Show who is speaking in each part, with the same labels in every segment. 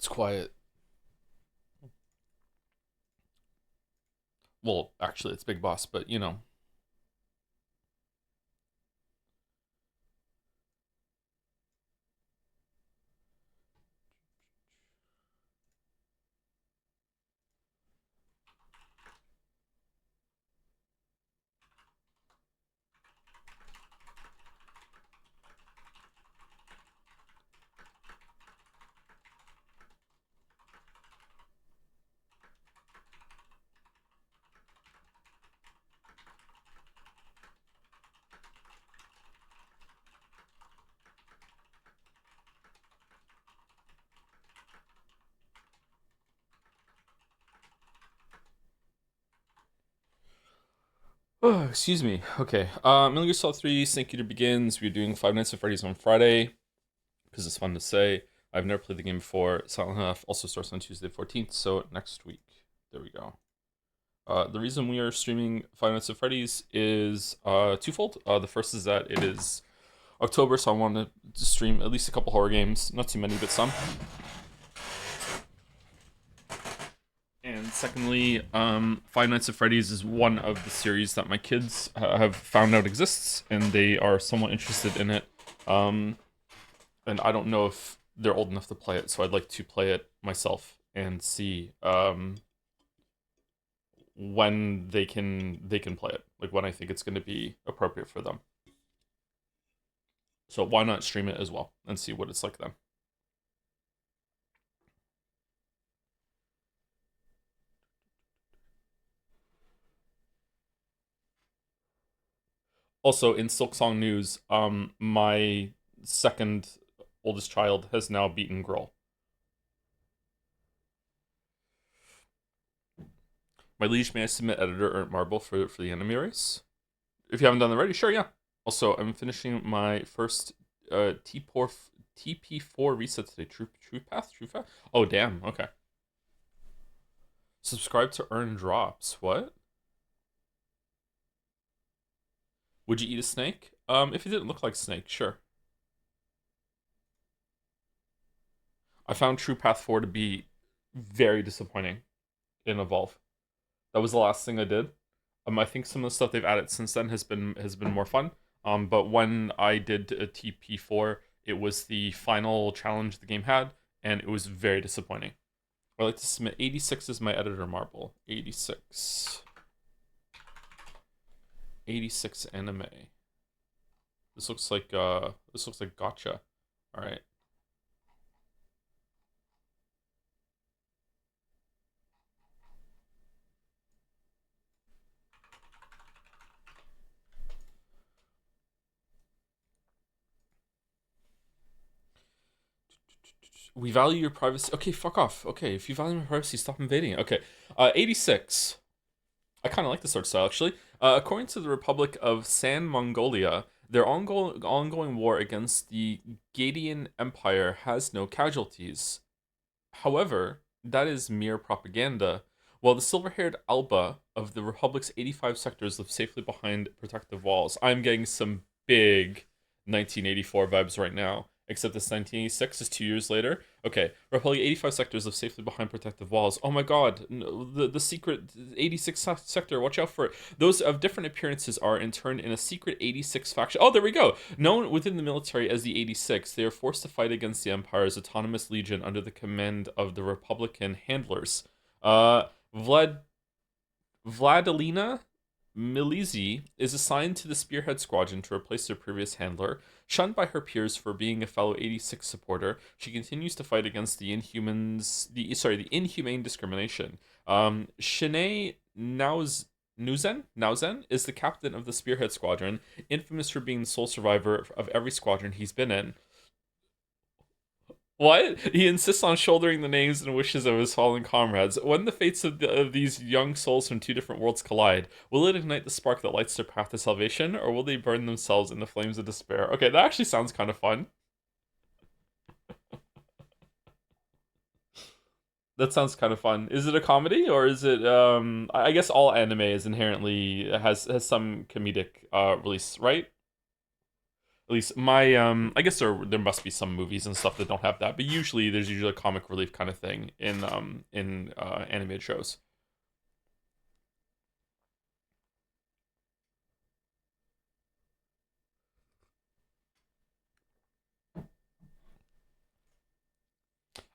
Speaker 1: It's quiet. Well, actually, it's Big Boss, but you know. Oh, excuse me. Okay. Metal Gear Solid 3 Snake Eater begins. We're doing Five Nights at Freddy's on Friday because it's fun to say. I've never played the game before. Silent Hill also starts on Tuesday 14th, so next week. There we go. The reason we are streaming Five Nights at Freddy's is twofold. The first is that it is October, so I wanted to stream at least a couple horror games. Not too many, but some. And secondly, Five Nights at Freddy's is one of the series that my kids have found out exists, and they are somewhat interested in it. Um, and I don't know if they're old enough to play it, so I'd like to play it myself and see when they can play it, like when I think it's going to be appropriate for them. So why not stream it as well and see what it's like then? Also, in Silksong news, my second oldest child has now beaten Grohl. My liege, may I submit editor Ernst Marble for the enemy race? If you haven't done that already, sure, yeah. Also, I'm finishing my first TP4 reset today. True path? True path? Oh, damn, okay. Subscribe to earn drops. What? Would you eat a snake? If it didn't look like snake, sure. I found True Path 4 to be very disappointing in Evolve. That was the last thing I did. I think some of the stuff they've added since then has been more fun. But when I did a TP4, it was the final challenge the game had, and it was very disappointing. I like to submit 86 as my editor marble. 86. 86 anime. This looks like gotcha. All right. We value your privacy. Okay, fuck off. Okay, if you value my privacy, stop invading it. Okay. 86. I kind of like this art style, actually. According to the Republic of San Mongolia, their ongoing war against the Gadian Empire has no casualties. However, that is mere propaganda. While the silver-haired Alba of the Republic's 85 sectors live safely behind protective walls. I'm getting some big 1984 vibes right now. Except this 1986 is 2 years later. Okay, Republic 85 sectors live safely behind protective walls. Oh my god, no, the secret 86 sector, watch out for it. Those of different appearances are interned in a secret 86 faction. Oh, there we go. Known within the military as the 86, they are forced to fight against the Empire's autonomous legion under the command of the Republican handlers. Vlad Vladilena Milizi is assigned to the Spearhead Squadron to replace their previous handler. Shunned by her peers for being a fellow 86 supporter, she continues to fight against the inhumane discrimination. Shanae Nauzen is the captain of the Spearhead Squadron, infamous for being the sole survivor of every squadron he's been in. What? He insists on shouldering the names and wishes of his fallen comrades. When the fates of these young souls from two different worlds collide, will it ignite the spark that lights their path to salvation, or will they burn themselves in the flames of despair? Okay, that actually sounds kind of fun. That sounds kind of fun. Is it a comedy or is it? I guess all anime is inherently has some comedic release, right? At least my I guess there must be some movies and stuff that don't have that, but usually there's usually a comic relief kind of thing in animated shows.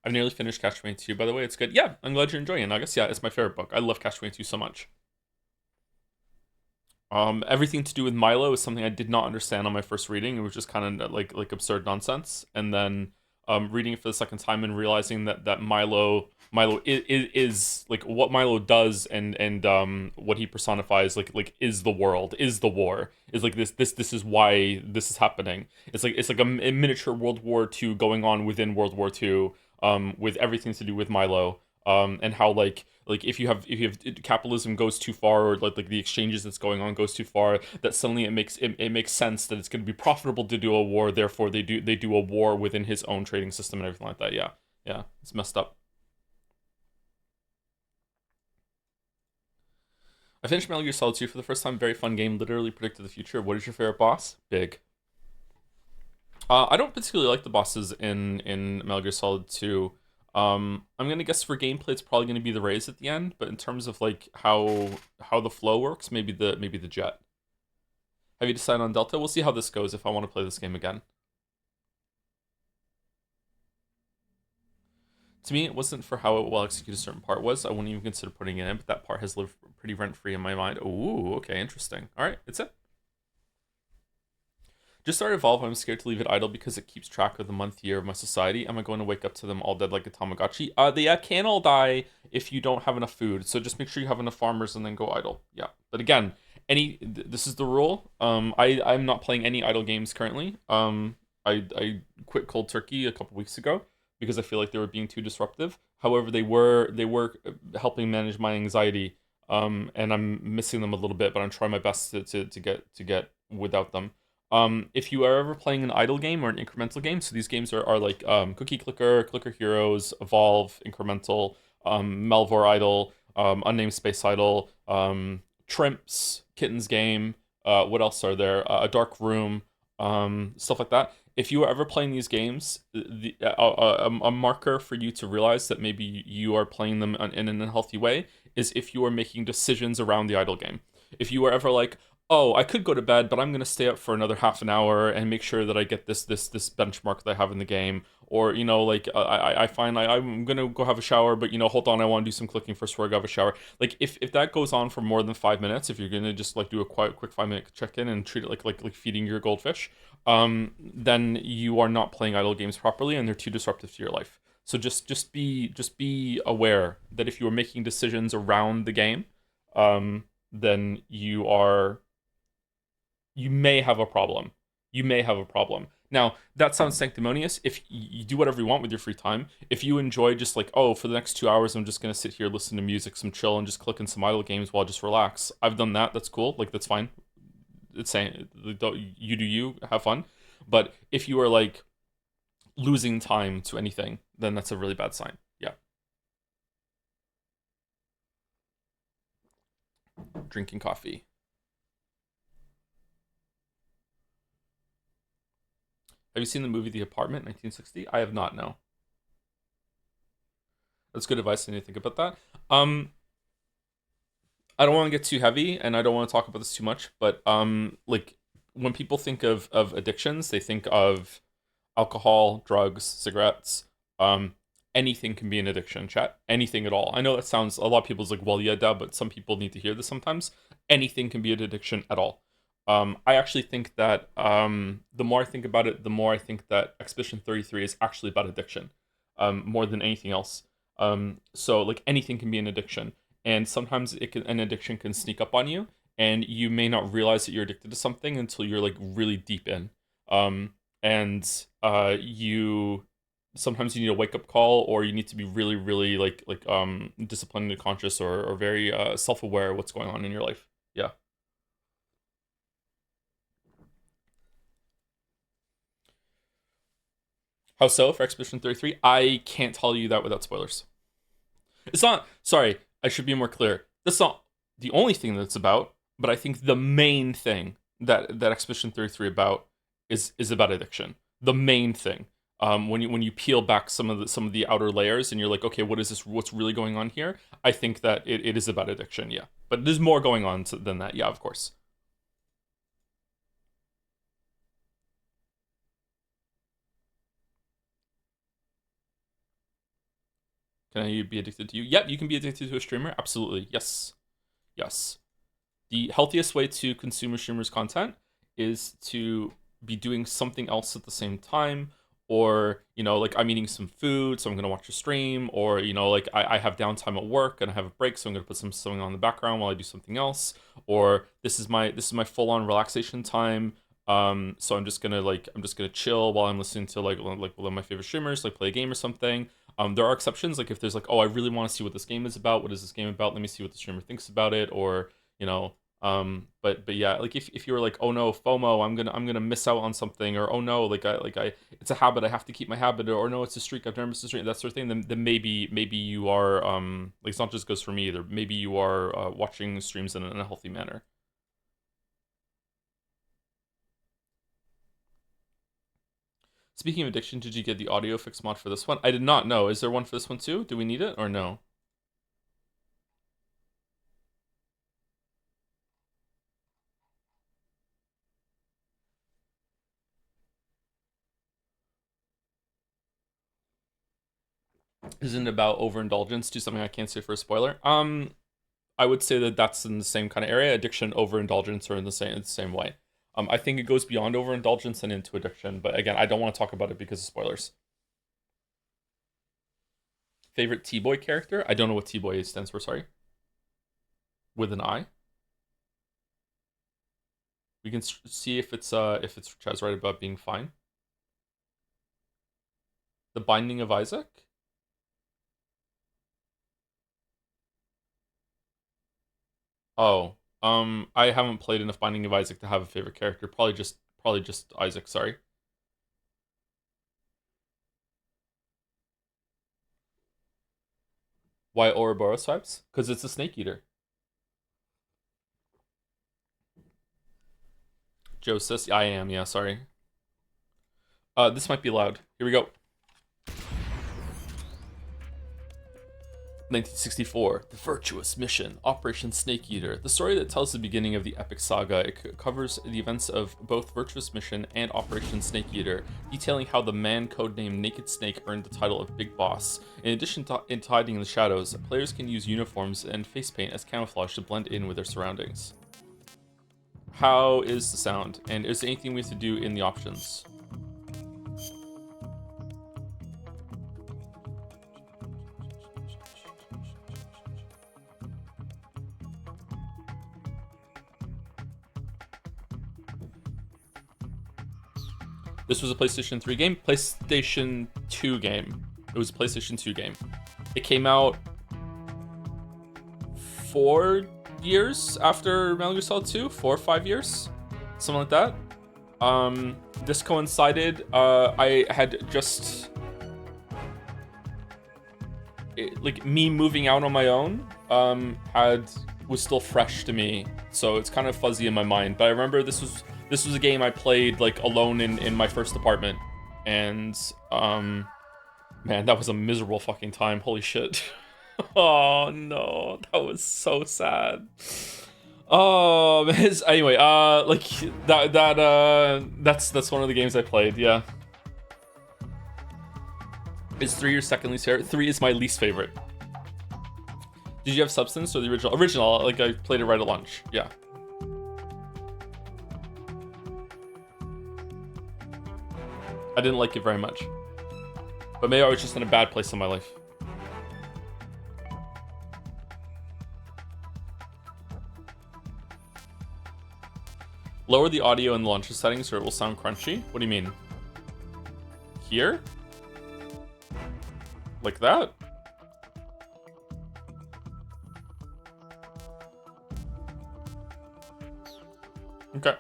Speaker 1: I've nearly finished Catch 22, by the way. It's good. Yeah, I'm glad you're enjoying it, August. Yeah, it's my favorite book. I love Catch 22 so much. Everything to do with Milo is something I did not understand on my first reading. It was just kind of like absurd nonsense. And then reading it for the second time and realizing that Milo is like what Milo does and what he personifies is the world, is the war, is like this is why this is happening. It's like a miniature World War II going on within World War II, with everything to do with Milo, and how if you have capitalism goes too far, or like the exchanges that's going on goes too far, that suddenly it makes sense that it's going to be profitable to do a war, therefore they do a war within his own trading system and everything like that. Yeah, yeah, it's messed up. I finished Metal Gear Solid 2 for the first time. Very fun game, literally predicted the future. What is your favorite boss? Big. I don't particularly like the bosses in Metal Gear Solid 2. I'm gonna guess for gameplay, it's probably gonna be the raise at the end. But in terms of like how the flow works, maybe the jet. Have you decided on Delta? We'll see how this goes if I want to play this game again. To me, it wasn't for how well executed a certain part was. I wouldn't even consider putting it in, but that part has lived pretty rent free in my mind. Ooh, okay, interesting. All right, it's it. Just started Evolve. I'm scared to leave it idle because it keeps track of the month year of my society. Am I going to wake up to them all dead like a Tamagotchi? They can all die if you don't have enough food. So just make sure you have enough farmers and then go idle. Yeah. But again, this is the rule. I'm not playing any idle games currently. I quit cold turkey a couple weeks ago because I feel like they were being too disruptive. However, they were helping manage my anxiety. And I'm missing them a little bit, but I'm trying my best to get without them. If you are ever playing an idle game or an incremental game, so these games are like Cookie Clicker, Clicker Heroes, Evolve, Incremental, Melvor Idle, Unnamed Space Idle, Trimps, Kittens Game, what else are there? A Dark Room, stuff like that. If you are ever playing these games, a marker for you to realize that maybe you are playing them in an unhealthy way is if you are making decisions around the idle game. If you are ever like, oh, I could go to bed, but I'm gonna stay up for another half an hour and make sure that I get this benchmark that I have in the game. Or like I find I'm gonna go have a shower, but hold on, I want to do some clicking first before I go have a shower. Like if that goes on for more than 5 minutes, if you're gonna just like do a quick 5 minute check in and treat it like feeding your goldfish, then you are not playing idle games properly and they're too disruptive to your life. So just be aware that if you are making decisions around the game, then you may have a problem. You may have a problem. Now, that sounds sanctimonious. If you do whatever you want with your free time, if you enjoy just like, oh, for the next 2 hours, I'm just going to sit here, listen to music, some chill, and just click in some idle games while I just relax. I've done that. That's cool. Like, that's fine. It's saying, you do you, have fun. But if you are like losing time to anything, then that's a really bad sign. Yeah. Drinking coffee. Have you seen the movie The Apartment, 1960? I have not, no. That's good advice. I need to think about that. I don't want to get too heavy, and I don't want to talk about this too much, but like when people think of addictions, they think of alcohol, drugs, cigarettes. Um, Anything can be an addiction, chat. Anything at all. I know that sounds a lot of people's like, well, yeah, duh, but some people need to hear this sometimes. Anything can be an addiction at all. I actually think that the more I think about it, the more I think that Expedition 33 is actually about addiction, more than anything else. So like anything can be an addiction, and sometimes an addiction can sneak up on you, and you may not realize that you're addicted to something until you're like really deep in. And you sometimes you need a wake up call, or you need to be really, really disciplined and conscious, or very self aware of what's going on in your life. Yeah. How so for Expedition 33? I can't tell you that without spoilers. It's not, sorry, I should be more clear. That's not the only thing that's about, but I think the main thing that Expedition 33 about is about addiction. The main thing. When you peel back some of the outer layers and you're like, okay, what is this? What's really going on here? I think that it is about addiction, yeah. But there's more going on than that, yeah, of course. Can I be addicted to you? Yep, you can be addicted to a streamer. Absolutely, yes, yes. The healthiest way to consume a streamer's content is to be doing something else at the same time, or like I'm eating some food, so I'm gonna watch a stream, or like I have downtime at work and I have a break, so I'm gonna put something on the background while I do something else, or this is my full on relaxation time. So I'm just gonna chill while I'm listening to like one of my favorite streamers, like play a game or something. There are exceptions, like if there's like, oh, I really want to see what this game is about. What is this game about? Let me see what the streamer thinks about it, or but yeah, like if you were like, oh no, FOMO, I'm gonna miss out on something, or oh no, like I it's a habit, I have to keep my habit, or no, it's a streak, I've never missed a streak, that sort of thing. Then maybe you are like, it's not just goes for me either. Maybe you are watching streams in a healthy manner. Speaking of addiction, did you get the audio fix mod for this one? I did not know. Is there one for this one too? Do we need it or no? Isn't it about overindulgence? Do something I can't say for a spoiler. I would say that that's in the same kind of area. Addiction, overindulgence are in the same way. I think it goes beyond overindulgence and into addiction, but again, I don't want to talk about it because of spoilers. Favorite T-Boy character? I don't know what T-Boy stands for, sorry. With an I. We can see if it's Chaz right about being fine. The Binding of Isaac? Oh, I haven't played enough Binding of Isaac to have a favorite character. Probably just Isaac, sorry. Why Ouroboros vibes? Because it's a snake eater. Joe says, I am, yeah, sorry. This might be loud. Here we go. 1964, The Virtuous Mission, Operation Snake Eater, the story that tells the beginning of the epic saga. It covers the events of both Virtuous Mission and Operation Snake Eater, detailing how the man codenamed Naked Snake earned the title of Big Boss. In addition to hiding in the shadows, players can use uniforms and face paint as camouflage to blend in with their surroundings. How is the sound? And is there anything we have to do in the options? This was a PlayStation 3 game, PlayStation 2 game. It was a PlayStation 2 game. It came out 4 years after Metal Gear Solid 2, 4 or 5 years, something like that. This coincided. I had just like me moving out on my own. Was still fresh to me, so it's kind of fuzzy in my mind. But I remember this was a game I played like alone in my first apartment, and man, that was a miserable fucking time. Holy shit. Oh no, that was so sad. Oh man. Anyway, like that's one of the games I played. Yeah. Is 3 your second least favorite? 3 is my least favorite. Did you have Substance or the original? Original, like I played it right at launch. Yeah. I didn't like it very much. But maybe I was just in a bad place in my life. Lower the audio in the launcher settings or it will sound crunchy. What do you mean? Here? Like that? Okay.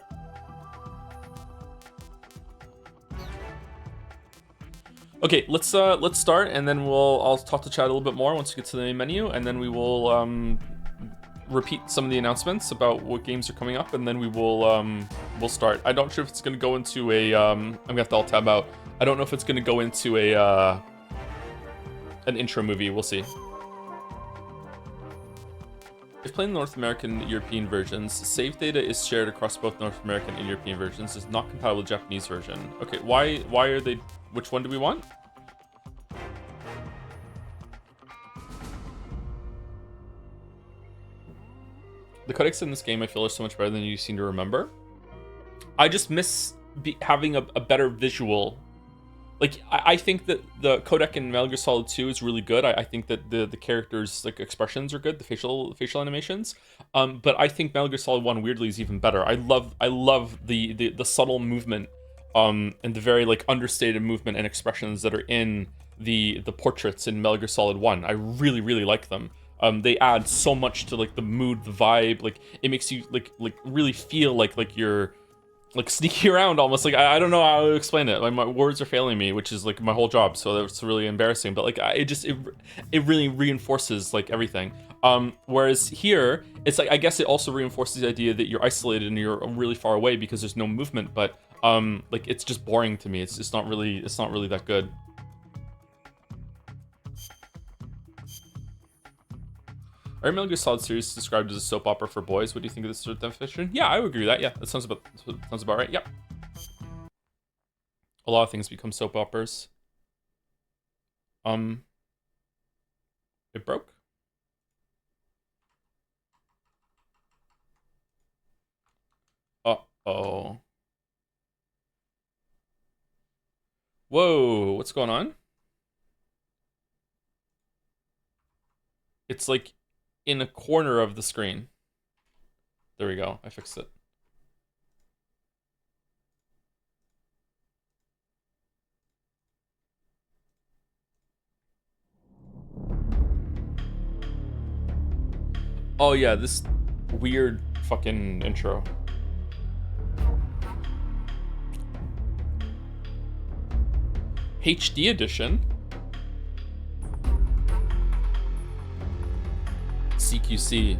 Speaker 1: Okay, let's start, and then I'll talk to chat a little bit more once we get to the main menu, and then we will repeat some of the announcements about what games are coming up, and then we will We'll start. I don't sure if it's gonna go into a I'm gonna have to alt tab out. I don't know if it's gonna go into a an intro movie. We'll see. If playing North American and European versions, save data is shared across both North American and European versions. Is not compatible with Japanese version. Okay, why are they? Which one do we want? The codecs in this game I feel are so much better than you seem to remember. I just miss having a better visual. Like, I think that the codec in Metal Gear Solid 2 is really good. I think that the characters' like expressions are good, the facial animations. But I think Metal Gear Solid 1 weirdly is even better. I love the subtle movement, and the very like understated movement and expressions that are in the portraits in Metal Gear Solid 1. I really like them. They add so much to like the mood, the vibe. Like it makes you like really feel like you're like sneaky around almost. Like I don't know how to explain it. Like my words are failing me, which is like my whole job, so that's really embarrassing. But like it really reinforces like everything. Whereas here it's like I guess it also reinforces the idea that you're isolated and you're really far away because there's no movement. But like it's just boring to me. It's not really that good. Our Metal Gear Solid series is described as a soap opera for boys. What do you think of this sort of definition? Yeah, I would agree with that. Yeah, that sounds about right. Yep. A lot of things become soap operas. It broke. Uh-oh. Whoa, what's going on? It's like in a corner of the screen. There we go. I fixed it. Oh yeah, this weird fucking intro. HD edition. CQC.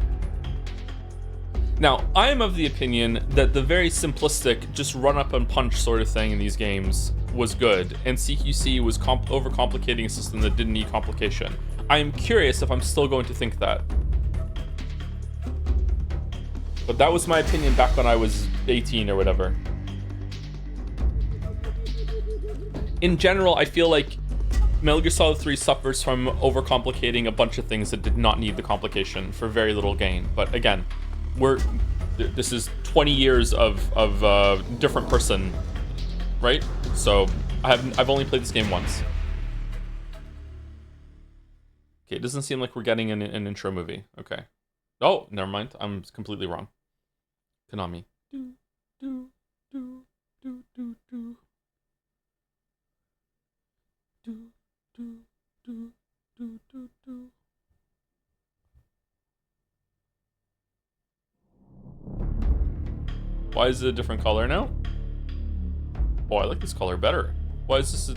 Speaker 1: Now, I am of the opinion that the very simplistic, just run up and punch sort of thing in these games was good, and CQC was overcomplicating a system that didn't need complication. I am curious if I'm still going to think that. But that was my opinion back when I was 18 or whatever. In general, I feel like Metal Gear Solid 3 suffers from overcomplicating a bunch of things that did not need the complication for very little gain. But again, this is 20 years of different person, right? So I've only played this game once. Okay, it doesn't seem like we're getting an intro movie. Okay. Oh, never mind. I'm completely wrong. Konami. Do, do, do, do, do, do. Do, do, do, do, do, do. Why is it a different color now? Oh, I like this color better. Why is this a...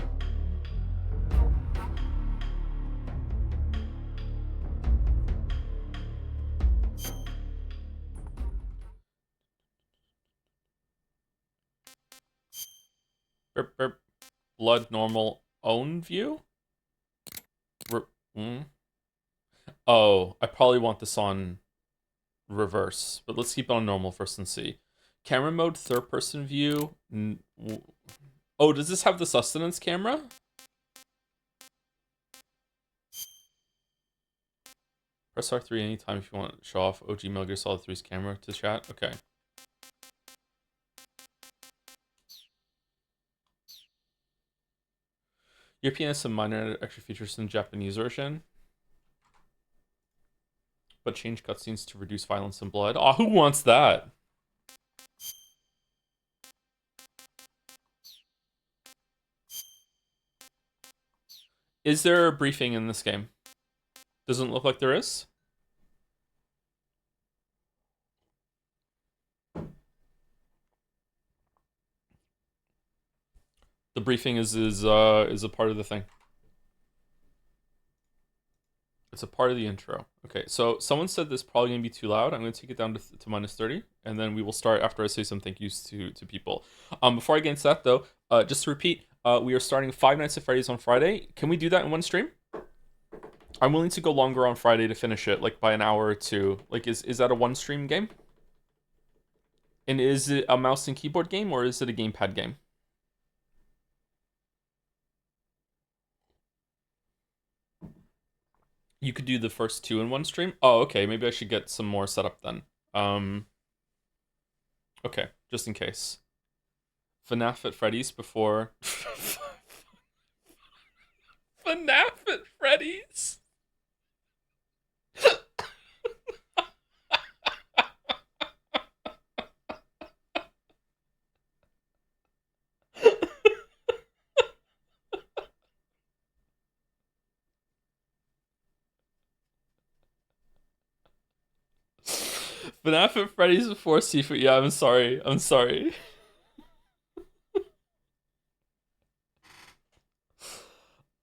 Speaker 1: Burp, burp. Blood normal own view? Oh, I probably want this on reverse, but let's keep it on normal first and see. Camera mode, third person view. Oh, does this have the sustenance camera? Press R3 anytime if you want to show off OG Metal Gear Solid 3's camera to chat. Okay. European has some minor extra features in the Japanese version, but change cutscenes to reduce violence and blood. Oh, who wants that? Is there a briefing in this game? Doesn't look like there is. The briefing is a part of the thing. It's a part of the intro. Okay, so someone said this is probably gonna be too loud. I'm gonna take it down to minus 30, and then we will start after I say some thank yous to people. Before I get into that though, just to repeat, we are starting Five Nights at Freddy's on Friday. Can we do that in one stream? I'm willing to go longer on Friday to finish it, like by an hour or two. Like, is that a one stream game? And is it a mouse and keyboard game or is it a gamepad game? You could do the first two in one stream. Oh, okay. Maybe I should get some more set up then. Um, okay, just in case. FNAF at Freddy's before. FNAF at Freddy's. FNAF at Freddy's before Seafood. Yeah, I'm sorry. I'm sorry.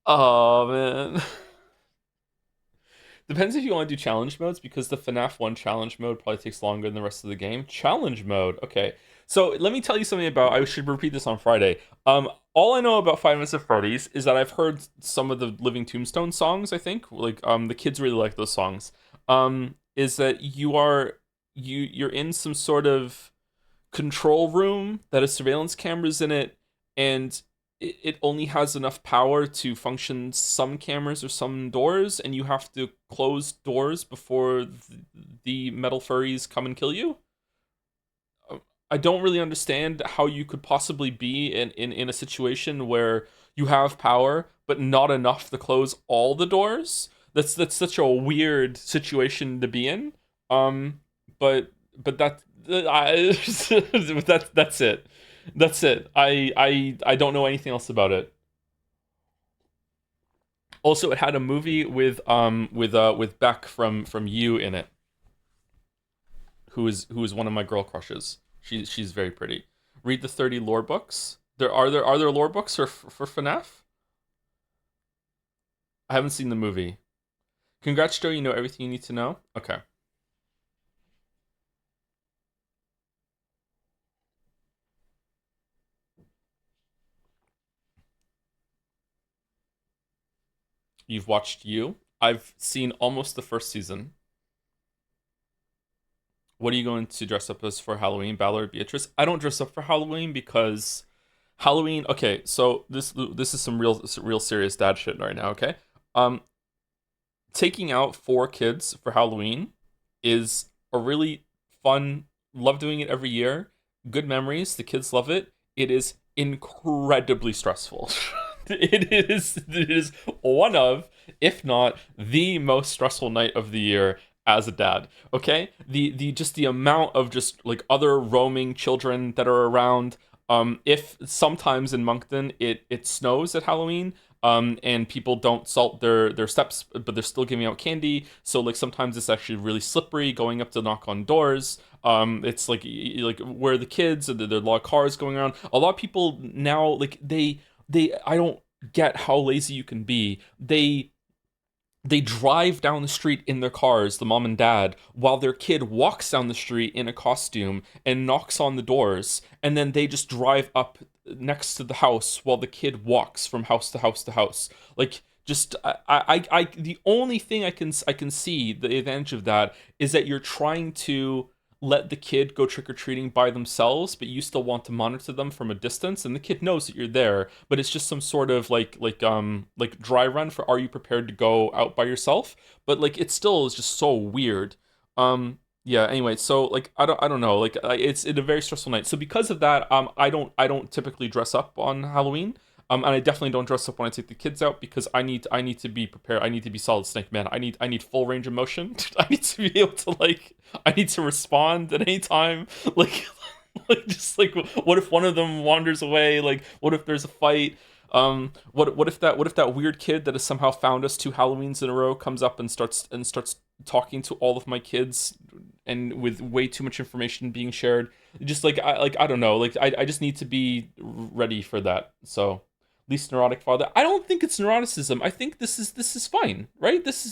Speaker 1: Oh man. Depends if you want to do challenge modes because the FNAF 1 challenge mode probably takes longer than the rest of the game. Challenge mode. Okay. So let me tell you something about I should repeat this on Friday. All I know about Five Nights at Freddy's is that I've heard some of the Living Tombstone songs, I think. Like the kids really like those songs. Is that you're in some sort of control room that has surveillance cameras in it, and it only has enough power to function some cameras or some doors, and you have to close doors before the metal furries come and kill you. I don't really understand how you could possibly be in a situation where you have power but not enough to close all the doors. That's such a weird situation to be in. Um, but I, that's it. That's it. I don't know anything else about it. Also, it had a movie with Beck from You in it, who is one of my girl crushes. She's very pretty. Read the 30 lore books. There lore books for FNAF? I haven't seen the movie. Congrats, Joe. You know everything you need to know. Okay. You've watched You. I've seen almost the first season. What are you going to dress up as for Halloween, Ballard or Beatrice? I don't dress up for Halloween because Halloween. Okay, so this is some real serious dad shit right now. Okay, um, taking out four kids for Halloween is a really fun. Love doing it every year. Good memories. The kids love it. It is incredibly stressful. It is one of, if not the most stressful night of the year as a dad. Okay, the just the amount of just like other roaming children that are around. If sometimes in Moncton it snows at Halloween, and people don't salt their steps, but they're still giving out candy. So like sometimes it's actually really slippery going up to knock on doors. It's like where are the kids and there are a lot of cars going around. A lot of people now like they I don't get how lazy you can be. They drive down the street in their cars, the mom and dad, while their kid walks down the street in a costume and knocks on the doors, and then they just drive up next to the house while the kid walks from house to house to house. Like, just the only thing I can see the advantage of that is that you're trying to let the kid go trick or treating by themselves, but you still want to monitor them from a distance, and the kid knows that you're there, but it's just some sort of like dry run for are you prepared to go out by yourself? But like it still is just so weird. Yeah, anyway, so like I don't know, like it's a very stressful night. So because of that, I don't typically dress up on Halloween. And I definitely don't dress up when I take the kids out because I need to be prepared. I need to be Solid Snake Man. I need full range of motion. I need to be able to like I need to respond at any time. Like like just like what if one of them wanders away? Like what if there's a fight? What if that weird kid that has somehow found us two Halloweens in a row comes up and starts talking to all of my kids and with way too much information being shared? Just like I don't know. Like I just need to be ready for that. So Least neurotic father. I don't think it's neuroticism. I think this is fine, right? This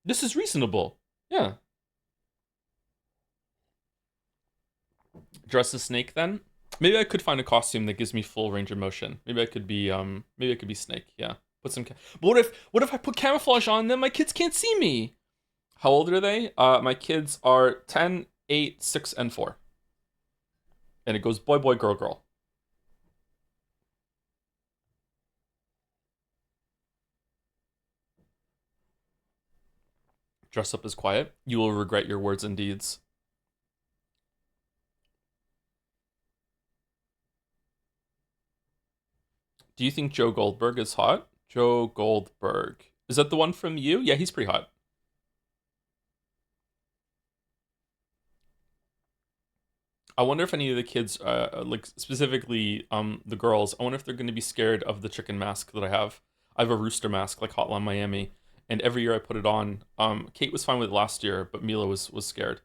Speaker 1: is reasonable. Yeah. Dress as Snake then. Maybe I could find a costume that gives me full range of motion. Maybe I could be Snake. Yeah. Put some. But what if I put camouflage on, then my kids can't see me? How old are they? My kids are 10, 8, 6, and 4. And it goes boy, boy, girl, girl. Dress up as quiet. You will regret your words and deeds. Do you think Joe Goldberg is hot? Joe Goldberg. Is that the one from you? Yeah, he's pretty hot. I wonder if any of the kids, like specifically the girls, I wonder if they're going to be scared of the chicken mask that I have. I have a rooster mask like Hotline Miami, and every year I put it on. Kate was fine with it last year, but Mila was scared.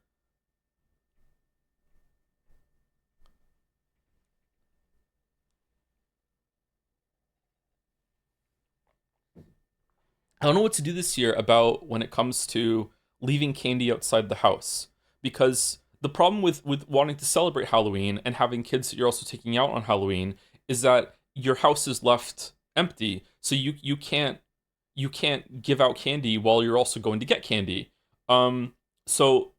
Speaker 1: I don't know what to do this year about when it comes to leaving candy outside the house, because the problem with wanting to celebrate Halloween and having kids that you're also taking out on Halloween is that your house is left empty, so you can't give out candy while you're also going to get candy. So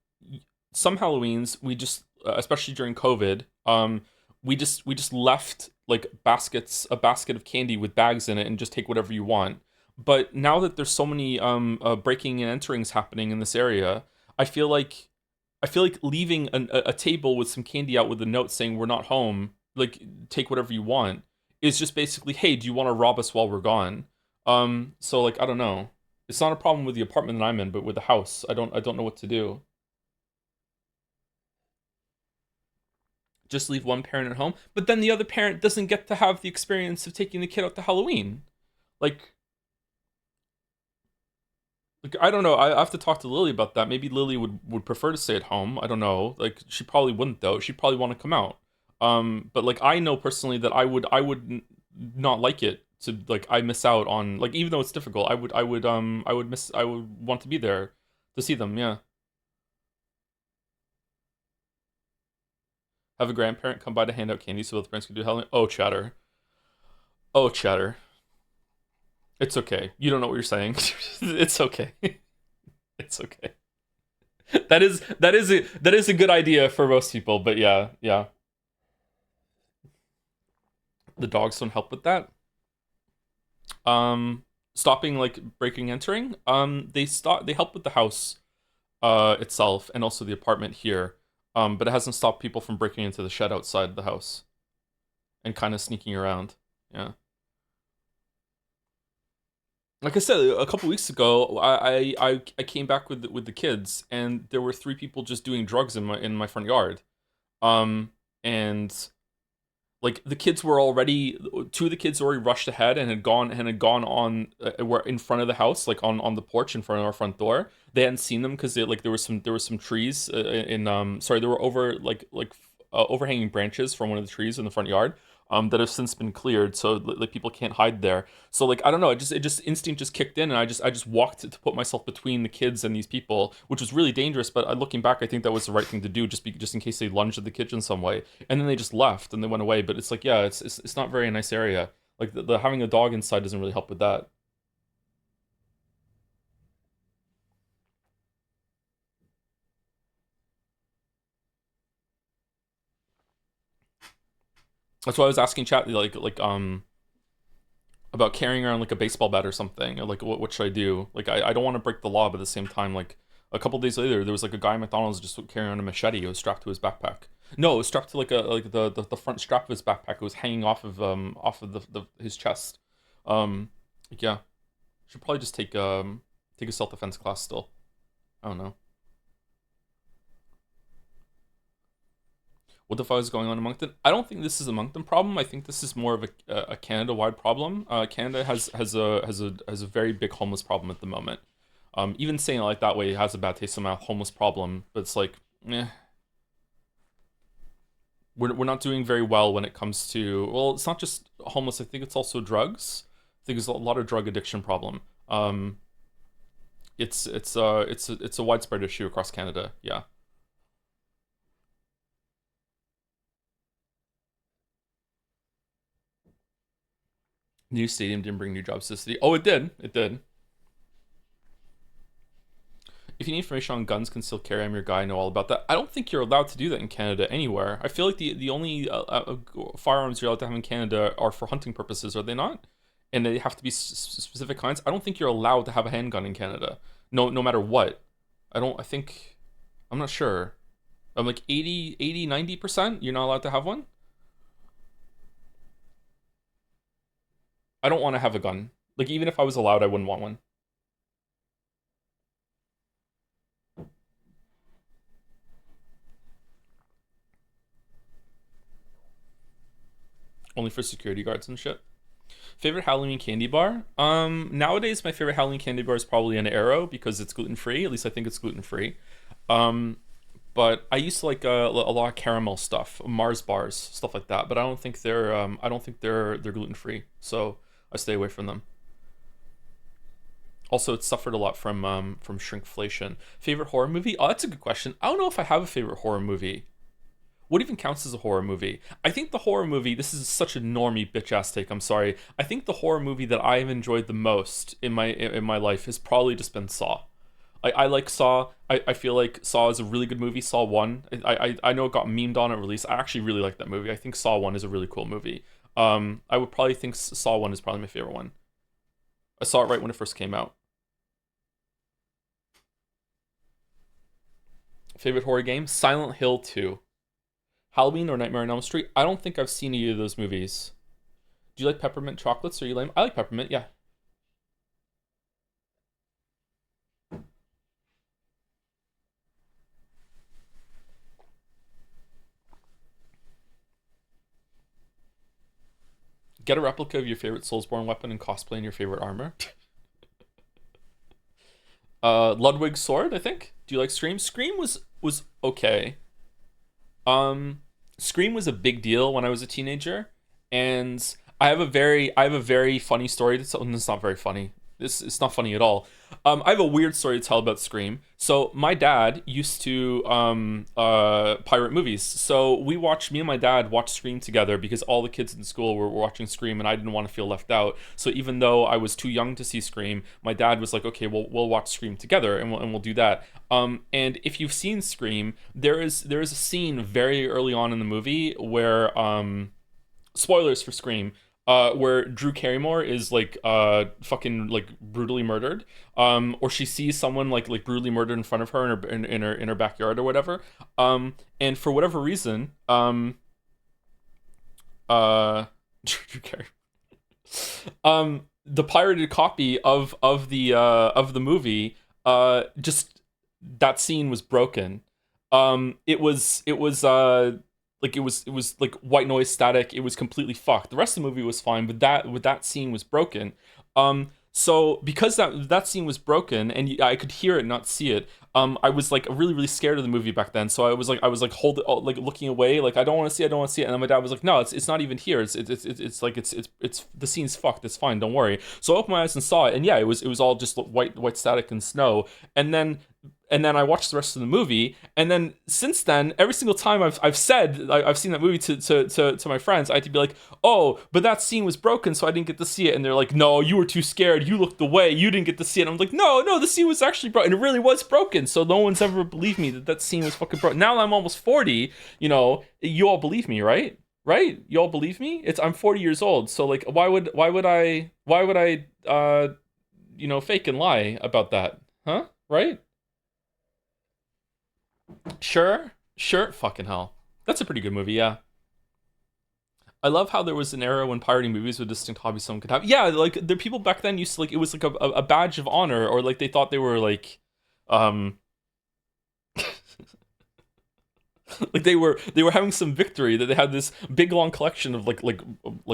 Speaker 1: some Halloweens we just, especially during COVID, we just left like a basket of candy with bags in it, and just take whatever you want. But now that there's so many breaking and enterings happening in this area, I feel like I feel like leaving a table with some candy out with a note saying we're not home, like take whatever you want, is just basically, hey, do you want to rob us while we're gone? So like I don't know. It's not a problem with the apartment that I'm in, but with the house, I don't know what to do. Just leave one parent at home, but then the other parent doesn't get to have the experience of taking the kid out to Halloween. Like Like I don't know. I have to talk to Lily about that. Maybe Lily would prefer to stay at home. I don't know. Like she probably wouldn't though. She'd probably want to come out. But like I know personally that not like it to like I miss out on like even though it's difficult. I would want to be there to see them. Yeah. Have a grandparent come by to hand out candy so both parents can do Halloween. Oh chatter. Oh chatter. It's okay. You don't know what you're saying. It's okay. It's okay. That is a good idea for most people, but yeah, yeah. The dogs don't help with that. Stopping like breaking entering. They help with the house itself and also the apartment here. But it hasn't stopped people from breaking into the shed outside the house and kind of sneaking around. Yeah. Like I said, a couple weeks ago, I came back with the kids, and there were three people just doing drugs in my front yard. Um, and like the kids were already two of the kids already rushed ahead and had gone on were in front of the house, like on the porch in front of our front door. They hadn't seen them because like there was some trees in sorry, there were overhanging branches from one of the trees in the front yard that have since been cleared, so like people can't hide there. So like I don't know, it just instinct just kicked in, and I just walked to put myself between the kids and these people, which was really dangerous. But looking back, I think that was the right thing to do, just in case they lunged at the kids in some way, and then they just left and they went away. But it's like yeah, it's not very nice area. Like the having a dog inside doesn't really help with that. That's why I was asking chat like about carrying around like a baseball bat or something. Or, like what should I do? Like I don't want to break the law, but at the same time, like a couple days later, there was like a guy at McDonald's just carrying around a machete. It was strapped to his backpack. No, it was strapped to like the front strap of his backpack. It was hanging off of the his chest. Like, yeah, should probably just take a self defense class still. I don't know. What the fuck is going on in Moncton? I don't think this is a Moncton problem. I think this is more of a Canada wide problem. Canada has a very big homeless problem at the moment. Even saying it like that way has a bad taste in my mouth. Homeless problem, but it's like, eh, we're not doing very well when it comes to, well, it's not just homeless. I think it's also drugs. I think there's a lot of drug addiction problem. It's a widespread issue across Canada. Yeah. New stadium didn't bring new jobs to the city. Oh, it did. It did. If you need information on guns, concealed carry, I'm your guy. I know all about that. I don't think you're allowed to do that in Canada anywhere. I feel like the only firearms you're allowed to have in Canada are for hunting purposes, are they not? And they have to be specific kinds. I don't think you're allowed to have a handgun in Canada. No matter what. I don't. I think. I'm not sure. I'm like 90%. You're not allowed to have one. I don't want to have a gun. Like even if I was allowed, I wouldn't want one. Only for security guards and shit. Favorite Halloween candy bar? Nowadays my favorite Halloween candy bar is probably an Arrow because it's gluten free. At least I think it's gluten free. Um, but I used to like a lot of caramel stuff, Mars bars, stuff like that. But I don't think they're gluten free, so I stay away from them. Also, it suffered a lot from shrinkflation. Favorite horror movie? Oh, that's a good question. I don't know if I have a favorite horror movie. What even counts as a horror movie? I think the horror movie, this is such a normie bitch ass take, I'm sorry. I think the horror movie that I have enjoyed the most in my life has probably just been Saw. I like Saw. I feel like Saw is a really good movie. Saw 1. I know it got memed on at release. I actually really like that movie. I think Saw 1 is a really cool movie. I would probably think Saw 1 is probably my favorite one. I saw it right when it first came out. Favorite horror game? Silent Hill 2. Halloween or Nightmare on Elm Street? I don't think I've seen either of those movies. Do you like peppermint chocolates? Or are you lame? I like peppermint, yeah. Get a replica of your favorite Soulsborne weapon and cosplay in your favorite armor. Ludwig's sword, I think. Do you like Scream? Scream was okay. Um, Scream was a big deal when I was a teenager, and I have a very funny story to tell. It's not very funny. This It's not funny at all. I have a weird story to tell about Scream. So my dad used to pirate movies. So me and my dad watched Scream together because all the kids in school were watching Scream, and I didn't want to feel left out. So even though I was too young to see Scream, my dad was like, "Okay, we'll watch Scream together, and we'll do that." And if you've seen Scream, there is a scene very early on in the movie where spoilers for Scream, where Drew Carrymore is like fucking like brutally murdered, or she sees someone like brutally murdered in front of her in her backyard or whatever, and for whatever reason, Drew Carrey, the pirated copy of the movie, just that scene was broken. It was like white noise static. It was completely fucked. The rest of the movie was fine, but that scene was broken. So because that scene was broken and I could hear it, not see it. I was like really really scared of the movie back then. So I was like like looking away, like I don't want to see it, I don't want to see it. And then my dad was like, no, it's not even here. It's like it's the scene's fucked. It's fine, don't worry. So I opened my eyes and saw it, and yeah, it was all just white static and snow. And then I watched the rest of the movie, and then since then, every single time I've said I've seen that movie to my friends, I had to be like, oh, but that scene was broken, so I didn't get to see it, and they're like, no, you were too scared, you looked away, you didn't get to see it. I'm like, no, the scene was actually broken, and it really was broken. So no one's ever believed me that scene was fucking broken. Now that I'm almost 40, you all believe me, right? Right? You all believe me? I'm 40 years old, so like, why would I fake and lie about that, huh? Right? Sure, fucking hell. That's a pretty good movie, yeah. I love how there was an era when pirating movies was a distinct hobby someone could have. Yeah, like the people back then used to like it was like a badge of honor, or like they thought they were um like they were having some victory, that they had this big long collection of like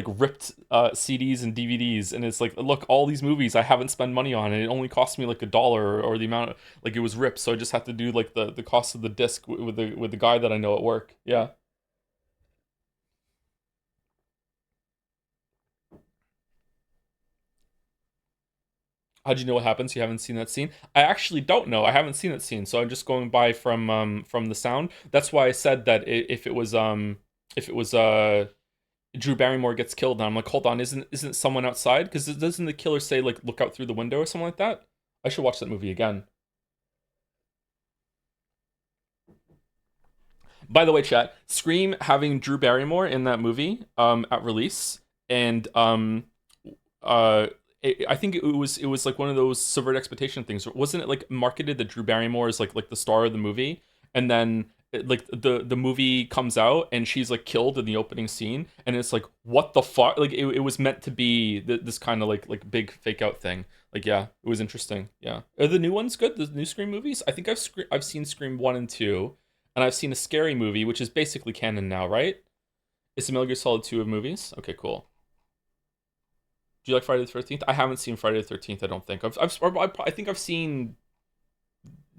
Speaker 1: ripped CDs and DVDs, and it's like, look, all these movies I haven't spent money on, and it only cost me like $1, or the amount like it was ripped, so I just had to do like the cost of the disc with the guy that I know at work. Yeah. How'd you know what happens? You haven't seen that scene? I actually don't know. I haven't seen that scene, so I'm just going by from the sound. That's why I said that if it was Drew Barrymore gets killed, and I'm like, hold on, isn't someone outside? Because doesn't the killer say like look out through the window or something like that? I should watch that movie again. By the way, chat, Scream having Drew Barrymore in that movie at release, and uh I think it was like one of those subvert expectation things. Wasn't it like marketed that Drew Barrymore is like the star of the movie, and then like the movie comes out and she's like killed in the opening scene, and it's like what the fuck? Like it was meant to be this kind of like big fake out thing. Like yeah, it was interesting. Yeah, are the new ones good? The new Scream movies? I think I've seen Scream 1 and 2, and I've seen a scary movie, which is basically canon now, right? It's the Metal Gear Solid 2 of movies. Okay, cool. Do you like Friday the 13th? I haven't seen Friday the 13th. I don't think I think I've seen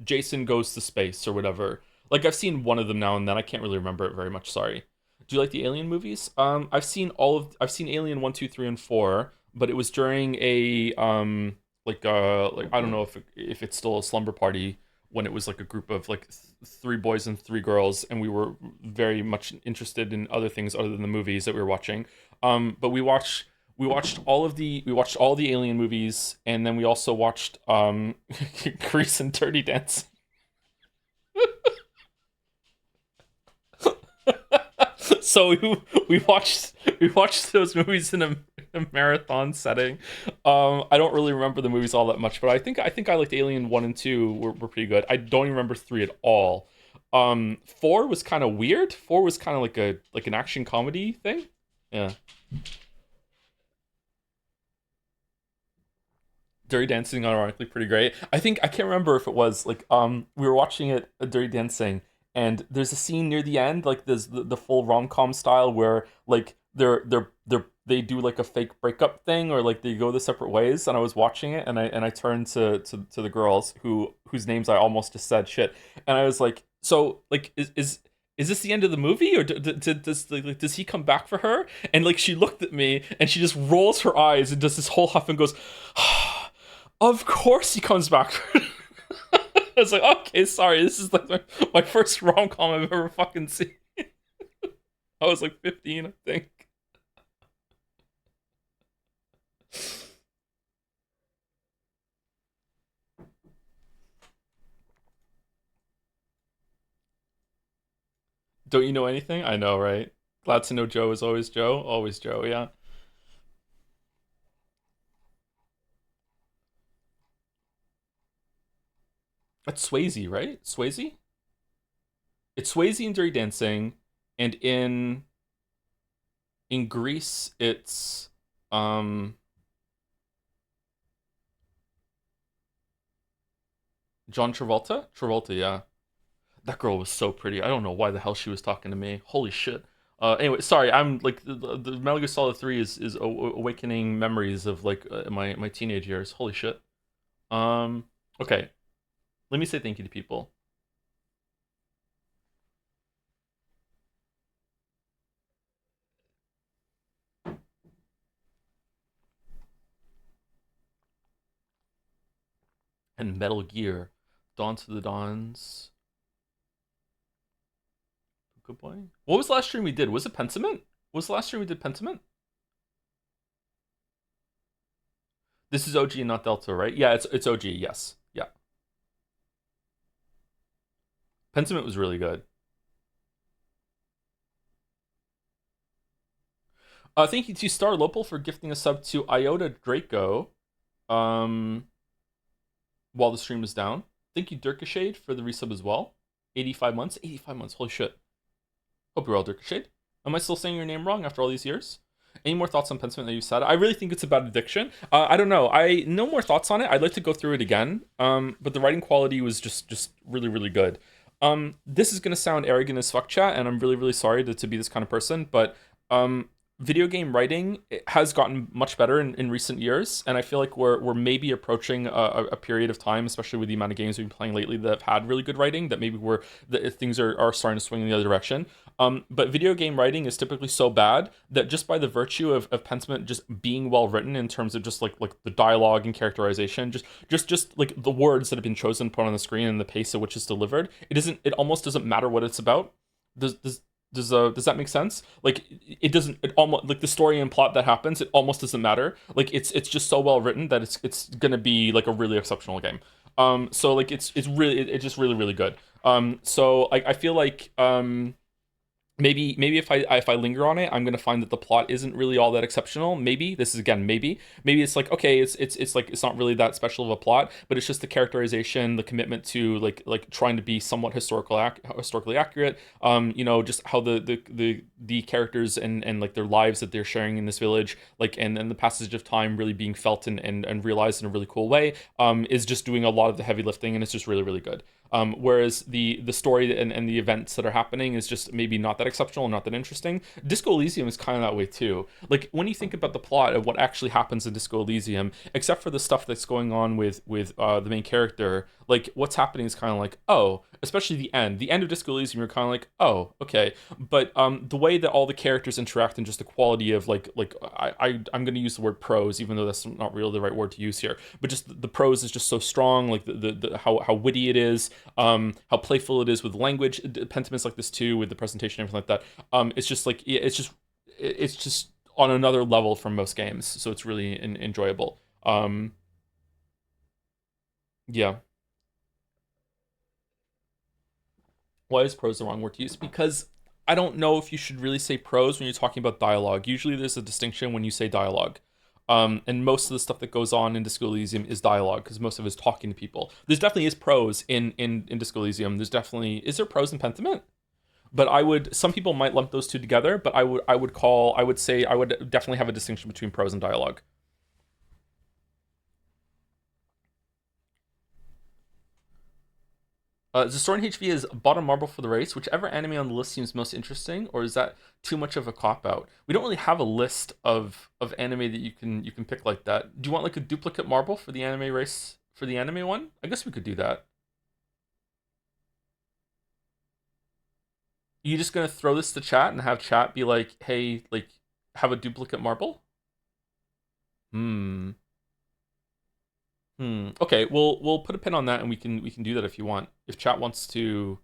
Speaker 1: Jason Goes to Space or whatever. Like I've seen one of them now and then. I can't really remember it very much. Sorry. Do you like the Alien movies? I've seen Alien 1, 2, 3, and 4, but it was during a like I don't know if it's still a slumber party when it was like a group of like three boys and three girls, and we were very much interested in other things other than the movies that we were watching. But we watched all the Alien movies, and then we also watched Grease and Dirty Dancing. So we watched those movies in a marathon setting. I don't really remember the movies all that much, but I think I liked Alien 1 and 2 were pretty good. I don't even remember 3 at all. 4 was kind of weird. 4 was kind of like an action comedy thing. Yeah. Dirty Dancing, ironically pretty great. I think I can't remember if it was like we were watching it Dirty Dancing, and there's a scene near the end like there's the full rom-com style where like they do like a fake breakup thing, or like they go the separate ways, and I was watching it, and I turned to the girls whose names I almost just said shit, and I was like, so like is this the end of the movie, or does he come back for her? And like she looked at me and she just rolls her eyes and does this whole huff and goes, of course he comes back. I was like, okay, sorry, this is like my first rom com I've ever fucking seen. I was like 15, I think. Don't you know anything? I know, right? Glad to know Joe is always Joe. Always Joe, yeah. That's Swayze, right? Swayze? It's Swayze in Dirty Dancing, and in Greece it's um John Travolta? Travolta, yeah. That girl was so pretty. I don't know why the hell she was talking to me. Holy shit. Anyway, sorry. I'm like the Metal Gear Solid 3 is awakening memories of like my teenage years. Holy shit. Um. Okay. Let me say thank you to people. And Metal Gear, Dawn to the Dawns. Good boy. What was the last stream we did? Was it Pentiment? Was the last stream we did Pentiment? This is OG and not Delta, right? Yeah, it's OG. Yes. Yeah. Pentiment was really good. Thank you to Star Lopal for gifting a sub to Iota Draco. Um, while the stream is down. Thank you, Dirkashade, for the resub as well. 85 months. 85 months. Holy shit. Hope you're well, Dirkashade. Am I still saying your name wrong after all these years? Any more thoughts on Pentiment that you said? I really think it's about addiction. I don't know. I no more thoughts on it. I'd like to go through it again. But the writing quality was just really really good. This is gonna sound arrogant as fuck, chat, and I'm really really sorry to be this kind of person, but video game writing has gotten much better in recent years, and I feel like we're maybe approaching a period of time, especially with the amount of games we've been playing lately that have had really good writing, that maybe things are starting to swing in the other direction. But video game writing is typically so bad that just by the virtue of Pentiment just being well written in terms of just like the dialogue and characterization, just like the words that have been chosen to put on the screen and the pace at which it's delivered, it almost doesn't matter what it's about. Does that make sense? Like it doesn't, it almost, like the story and plot that happens, it almost doesn't matter. Like it's just so well written that it's gonna be like a really exceptional game. So like it's just really really good. So I feel like maybe if I linger on it, I'm gonna find that the plot isn't really all that exceptional. Maybe this is, again, maybe it's like, okay, it's like it's not really that special of a plot, but it's just the characterization, the commitment to like trying to be somewhat historically accurate. Just how the characters and like their lives that they're sharing in this village, like and the passage of time really being felt and realized in a really cool way, is just doing a lot of the heavy lifting, and it's just really really good. Whereas the story and the events that are happening is just maybe not that exceptional, not that interesting. Disco Elysium is kind of that way too. Like when you think about the plot of what actually happens in Disco Elysium, except for the stuff that's going on with the main character, like what's happening is kind of like, oh, especially the end of Disco Elysium, you're kind of like, oh, okay. But the way that all the characters interact and just the quality of I'm going to use the word prose, even though that's not really the right word to use here, but just the prose is just so strong, like the how witty it is, how playful it is with language. Pentiment's like this too, with the presentation and everything like that. It's just like, yeah, it's just on another level from most games, so it's really enjoyable. Yeah. Why is prose the wrong word to use? Because I don't know if you should really say prose when you're talking about dialogue. Usually there's a distinction when you say dialogue. And most of the stuff that goes on in Disco Elysium is dialogue, because most of it is talking to people. There's definitely is prose in Disco Elysium. Is there prose in Pentiment? But some people might lump those two together, but I would say I would definitely have a distinction between prose and dialogue. Is the story in HV is bottom marble for the race? Whichever anime on the list seems most interesting, or is that too much of a cop out? We don't really have a list of anime that you can pick like that. Do you want like a duplicate marble for the anime race for the anime one? I guess we could do that. You just gonna throw this to chat and have chat be like, hey, like, have a duplicate marble? Hmm. Hmm. Okay, we'll put a pin on that, and we can do that if you want. If chat wants to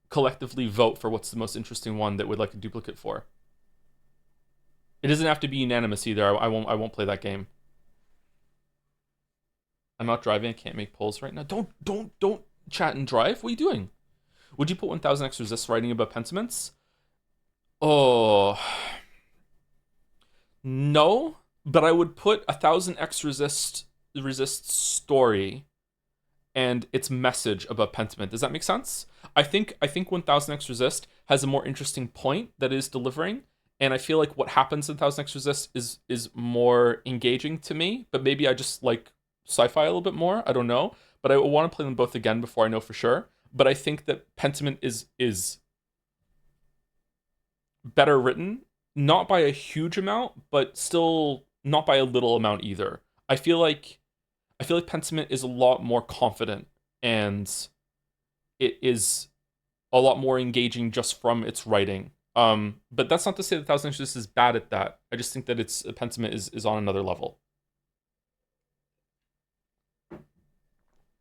Speaker 1: collectively vote for what's the most interesting one that would like a duplicate for. It doesn't have to be unanimous either. I won't play that game. I'm not driving. I can't make polls right now. Don't chat and drive. What are you doing? Would you put 1,000 X resist writing about pentiments? Oh, no. But I would put 1,000 X resist story and its message about Pentiment. Does that make sense? I think 1,000 X Resist has a more interesting point that it is delivering, and I feel like what happens in 1,000 X Resist is more engaging to me. But maybe I just like sci-fi a little bit more. I don't know, but I want to play them both again before I know for sure. But I think that Pentiment is better written, not by a huge amount, but still not by a little amount either. I feel like I feel like Pentiment is a lot more confident, and it is a lot more engaging just from its writing. But that's not to say that Thousand Inches is bad at that. I just think that its Pentiment is on another level.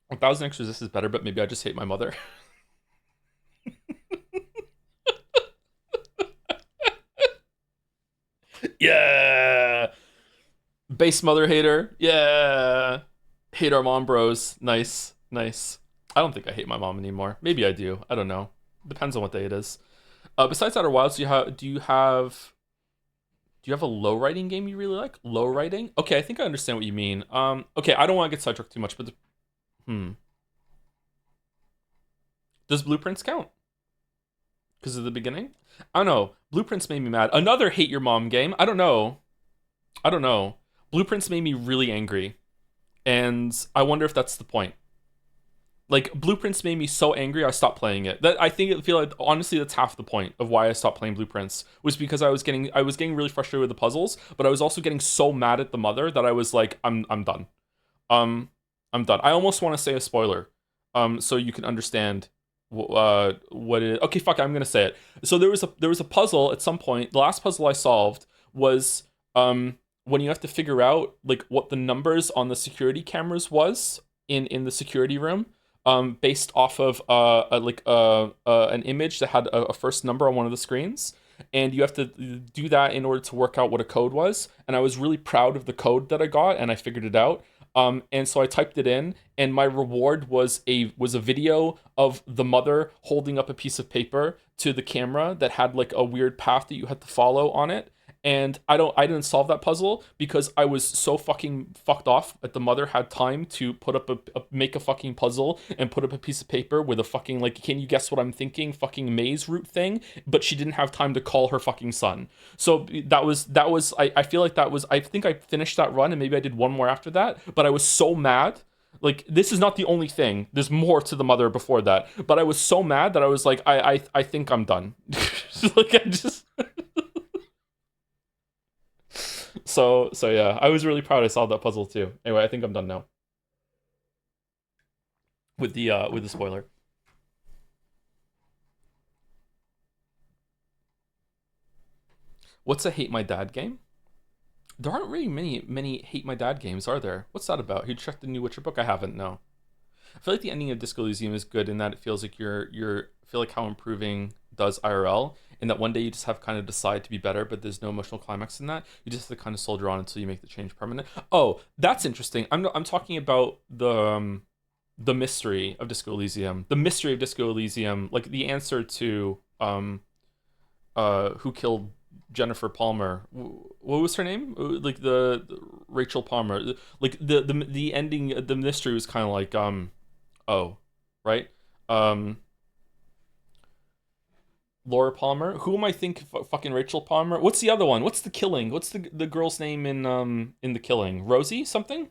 Speaker 1: 1,000 Extras this is better, but maybe I just hate my mother. Yeah, base mother hater. Yeah, hate our mom bros. Nice, nice. I don't think I hate my mom anymore. Maybe I do. I don't know. Depends on what day it is. Besides Outer Wilds, do you have a low writing game you really like? Low writing? Okay, I think I understand what you mean. Okay, I don't want to get sidetracked too much, but does Blueprints count? Because of the beginning? I don't know. Blueprints made me mad. Another hate your mom game. I don't know. I don't know. Blueprints made me really angry, and I wonder if that's the point. Like Blueprints made me so angry I stopped playing it. That I think it feel like honestly that's half the point of why I stopped playing Blueprints was because I was getting really frustrated with the puzzles, but I was also getting so mad at the mother that I was like I'm done. Um I'm done. I almost want to say a spoiler, so you can understand what it. Okay, fuck it, I'm gonna say it. So there was a puzzle at some point. The last puzzle I solved was when you have to figure out like what the numbers on the security cameras was in the security room, based off of an image that had a first number on one of the screens, and you have to do that in order to work out what a code was. And I was really proud of the code that I got, and I figured it out. And so I typed it in, and my reward was a video of the mother holding up a piece of paper to the camera that had like a weird path that you had to follow on it. And I didn't solve that puzzle because I was so fucking fucked off that the mother had time to put up make a fucking puzzle and put up a piece of paper with a fucking like, can you guess what I'm thinking, fucking maze route thing, but she didn't have time to call her fucking son. So that was I feel like that was, I think I finished that run and maybe I did one more after that, but I was so mad. Like, this is not the only thing. There's more to the mother before that. But I was so mad that I was like, I think I'm done. Like, I just so yeah, I was really proud I solved that puzzle too. Anyway, I think I'm done now with the spoiler. What's a Hate My Dad game? There aren't really many Hate My Dad games, are there? What's that about? You checked the new Witcher book? I haven't. No. I feel like the ending of Disco Elysium is good in that it feels like you're feel like how improving does IRL, and that one day you just have kind of decide to be better, but there's no emotional climax in that. You just have to kind of soldier on until you make the change permanent. Oh, that's interesting. I'm talking about the mystery of Disco Elysium. The mystery of Disco Elysium, like the answer to who killed Jennifer Palmer. What was her name? Like the Rachel Palmer. Like the ending, the mystery was kind of like oh, right? Um, Laura Palmer. Who am I think fucking Rachel Palmer? What's the other one? What's the killing? What's the girl's name in the killing? Rosie something?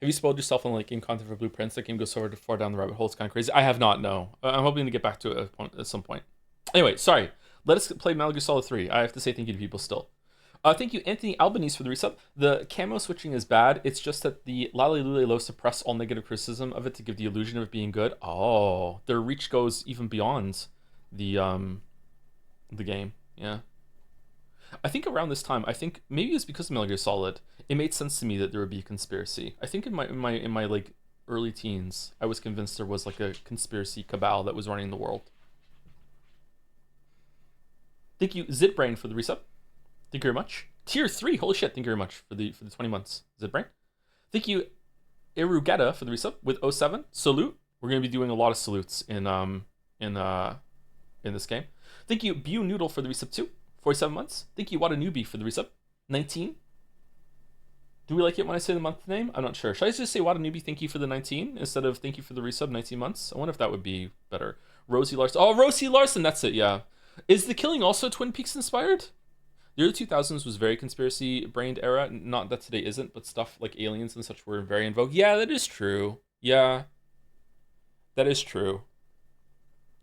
Speaker 1: Have you spoiled yourself on like game content for Blueprints? That game goes so far down the rabbit hole. It's kind of crazy. I have not. No, I'm hoping to get back to it at some point. Anyway, sorry. Let us play Metal Gear Solid 3. I have to say thank you to people still. Thank you, Anthony Albanese, for the resub. The camo switching is bad. It's just that the Lale Lule Lo suppress all negative criticism of it to give the illusion of it being good. Oh, their reach goes even beyond the game. Yeah. I think around this time, I think maybe it's because of Metal Gear Solid, it made sense to me that there would be a conspiracy. I think in my like early teens, I was convinced there was like a conspiracy cabal that was running the world. Thank you, Zitbrain, for the resub. Thank you very much. Tier 3, holy shit, thank you very much for the 20 months. Zitbrain. Thank you, Irugeta, for the resub with '07. Salute. We're gonna be doing a lot of salutes in in this game. Thank you, Bu Noodle, for the resub too. 47 months. Thank you, What a Newbie, for the resub. 19. Do we like it when I say the month name? I'm not sure. Should I just say What a Newbie, thank you for the 19 instead of thank you for the resub, 19 months? I wonder if that would be better. Rosie Larson. Oh, Rosie Larson, that's it, yeah. Is The Killing also Twin Peaks inspired? The early 2000s was very conspiracy brained era. Not that today isn't, but stuff like aliens and such were very in vogue. Yeah, that is true. Yeah, that is true.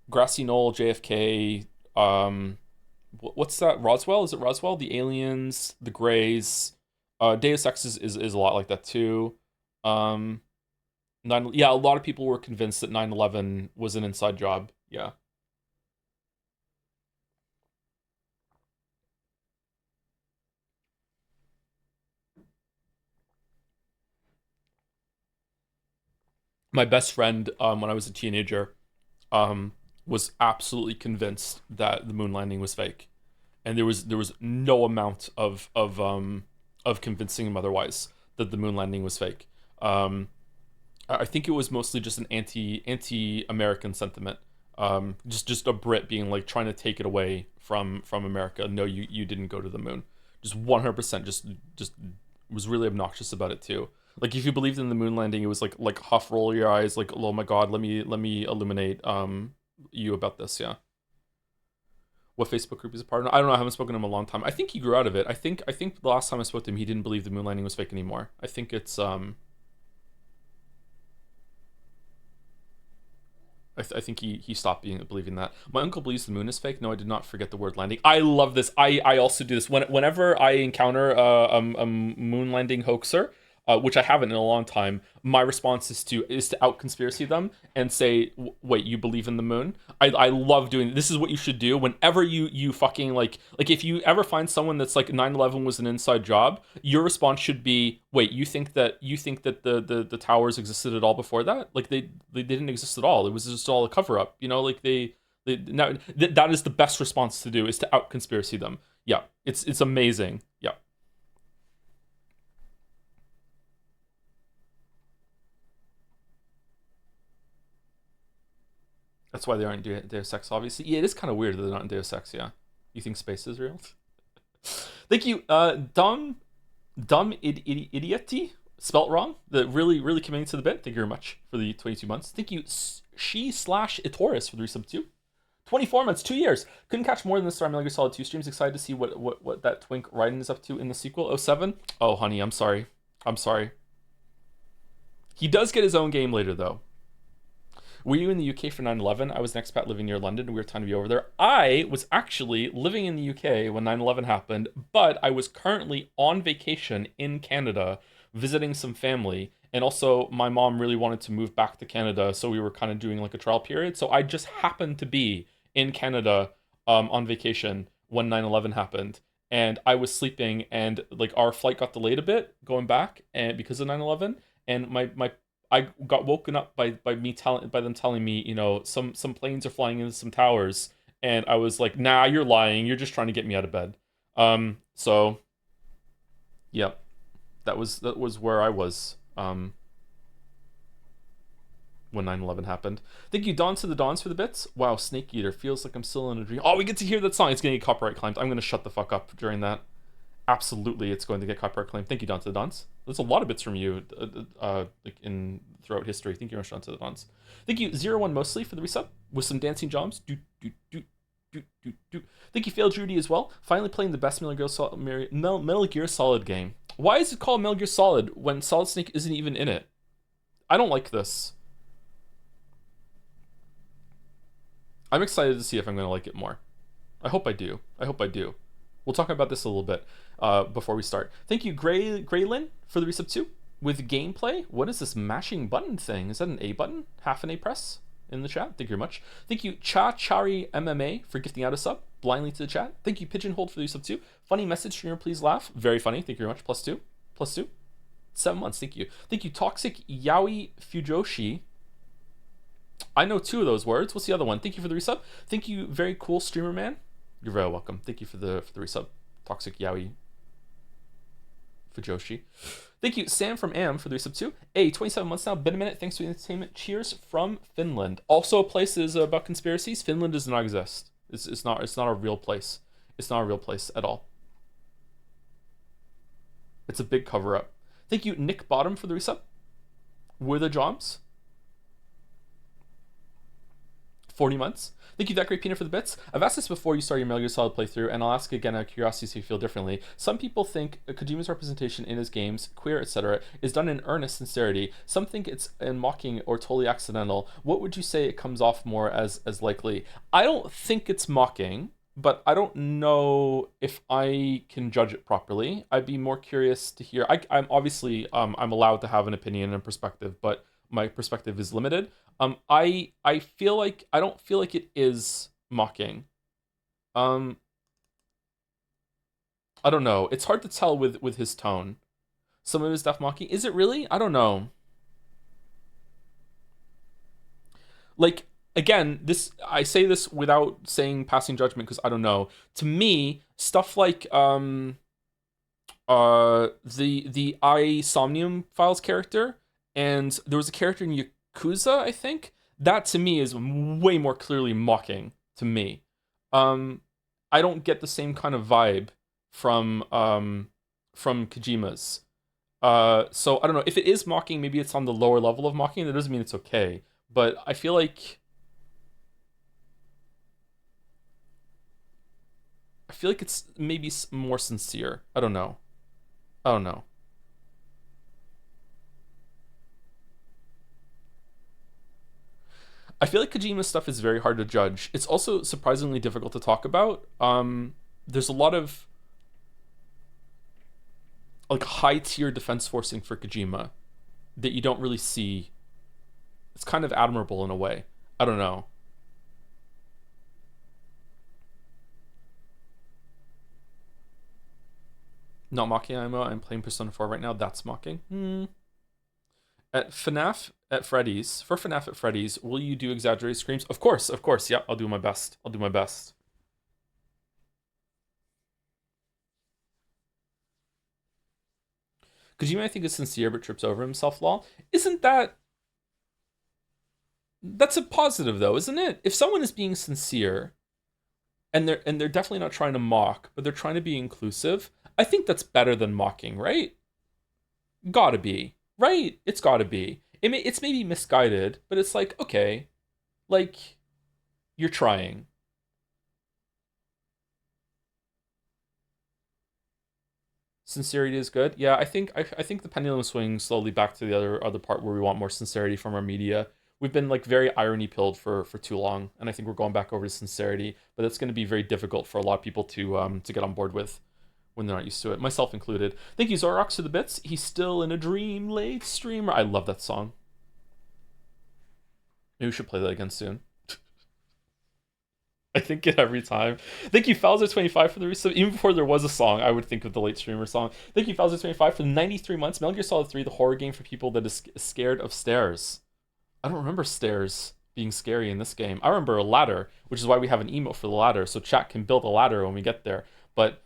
Speaker 1: Grassy Knoll, JFK, what's that? Roswell? Is it Roswell? The aliens, the Greys. Deus Ex is a lot like that too. Um, yeah, a lot of people were convinced that 9/11 was an inside job. Yeah. My best friend, when I was a teenager, um, was absolutely convinced that the moon landing was fake, and there was no amount of convincing him otherwise that the moon landing was fake. Um, I think it was mostly just an anti American sentiment. Just a Brit being like trying to take it away from America. No, you didn't go to the moon. Just 100%. Just was really obnoxious about it too. Like if you believed in the moon landing, it was like huff, roll your eyes, like oh my god, let me illuminate you about this. Yeah. What Facebook group he's a part of? I don't know. I haven't spoken to him in a long time. I think he grew out of it. I think the last time I spoke to him, he didn't believe the moon landing was fake anymore. I think it's I think he stopped believing that. My uncle believes the moon is fake. No, I did not forget the word landing. I love this. I also do this whenever I encounter a moon landing hoaxer, which I haven't in a long time. My response is to out conspiracy them and say, wait, you believe in the moon? I love doing this. Is what you should do whenever you fucking like if you ever find someone that's like 9/11 was an inside job, your response should be, wait, you think that the towers existed at all before that? Like they didn't exist at all. It was just all a cover up. Like they now that is the best response to do, is to out conspiracy them. Yeah, it's amazing. Yeah. That's why they aren't in Deus Ex, obviously. Yeah, it is kind of weird that they're not in Deus Ex, yeah. You think space is real? Thank you, Idioti, spelt wrong. The really committing to the bit. Thank you very much for the 22 months. Thank you, she/Itoris for the resub 2. 24 months, 2 years. Couldn't catch more than the Star Metal Gear Solid 2 streams. Excited to see what that twink Raiden is up to in the sequel. Oh 07. Oh, honey, I'm sorry. I'm sorry. He does get his own game later, though. Were you in the UK for 9/11? I was an expat living near London. We were trying to be over there. I was actually living in the UK when 9/11 happened, but I was currently on vacation in Canada visiting some family. And also, my mom really wanted to move back to Canada, so we were kind of doing like a trial period. So I just happened to be in Canada on vacation when 9/11 happened. And I was sleeping, and like our flight got delayed a bit going back, and because of 9/11, and my I got woken up by them telling me, some planes are flying into some towers, and I was like, nah, you're lying. You're just trying to get me out of bed. So yeah, that was where I was when 9/11 happened. Thank you, Dawn to the Dawns, for the bits. Wow, Snake Eater feels like I'm still in a dream. Oh, we get to hear that song. It's gonna get copyright claimed. I'm gonna shut the fuck up during that. Absolutely, it's going to get copyright claim. Thank you, Don to the Dons. There's a lot of bits from you, like in throughout history. Thank you, Don to the Dons. Thank you, 01 mostly for the resub with some dancing jobs. Thank you, Fail Judy as well. Finally playing the best Metal Gear Solid game. Why is it called Metal Gear Solid when Solid Snake isn't even in it? I don't like this. I'm excited to see if I'm going to like it more. I hope I do. I hope I do. We'll talk about this a little bit before we start. Thank you, Graylin, for the resub 2. With gameplay, what is this mashing button thing? Is that an A button? Half an A press in the chat. Thank you very much. Thank you, Chari MMA, for gifting out a sub blindly to the chat. Thank you, Pigeonhole, for the resub 2. Funny message, streamer, please laugh. Very funny. Thank you very much. +2. +2. 7 months. Thank you. Thank you, Toxic Yaoi Fujoshi. I know 2 of those words. What's the other one? Thank you for the resub. Thank you, very cool streamer man. You're very welcome. Thank you for the resub. Toxic Yaoi Fujoshi. Thank you, Sam from Am, for the resub too. 27 months now. Been a minute. Thanks for the entertainment. Cheers from Finland. Also, a place is about conspiracies. Finland does not exist. It's not a real place. It's not a real place at all. It's a big cover up. Thank you, Nick Bottom, for the resub. Were the jobs? 40 months. Thank you, That Great Peanut, for the bits. I've asked this before you start your Metal Gear Solid playthrough, and I'll ask again out of curiosity so you feel differently. Some people think Kojima's representation in his games, queer, etc., is done in earnest sincerity. Some think it's in mocking or totally accidental. What would you say it comes off more as likely? I don't think it's mocking, but I don't know if I can judge it properly. I'd be more curious to hear. I'm obviously I'm allowed to have an opinion and perspective, but my perspective is limited. I feel like I don't feel like it is mocking. I don't know. It's hard to tell with his tone. Some of his stuff mocking. Is it really? I don't know. Like, again, I say this without saying passing judgment because I don't know. To me, stuff like the I Somnium Files character, and there was a character in Yakuza, I think. That to me is way more clearly mocking to me. I don't get the same kind of vibe from Kojima's. So I don't know if it is mocking. Maybe it's on the lower level of mocking. That doesn't mean it's okay. But I feel like feel like it's maybe more sincere. I don't know. I don't know. I feel like Kojima's stuff is very hard to judge. It's also surprisingly difficult to talk about. There's a lot of like high tier defense forcing for Kojima that you don't really see. It's kind of admirable in a way. I don't know. Not mocking IMO. I'm playing Persona 4 right now. That's mocking. At FNAF at Freddy's, for FNAF at Freddy's, will you do exaggerated screams? Of course, of course. Yeah, I'll do my best. I'll do my best. Kojima, I think, is sincere but trips over himself, lol. Isn't that... That's a positive, though, isn't it? If someone is being sincere, and they're definitely not trying to mock, but they're trying to be inclusive, I think that's better than mocking, right? Gotta be. Right? It's gotta be. It's maybe misguided, but it's like, okay, like, you're trying. Sincerity is good. Yeah, I think the pendulum swings slowly back to the other part where we want more sincerity from our media. We've been like very irony pilled for too long, and I think we're going back over to sincerity, but it's going to be very difficult for a lot of people to get on board with when they're not used to it, myself included. Thank you, Zorox, for the bits. He's still in a dream, late streamer. I love that song. Maybe we should play that again soon. I think it every time. Thank you, Falzer25, for the resub. Even before there was a song, I would think of the late streamer song. Thank you, Falzer25, for the 93 months. Metal Gear Solid 3, the horror game for people that is scared of stairs. I don't remember stairs being scary in this game. I remember a ladder, which is why we have an emote for the ladder, so chat can build a ladder when we get there. But,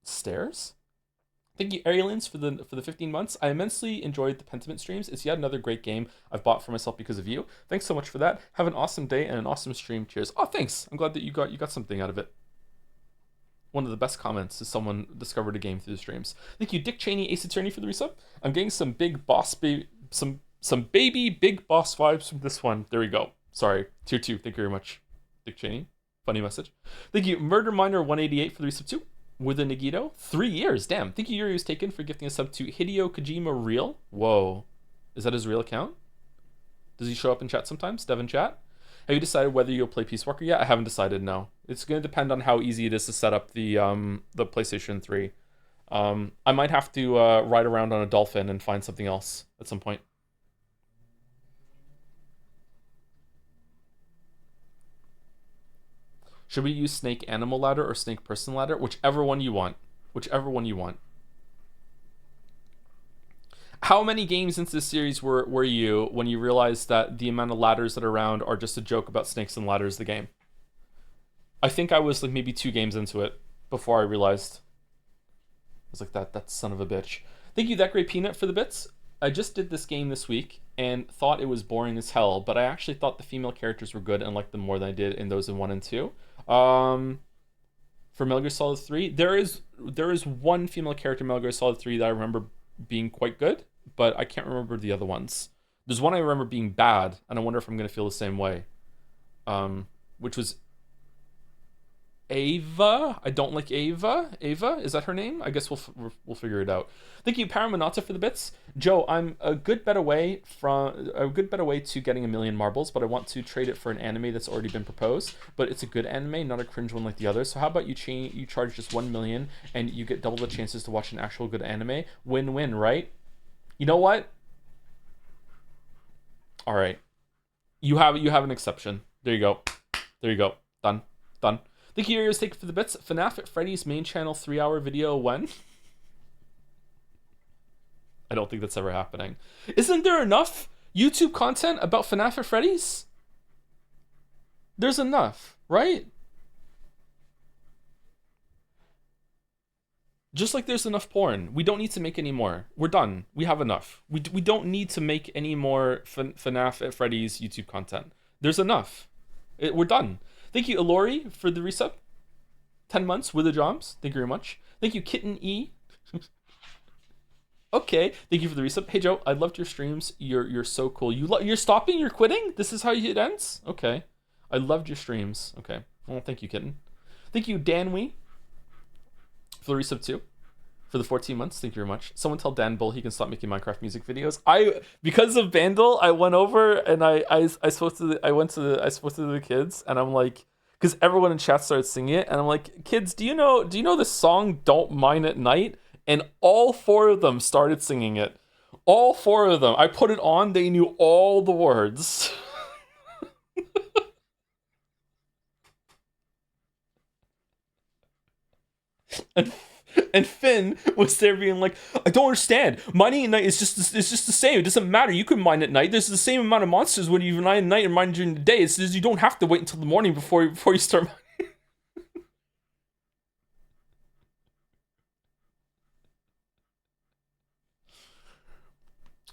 Speaker 1: stairs? Thank you, Arielins, for the 15 months. I immensely enjoyed the Pentiment streams. It's yet another great game I've bought for myself because of you. Thanks so much for that. Have an awesome day and an awesome stream. Cheers. Oh, thanks. I'm glad that you got something out of it. One of the best comments is someone discovered a game through the streams. Thank you, Dick Cheney, Ace Attorney, for the resub. I'm getting some big boss some baby big boss vibes from this one. There we go. Sorry. Tier 2. Thank you very much, Dick Cheney. Funny message. Thank you, Murder Miner 188 for the resub too. With a Nagito, 3 years. Damn. Thank you, Yuri was taken, for gifting a sub to Hideo Kojima Real. Whoa. Is that his real account? Does he show up in chat sometimes? Devin chat? Have you decided whether you'll play Peace Walker yet? I haven't decided, no. It's going to depend on how easy it is to set up the PlayStation 3. I might have to ride around on a dolphin and find something else at some point. Should we use Snake Animal Ladder or Snake Person Ladder? Whichever one you want. Whichever one you want. How many games into the series were you when you realized that the amount of ladders that are around are just a joke about snakes and ladders, the game? I think I was like maybe 2 games into it before I realized. I was like, that son of a bitch. Thank you, That Great Peanut, for the bits. I just did this game this week and thought it was boring as hell, but I actually thought the female characters were good and liked them more than I did in those in 1 and 2. For Metal Gear Solid 3, there is one female character in Metal Gear Solid 3 that I remember being quite good, but I can't remember the other ones. There's one I remember being bad, and I wonder if I'm going to feel the same way. Which was Ava. I don't like Ava. Ava, is that her name? I guess we'll figure it out. Thank you, Paramanata, for the bits. Joe, I'm a good bet away to getting 1,000,000 marbles, but I want to trade it for an anime that's already been proposed. But it's a good anime, not a cringe one like the others. So how about you charge just 1 million and you get double the chances to watch an actual good anime? Win-win, right? You know what? All right. You have an exception. There you go. There you go. Done. Thank you, Yurios, for the bits. FNAF at Freddy's main channel 3-hour video when? I don't think that's ever happening. Isn't there enough YouTube content about FNAF at Freddy's? There's enough, right? Just like there's enough porn. We don't need to make any more. We're done. We have enough. We don't need to make any more FNAF at Freddy's YouTube content. There's enough. We're done. Thank you, Alori, for the resub. 10 months with the jobs. Thank you very much. Thank you, Kitten E. Okay, thank you for the resub. Hey, Joe, I loved your streams. You're so cool. You're stopping? You're quitting? This is how it ends? Okay. I loved your streams. Okay. Well, thank you, Kitten. Thank you, Dan Wee, for the resub 2. For the 14 months, thank you very much. Someone tell Dan Bull he can stop making Minecraft music videos. Because of Bandle, I went over and I spoke to the kids, and I'm like, because everyone in chat started singing it, and I'm like, kids, do you know this song "Don't Mine at Night"? And all 4 of them started singing it. All 4 of them. I put it on, they knew all the words. and And Finn was there being like, I don't understand. Mining at night is just the same. It doesn't matter. You can mine at night. There's the same amount of monsters when you mine at night and mine during the day. It's just you don't have to wait until the morning before you start mining.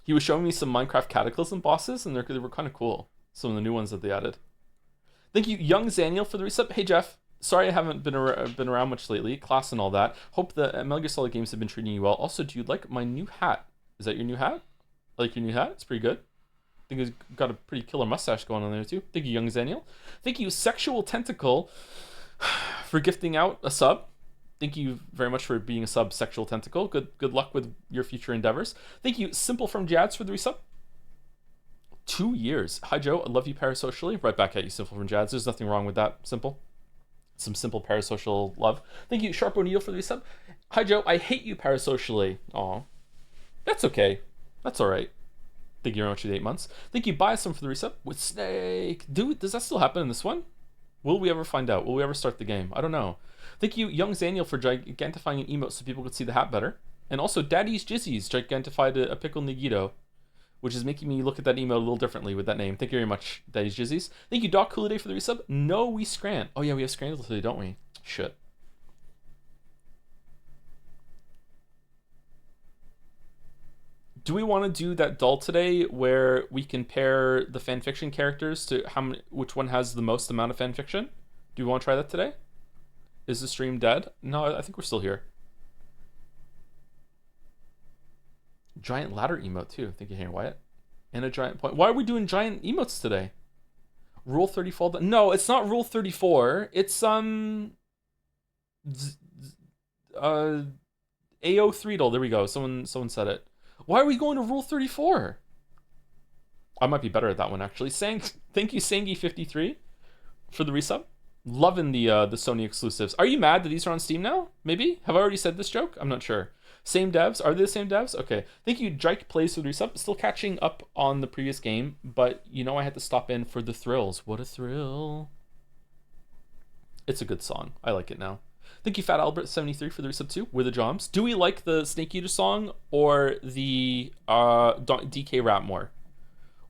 Speaker 1: He was showing me some Minecraft Cataclysm bosses, and they were kind of cool. Some of the new ones that they added. Thank you, Young Zaniel, for the resub. Hey, Jeff. Sorry I haven't been around much lately, class and all that. Hope the Metal Gear Solid games have been treating you well. Also, do you like my new hat? Is that your new hat? I like your new hat? It's pretty good. I think it's got a pretty killer mustache going on there too. Thank you, Young Zaniel. Thank you, Sexual Tentacle, for gifting out a sub. Thank you very much for being a sub, Sexual Tentacle. Good luck with your future endeavors. Thank you, Simple from Jads, for the resub. 2 years. Hi, Joe. I love you parasocially. Right back at you, Simple from Jads. There's nothing wrong with that, Simple. Some simple parasocial love. Thank you, Sharp O'Neill, for the resub. Hi, Joe. I hate you parasocially. Aw. That's okay. That's all right. Thank you very much for the 8 months. Thank you, Biasum, for the resub. With Snake. Dude, does that still happen in this one? Will we ever find out? Will we ever start the game? I don't know. Thank you, Young Zaniel, for gigantifying an emote so people could see the hat better. And also, Daddy's Jizzies gigantified a pickle Nagito, which is making me look at that emote a little differently with that name. Thank you very much, Daddy's Jizzies. Thank you, Doc Cooliday, for the resub. No, we scran. Oh, yeah, we have Scrandal today, don't we? Shit. Do we want to do that doll today where we can pair the fanfiction characters to which one has the most amount of fanfiction? Do we want to try that today? Is the stream dead? No, I think we're still here. Giant ladder emote too. Thank you, Henry Wyatt. And a giant point. Why are we doing giant emotes today? Rule 34. No, it's not Rule 34. It's AO3 There we go. Someone said it. Why are we going to Rule 34? I might be better at that one actually. Thank you, Sangi53, for the resub. Loving the Sony exclusives. Are you mad that these are on Steam now? Maybe? Have I already said this joke? I'm not sure. Same devs? Are they the same devs? Okay. Thank you, Drake Plays, for the resub. Still catching up on the previous game, but you know I had to stop in for the thrills. What a thrill. It's a good song. I like it now. Thank you, Fat Albert73, for the resub too. We're the Joms. Do we like the Snake Eater song or the DK rap more?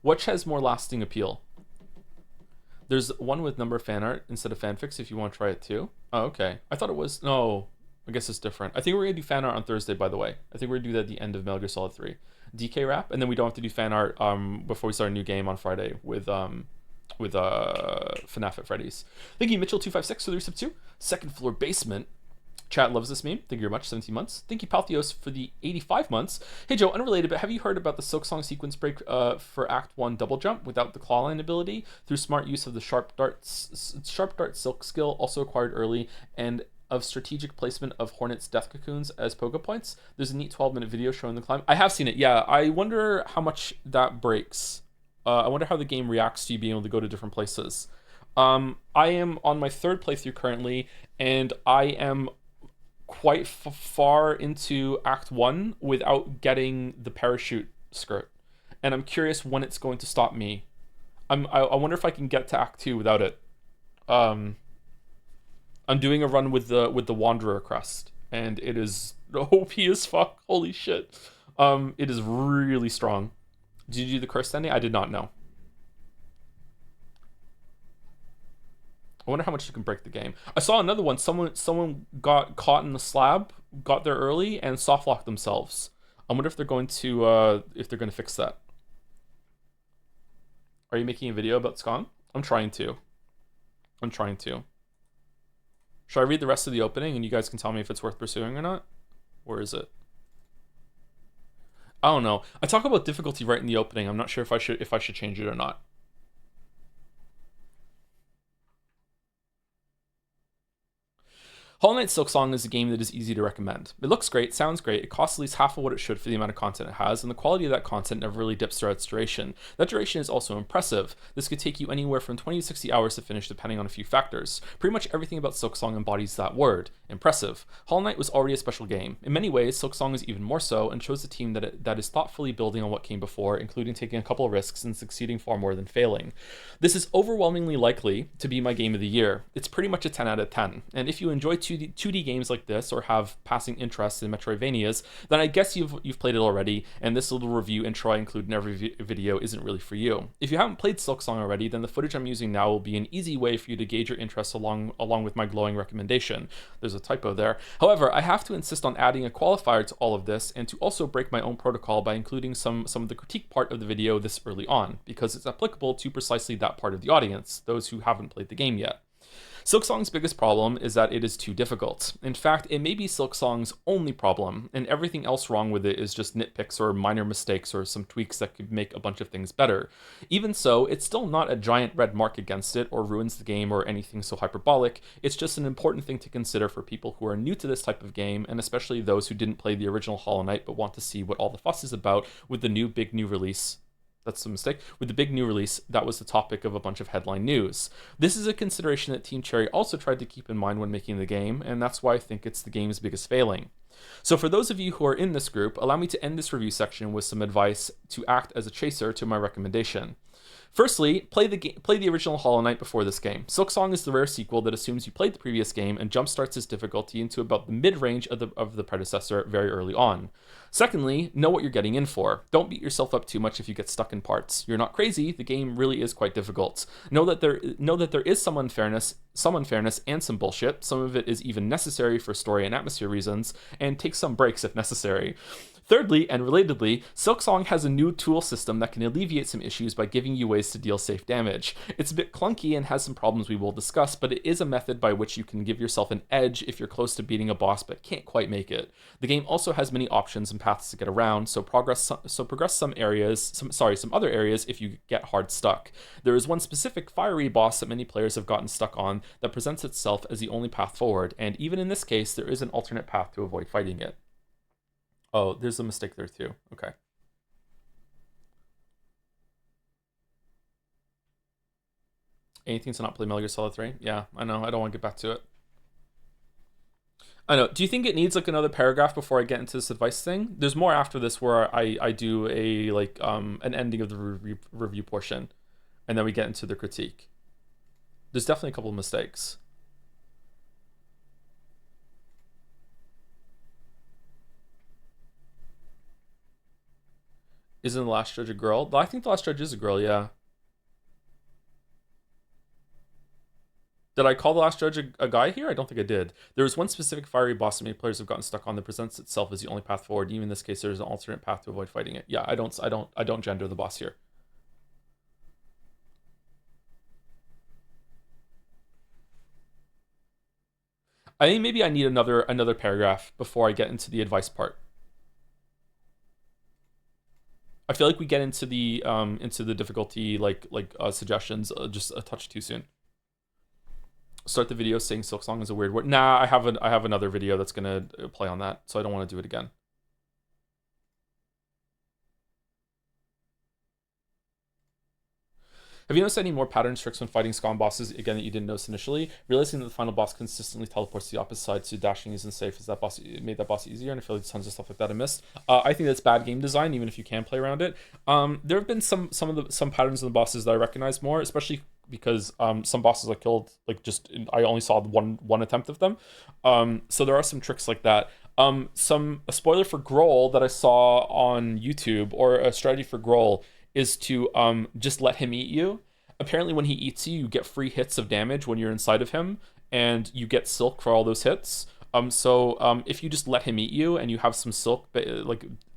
Speaker 1: Which has more lasting appeal? There's one with number fan art instead of fanfics if you want to try it too. Oh, okay. I thought it was... No, I guess it's different. I think we're going to do fan art on Thursday, by the way. I think we're going to do that at the end of Metal Gear Solid 3. DK rap, and then we don't have to do fan art before we start a new game on Friday with FNAF at Freddy's. Thank you, Mitchell256, for the resub 2. Second Floor Basement. Chat loves this meme. Thank you very much. 17 months. Thank you, Palthios, for the 85 months. Hey, Joe, unrelated, but have you heard about the Silk Song sequence break for Act 1 double jump without the claw line ability through smart use of the Sharp Dart Silk skill, also acquired early, and of strategic placement of Hornet's death cocoons as pogo points? There's a neat 12-minute video showing the climb. I have seen it, yeah. I wonder how much that breaks. I wonder how the game reacts to you being able to go to different places. I am on my 3rd playthrough currently, and I am quite far into Act 1 without getting the parachute skirt, and I'm curious when it's going to stop me. I wonder if I can get to Act 2 without it. I'm doing a run with the Wanderer crest, and it is OP as fuck. Holy shit. It is really strong. Did you do the curse ending? I did not know. I wonder how much you can break the game. I saw another one. Someone got caught in the slab, got there early, and soft locked themselves. I wonder if they're going to fix that. Are you making a video about Skong? I'm trying to. Should I read the rest of the opening and you guys can tell me if it's worth pursuing or not? Where is it? I don't know. I talk about difficulty right in the opening. I'm not sure if I should change it or not. Hollow Knight Silksong is a game that is easy to recommend. It looks great, sounds great, it costs at least half of what it should for the amount of content it has, and the quality of that content never really dips throughout its duration. That duration is also impressive. This could take you anywhere from 20 to 60 hours to finish depending on a few factors. Pretty much everything about Silksong embodies that word. Impressive. Hollow Knight was already a special game. In many ways, Silksong is even more so, and shows a team that is thoughtfully building on what came before, including taking a couple of risks and succeeding far more than failing. This is overwhelmingly likely to be my game of the year. It's pretty much a 10 out of 10, and if you enjoy 2D games like this or have passing interest in Metroidvanias, then I guess you've played it already, and this little review intro I include in every video isn't really for you. If you haven't played Silksong already, then the footage I'm using now will be an easy way for you to gauge your interest along with my glowing recommendation. There's a typo there. However, I have to insist on adding a qualifier to all of this, and to also break my own protocol by including some of the critique part of the video this early on, because it's applicable to precisely that part of the audience, those who haven't played the game yet. Silksong's biggest problem is that it is too difficult. In fact, it may be Silksong's only problem, and everything else wrong with it is just nitpicks or minor mistakes or some tweaks that could make a bunch of things better. Even so, it's still not a giant red mark against it or ruins the game or anything so hyperbolic. It's just an important thing to consider for people who are new to this type of game, and especially those who didn't play the original Hollow Knight but want to see what all the fuss is about with the big new release. That's a mistake. With the big new release, that was the topic of a bunch of headline news. This is a consideration that Team Cherry also tried to keep in mind when making the game, and that's why I think it's the game's biggest failing. So for those of you who are in this group, allow me to end this review section with some advice to act as a chaser to my recommendation. Firstly, play the original Hollow Knight before this game. Silksong is the rare sequel that assumes you played the previous game and jumpstarts its difficulty into about the mid-range of the predecessor very early on. Secondly, know what you're getting in for. Don't beat yourself up too much if you get stuck in parts. You're not crazy, the game really is quite difficult. Know that there is some unfairness and some bullshit. Some of it is even necessary for story and atmosphere reasons, and take some breaks if necessary. Thirdly, and relatedly, Silksong has a new tool system that can alleviate some issues by giving you ways to deal safe damage. It's a bit clunky and has some problems we will discuss, but it is a method by which you can give yourself an edge if you're close to beating a boss but can't quite make it. The game also has many options and paths to get around, so progress some other areas if you get hard stuck. There is one specific fiery boss that many players have gotten stuck on that presents itself as the only path forward, and even in this case, there is an alternate path to avoid fighting it. Oh, there's a mistake there too. Okay. Anything to not play Metal Gear Solid 3? Yeah, I know. I don't want to get back to it. I know. Do you think it needs like another paragraph before I get into this advice thing? There's more after this where I do a an ending of the review portion, and then we get into the critique. There's definitely a couple of mistakes. Isn't the last judge a girl? I think the last judge is a girl, yeah. Did I call the last judge a guy here? I don't think I did. There was one specific fiery boss that many players have gotten stuck on that presents itself as the only path forward. Even in this case, there's an alternate path to avoid fighting it. Yeah, I don't gender the boss here. I think maybe I need another paragraph before I get into the advice part. I feel like we get into the difficulty suggestions just a touch too soon. Start the video saying Silksong is a weird word. Nah, I have another video that's gonna play on that, so I don't want to do it again. Have you noticed any more patterns, tricks when fighting Scum bosses, again, that you didn't notice initially? Realizing that the final boss consistently teleports to the opposite side, so dashing isn't safe. Has that boss made that boss easier? And I feel like tons of stuff like that I missed. I think that's bad game design, even if you can play around it. There have been some patterns in the bosses that I recognize more, especially because some bosses I killed, I only saw one attempt of them. So there are some tricks like that. A spoiler for Grohl that I saw on YouTube, or a strategy for Grohl, is to just let him eat you. Apparently when he eats you, you get free hits of damage when you're inside of him, and you get silk for all those hits. So if you just let him eat you and you have some silk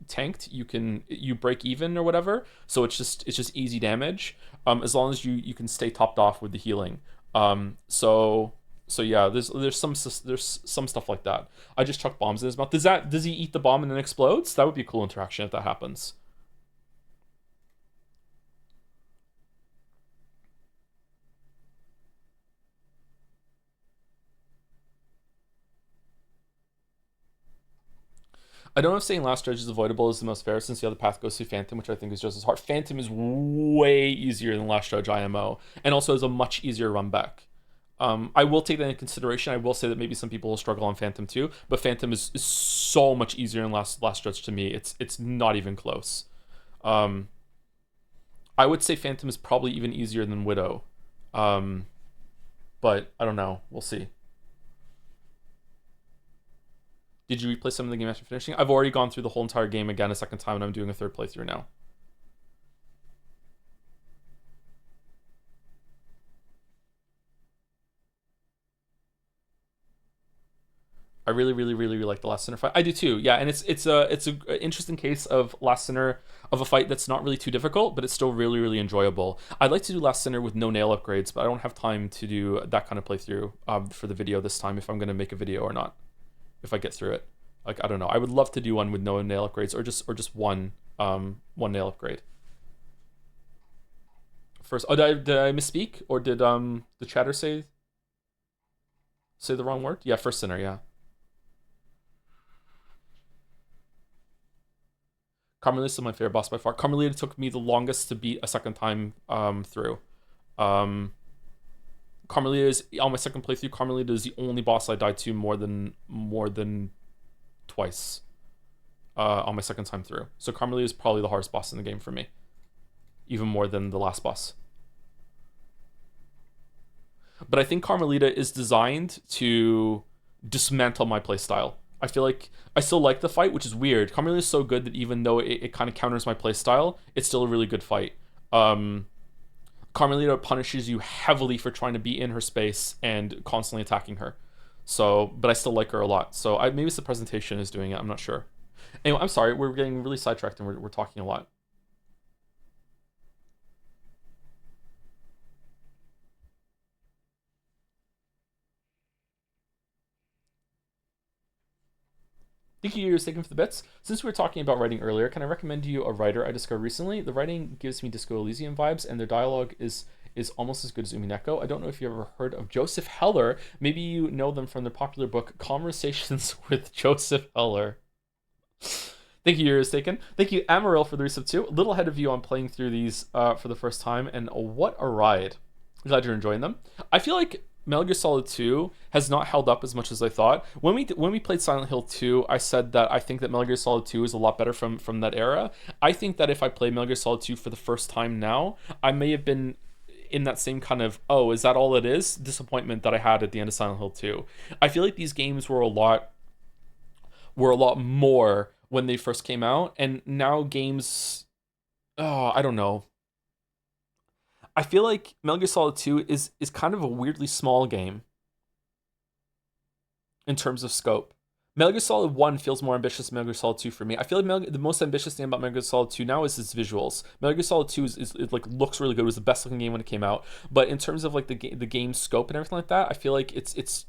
Speaker 1: tanked, you break even or whatever. So it's just easy damage, as long as you can stay topped off with the healing. So yeah, there's some stuff like that. I just chuck bombs in his mouth. Does he eat the bomb and then explodes? That would be a cool interaction if that happens. I don't know if saying Last Judge is avoidable is the most fair, since the other path goes through Phantom, which I think is just as hard. Phantom is way easier than Last Judge IMO, and also has a much easier run back. I will take that into consideration. I will say that maybe some people will struggle on Phantom too, but Phantom is so much easier than Last Judge to me. It's not even close. Um, I would say Phantom is probably even easier than Widow, um, but I don't know. We'll see. Did you replay some of the game after finishing? I've already gone through the whole entire game again a second time, and I'm doing a third playthrough now. I really, really, really, really like the Last Sinner fight. I do too. Yeah, and it's a interesting case of Last Sinner, of a fight that's not really too difficult, but it's still really, really enjoyable. I'd like to do Last Sinner with no nail upgrades, but I don't have time to do that kind of playthrough for the video this time. If I'm gonna make a video or not, if I get through it, like I don't know. I would love to do one with no nail upgrades, or just one nail upgrade. First, oh, did I misspeak, or did the chatter say the wrong word? Yeah, first Sinner. Yeah. Carmelita is my favorite boss by far. Carmelita took me the longest to beat a second time through. Um, Carmelita is on my second playthrough. Carmelita is the only boss I died to more than twice on my second time through. So Carmelita is probably the hardest boss in the game for me, even more than the last boss. But I think Carmelita is designed to dismantle my playstyle. I feel like I still like the fight, which is weird. Carmelita is so good that even though it kind of counters my playstyle, it's still a really good fight. Carmelita punishes you heavily for trying to be in her space and constantly attacking her. So, but I still like her a lot. So maybe it's the presentation is doing it. I'm not sure. Anyway, I'm sorry. We're getting really sidetracked and we're talking a lot. Thank you, taken for the bits. Since we were talking about writing earlier, can I recommend you a writer I discovered recently? The writing gives me Disco Elysium vibes, and their dialogue is almost as good as Umineko. I don't know if you ever heard of Joseph Heller. Maybe you know them from their popular book Conversations with Joseph Heller. Thank you, yours taken. Thank you, Amaryl, for the resub too. A little ahead of you on playing through these for the first time, and what a ride! I'm glad you're enjoying them. I feel like Metal Gear Solid 2 has not held up as much as I thought. When we played Silent Hill 2, I said that I think that Metal Gear Solid 2 is a lot better from that era. I think that if I play Metal Gear Solid 2 for the first time now, I may have been in that same kind of, oh, is that all it is? Disappointment that I had at the end of Silent Hill 2. I feel like these games were a lot more when they first came out, and now games, oh, I don't know. I feel like Metal Gear Solid 2 is kind of a weirdly small game in terms of scope. Metal Gear Solid 1 feels more ambitious than Metal Gear Solid 2 for me. I feel like the most ambitious thing about Metal Gear Solid 2 now is its visuals. Metal Gear Solid 2 is like looks really good. It was the best looking game when it came out. But in terms of like the game scope and everything like that, I feel like it's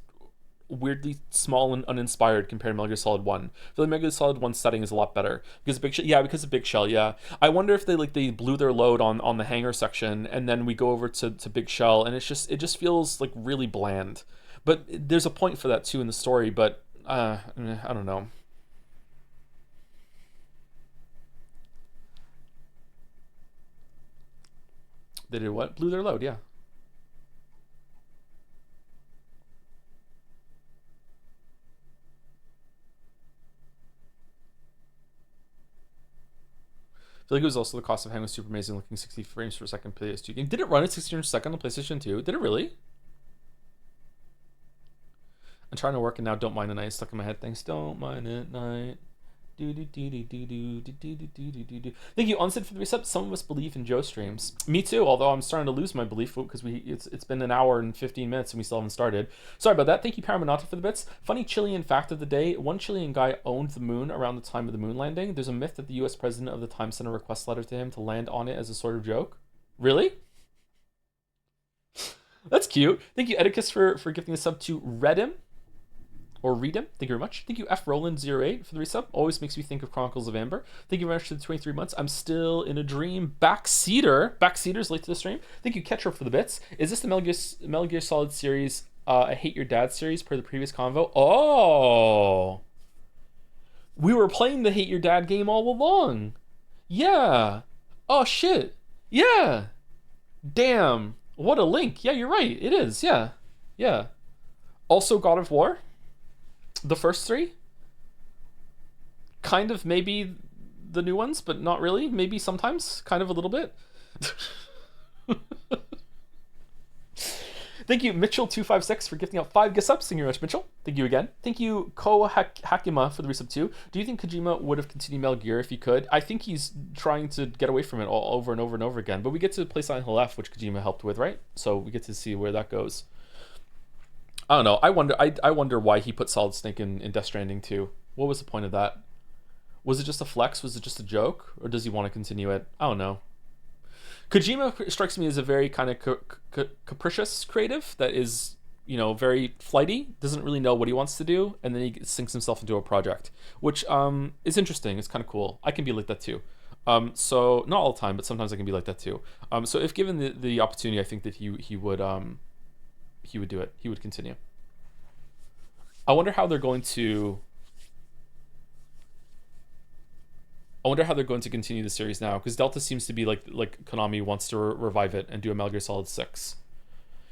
Speaker 1: weirdly small and uninspired compared to Metal Gear Solid 1. I feel like Metal Gear Solid 1 setting is a lot better. Because because of Big Shell, yeah. I wonder if they blew their load on the hangar section, and then we go over to Big Shell, and it just feels like really bland. But there's a point for that too in the story, but I don't know. They did what? Blew their load, yeah. I feel like it was also the cost of having a super amazing looking 60 frames per second PS2 game. Did it run at 60 frames per second on PlayStation 2? Did it really? I'm trying to work and now don't mind at night. Stuck in my head. Thanks. Don't mind at night. Do do do do do do do do do do do do. Thank you, Onset, for the reset. Some of us believe in Joe streams. Me too. Although I'm starting to lose my belief because it's been an hour and 15 minutes and we still haven't started. Sorry about that. Thank you, Paramonata, for the bits. Funny Chilean fact of the day: one Chilean guy owned the moon around the time of the moon landing. There's a myth that the U.S. president of the time sent a request letter to him to land on it as a sort of joke. Really? That's cute. Thank you, Edicus, for gifting a sub to Redim. Or read him. Thank you very much. Thank you, F Roland08, for the resub. Always makes me think of Chronicles of Amber. Thank you very much for the 23 months. I'm still in a dream. Backseater's late to the stream. Thank you, Ketchup, for the bits. Is this the Metal Gear Solid series, I Hate Your Dad series per the previous convo? Oh! We were playing the Hate Your Dad game all along. Yeah. Oh shit. Yeah. Damn. What a link. Yeah, you're right. It is. Yeah. Yeah. Also God of War. The first three. Kind of maybe the new ones, but not really. Maybe sometimes. Kind of a little bit. Thank you, Mitchell256, for gifting out 5 gift subs. Thank you very much, Mitchell. Thank you again. Thank you, Ko Hakima, for the resub 2. Do you think Kojima would have continued Metal Gear if he could? I think he's trying to get away from it all over and over and over again. But we get to play Silent Hill F, which Kojima helped with, right? So we get to see where that goes. I don't know. I wonder why he put Solid Snake in Death Stranding 2. What was the point of that? Was it just a flex? Was it just a joke? Or does he want to continue it? I don't know. Kojima strikes me as a very kind of capricious creative that is, very flighty, doesn't really know what he wants to do, and then he sinks himself into a project, which is interesting. It's kind of cool. I can be like that too. So not all the time, but sometimes I can be like that too. So if given the opportunity, I think that he would do it. He would continue. I wonder how they're going to continue the series now, because Delta seems to be like Konami wants to revive it and do a Metal Gear Solid 6.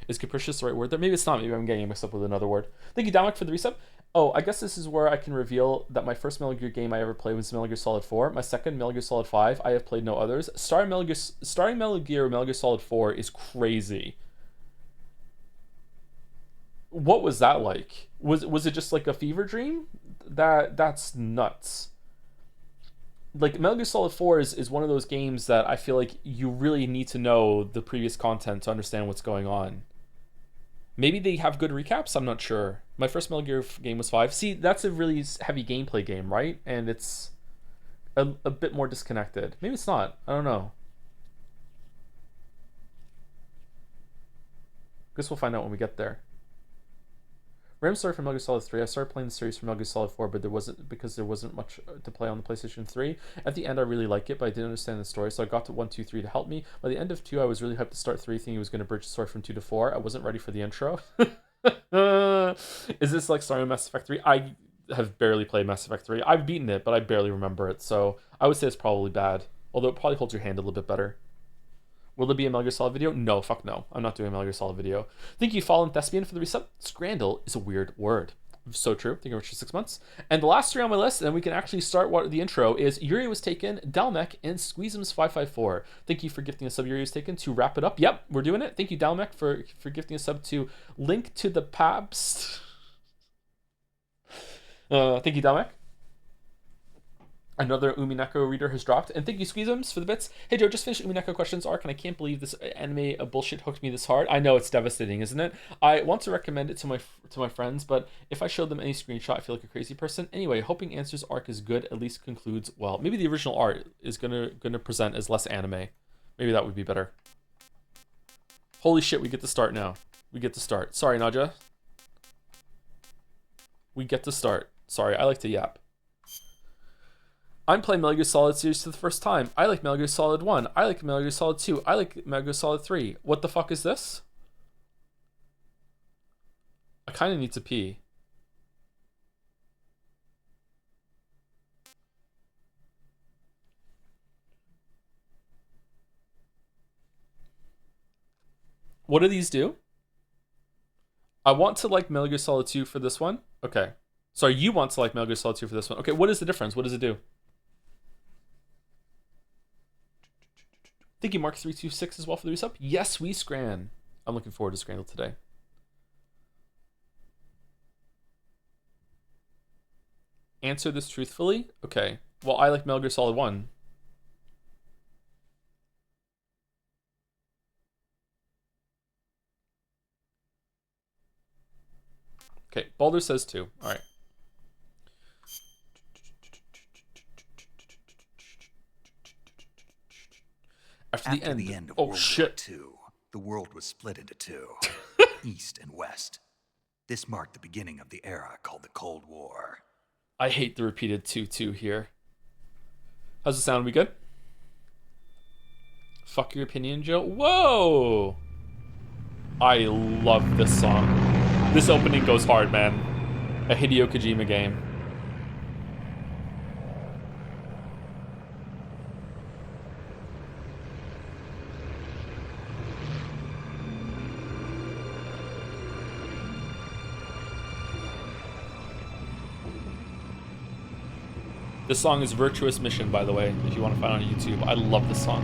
Speaker 1: Is capricious the right word there? Maybe it's not. Maybe I'm getting mixed up with another word. Thank you, Damek, for the resub. Oh, I guess this is where I can reveal that my first Metal Gear game I ever played was Metal Gear Solid 4. My second, Metal Gear Solid 5. I have played no others. Starring Metal Gear Metal Gear Solid 4 is crazy. What was that like? Was it just like a fever dream? That's nuts. Like Metal Gear Solid 4 is one of those games that I feel like you really need to know the previous content to understand what's going on. Maybe they have good recaps, I'm not sure. My first Metal Gear game was 5. See, that's a really heavy gameplay game, right? And it's a bit more disconnected. Maybe it's not. I don't know. Guess we'll find out when we get there. Random story from Metal Gear Solid 3. I started playing the series from Metal Gear Solid 4, but there wasn't much to play on the PlayStation 3. At the end, I really liked it, but I didn't understand the story, so I got to 1, 2, 3 to help me. By the end of 2, I was really hyped to start 3, thinking it was going to bridge the story from 2 to 4. I wasn't ready for the intro. Is this like starting Mass Effect 3? I have barely played Mass Effect 3. I've beaten it, but I barely remember it, so I would say it's probably bad. Although it probably holds your hand a little bit better. Will there be a Metal Gear Solid video? No, fuck no. I'm not doing a Metal Gear Solid video. Thank you, Fallen Thespian, for the resub. Scrandle is a weird word. So true. Thank you very much for 6 months. And the last 3 on my list, and then we can actually start the intro, is Yuri Was Taken, Dalmec, and Squeezums554. Thank you for gifting a sub. Yuri Was Taken to wrap it up. Yep, we're doing it. Thank you, Dalmec, for gifting a sub to Link to the Pabst. Thank you, Dalmec. Another Umineko reader has dropped. And thank you, Squeezums, for the bits. Hey, Joe, just finished Umineko Questions arc, and I can't believe this anime bullshit hooked me this hard. I know, it's devastating, isn't it? I want to recommend it to my friends, but if I showed them any screenshot, I feel like a crazy person. Anyway, hoping Answers arc is good, at least concludes well. Maybe the original art is gonna present as less anime. Maybe that would be better. Holy shit, we get to start now. We get to start. Sorry, Naja. We get to start. Sorry, I like to yap. I'm playing Metal Gear Solid series for the first time. I like Metal Gear Solid 1. I like Metal Gear Solid 2. I like Metal Gear Solid 3. What the fuck is this? I kind of need to pee. What do these do? I want to like Metal Gear Solid 2 for this one. Okay. Sorry, you want to like Metal Gear Solid 2 for this one. Okay, what is the difference? What does it do? Thank you, Mark326, as well for the resub. Yes, we scran. I'm looking forward to Scrandle today. Answer this truthfully? Okay. Well, I like Metal Gear Solid 1. Okay, Baldur says 2. All right. After the end
Speaker 2: of World War II, the world was split into 2, East and West. This marked the beginning of the era called the Cold War.
Speaker 1: I hate the repeated 2-2 here. How's it sound? We good? Fuck your opinion, Joe. Whoa! I love this song. This opening goes hard, man. A Hideo Kojima game. This song is Virtuous Mission, by the way, if you want to find it on YouTube. I love this song.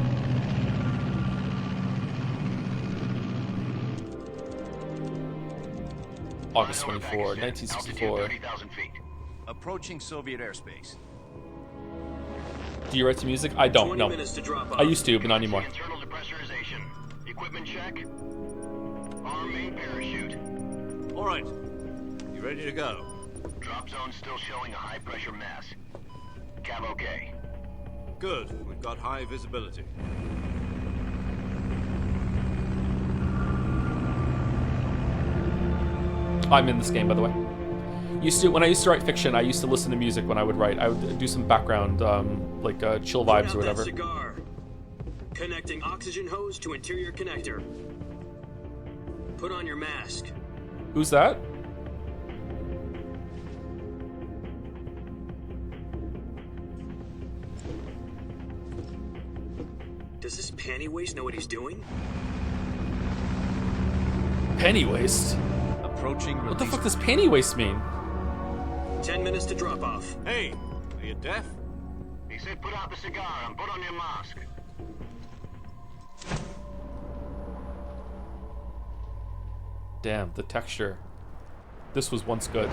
Speaker 1: August 24, 1964.
Speaker 3: Approaching Soviet airspace.
Speaker 1: Do you write to music? I don't, no. I used to, but not anymore.
Speaker 4: Internal depressurization. Equipment check. Arm main parachute.
Speaker 3: All right. You ready to go?
Speaker 4: Drop zone still showing a high pressure mass. Cav okay.
Speaker 3: Good. We've got high visibility.
Speaker 1: I'm in this game, by the way. When I used to write fiction, I used to listen to music when I would write. I would do some background, like chill vibes or whatever.
Speaker 5: Cigar. Connecting oxygen hose to interior connector. Put on your mask.
Speaker 1: Who's that?
Speaker 5: Does this panty waste know what he's doing?
Speaker 1: Penny waste?
Speaker 3: Approaching release.
Speaker 1: What the fuck does penny waste mean?
Speaker 5: 10 minutes to drop off.
Speaker 3: Hey, are you deaf?
Speaker 4: He said put out the cigar and put on your mask.
Speaker 1: Damn, the texture. This was once good.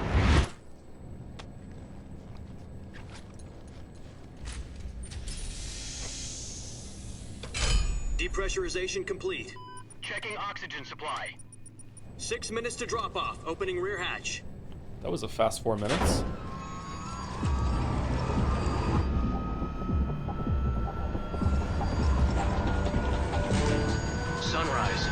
Speaker 5: Depressurization complete.
Speaker 4: Checking oxygen supply.
Speaker 5: 6 minutes to drop off. Opening rear hatch.
Speaker 1: That was a fast 4 minutes.
Speaker 4: Sunrise.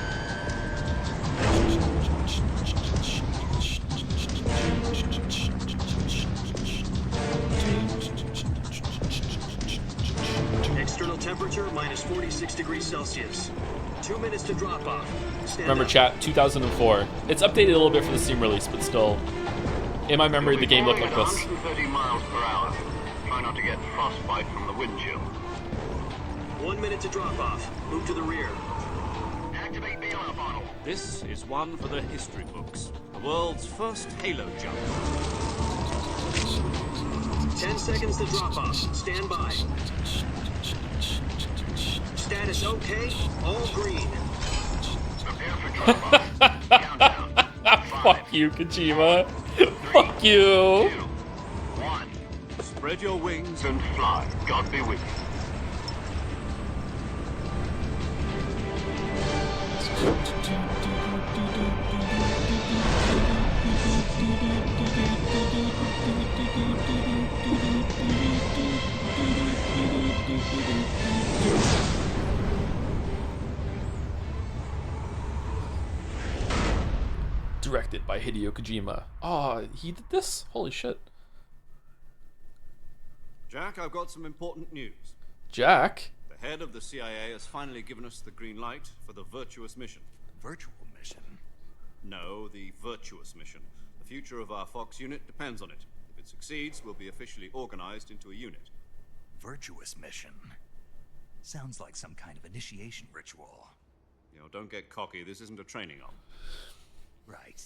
Speaker 5: External temperature minus 46 degrees Celsius. 2 minutes to drop off. Stand
Speaker 1: Remember,
Speaker 5: up.
Speaker 1: chat, 2004. It's updated a little bit for the Steam release, but still, in my memory, the game looked like this.
Speaker 4: 130 miles per hour. Try not to get frostbite from the wind chill.
Speaker 5: 1 minute to drop off. Move to the rear.
Speaker 4: Activate the alarm bottle.
Speaker 3: This is one for the history books. The world's first halo jump.
Speaker 5: 10 seconds to drop off. Stand by. Status okay. All green.
Speaker 4: Prepare for drop-off. Countdown. 5,
Speaker 1: Fuck you, Kojima. Fuck you.
Speaker 4: 2, 1.
Speaker 3: Spread your wings
Speaker 4: And fly. God be with you.
Speaker 1: Directed by Hideo Kojima. Oh, he did this? Holy shit.
Speaker 3: Jack, I've got some important news.
Speaker 1: Jack?
Speaker 3: The head of the CIA has finally given us the green light for the virtuous mission.
Speaker 2: Virtual mission?
Speaker 3: No, the virtuous mission. The future of our Fox unit depends on it. If it succeeds, we'll be officially organized into a unit.
Speaker 2: Virtuous mission? Sounds like some kind of initiation ritual.
Speaker 3: You know, don't get cocky. This isn't a training op.
Speaker 2: Right.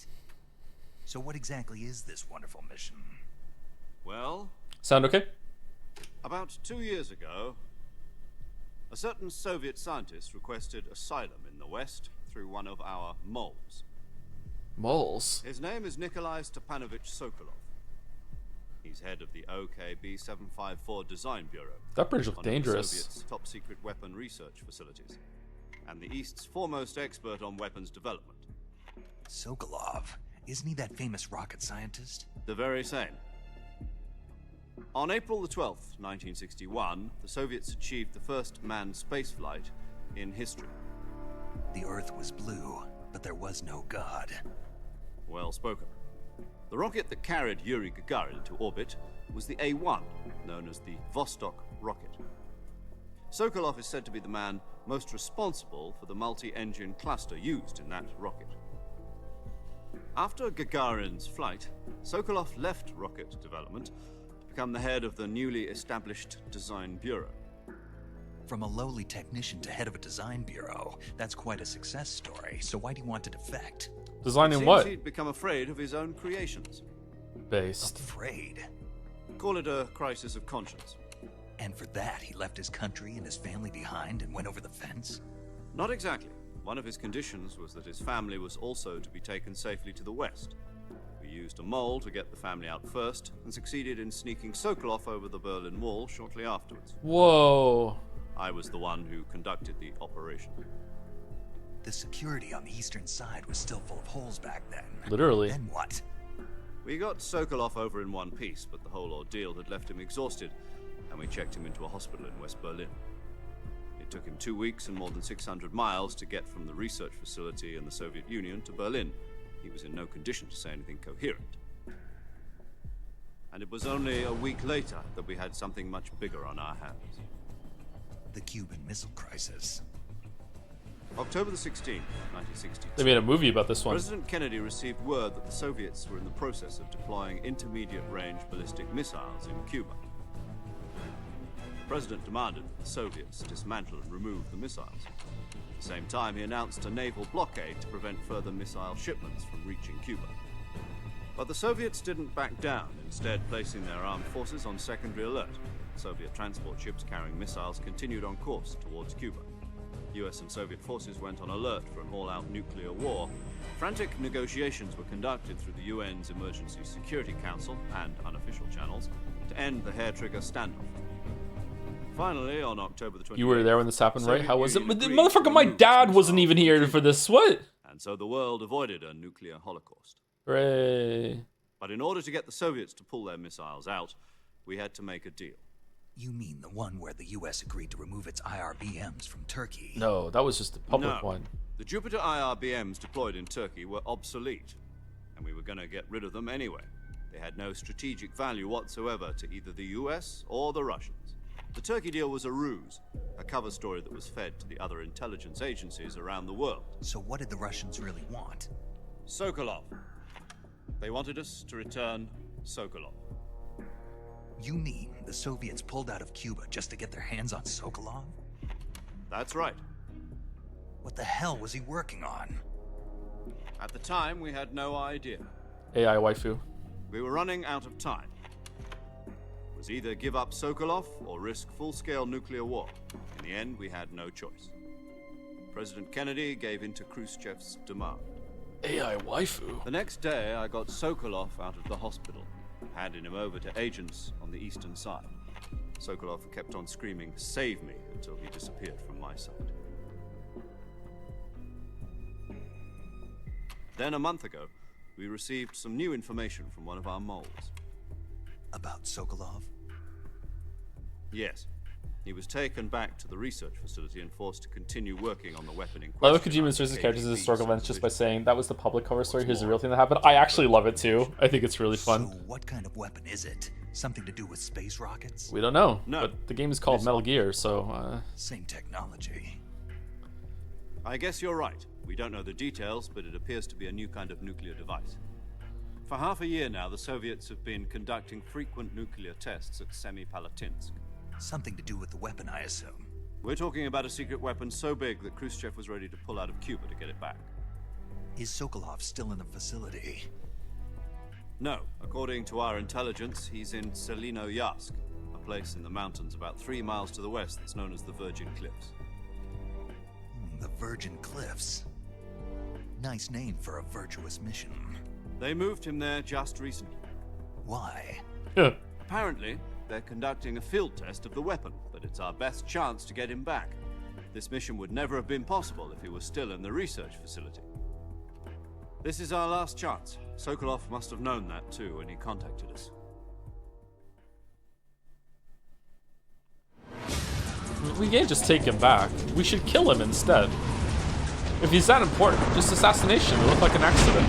Speaker 2: So what exactly is this wonderful mission?
Speaker 3: Well,
Speaker 1: Sound okay?
Speaker 3: about 2 years ago, a certain Soviet scientist requested asylum in the West through one of our moles.
Speaker 1: Moles.
Speaker 3: His name is Nikolai Stepanovich Sokolov. He's head of the OKB-754 Design Bureau.
Speaker 1: That bridge
Speaker 3: one
Speaker 1: looked
Speaker 3: of the
Speaker 1: dangerous.
Speaker 3: Soviets' top-secret weapon research facilities, and the East's foremost expert on weapons development.
Speaker 2: Sokolov. Isn't he that famous rocket scientist?
Speaker 3: The very same. On April the 12th, 1961, the Soviets achieved the first manned spaceflight in history.
Speaker 2: The Earth was blue, but there was no God.
Speaker 3: Well spoken. The rocket that carried Yuri Gagarin to orbit was the A-1, known as the Vostok rocket. Sokolov is said to be the man most responsible for the multi-engine cluster used in that rocket. After Gagarin's flight, Sokolov left rocket development to become the head of the newly established Design Bureau.
Speaker 2: From a lowly technician to head of a design bureau, that's quite a success story. So why'd he want to defect?
Speaker 1: Designing
Speaker 3: Seems
Speaker 1: what?
Speaker 3: he'd become afraid of his own creations.
Speaker 1: Based.
Speaker 2: Afraid?
Speaker 3: Call it a crisis of conscience.
Speaker 2: And for that, he left his country and his family behind and went over the fence?
Speaker 3: Not exactly. One of his conditions was that his family was also to be taken safely to the west. We used a mole to get the family out first, and succeeded in sneaking Sokolov over the Berlin Wall shortly afterwards.
Speaker 1: Whoa.
Speaker 3: I was the one who conducted the operation.
Speaker 2: The security on the eastern side was still full of holes back then.
Speaker 1: Literally.
Speaker 2: Then what?
Speaker 3: We got Sokolov over in one piece, but the whole ordeal had left him exhausted, and we checked him into a hospital in West Berlin. It took him 2 weeks and more than 600 miles to get from the research facility in the Soviet Union to Berlin. He was in no condition to say anything coherent. And it was only a week later that we had something much bigger on our hands.
Speaker 2: The Cuban Missile Crisis.
Speaker 3: October the 16th, 1962.
Speaker 1: They made a movie about this one.
Speaker 3: President Kennedy received word that the Soviets were in the process of deploying intermediate-range ballistic missiles in Cuba. The President demanded that the Soviets dismantle and remove the missiles. At the same time, he announced a naval blockade to prevent further missile shipments from reaching Cuba. But the Soviets didn't back down, instead placing their armed forces on secondary alert. Soviet transport ships carrying missiles continued on course towards Cuba. US and Soviet forces went on alert for an all-out nuclear war. Frantic negotiations were conducted through the UN's Emergency Security Council and unofficial channels to end the hair-trigger standoff. Finally, on October the 28th...
Speaker 1: You were there when this happened, right? How was it?
Speaker 3: Union agreed
Speaker 1: Motherfucker,
Speaker 3: to
Speaker 1: my
Speaker 3: remove
Speaker 1: dad
Speaker 3: its
Speaker 1: wasn't
Speaker 3: missiles
Speaker 1: even here
Speaker 3: from
Speaker 1: for this. What?
Speaker 3: and so the world avoided a nuclear holocaust.
Speaker 1: Hooray.
Speaker 3: But in order to get the Soviets to pull their missiles out, we had to make a deal.
Speaker 2: You mean the one where the US agreed to remove its IRBMs from Turkey?
Speaker 1: No, that was just the public
Speaker 3: No.
Speaker 1: one.
Speaker 3: The Jupiter IRBMs deployed in Turkey were obsolete, and we were going to get rid of them anyway. They had no strategic value whatsoever to either the US or the Russians. The Turkey deal was a ruse, a cover story that was fed to the other intelligence agencies around the world.
Speaker 2: So what did the Russians really want?
Speaker 3: Sokolov. They wanted us to return Sokolov.
Speaker 2: You mean the Soviets pulled out of Cuba just to get their hands on Sokolov?
Speaker 3: That's right.
Speaker 2: What the hell was he working on?
Speaker 3: At the time, we had no idea.
Speaker 1: AI waifu.
Speaker 3: We were running out of time. It was either give up Sokolov or risk full-scale nuclear war. In the end, we had no choice. President Kennedy gave in to Khrushchev's demand.
Speaker 1: AI waifu?
Speaker 3: The next day, I got Sokolov out of the hospital, handing him over to agents on the eastern side. Sokolov kept on screaming, "Save me," until he disappeared from my sight. Then, a month ago, we received some new information from one of our moles.
Speaker 2: About Sokolov?
Speaker 3: Yes. He was taken back to the research facility and forced to continue working on the weapon in
Speaker 1: I love
Speaker 3: question.
Speaker 1: Kojima inserts his characters as historical events just by saying that was the public cover story, here's the real thing that happened. I actually love it too. I think it's really fun.
Speaker 2: So what kind of weapon is it? Something to do with space rockets?
Speaker 1: We don't know.
Speaker 3: No.
Speaker 1: But the game is called Metal Gear, so
Speaker 2: Same technology.
Speaker 3: I guess you're right. We don't know the details, but it appears to be a new kind of nuclear device. For half a year now, the Soviets have been conducting frequent nuclear tests at Semipalatinsk.
Speaker 2: Something to do with the weapon, I assume.
Speaker 3: We're talking about a secret weapon so big that Khrushchev was ready to pull out of Cuba to get it back.
Speaker 2: Is Sokolov still in the facility?
Speaker 3: No, according to our intelligence, he's in Selino-Yarsk, a place in the mountains about 3 miles to the west that's known as the Virgin Cliffs.
Speaker 2: The Virgin Cliffs. Nice name for a virtuous mission.
Speaker 3: They moved him there just recently.
Speaker 2: Why?
Speaker 3: Apparently, they're conducting a field test of the weapon, but it's our best chance to get him back. This mission would never have been possible if he was still in the research facility. This is our last chance. Sokolov must have known that too when he contacted us.
Speaker 1: we can't just take him back. We should kill him instead. If he's that important, just assassination would look like an accident.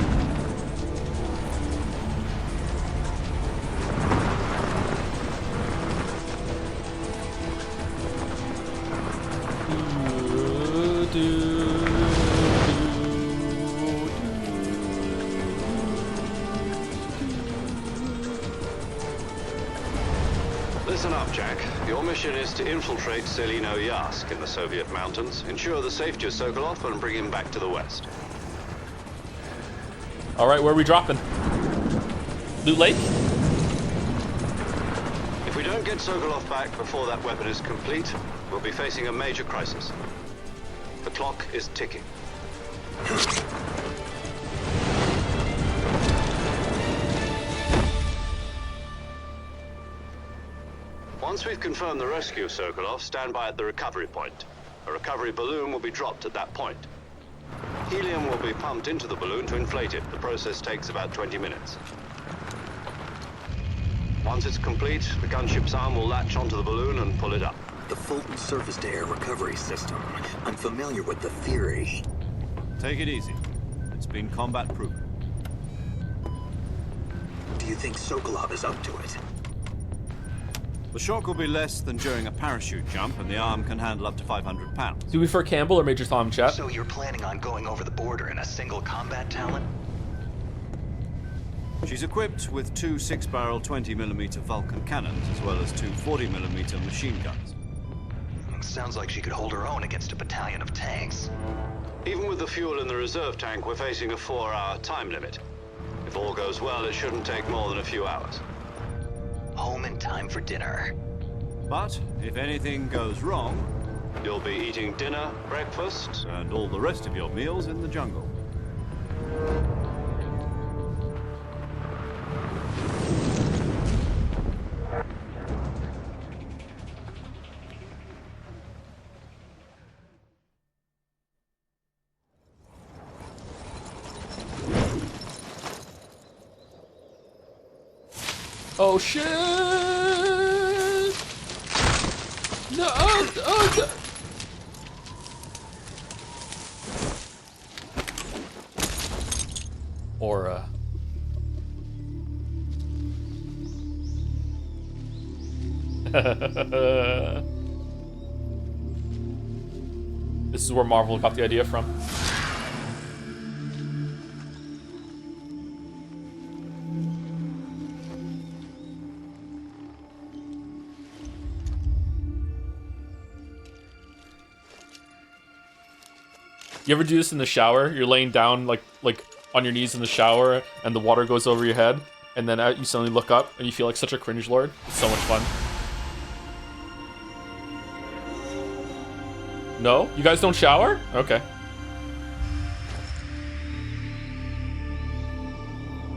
Speaker 3: Listen up, Jack. Your mission is to infiltrate Selino-Yarsk in the Soviet mountains, ensure the safety of Sokolov, and bring him back to the west.
Speaker 1: All right, where are we dropping? Loot Lake?
Speaker 3: we don't get Sokolov back before that weapon is complete, we'll be facing a major crisis. The clock is ticking. Once we've confirmed the rescue of Sokolov, stand by at the recovery point. A recovery balloon will be dropped at that point. Helium will be pumped into the balloon to inflate it. The process takes about 20 minutes. Once it's complete, the gunship's arm will latch onto the balloon and pull it up.
Speaker 6: The Fulton surface-to-air recovery system. I'm familiar with the theory.
Speaker 3: Take it easy. It's been combat-proven.
Speaker 6: Do you think Sokolov is up to it?
Speaker 3: The shock will be less than during a parachute jump, and the arm can handle up to 500 pounds.
Speaker 1: Do we prefer Campbell or Major Tom, chat?
Speaker 2: So you're planning on going over the border in a single combat talent?
Speaker 3: She's equipped with two 6-barrel 20mm Vulcan cannons, as well as two 40mm machine guns.
Speaker 2: Sounds like she could hold her own against a battalion of tanks.
Speaker 3: Even with the fuel in the reserve tank, we're facing a 4-hour time limit. If all goes well, it shouldn't take more than a few hours.
Speaker 2: Home in time for dinner.
Speaker 3: But if anything goes wrong, you'll be eating dinner, breakfast, and all the rest of your meals in the jungle.
Speaker 1: Oh shit! No! Oh, no. Aura. This is where Marvel got the idea from. You ever do this in the shower? You're laying down like on your knees in the shower and the water goes over your head and then you suddenly look up and you feel like such a cringe lord. It's so much fun. No? You guys don't shower? Okay.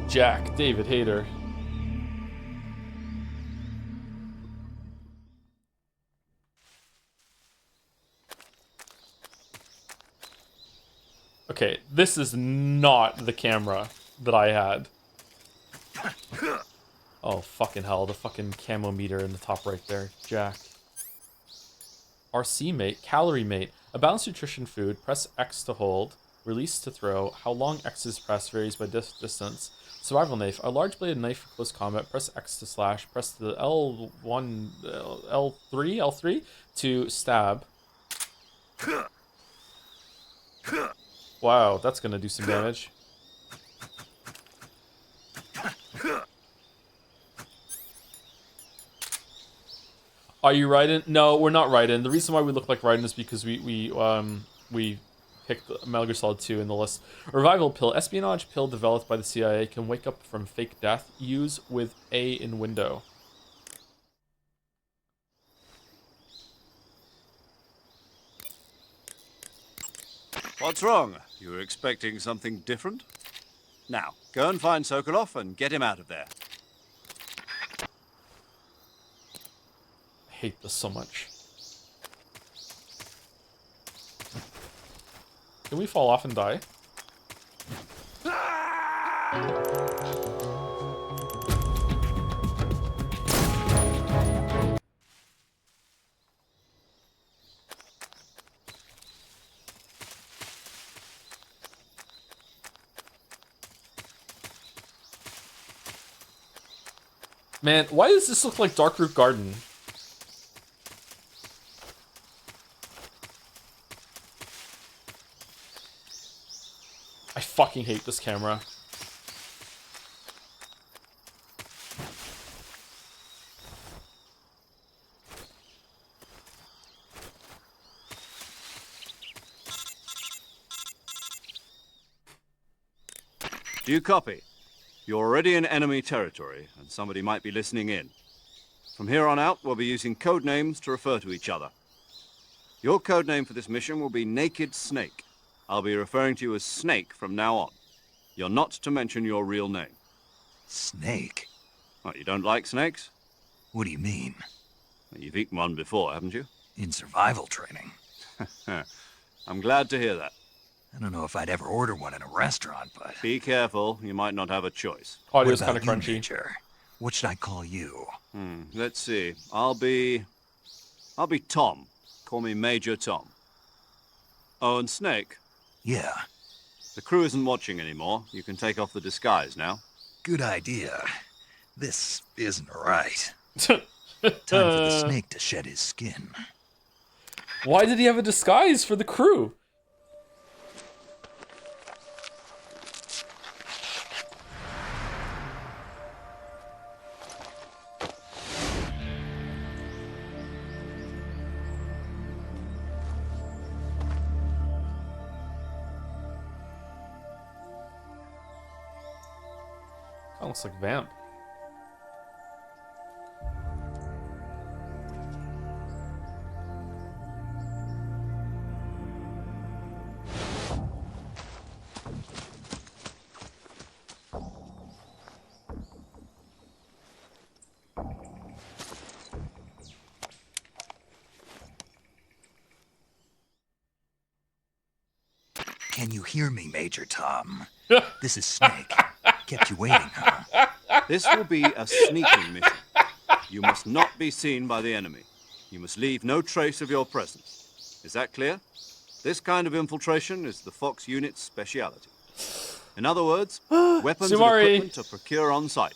Speaker 1: Jack, David Hayter. Okay, this is not the camera that I had. Oh, fucking hell. The fucking camo meter in the top right there. Jack. RC mate. Calorie mate. A balanced nutrition food. Press X to hold. Release to throw. How long X is pressed varies by distance. Survival knife. A large bladed knife for close combat. Press X to slash. Press the L1, L3 to stab. Wow, that's gonna do some damage. Are you Raiden? No, we're not Raiden. The reason why we look like Raiden is because we picked Metal Gear Solid 2 in the list. A revival pill. Espionage pill developed by the CIA can wake up from fake death. Use with A in window.
Speaker 3: What's wrong? You were expecting something different? Now, go and find Sokolov and get him out of there.
Speaker 1: I hate this so much. Can we fall off and die? Man, why does this look like Darkroot Garden? I fucking hate this camera.
Speaker 3: Do you copy? You're already in enemy territory, and somebody might be listening in. From here on out, we'll be using code names to refer to each other. Your code name for this mission will be Naked Snake. I'll be referring to you as Snake from now on. You're not to mention your real name.
Speaker 2: Snake?
Speaker 3: What, you don't like snakes?
Speaker 2: What do you mean?
Speaker 3: Well, you've eaten one before, haven't you?
Speaker 2: In survival training?
Speaker 3: I'm glad to hear that.
Speaker 2: I don't know if I'd ever order one in a restaurant, but...
Speaker 3: Be careful, you might not have a choice.
Speaker 1: Audio's
Speaker 2: What
Speaker 1: kind of
Speaker 2: about you,
Speaker 1: crunchy.
Speaker 2: Major? What should I call you?
Speaker 3: Let's see. I'll be Tom. Call me Major Tom. Oh, and Snake.
Speaker 2: Yeah,
Speaker 3: The crew isn't watching anymore. You can take off the disguise now.
Speaker 2: good idea. This isn't right. Time for the snake to shed his skin.
Speaker 1: Why did he have a disguise for the crew? Kind of looks like Vamp.
Speaker 2: Can you hear me, Major Tom? This is Snake. Kept you waiting, huh?
Speaker 3: This will be a sneaking mission. You must not be seen by the enemy. You must leave no trace of your presence. Is that clear? This kind of infiltration is the Fox unit's speciality. In other words, weapons and
Speaker 1: Sumari.
Speaker 3: equipment are procure on site.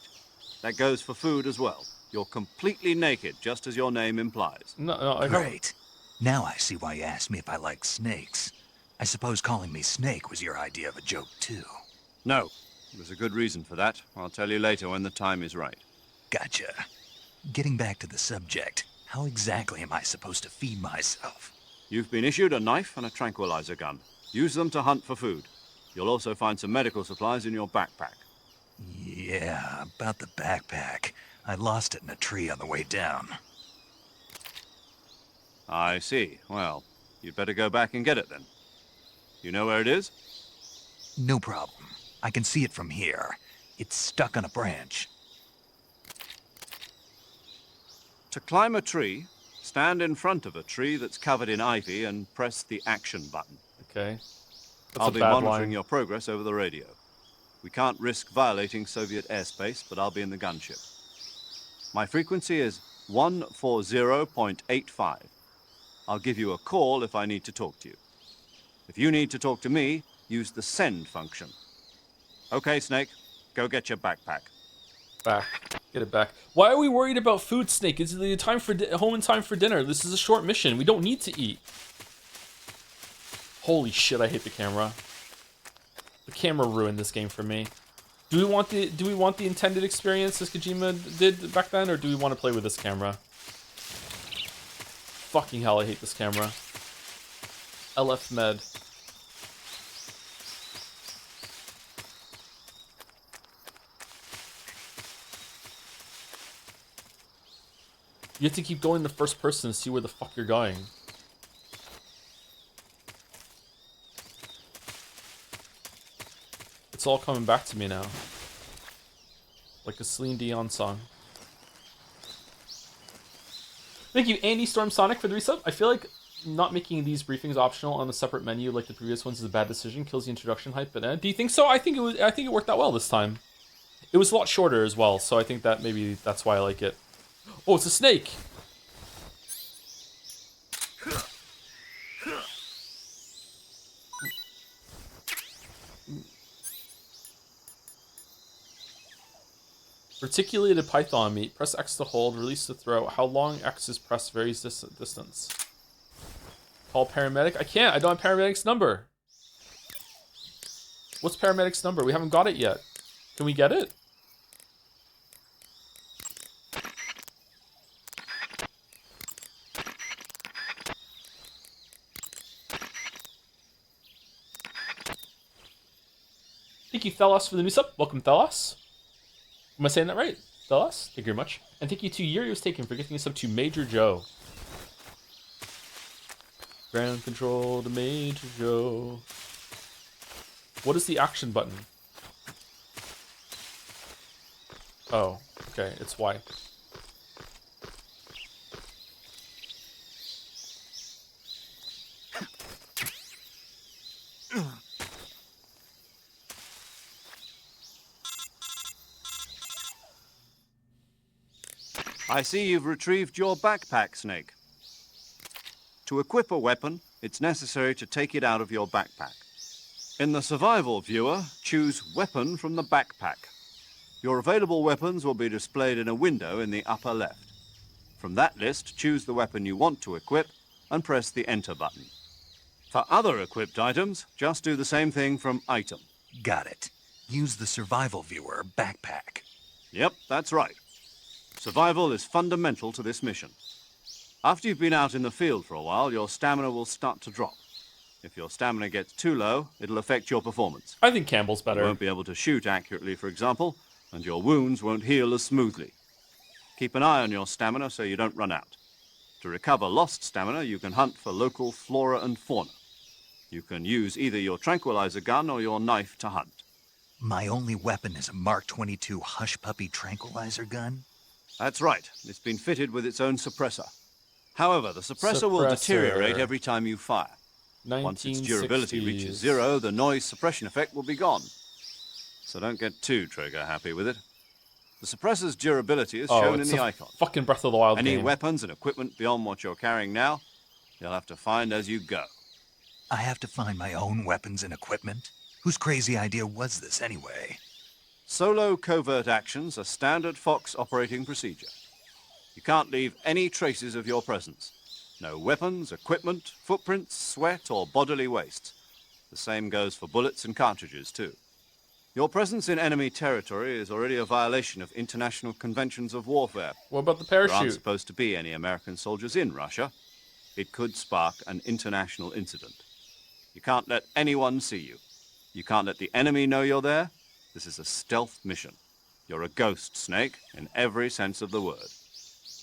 Speaker 3: That goes for food as well. You're completely naked, just as your name implies.
Speaker 1: No, I don't.
Speaker 2: Great. Now I see why you asked me if I like snakes. I suppose calling me Snake was your idea of a joke, too.
Speaker 3: No, there's a good reason for that. I'll tell you later when the time is right.
Speaker 2: Gotcha. Getting back to the subject, how exactly am I supposed to feed myself?
Speaker 3: You've been issued a knife and a tranquilizer gun. Use them to hunt for food. You'll also find some medical supplies in your backpack.
Speaker 2: Yeah, about the backpack. I lost it in a tree on the way down.
Speaker 3: I see. Well, you'd better go back and get it then. You know where it is?
Speaker 2: No problem. I can see it from here. It's stuck on a branch.
Speaker 3: To climb a tree, stand in front of a tree that's covered in ivy and press the action button.
Speaker 1: Okay. That's
Speaker 3: I'll
Speaker 1: a
Speaker 3: be
Speaker 1: bad
Speaker 3: monitoring
Speaker 1: line.
Speaker 3: your progress over the radio. We can't risk violating Soviet airspace, but I'll be in the gunship. My frequency is 140.85. I'll give you a call if I need to talk to you. If you need to talk to me, use the send function. Okay, Snake, go get your backpack.
Speaker 1: Back. Get it back. Why are we worried about food, Snake? It's the time for home in time for dinner. This is a short mission. We don't need to eat. Holy shit! I hate the camera. The camera ruined this game for me. Do we want the intended experience as Kojima did back then, or do we want to play with this camera? Fucking hell! I hate this camera. LF Med. You have to keep going the first person to see where the fuck you're going. It's all coming back to me now. Like a Celine Dion song. Thank you, Andy Storm Sonic, for the resub. I feel like not making these briefings optional on a separate menu like the previous ones is a bad decision. Kills the introduction hype. But do you think so? I think it worked out well this time. It was a lot shorter as well, so I think that maybe that's why I like it. Oh, it's a snake. Reticulated python meat. Press X to hold. Release to throw. How long X is pressed varies distance. Call paramedic. I can't. I don't have paramedic's number. What's paramedic's number? We haven't got it yet. Can we get it? Thank you, Thelos, for the new sub. Welcome, Thelos. Am I saying that right? Dallas, thank you very much. And thank you to Yuri was taken for gifting us up to Major Joe. Ground control to Major Joe. What is the action button? Oh, okay, it's Y.
Speaker 3: I see you've retrieved your backpack, Snake. To equip a weapon, it's necessary to take it out of your backpack. In the survival viewer, choose Weapon from the backpack. Your available weapons will be displayed in a window in the upper left. From that list, choose the weapon you want to equip and press the Enter button. For other equipped items, just do the same thing from Item.
Speaker 2: Got it. Use the survival viewer backpack.
Speaker 3: Yep, that's right. Survival is fundamental to this mission. After you've been out in the field for a while, your stamina will start to drop. If your stamina gets too low, it'll affect your performance.
Speaker 1: I think Campbell's
Speaker 3: You
Speaker 1: better.
Speaker 3: won't be able to shoot accurately, for example, and your wounds won't heal as smoothly. Keep an eye on your stamina so you don't run out. To recover lost stamina, you can hunt for local flora and fauna. You can use either your tranquilizer gun or your knife to hunt.
Speaker 2: My only weapon is a Mark 22 Hush Puppy tranquilizer gun?
Speaker 3: That's right. It's been fitted with its own suppressor. However, the suppressor will deteriorate every time you fire. Once its durability
Speaker 1: 1960s.
Speaker 3: reaches 0, the noise suppression effect will be gone. So don't get too trigger-happy with it. The suppressor's durability is shown in
Speaker 1: it's
Speaker 3: the
Speaker 1: a
Speaker 3: icon.
Speaker 1: fucking Breath of the Wild
Speaker 3: Any
Speaker 1: game.
Speaker 3: weapons and equipment beyond what you're carrying now, you'll have to find as you go.
Speaker 2: I have to find my own weapons and equipment? Whose crazy idea was this anyway?
Speaker 3: Solo covert actions are standard Fox operating procedure. You can't leave any traces of your presence. No weapons, equipment, footprints, sweat, or bodily waste. The same goes for bullets and cartridges, too. Your presence in enemy territory is already a violation of international conventions of warfare.
Speaker 1: What about the
Speaker 3: There aren't
Speaker 1: parachute?
Speaker 3: supposed to be any American soldiers in Russia. It could spark an international incident. You can't let anyone see you. You can't let the enemy know you're there. This is a stealth mission. You're a ghost, Snake, in every sense of the word.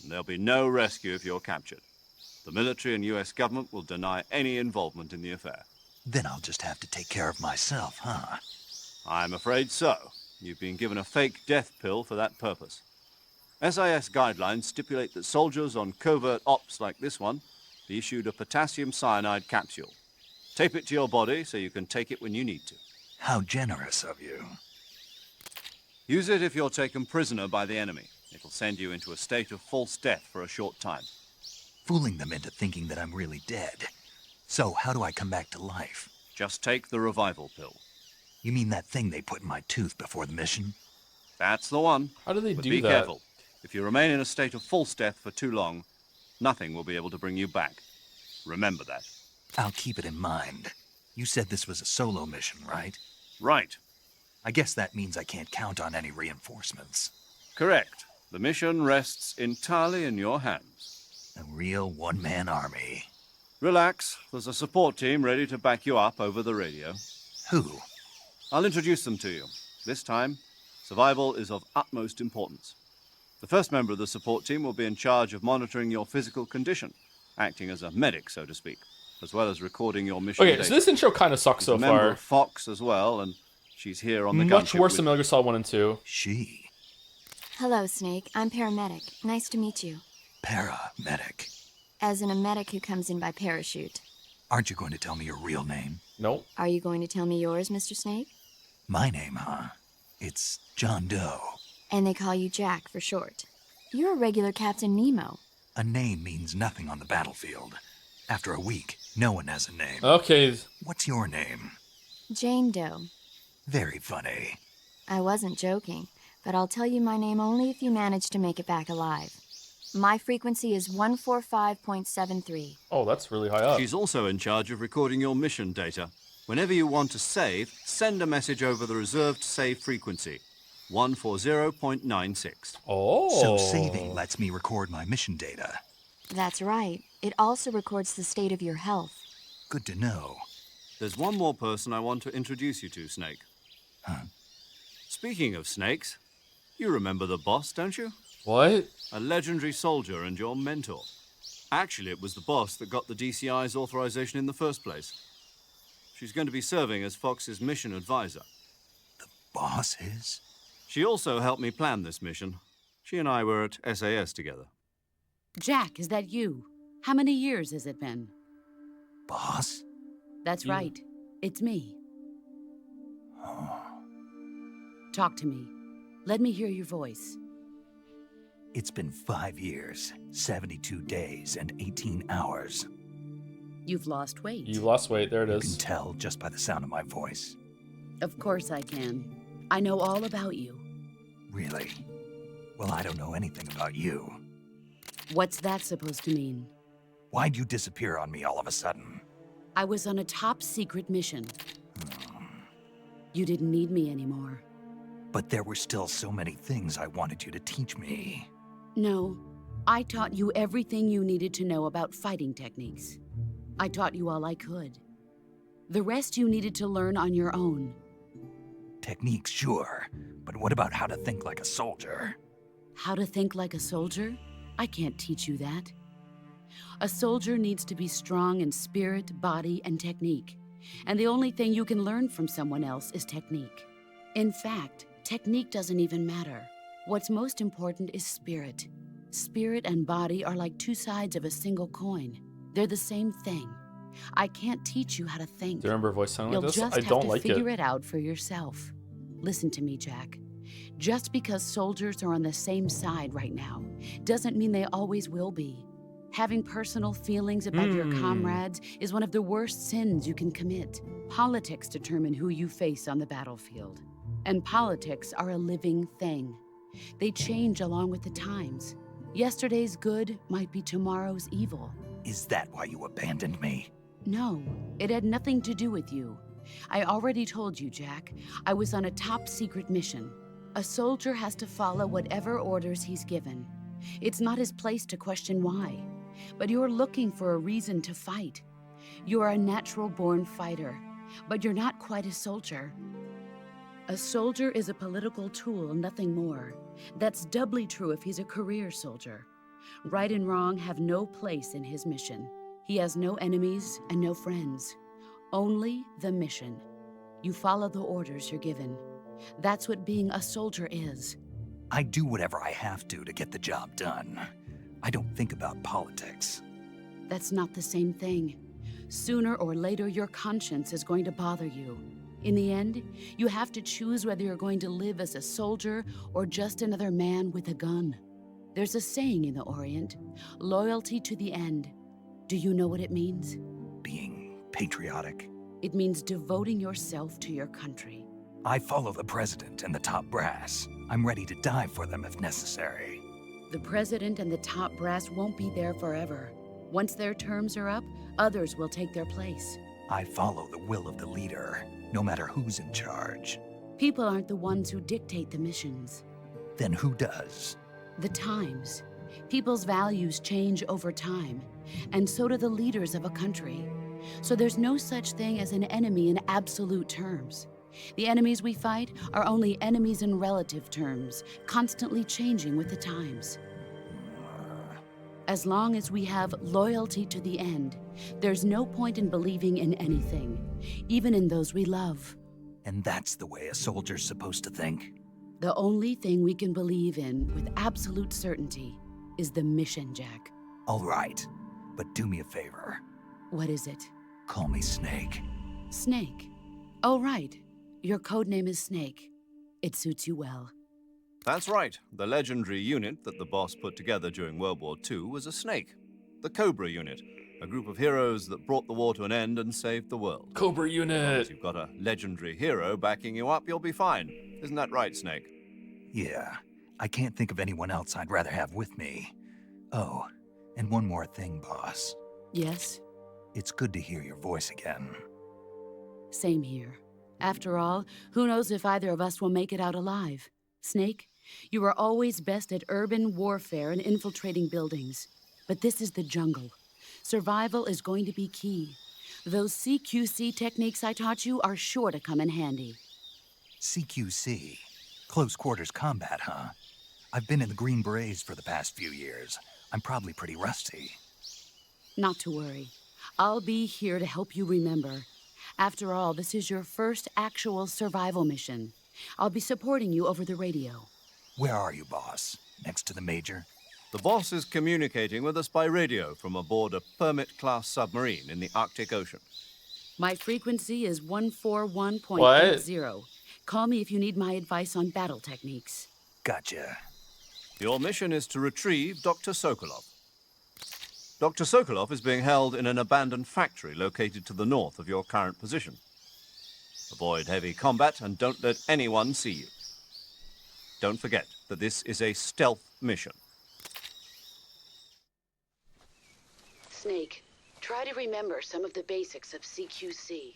Speaker 3: And there'll be no rescue if you're captured. The military and US government will deny any involvement in the affair.
Speaker 2: Then I'll just have to take care of myself, huh?
Speaker 3: I'm afraid so. You've been given a fake death pill for that purpose. SIS guidelines stipulate that soldiers on covert ops like this one be issued a potassium cyanide capsule. Tape it to your body so you can take it when you need to.
Speaker 2: How generous of you.
Speaker 3: Use it if you're taken prisoner by the enemy. It'll send you into a state of false death for a short time.
Speaker 2: Fooling them into thinking that I'm really dead. So, how do I come back to life?
Speaker 3: Just take the revival pill.
Speaker 2: You mean that thing they put in my tooth before the mission?
Speaker 3: That's the one.
Speaker 1: How do they
Speaker 3: But
Speaker 1: do
Speaker 3: be
Speaker 1: that?
Speaker 3: careful. If you remain in a state of false death for too long, nothing will be able to bring you back. Remember that.
Speaker 2: I'll keep it in mind. You said this was a solo mission, right?
Speaker 3: Right.
Speaker 2: I guess that means I can't count on any reinforcements.
Speaker 3: Correct. The mission rests entirely in your hands.
Speaker 2: A real one-man army.
Speaker 3: Relax. There's a support team ready to back you up over the radio.
Speaker 2: Who?
Speaker 3: I'll introduce them to you. This time, survival is of utmost importance. The first member of the support team will be in charge of monitoring your physical condition, acting as a medic, so to speak, as well as recording your mission
Speaker 1: Okay,
Speaker 3: data.
Speaker 1: so this intro kind of sucks
Speaker 3: She's
Speaker 1: so
Speaker 3: a member
Speaker 1: far.
Speaker 3: of Fox as well, and she's here on the
Speaker 1: Much
Speaker 3: gunship
Speaker 1: worse
Speaker 3: with-
Speaker 1: than Metal Gear Solid 1 and 2.
Speaker 2: She.
Speaker 7: Hello, Snake. I'm paramedic. Nice to meet you.
Speaker 2: Paramedic.
Speaker 7: As in a medic who comes in by parachute.
Speaker 2: Aren't you going to tell me your real name?
Speaker 1: Nope.
Speaker 7: Are you going to tell me yours, Mr. Snake?
Speaker 2: My name, huh? It's John Doe.
Speaker 7: And they call you Jack for short. You're a regular Captain Nemo.
Speaker 2: A name means nothing on the battlefield. After a week, no one has a name.
Speaker 1: Okay.
Speaker 2: What's your name?
Speaker 7: Jane Doe.
Speaker 2: Very funny.
Speaker 7: I wasn't joking, but I'll tell you my name only if you manage to make it back alive. My frequency is 145.73.
Speaker 1: Oh, that's really high up.
Speaker 3: She's also in charge of recording your mission data. Whenever you want to save, send a message over the reserved save frequency, 140.96.
Speaker 1: Oh.
Speaker 2: So saving lets me record my mission data.
Speaker 7: That's right. It also records the state of your health.
Speaker 2: Good to know.
Speaker 3: There's one more person I want to introduce you to, Snake.
Speaker 2: Huh?
Speaker 3: Speaking of snakes, You remember the boss, don't you?
Speaker 1: What?
Speaker 3: A legendary soldier and your mentor. Actually, it was the boss that got the DCI's authorization in the first place. She's going to be serving as Fox's mission advisor.
Speaker 2: Boss is?
Speaker 3: She also helped me plan this mission. She and I were at SAS together.
Speaker 8: Jack, is that you? How many years has it been?
Speaker 2: Boss?
Speaker 8: That's
Speaker 1: Yeah.
Speaker 8: right. It's me. Talk to me. Let me hear your voice.
Speaker 2: It's been 5 years, 72 days, and 18 hours.
Speaker 8: You've lost weight.
Speaker 1: You lost weight. There it
Speaker 2: You can
Speaker 1: is.
Speaker 2: tell just by the sound of my voice.
Speaker 8: Of course I can. I know all about you.
Speaker 2: Really? Well, I don't know anything about you.
Speaker 8: What's that supposed to mean?
Speaker 2: Why'd you disappear on me all of a sudden?
Speaker 8: I was on a top secret mission. You didn't need me anymore.
Speaker 2: But there were still so many things I wanted you to teach me.
Speaker 8: No, I taught you everything you needed to know about fighting techniques. I taught you all I could. The rest you needed to learn on your own.
Speaker 2: Techniques, sure. But what about how to think like a soldier?
Speaker 8: How to think like a soldier? I can't teach you that. A soldier needs to be strong in spirit, body, and technique. And the only thing you can learn from someone else is technique. In fact, technique doesn't even matter. What's most important is spirit. Spirit and body are like two sides of a single coin. They're the same thing. I can't teach you how to think.
Speaker 1: Do you remember a voice sounding
Speaker 8: You'll
Speaker 1: like this?
Speaker 8: just
Speaker 1: I
Speaker 8: have
Speaker 1: don't
Speaker 8: to
Speaker 1: like
Speaker 8: figure
Speaker 1: it.
Speaker 8: it out for yourself. Listen to me, Jack. Just because soldiers are on the same side right now doesn't mean they always will be. Having personal feelings about your comrades is one of the worst sins you can commit. Politics determine who you face on the battlefield. And politics are a living thing. They change along with the times. Yesterday's good might be tomorrow's evil.
Speaker 2: Is that why you abandoned me?
Speaker 8: No, it had nothing to do with you. I already told you, Jack. I was on a top secret mission. A soldier has to follow whatever orders he's given. It's not his place to question why. But you're looking for a reason to fight. You're a natural-born fighter, but you're not quite a soldier. A soldier is a political tool, nothing more. That's doubly true if he's a career soldier. Right and wrong have no place in his mission. He has no enemies and no friends. Only the mission. You follow the orders you're given. That's what being a soldier is.
Speaker 2: I do whatever I have to get the job done. I don't think about politics.
Speaker 8: That's not the same thing. Sooner or later, your conscience is going to bother you. In the end, you have to choose whether you're going to live as a soldier or just another man with a gun. There's a saying in the Orient, loyalty to the end. Do you know what it means?
Speaker 2: Being patriotic.
Speaker 8: It means devoting yourself to your country.
Speaker 2: I follow the president and the top brass. I'm ready to die for them if necessary.
Speaker 8: The president and the top brass won't be there forever. Once their terms are up, others will take their place.
Speaker 2: I follow the will of the leader, no matter who's in charge.
Speaker 8: People aren't the ones who dictate the missions.
Speaker 2: Then who does?
Speaker 8: The times. People's values change over time, and so do the leaders of a country. So there's no such thing as an enemy in absolute terms. The enemies we fight are only enemies in relative terms, constantly changing with the times. As long as we have loyalty to the end, there's no point in believing in anything, even in those we love.
Speaker 2: And that's the way a soldier's supposed to think?
Speaker 8: The only thing we can believe in with absolute certainty is the mission, Jack.
Speaker 2: All right, but do me a favor.
Speaker 8: What is it?
Speaker 2: Call me Snake.
Speaker 8: Snake. Oh, right. Your code name is Snake. It suits you well.
Speaker 3: That's right. The legendary unit that the boss put together during World War II was a snake. The Cobra unit, a group of heroes that brought the war to an end and saved the world.
Speaker 1: Cobra
Speaker 3: If
Speaker 1: unit.
Speaker 3: you've got a legendary hero backing you up, you'll be fine. Isn't that right, Snake?
Speaker 2: Yeah, I can't think of anyone else I'd rather have with me. Oh, and one more thing, boss.
Speaker 8: Yes,
Speaker 2: It's good to hear your voice again.
Speaker 8: same here. After all, who knows if either of us will make it out alive? Snake, you were always best at urban warfare and infiltrating buildings. But this is the jungle. Survival is going to be key. Those CQC techniques I taught you are sure to come in handy.
Speaker 2: CQC. Close quarters combat, huh? I've been in the Green Berets for the past few years. I'm probably pretty rusty.
Speaker 8: Not to worry. I'll be here to help you remember. After all, this is your first actual survival mission. I'll be supporting you over the radio.
Speaker 2: Where are you, boss? Next to the Major?
Speaker 3: The boss is communicating with us by radio from aboard a Permit-class submarine in the Arctic Ocean.
Speaker 8: My frequency is 141.80.
Speaker 1: What?
Speaker 8: Call me if you need my advice on battle techniques.
Speaker 2: Gotcha.
Speaker 3: Your mission is to retrieve Dr. Sokolov. Dr. Sokolov is being held in an abandoned factory located to the north of your current position. Avoid heavy combat and don't let anyone see you. Don't forget that this is a stealth mission.
Speaker 8: Snake, try to remember some of the basics of CQC.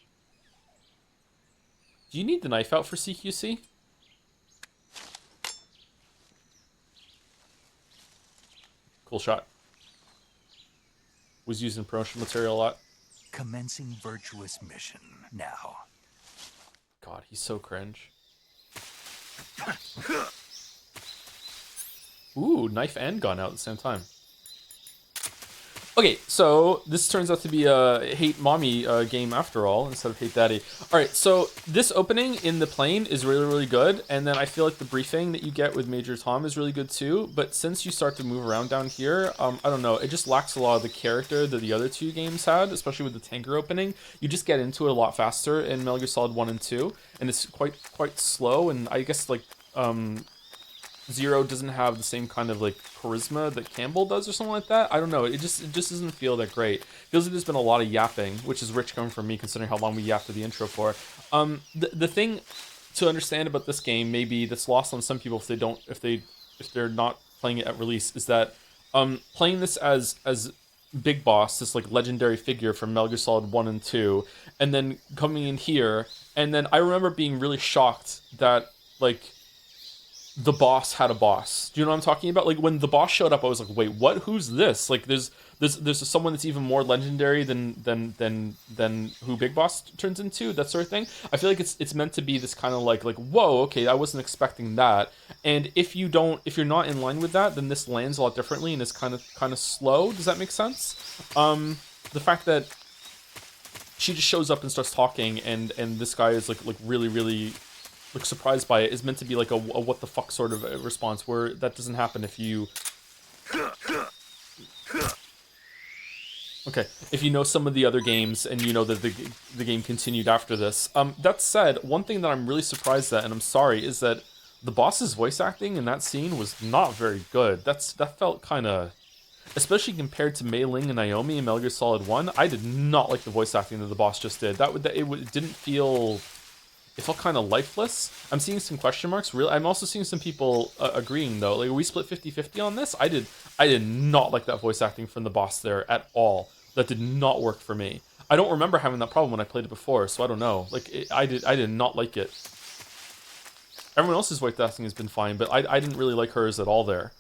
Speaker 1: Do you need the knife out for CQC? Cool shot. Was used in promotional material a lot.
Speaker 2: Commencing virtuous mission now.
Speaker 1: God, he's so cringe. Ooh, knife and gun out at the same time. Okay, so this turns out to be a Hate Mommy game after all, instead of Hate Daddy. Alright, so this opening in the plane is really, really good, and then I feel like the briefing that you get with Major Tom is really good too, but since you start to move around down here, I don't know, it just lacks a lot of the character that the other two games had, especially with the tanker opening. You just get into it a lot faster in Metal Gear Solid 1 and 2, and it's quite slow, and I guess, like, Zero doesn't have the same kind of like charisma that Campbell does or something like that. I don't know. It just doesn't feel that great. Feels like there's been a lot of yapping, which is rich coming from me considering how long we yapped the intro for. The thing to understand about this game, maybe that's lost on some people if they're not playing it at release, is that playing this as Big Boss, this like legendary figure from Metal Gear Solid 1 and 2, and then coming in here, and then I remember being really shocked that like the boss had a boss. Do you know what I'm talking about? Like when the boss showed up, I was like, wait, what? Who's this? Like there's someone that's even more legendary than who Big Boss turns into, that sort of thing. I feel like it's meant to be this kind of like whoa, okay, I wasn't expecting that. And if you're not in line with that, then this lands a lot differently and is kind of slow. Does that make sense? The fact that she just shows up and starts talking, and this guy is like really surprised by it, is meant to be like a what the fuck sort of a response, where that doesn't happen if you if you know some of the other games and you know that the game continued after this. That said, one thing that I'm really surprised at, and I'm sorry, is that the boss's voice acting in that scene was not very good. That felt kind of, especially compared to Mei Ling and Naomi in Metal Gear Solid 1, I did not like the voice acting that the boss just did. It didn't feel. It felt kind of lifeless. I'm seeing some question marks. Really, I'm also seeing some people agreeing though. Like, we split 50-50 on this. I did not like that voice acting from the boss there at all. That did not work for me. I don't remember having that problem when I played it before, so I don't know. Like, I did not like it. Everyone else's voice acting has been fine, but I didn't really like hers at all there.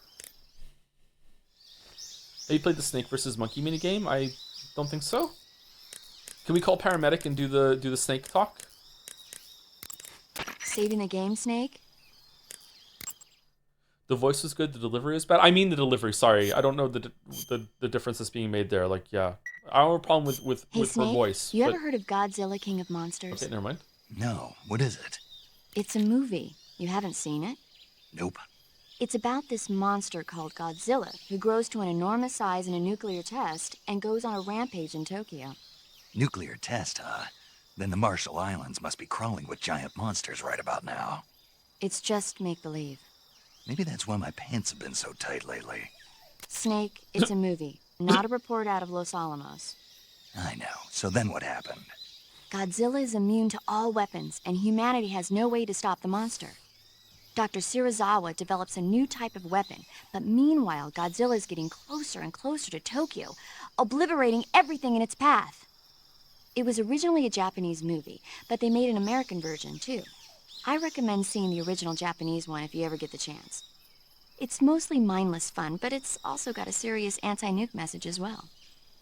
Speaker 1: Have you played the Snake versus Monkey minigame? I don't think so. Can we call paramedic and do the snake talk?
Speaker 7: Saving the game, Snake?
Speaker 1: The voice was good, the delivery is bad. I mean the delivery, sorry. I don't know the difference that's being made there. Like, yeah. I don't have a problem with
Speaker 7: Hey,
Speaker 1: her
Speaker 7: Snake,
Speaker 1: voice.
Speaker 7: you ever heard of Godzilla, King of Monsters?
Speaker 1: Okay, never mind.
Speaker 2: No, what is it?
Speaker 7: It's a movie. You haven't seen it?
Speaker 2: Nope.
Speaker 7: It's about this monster called Godzilla, who grows to an enormous size in a nuclear test and goes on a rampage in Tokyo.
Speaker 2: Nuclear test, huh? Then the Marshall Islands must be crawling with giant monsters right about now.
Speaker 7: It's just make-believe.
Speaker 2: Maybe that's why my pants have been so tight lately.
Speaker 7: Snake, it's a movie, not a report out of Los Alamos.
Speaker 2: I know. So then what happened?
Speaker 7: Godzilla is immune to all weapons, and humanity has no way to stop the monster. Dr. Shirazawa develops a new type of weapon, but meanwhile, Godzilla is getting closer and closer to Tokyo, obliterating everything in its path. It was originally a Japanese movie, but they made an American version, too. I recommend seeing the original Japanese one if you ever get the chance. It's mostly mindless fun, but it's also got a serious anti-nuke message as well.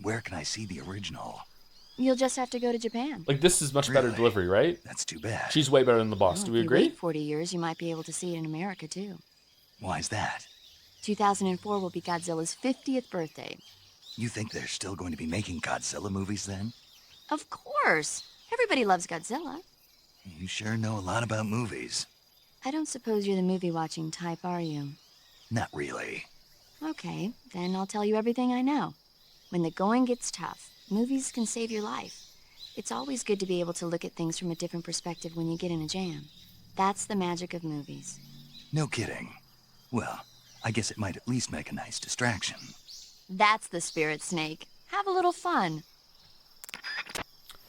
Speaker 2: Where can I see the original?
Speaker 7: You'll just have to go to Japan.
Speaker 1: Like, this is much better
Speaker 2: Really?
Speaker 1: delivery, right?
Speaker 2: That's too bad.
Speaker 1: She's way better than the boss.
Speaker 7: Well,
Speaker 1: Do
Speaker 7: if
Speaker 1: we
Speaker 7: you
Speaker 1: agree?
Speaker 7: wait 40 years, you might be able to see it in America, too.
Speaker 2: Why's that?
Speaker 7: 2004 will be Godzilla's 50th birthday.
Speaker 2: You think they're still going to be making Godzilla movies then?
Speaker 7: Of course. Everybody loves Godzilla.
Speaker 2: You sure know a lot about movies.
Speaker 7: I don't suppose you're the movie-watching type, are you?
Speaker 2: Not really.
Speaker 7: Okay, then I'll tell you everything I know. When the going gets tough, movies can save your life. It's always good to be able to look at things from a different perspective when you get in a jam. That's the magic of movies.
Speaker 2: No kidding. Well, I guess it might at least make a nice distraction.
Speaker 7: That's the spirit, Snake. Have a little fun.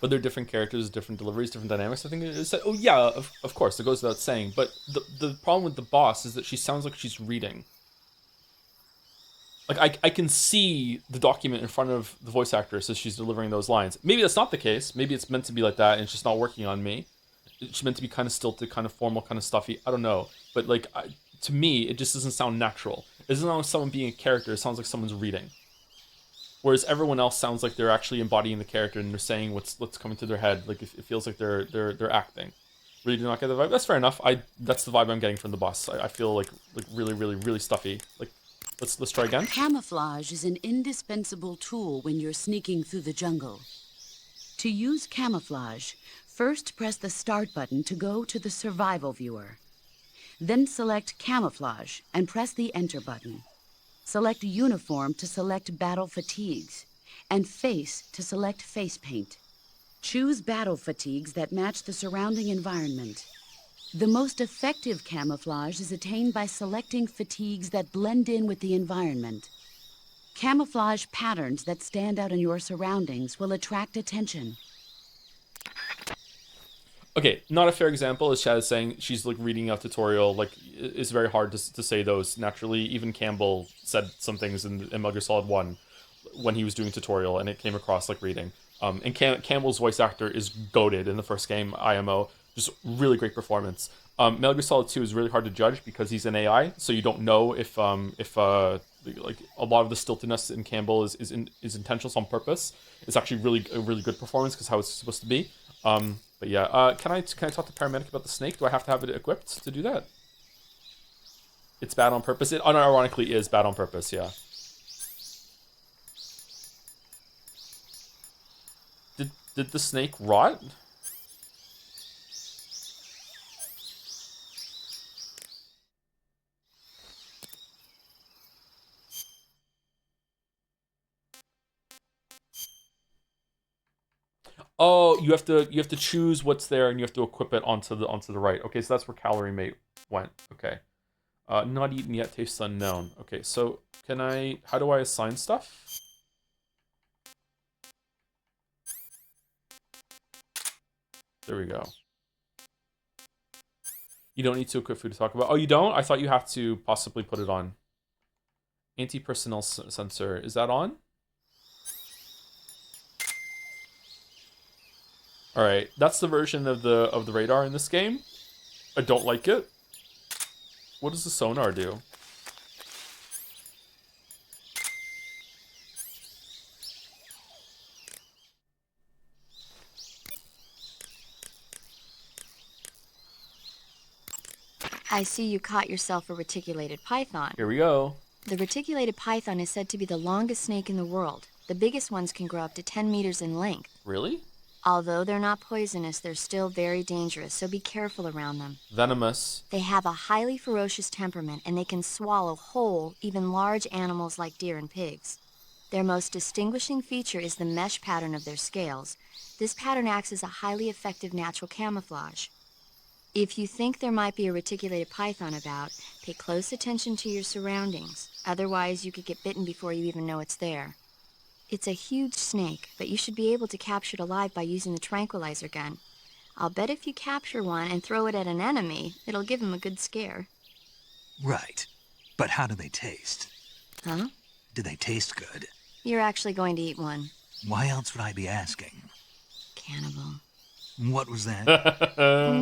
Speaker 1: But they're different characters, different deliveries, different dynamics. I think it's oh yeah, of course, it goes without saying. But the problem with the boss is that she sounds like she's reading. Like, I can see the document in front of the voice actress as she's delivering those lines. Maybe that's not the case. Maybe it's meant to be like that and it's just not working on me. It's meant to be kind of stilted, kind of formal, kind of stuffy. I don't know. But, like, to me, it just doesn't sound natural. It doesn't sound like someone being a character. It sounds like someone's reading. Whereas everyone else sounds like they're actually embodying the character and they're saying what's coming to their head. Like, it feels like they're acting. Really do not get the vibe. That's fair enough. That's the vibe I'm getting from the boss. I feel like really, really, really stuffy. Like, let's try again.
Speaker 8: Camouflage is an indispensable tool when you're sneaking through the jungle. To use camouflage, first press the Start button to go to the Survival viewer. Then select Camouflage and press the Enter button. Select Uniform to select Battle Fatigues, and Face to select Face Paint. Choose battle fatigues that match the surrounding environment. The most effective camouflage is attained by selecting fatigues that blend in with the environment. Camouflage patterns that stand out in your surroundings will attract attention.
Speaker 1: Okay, not a fair example is Chad saying she's like reading a tutorial. Like, it's very hard to say those naturally. Even Campbell said some things in Metal Gear Solid 1 when he was doing tutorial, and it came across like reading. And Campbell's voice actor is goated in the first game, IMO. Just really great performance. Metal Gear Solid 2 is really hard to judge because he's an AI, so you don't know if like a lot of the stiltedness in Campbell is intentional, on purpose. It's actually a really good performance because how it's supposed to be. But yeah, can I talk to paramedic about the snake? Do I have to have it equipped to do that? It's bad on purpose. It unironically is bad on purpose. Yeah. Did the snake rot? Oh, you have to choose what's there and you have to equip it onto the right. Okay, so that's where calorie mate went. Okay. Not eaten yet, tastes unknown. Okay, so how do I assign stuff? There we go. You don't need to equip food to talk about. Oh, you don't? I thought you have to possibly put it on. Anti-personnel sensor. Is that on? Alright, that's the version of the radar in this game. I don't like it. What does the sonar do?
Speaker 7: I see you caught yourself a reticulated python.
Speaker 1: Here we go.
Speaker 7: The reticulated python is said to be the longest snake in the world. The biggest ones can grow up to 10 meters in length.
Speaker 1: Really?
Speaker 7: Although they're not poisonous, they're still very dangerous, so be careful around them.
Speaker 1: Venomous.
Speaker 7: They have a highly ferocious temperament, and they can swallow whole, even large animals like deer and pigs. Their most distinguishing feature is the mesh pattern of their scales. This pattern acts as a highly effective natural camouflage. If you think there might be a reticulated python about, pay close attention to your surroundings. Otherwise, you could get bitten before you even know it's there. It's a huge snake, but you should be able to capture it alive by using the tranquilizer gun. I'll bet if you capture one and throw it at an enemy, it'll give him a good scare.
Speaker 2: Right. But how do they taste?
Speaker 7: Huh?
Speaker 2: Do they taste good?
Speaker 7: You're actually going to eat one.
Speaker 2: Why else would I be asking?
Speaker 7: Cannibal.
Speaker 2: What was that?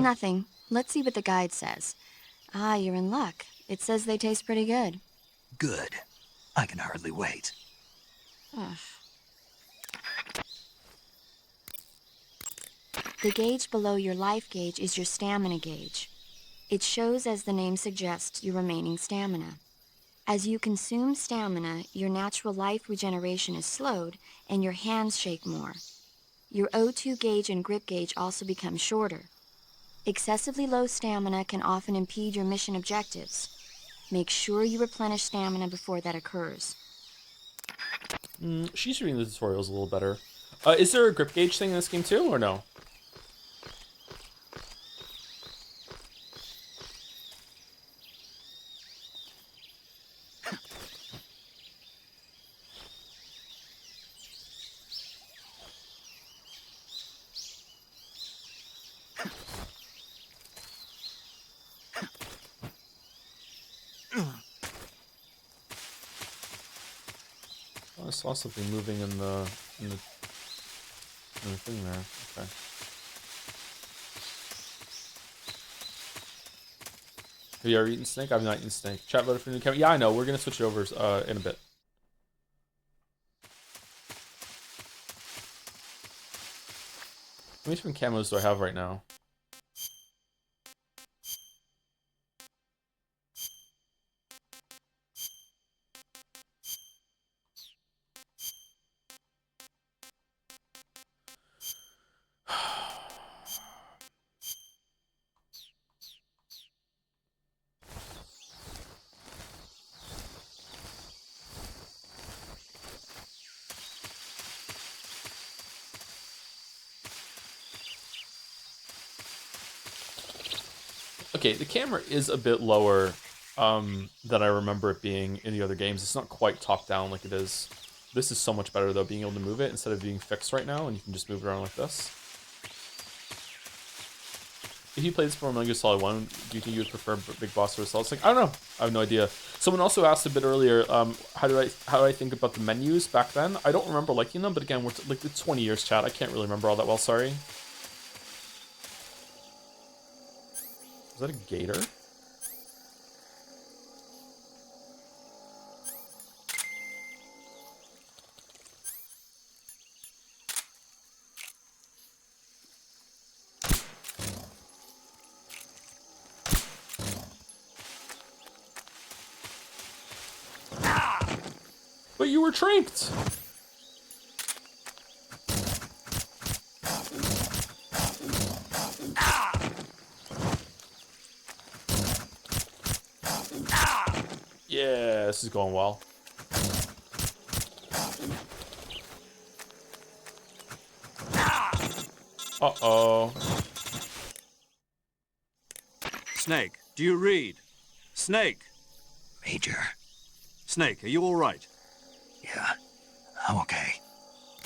Speaker 7: Nothing. Let's see what the guide says. Ah, you're in luck. It says they taste pretty good.
Speaker 2: Good. I can hardly wait.
Speaker 7: Ugh. The gauge below your life gauge is your stamina gauge. It shows, as the name suggests, your remaining stamina. As you consume stamina, your natural life regeneration is slowed and your hands shake more. Your O2 gauge and grip gauge also become shorter. Excessively low stamina can often impede your mission objectives. Make sure you replenish stamina before that occurs.
Speaker 1: She's reading the tutorials a little better. Is there a grip gauge thing in this game too, or no? Oh, I saw something moving in the thing there. Okay. Have you ever eaten snake? I've not eaten snake. Chat voted for new camera. Yeah, I know. We're gonna switch it over in a bit. How many different camos do I have right now? Okay, the camera is a bit lower than I remember it being in the other games. It's not quite top down like it is. This is so much better though, being able to move it instead of being fixed right now, and you can just move it around like this. If you played this before Metal Gear Solid 1, do you think you would prefer Big Boss or Solid Snake? I don't know. I have no idea. Someone also asked a bit earlier, how do I think about the menus back then? I don't remember liking them, but again, we're like it's 20 years, chat. I can't really remember all that well. Sorry. Is that a gator? But you were tranked! Yeah, this is going well. Uh-oh.
Speaker 3: Snake, do you read? Snake!
Speaker 2: Major.
Speaker 3: Snake, are you all right?
Speaker 2: Yeah, I'm okay.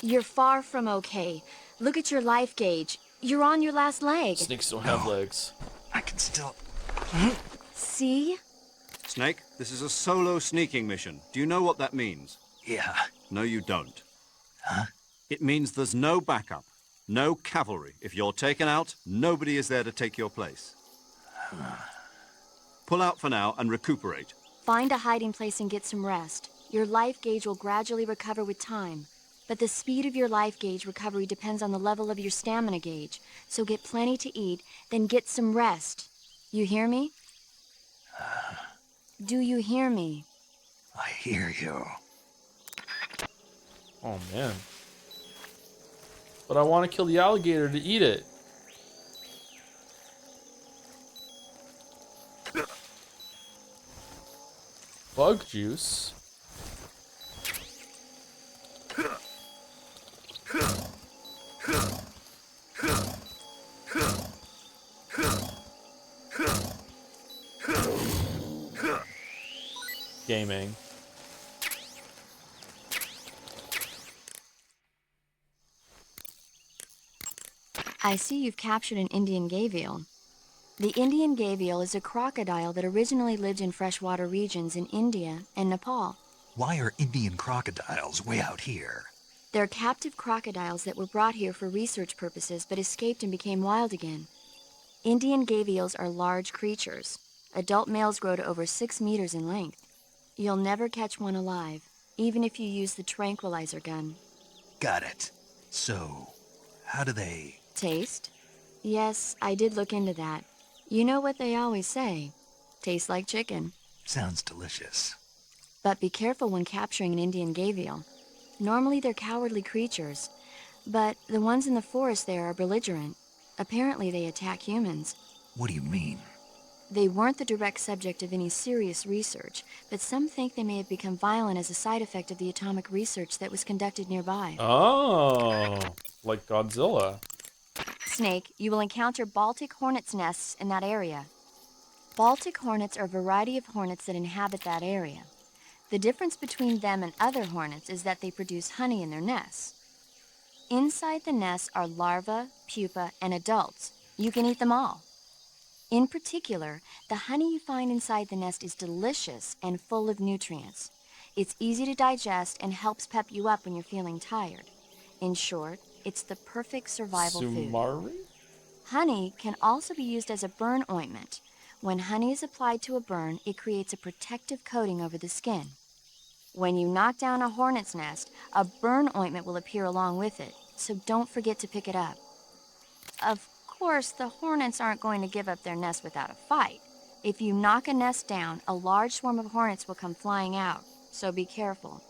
Speaker 7: You're far from okay. Look at your life gauge. You're on your last leg.
Speaker 1: Snakes don't have legs.
Speaker 2: I can still...
Speaker 7: See?
Speaker 3: Snake, this is a solo sneaking mission. Do you know what that means?
Speaker 2: Yeah.
Speaker 3: No, you don't.
Speaker 2: Huh?
Speaker 3: It means there's no backup, no cavalry. If you're taken out, nobody is there to take your place. Pull out for now and recuperate.
Speaker 7: Find a hiding place and get some rest. Your life gauge will gradually recover with time. But the speed of your life gauge recovery depends on the level of your stamina gauge. So get plenty to eat, then get some rest. You hear me? Do you hear me?
Speaker 2: I hear you.
Speaker 1: Oh, man. But I want to kill the alligator to eat it. Bug juice. Gaming.
Speaker 7: I see you've captured an Indian gavial. The Indian gavial is a crocodile that originally lived in freshwater regions in India and Nepal.
Speaker 2: Why are Indian crocodiles way out here?
Speaker 7: They're captive crocodiles that were brought here for research purposes but escaped and became wild again. Indian gavials are large creatures. Adult males grow to over 6 meters in length. You'll never catch one alive, even if you use the tranquilizer gun.
Speaker 2: Got it. So, how do they...
Speaker 7: Taste? Yes, I did look into that. You know what they always say. Tastes like chicken.
Speaker 2: Sounds delicious.
Speaker 7: But be careful when capturing an Indian gavial. Normally they're cowardly creatures, but the ones in the forest there are belligerent. Apparently they attack humans.
Speaker 2: What do you mean?
Speaker 7: They weren't the direct subject of any serious research, but some think they may have become violent as a side effect of the atomic research that was conducted nearby.
Speaker 1: Oh, like Godzilla.
Speaker 7: Snake, you will encounter Baltic hornets' nests in that area. Baltic hornets are a variety of hornets that inhabit that area. The difference between them and other hornets is that they produce honey in their nests. Inside the nests are larvae, pupa, and adults. You can eat them all. In particular, the honey you find inside the nest is delicious and full of nutrients. It's easy to digest and helps pep you up when you're feeling tired. In short, it's the perfect survival food.
Speaker 1: Sumari?
Speaker 7: Honey can also be used as a burn ointment. When honey is applied to a burn, it creates a protective coating over the skin. When you knock down a hornet's nest, a burn ointment will appear along with it, so don't forget to pick it up. Of course, the hornets aren't going to give up their nest without a fight. If you knock a nest down, a large swarm of hornets will come flying out, so be careful.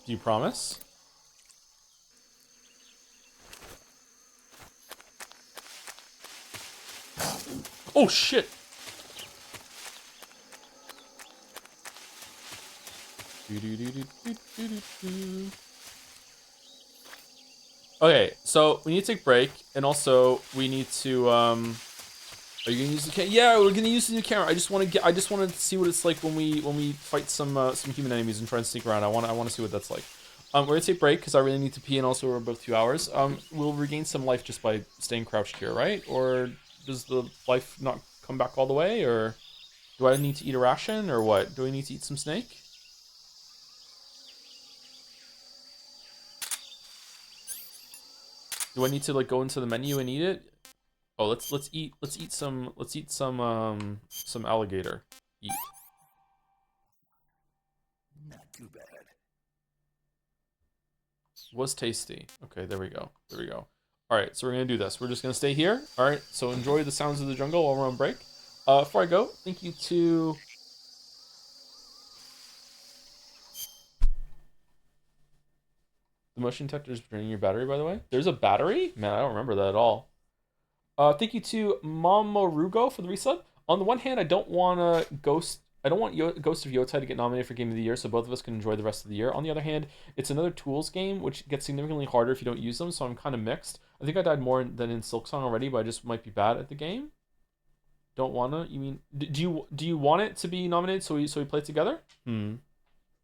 Speaker 1: Do you promise? Oh shit! Okay, so we need to take a break, and also we need to are you gonna use the camera? Yeah, we're gonna use the new camera. I just want to see what it's like when we fight some human enemies and try and sneak around. I want to see what that's like. We're gonna take a break because I really need to pee, and also we're about 2 hours. We'll regain some life just by staying crouched here, right? Or does the life not come back all the way, or do I need to eat a ration, or what? Do I need to eat some snake? Do I need to like go into the menu and eat it? Oh, let's eat some alligator. Eat.
Speaker 2: Not too bad.
Speaker 1: Was tasty. Okay, there we go. There we go. All right, so we're gonna do this. We're just gonna stay here. All right, so enjoy the sounds of the jungle while we're on break. Before I go, thank you to the motion detector is draining your battery. By the way, there's a battery. Man, I don't remember that at all. Thank you to Mamorugo for the resub. On the one hand, I don't want Ghost of Yotai to get nominated for Game of the Year, so both of us can enjoy the rest of the year. On the other hand, it's another Tools game, which gets significantly harder if you don't use them, so I'm kind of mixed. I think I died more than in Silksong already, but I just might be bad at the game. Don't wanna? You mean do you want it to be nominated so we play it together? I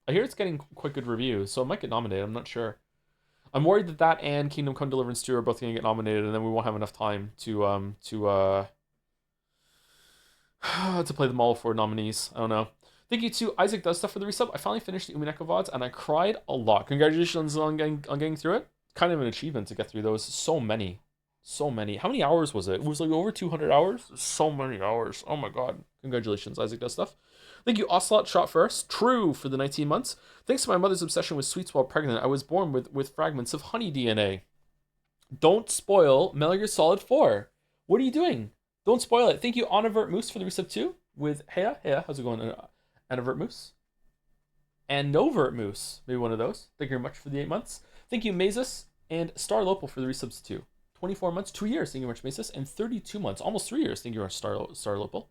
Speaker 1: hear it's getting quite good reviews, so it might get nominated. I'm not sure. I'm worried that and Kingdom Come Deliverance 2 are both going to get nominated, and then we won't have enough time to to play them all for nominees. I don't know. Thank you to Isaac Does Stuff for the resub. I finally finished the Umineko VODs, and I cried a lot. Congratulations on getting through it. Kind of an achievement to get through those. So many. How many hours was it? It was like over 200 hours. So many hours. Oh my god. Congratulations, Isaac Does Stuff. Thank you, Ocelot Shot First. True for the 19 months. Thanks to my mother's obsession with sweets while pregnant, I was born with fragments of honey DNA. Don't spoil Metal Gear Solid 4. What are you doing? Don't spoil it. Thank you, Anavert Moose, for the resub 2 with Heya. Heya, how's it going? Anavert Moose. And Novert Moose. Maybe one of those. Thank you very much for the 8 months. Thank you, Mazes and Star Lopal for the resubs 2. 24 months, 2 years. Thank you very much, Mazes. And 32 months, almost 3 years. Thank you very much, Star Lopal.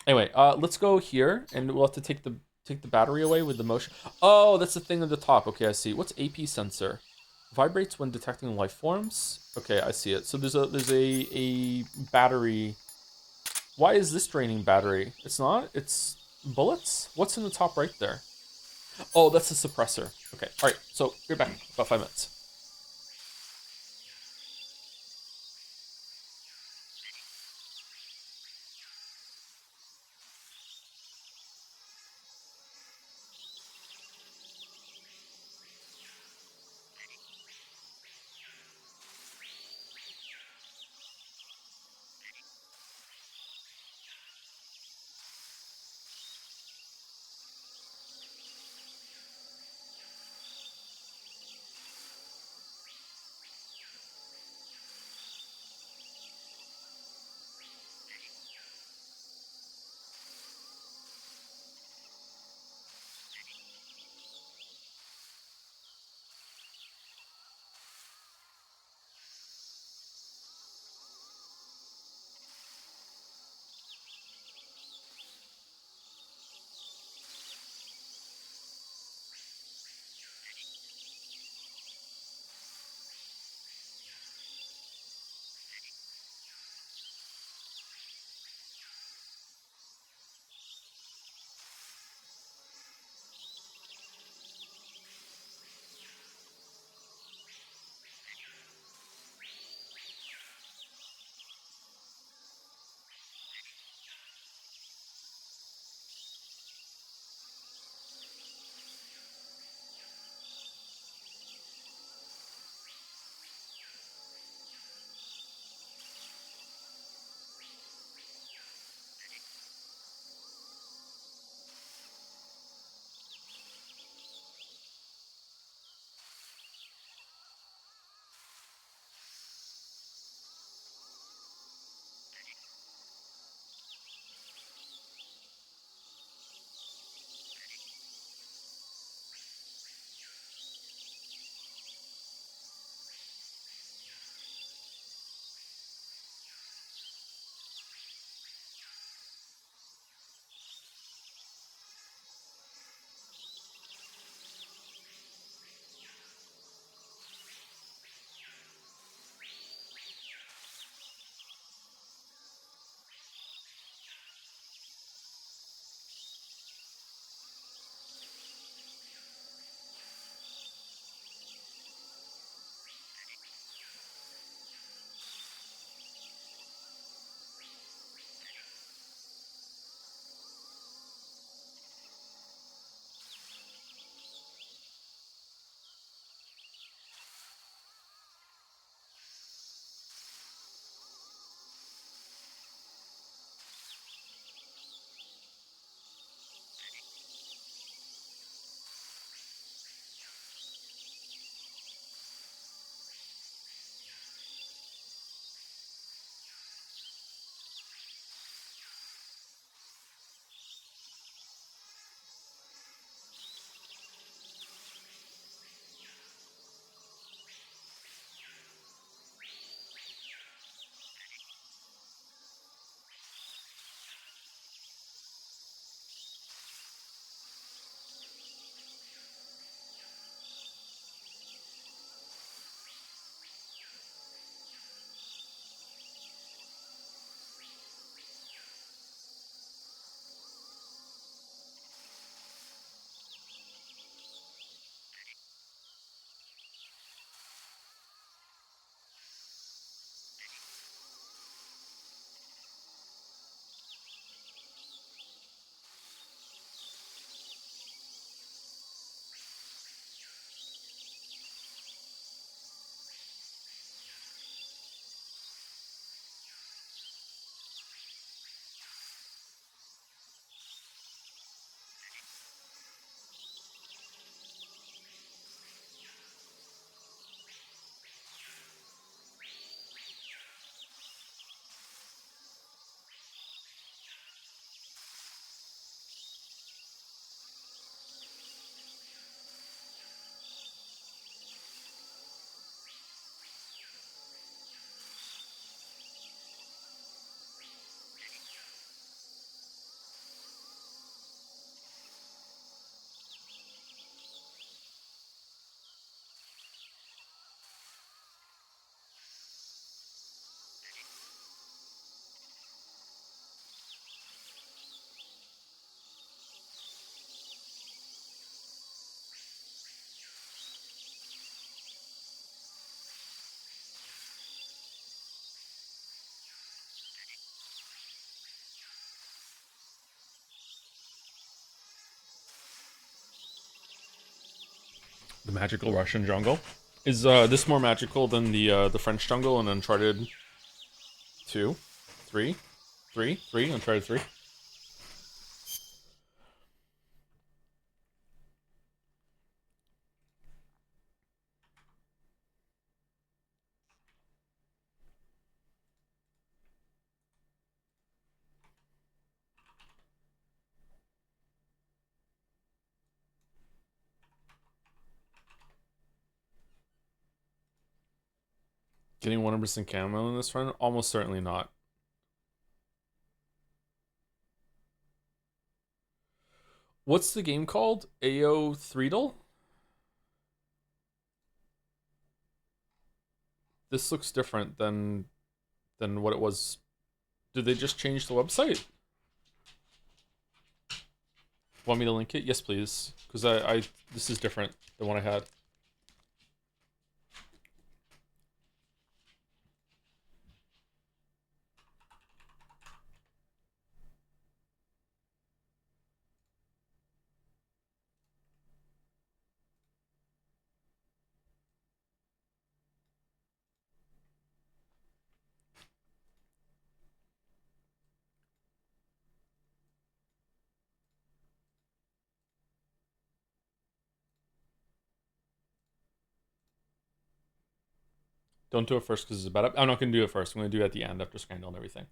Speaker 1: Anyway, let's go here, and we'll have to take the battery away with the motion. Oh, that's the thing at the top. Okay, I see. What's AP sensor? Vibrates when detecting life forms. Okay, I see it. So there's a battery. Why is this draining battery? It's not. It's bullets. What's in the top right there? Oh, that's the suppressor. Okay. All right. So you're back. About 5 minutes. The magical Russian jungle. Is this more magical than the French jungle in Uncharted 2? 3? 3? Uncharted 3? Getting 100% camo in this run? Almost certainly not. What's the game called? AO Threedle? This looks different than what it was. Did they just change the website? Want me to link it? Yes, please. Because I this is different than what I had. Don't do it first because it's a bad up. I'm not going to do it first. I'm going to do it at the end after Scandal and everything.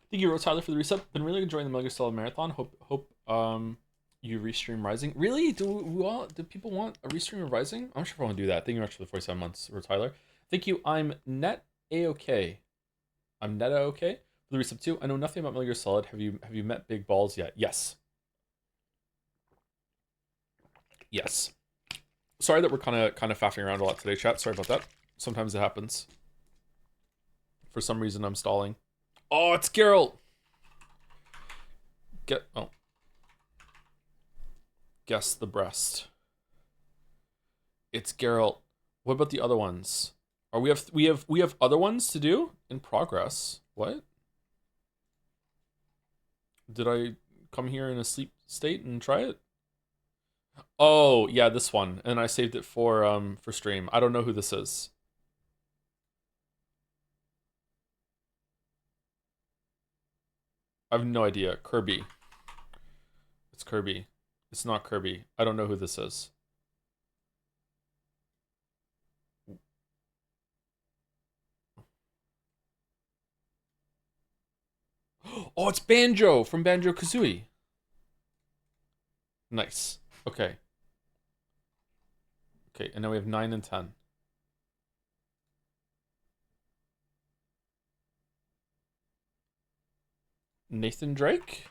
Speaker 1: Thank you, Tyler, for the reset. Been really enjoying the Metal Gear Solid Marathon. Hope you restream Rising. Really? Do people want a restream of Rising? I'm sure I want to do that. Thank you very much for the 47 months, Tyler. Thank you. I'm net a-okay. I'm net a-okay for the reset too. I know nothing about Metal Gear Solid. Have you met Big Balls yet? Yes. Yes. Sorry that we're kind of faffing around a lot today, chat. Sorry about that. Sometimes it happens. For some reason, I'm stalling. Oh, it's Geralt. Guess the breast. It's Geralt. What about the other ones? We have other ones to do in progress. What? Did I come here in a sleep state and try it? Oh, yeah, this one. And I saved it for stream. I don't know who this is. I have no idea. Kirby. It's Kirby. It's not Kirby. I don't know who this is. Oh, it's Banjo from Banjo-Kazooie. Nice. Okay. Okay, and now we have 9 and 10. Nathan Drake?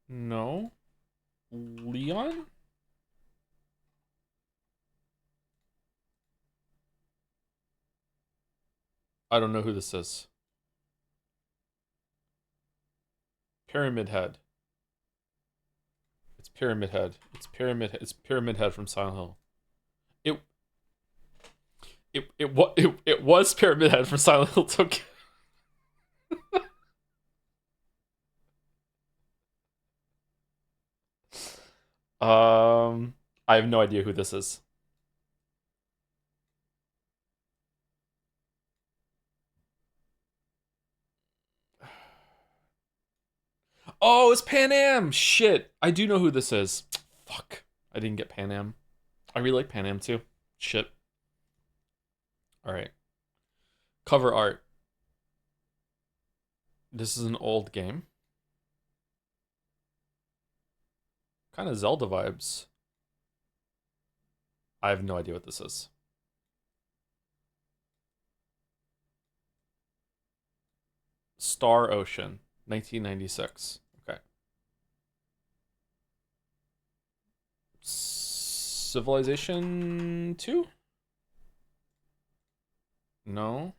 Speaker 1: No. Leon? I don't know who this is. Pyramid Head. It's Pyramid Head. It's Pyramid Head from Silent Hill. It was Pyramid Head from Silent Hill Tokyo. I have no idea who this is. Oh, it's Pan Am! Shit. I do know who this is. Fuck. I didn't get Pan Am. I really like Pan Am too. Shit. Alright. Cover art. This is an old game. Kind of Zelda vibes. I have no idea what this is. Star Ocean, 1996. Okay. Civilization 2? No.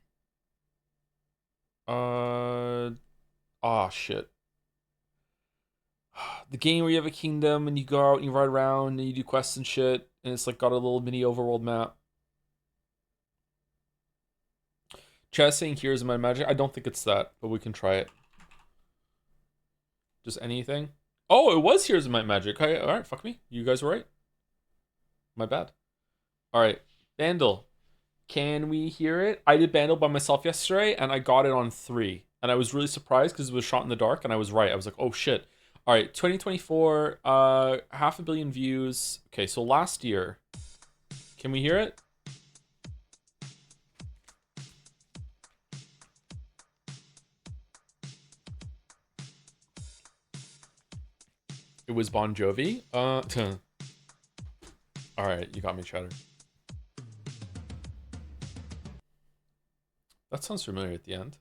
Speaker 1: Shit. The game where you have a kingdom and you go out and you ride around and you do quests and shit, and it's like got a little mini overworld map. Chat saying here's my magic. I don't think it's that, but we can try it. Just anything. Oh, it was Heroes of Might and Magic. Okay, all right, fuck me. You guys were right. My bad. All right, Vandal. Can we hear it? I did Vandal by myself yesterday, and I got it on 3. And I was really surprised because it was shot in the dark, and I was right. I was like, oh shit. All right, 2024, 500 million views. Okay, so last year. Can we hear it? It was Bon Jovi. All right, you got me, Cheddar. That sounds familiar at the end.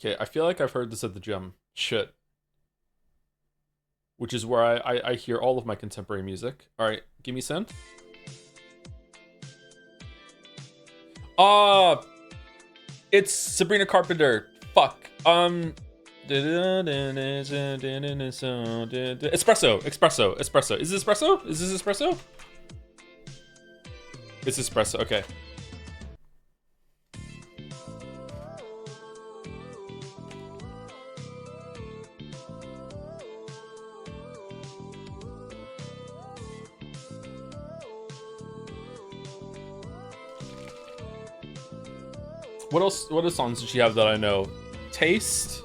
Speaker 1: Okay, I feel like I've heard this at the gym. Shit. Which is where I hear all of my contemporary music. All right, give me synth. It's Sabrina Carpenter. Fuck. Espresso. Is this espresso? It's espresso. Okay. What else? What other songs did she have that I know? Taste.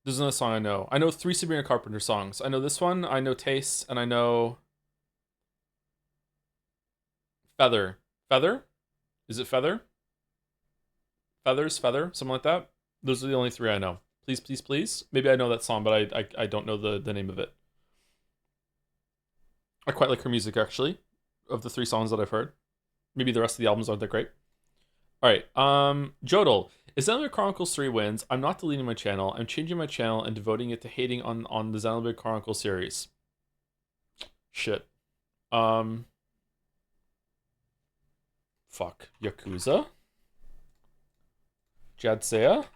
Speaker 1: There's another song I know. I know 3 Sabrina Carpenter songs. I know this one. I know Taste, and I know Feather. Feather? Is it Feather? Feathers, Feather, something like that. Those are the only 3 I know. Please, please, please. Maybe I know that song, but I don't know the name of it. I quite like her music actually, of the 3 songs that I've heard. Maybe the rest of the albums aren't that great. All right, Jodel. If Xenoblade Chronicles 3 wins, I'm not deleting my channel. I'm changing my channel and devoting it to hating on the Xenoblade Chronicles series. Shit. Fuck. Yakuza? Jadsea?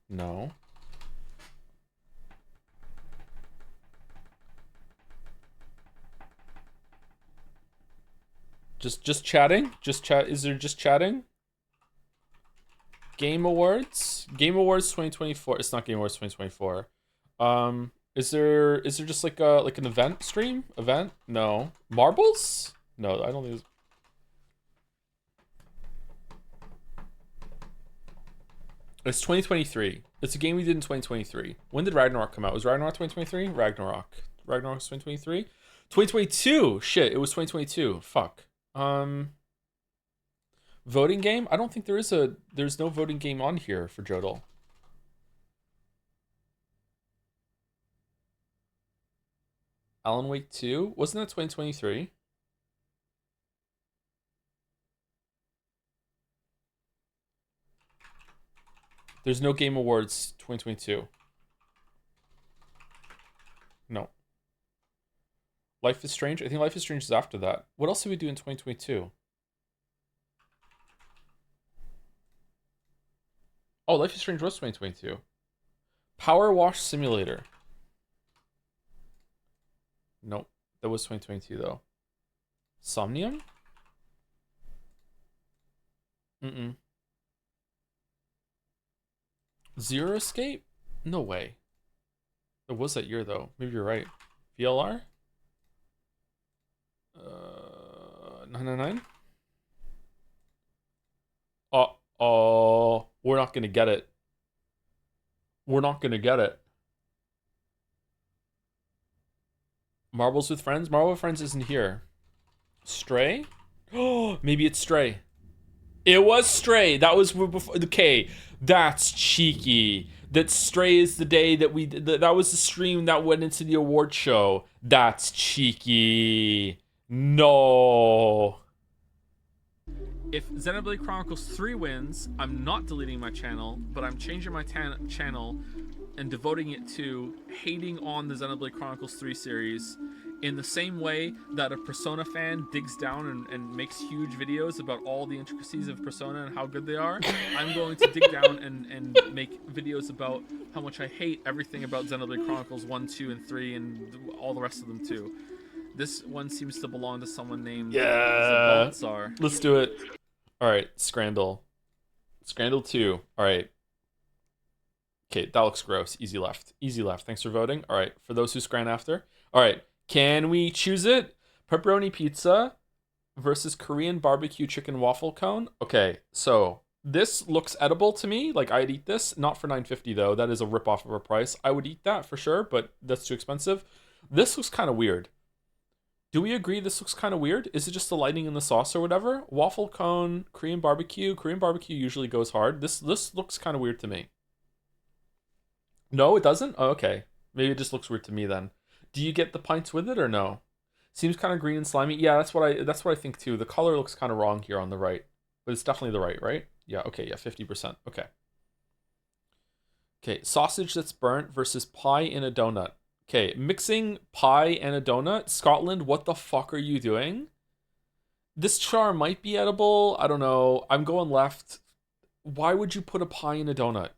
Speaker 1: No. Just chatting? Just chat. Is there just chatting? Game Awards? Game Awards 2024. It's not Game Awards 2024. Is there just like an event stream? Event? No. Marbles? No, I don't think it's 2023. It's a game we did in 2023. When did Ragnarok come out? Was Ragnarok 2023? Ragnarok 2023? 2022. Shit, it was 2022. Fuck. Voting game? I don't think there's no voting game on here for Jodel. Alan Wake 2? Wasn't that 2023? There's no Game Awards 2022. No. Life is Strange? I think Life is Strange is after that. What else did we do in 2022? Oh, Life is Strange was 2022. Power Wash Simulator. Nope. That was 2022 though. Somnium? Mm-mm. Zero Escape? No way. It was that year though. Maybe you're right. VLR? 999? Uh-oh. We're not gonna get it. We're not gonna get it. Marbles with Friends? Marble with Friends isn't here. Stray? Oh, maybe it's Stray. It was Stray. That was before. Okay, that's cheeky. That Stray is the day that we. That was the stream that went into the award show. That's cheeky. No. If Xenoblade Chronicles 3 wins, I'm not deleting my channel, but I'm changing my channel and devoting it to hating on the Xenoblade Chronicles 3 series In the same way that a Persona fan digs down and makes huge videos about all the intricacies of Persona and how good they are, I'm going to dig down and make videos about how much I hate everything about Xenoblade Chronicles 1, 2, and 3, and all the rest of them too. This one seems to belong to someone named Baltzar. Let's do it. All right, Scrandal. Scrandal 2. All right. Okay, that looks gross. Easy left. Easy left. Thanks for voting. All right, for those who scran after. All right, can we choose it? Pepperoni pizza versus Korean barbecue chicken waffle cone. Okay, so this looks edible to me. Like, I'd eat this. Not for $9.50 though. That is a ripoff of a price. I would eat that for sure, but that's too expensive. This looks kind of weird. Do we agree this looks kind of weird? Is it just the lighting in the sauce or whatever? Waffle cone, Korean barbecue. Korean barbecue usually goes hard. This looks kind of weird to me. No, it doesn't? Oh, okay. Maybe it just looks weird to me then. Do you get the pints with it or no? Seems kind of green and slimy. Yeah, that's what I think too. The color looks kind of wrong here on the right. But it's definitely the right? Yeah, okay, yeah, 50%. Okay. Okay, sausage that's burnt versus pie in a donut. Okay, mixing pie and a donut. Scotland, what the fuck are you doing? This char might be edible. I don't know. I'm going left. Why would you put a pie in a donut?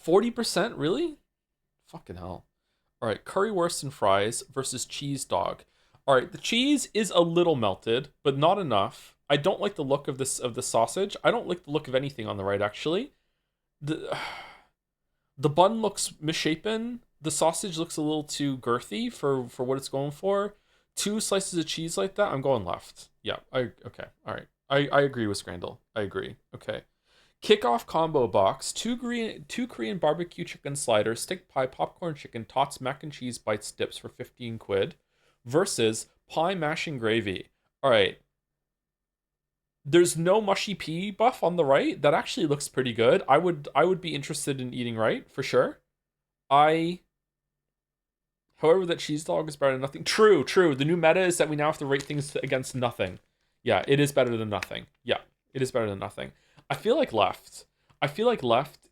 Speaker 1: 40%? Really? Fucking hell. All right, currywurst and fries versus cheese dog. All right, the cheese is a little melted, but not enough. I don't like the look of the sausage. I don't like the look of anything on the right, actually. The bun looks misshapen. The sausage looks a little too girthy for what it's going for. 2 slices of cheese like that, I'm going left. Yeah, okay, all right. I agree with Scrandal. I agree. Okay. Kickoff combo box, two Korean barbecue chicken sliders, stick pie, popcorn chicken, tots, mac and cheese bites dips for 15 quid versus pie mash and gravy. All right. There's no mushy pea buff on the right. That actually looks pretty good. I would be interested in eating right for sure. However, that cheese dog is better than nothing. True. The new meta is that we now have to rate things against nothing. Yeah, it is better than nothing. Yeah, it is better than nothing. I feel like left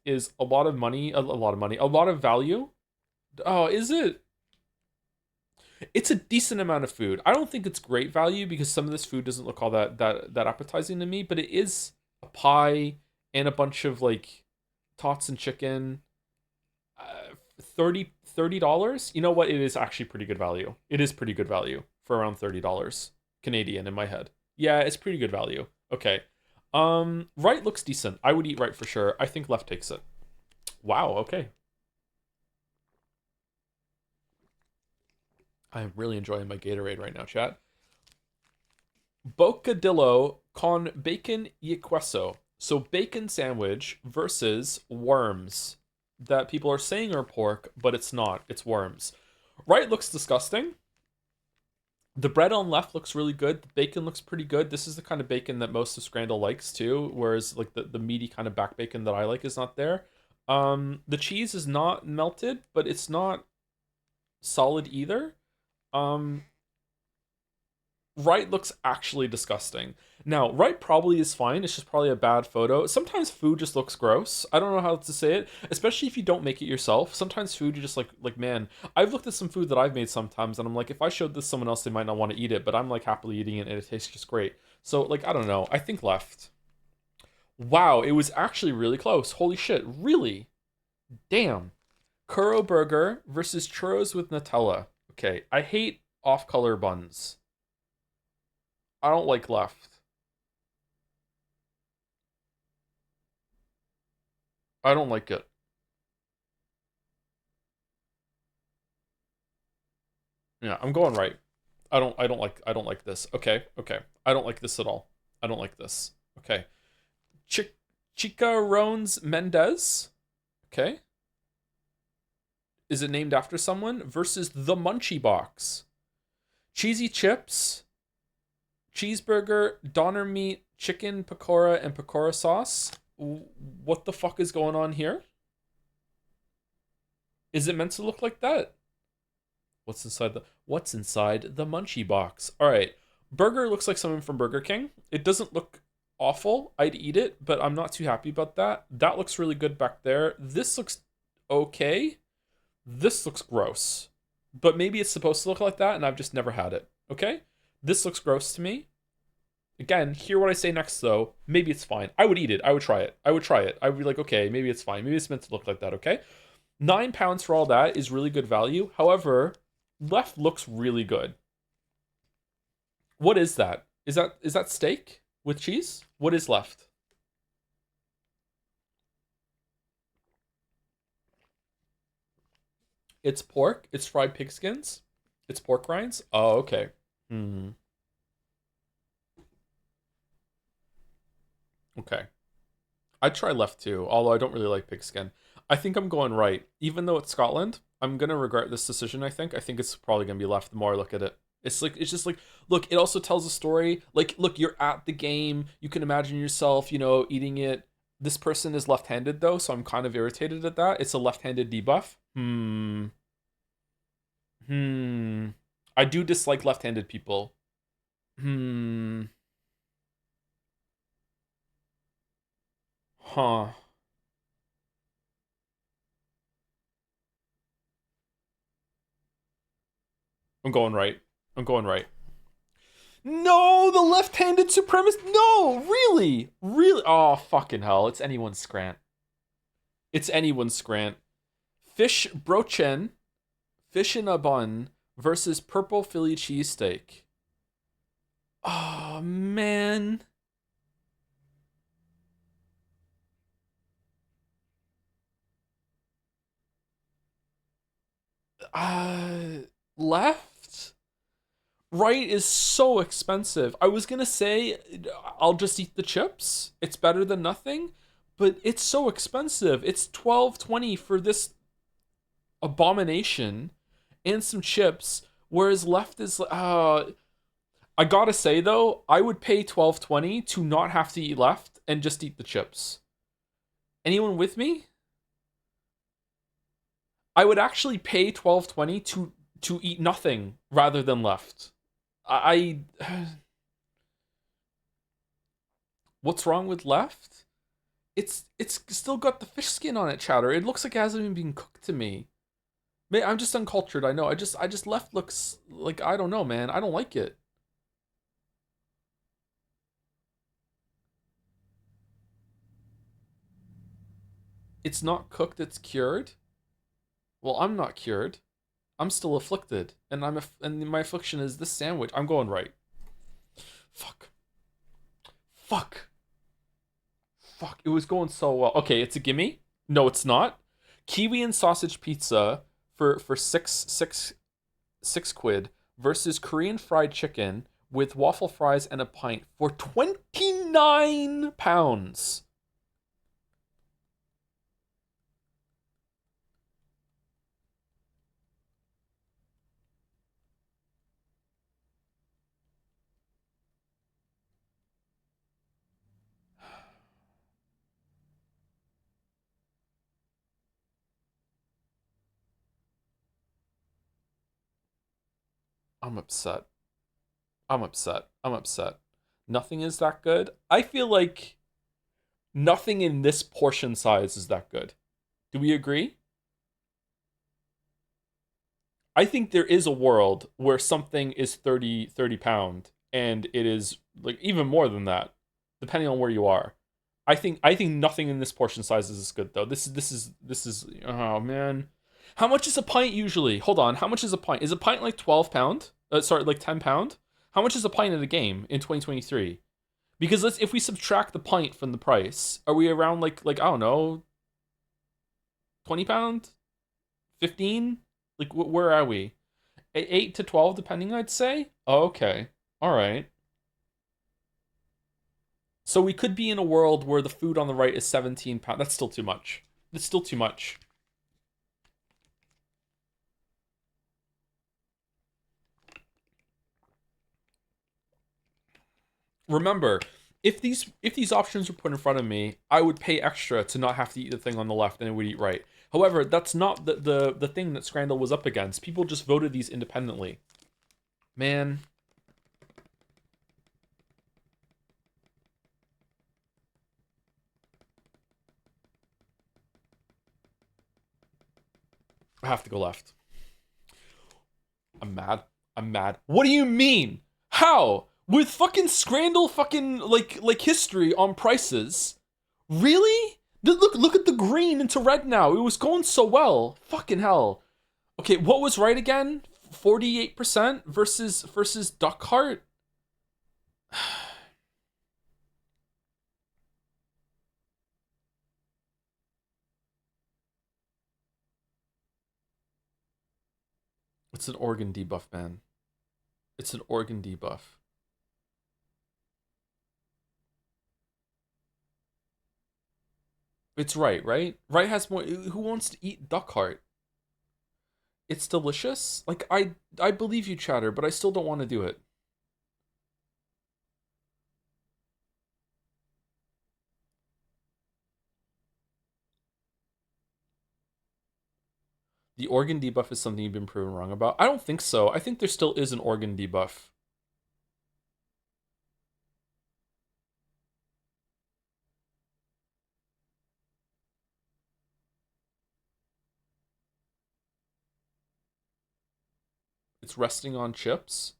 Speaker 1: is a lot of money, a lot of value. Oh, is it? It's a decent amount of food. I don't think it's great value because some of this food doesn't look all that appetizing to me, but it is a pie and a bunch of like tots and chicken. $30. You know what? It is actually pretty good value. It is pretty good value for around $30 Canadian in my head. Yeah, it's pretty good value. Okay. Right looks decent. I would eat right for sure. I think left takes it. Wow, okay. I'm really enjoying my Gatorade right now, chat. Bocadillo con bacon y queso. So bacon sandwich versus worms that people are saying are pork, but it's not. It's worms. Right looks disgusting. The bread on left looks really good. The bacon looks pretty good. This is the kind of bacon that most of Scrandal likes too, whereas like the meaty kind of back bacon that I like is not there. The cheese is not melted, but it's not solid either. Right looks actually disgusting. Now, right probably is fine. It's just probably a bad photo. Sometimes food just looks gross. I don't know how to say it, especially if you don't make it yourself. Sometimes food, you're just like, man, I've looked at some food that I've made sometimes, and I'm like, if I showed this to someone else, they might not want to eat it, but I'm like happily eating it, and it tastes just great. So, like, I don't know. I think left. Wow, it was actually really close. Holy shit, really? Damn. Churro burger versus churros with Nutella. Okay, I hate off-color buns. I don't like left. I don't like it. Yeah, I'm going right. I don't like this. Okay. I don't like this at all. I don't like this. Okay. Chicarones Mendez. Okay. Is it named after someone? Versus the Munchie Box. Cheesy chips, cheeseburger, doner meat, chicken pakora, and pakora sauce. What the fuck is going on here? Is it meant to look like that? What's inside the Munchie Box? All right. Burger looks like something from Burger King. It doesn't look awful. I'd eat it, but I'm not too happy about that. That looks really good back there. This looks okay. This looks gross. but maybe it's supposed to look like that and I've just never had it. Okay? This looks gross to me. Again, hear what I say next though. Maybe it's fine. I would eat it. I would try it. I would try it. I would be like, okay, maybe it's fine. Maybe it's meant to look like that, okay? £9 for all that is really good value. However, left looks really good. What is that? Is that steak with cheese? What is left? It's pork. It's fried pig skins. It's pork rinds. Oh, okay. Okay. I'd try left too, although I don't really like pig skin. I think I'm going right. Even though it's Scotland, I'm gonna regret this decision, I think. I think it's probably gonna be left the more I look at it. It's just like, look, it also tells a story. Like, look, you're at the game. You can imagine yourself, eating it. This person is left-handed though, so I'm kind of irritated at that. It's a left-handed debuff. I do dislike left-handed people. Huh. I'm going right. I'm going right. No, the left-handed supremacist. No, really? Really? Oh, fucking hell. It's anyone's scrant. It's anyone's scrant. Fish brochen, fish in a bun versus purple Philly cheesesteak. Oh, man. Left? Right is so expensive. I was gonna say I'll just eat the chips. It's better than nothing, but it's so expensive. It's $12.20 for this abomination and some chips, whereas left is I gotta say though, I would pay $12.20 to not have to eat left and just eat the chips. Anyone with me? I would actually pay $12.20 to eat nothing rather than left. I what's wrong with left? It's still got the fish skin on it, Chowder. It looks like it hasn't even been cooked to me. I'm just uncultured. I know. I just left looks like, I don't know, man. I don't like it. It's not cooked. It's cured. Well, I'm not cured. I'm still afflicted, and and my affliction is this sandwich. I'm going right. Fuck. Fuck. Fuck. It was going so well. Okay, it's a gimme. No, it's not. Kiwi and sausage pizza for six quid versus Korean fried chicken with waffle fries and a pint for £29. I'm upset. I'm upset. I'm upset. Nothing is that good. I feel like nothing in this portion size is that good. Do we agree? I think there is a world where something is 30 pound and it is like even more than that, depending on where you are. I think nothing in this portion size is good though. This is oh man. How much is a pint usually? Hold on. How much is a pint? Is a pint like 12 pound? Sorry, like 10 pound? How much is a pint in the game in 2023? Because if we subtract the pint from the price, are we around like I don't know, 20 pound? 15? Like where are we? 8 to 12 depending, I'd say. Oh, okay. All right. So we could be in a world where the food on the right is 17 pounds. That's still too much. That's still too much. Remember, if these options were put in front of me, I would pay extra to not have to eat the thing on the left and it would eat right. However, that's not the thing that Scrandal was up against. People just voted these independently. Man. I have to go left. I'm mad. I'm mad. What do you mean? How? With fucking Scrandal fucking like history on prices? Really? Look at the green into red now. It was going so well. Fucking hell. Okay, what was right again? 48% versus Duck Heart? It's an organ debuff, man. It's an organ debuff. It's right, right? Right has more. Who wants to eat duck heart? It's delicious. Like I believe you, Chatter, but I still don't want to do it. The organ debuff is something you've been proven wrong about. I don't think so. I think there still is an organ debuff. It's resting on chips,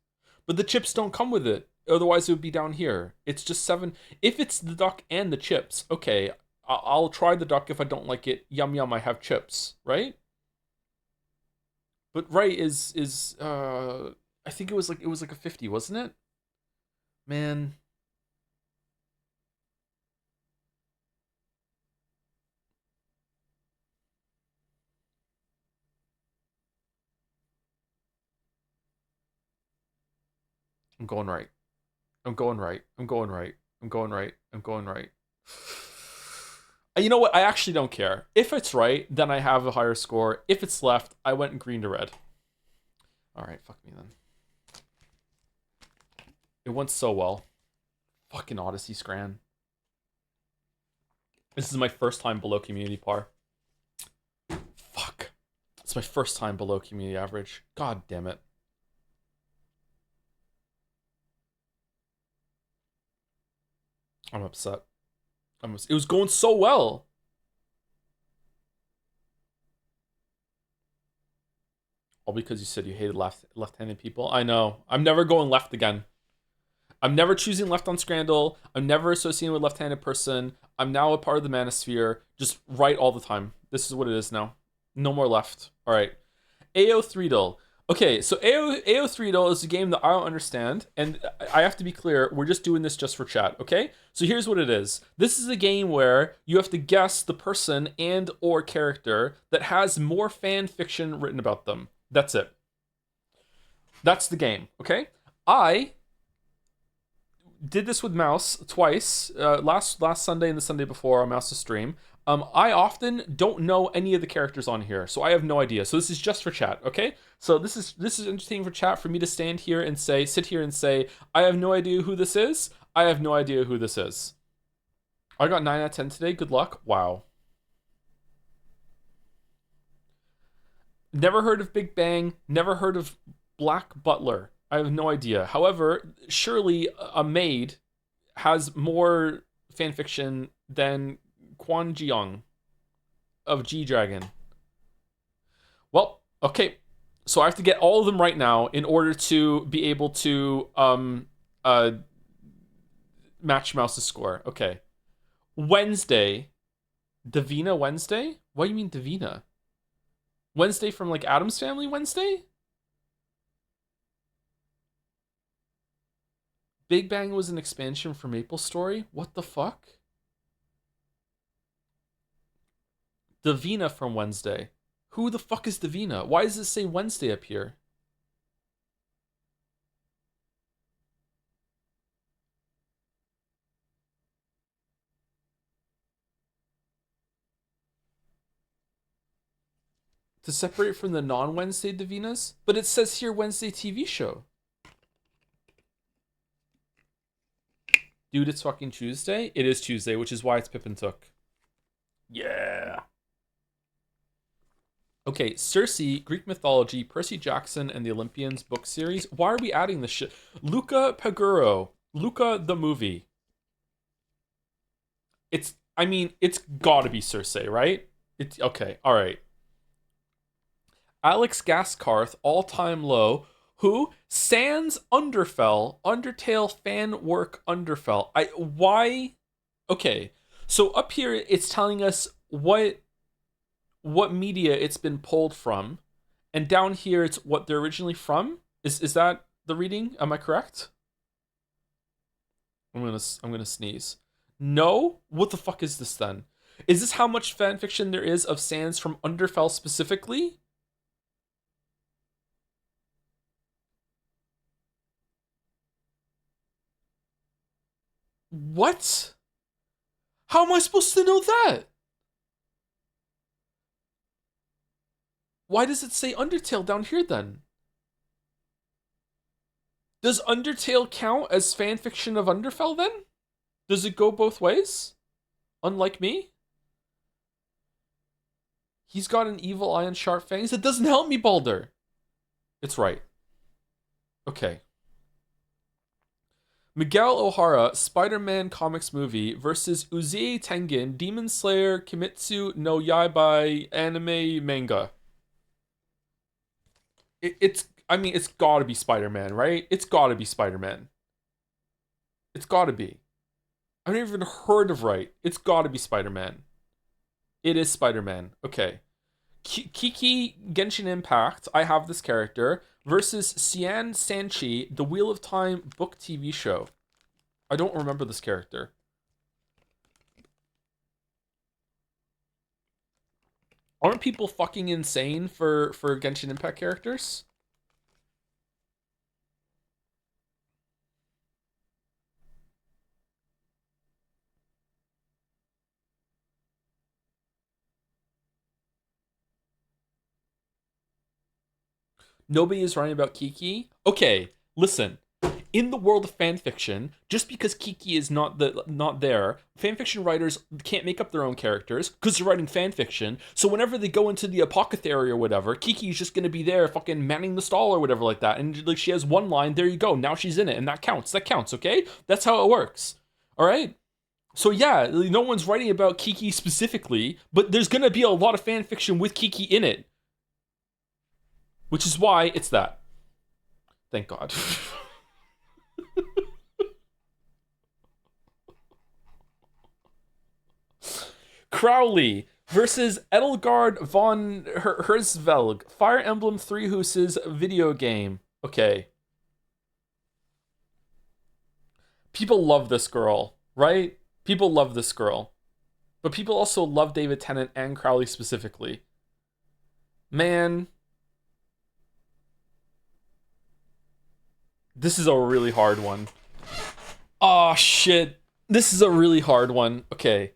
Speaker 1: but the chips don't come with it. Otherwise, it would be down here. It's just 7. If it's the duck and the chips, okay, I'll try the duck. If I don't like it, yum yum, I have chips, right? But right is I think it was like a 50, wasn't it? Man, I'm going right. I'm going right. I'm going right. I'm going right. I'm going right. And you know what? I actually don't care. If it's right, then I have a higher score. If it's left, I went green to red. All right, fuck me then. It went so well. Fucking Odyssey Scran. This is my first time below community par. Fuck. It's my first time below community average. God damn it. I'm upset. It was going so well. All because you said you hated left-handed people. I know. I'm never going left again. I'm never choosing left on Scrandal. I'm never associating with left-handed person. I'm now a part of the manosphere. Just right all the time. This is what it is now. No more left. All right. AO Threedle. Okay, so AO Threedle is a game that I don't understand, and I have to be clear, we're just doing this just for chat, okay? So here's what it is. This is a game where you have to guess the person and or character that has more fan fiction written about them. That's it. That's the game, okay? I did this with Mouse twice, last Sunday and the Sunday before on Mouse's stream. I often don't know any of the characters on here, so I have no idea. So this is just for chat, okay? So this is interesting for chat for me to sit here and say, I have no idea who this is. I have no idea who this is. I got 9 out of 10 today. Good luck. Wow. Never heard of Big Bang. Never heard of Black Butler. I have no idea. However, surely a maid has more fanfiction than Quan Jiong of G-Dragon. Well, okay. So I have to get all of them right now in order to be able to match Mouse's score. Okay. Wednesday. Davina Wednesday? What do you mean Davina? Wednesday from like Addams Family Wednesday? Big Bang was an expansion for Maple Story? What the fuck? Davina from Wednesday. Who the fuck is Davina? Why does it say Wednesday up here? To separate from the non-Wednesday Davinas? But it says here Wednesday TV show. Dude, it's fucking Tuesday? It is Tuesday, which is why it's Pippin Took. Yeah. Okay, Circe, Greek mythology, Percy Jackson and the Olympians book series. Why are we adding this shit? Luca Paguro. Luca the movie. It's gotta be Circe, right? It's okay, alright. Alex Gaskarth, all-time low. Who? Sans Undertale fan work Underfell. Why? Okay, so up here it's telling us what media it's been pulled from, and down here it's what they're originally from. Is that the reading? Am I correct? I'm gonna sneeze. No? What the fuck is this then? Is this how much fan fiction there is of Sans from Underfell specifically? What? How am I supposed to know that? Why does it say Undertale down here then? Does Undertale count as fanfiction of Underfell then? Does it go both ways? Unlike me? He's got an evil eye and sharp fangs. It doesn't help me, Baldur. It's right. Okay. Miguel O'Hara, Spider-Man comics movie versus Uzie Tengen, Demon Slayer, Kimetsu no Yaiba anime manga. It's gotta be Spider-Man, right? It's gotta be Spider-Man. It's gotta be. I've never even heard of right. It's gotta be Spider-Man. It is Spider-Man. Okay. Kiki Genshin Impact, I have this character, versus Cian Sanchi, the Wheel of Time book TV show. I don't remember this character. Aren't people fucking insane for Genshin Impact characters? Nobody is writing about Kiki. Okay, listen. In the world of fanfiction, just because Kiki is not there, fanfiction writers can't make up their own characters because they're writing fanfiction. So whenever they go into the apothecary or whatever, Kiki is just going to be there fucking manning the stall or whatever like that. And like she has one line, there you go. Now she's in it and that counts. That counts, okay? That's how it works. All right? So yeah, no one's writing about Kiki specifically, but there's going to be a lot of fanfiction with Kiki in it. Which is why it's that. Thank God. Crowley versus Edelgard von Herzvelg. Fire Emblem Three Houses video game. Okay. People love this girl, right? People love this girl. But people also love David Tennant and Crowley specifically. Man. This is a really hard one. Oh, shit. This is a really hard one. Okay.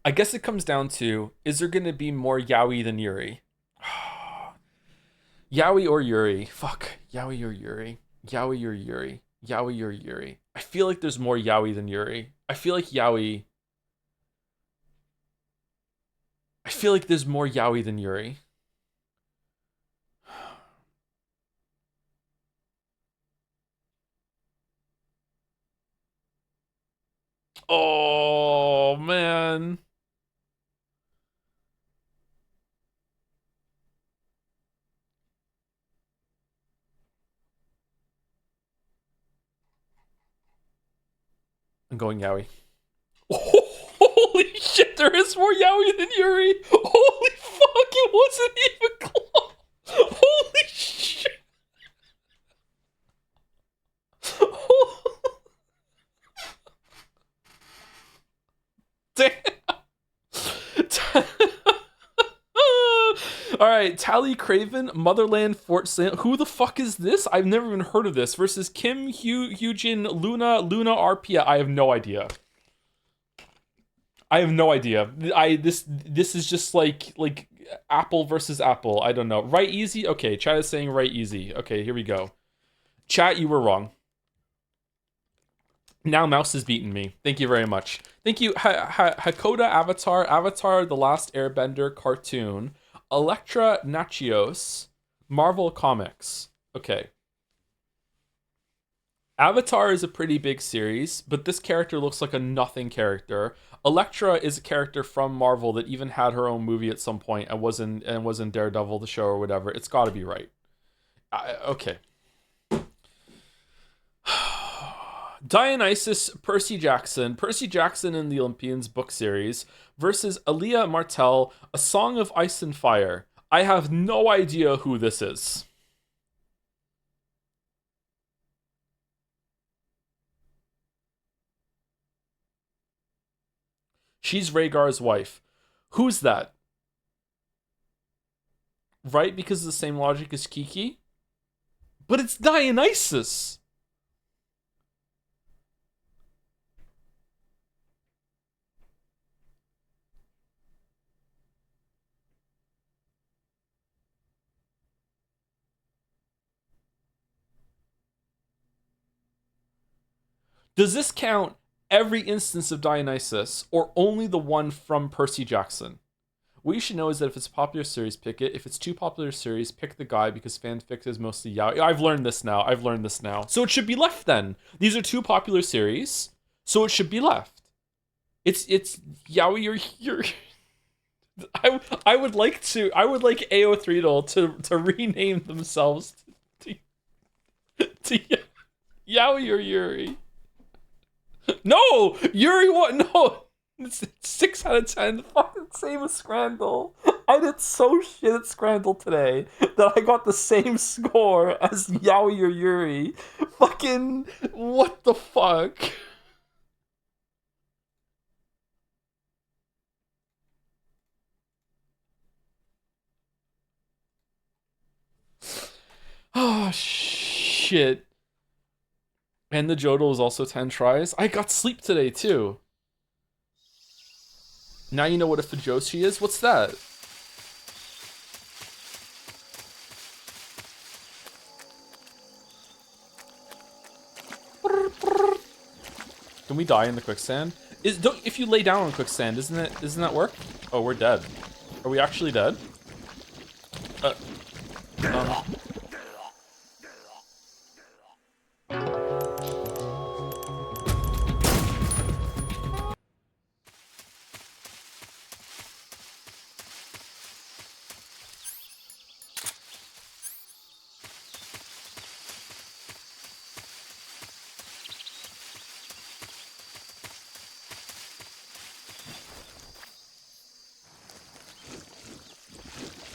Speaker 1: I guess it comes down to, is there going to be more Yaoi than Yuri? Yaoi or Yuri? Fuck. Yaoi or Yuri? Yaoi or Yuri? Yaoi or Yuri? I feel like there's more Yaoi than Yuri. I feel like there's more Yaoi than Yuri. Oh, man. I'm going Yaoi. Oh, holy shit, there is more Yaoi than Yuri. Holy fuck, it wasn't even close. Holy shit. Damn. All right, Tally Craven, Motherland Fort Saint. Who the fuck is this? I've never even heard of this. Versus Kim Hyujin Luna Arpia. I have no idea. This is just like Apple versus Apple. I don't know. Right easy. Okay, chat is saying right easy. Okay, here we go. Chat, you were wrong. Now Mouse has beaten me. Thank you very much. Thank you, Hakoda Avatar The Last Airbender cartoon, Electra Nachios, Marvel Comics. Okay. Avatar is a pretty big series, but this character looks like a nothing character. Elektra is a character from Marvel that even had her own movie at some point and was in Daredevil the show or whatever. It's got to be right. Okay. Dionysus Percy Jackson in the Olympians book series versus Aaliyah Martell, A Song of Ice and Fire. I have no idea who this is. She's Rhaegar's wife. Who's that? Right, because of the same logic as Kiki? But it's Dionysus! Does this count every instance of Dionysus, or only the one from Percy Jackson? What you should know is that if it's a popular series, pick it. If it's too popular series, pick the guy because fanfic is mostly yaoi. I've learned this now. So it should be left then. These are two popular series, so it should be left. It's yaoi or here. I would like AO3 to rename themselves to yaoi or Yuri. No! Yuri, what? No! It's 6 out of 10. Fucking same as Scrandle. I did so shit at Scrandle today that I got the same score as Yaoi or Yuri. Fucking, what the fuck? Oh, shit. And the Jodel is also 10 tries. I got sleep today, too. Now you know what a Fujoshi is? What's that? Can we die in the quicksand? If you lay down on quicksand, doesn't that work? Oh, we're dead. Are we actually dead?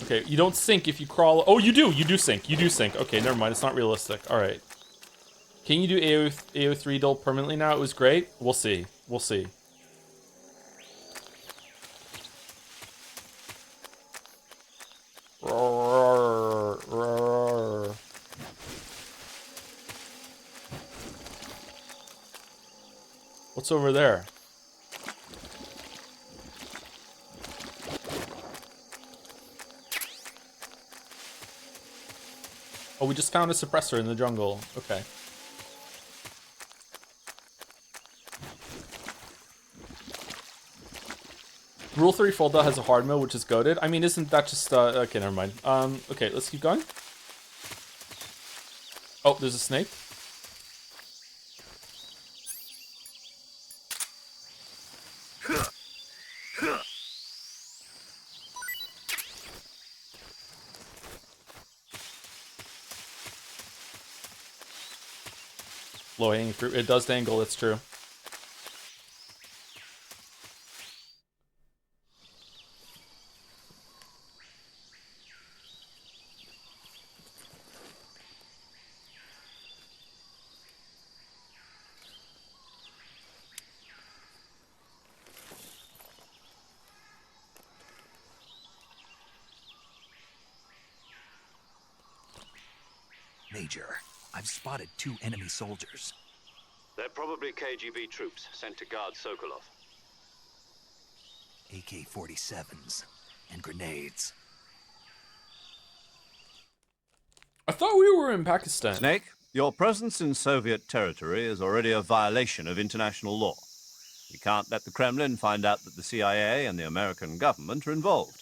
Speaker 1: Okay, you don't sink if you crawl. Oh, you do sink. Okay, never mind. It's not realistic. All right. Can you do AO3 dull permanently now? It was great. We'll see. What's over there? Oh, we just found a suppressor in the jungle. Okay. Rule 3 Folda has a hard mode, which is goated. I mean, isn't that just, okay, never mind. Okay, let's keep going. Oh, there's a snake. Low-hanging fruit. It does dangle, that's true.
Speaker 2: Major, I've spotted 2 enemy soldiers.
Speaker 3: They're probably KGB troops sent to guard Sokolov.
Speaker 2: AK-47s and grenades.
Speaker 1: I thought we were in Pakistan.
Speaker 3: Snake, your presence in Soviet territory is already a violation of international law. We can't let the Kremlin find out that the CIA and the American government are involved.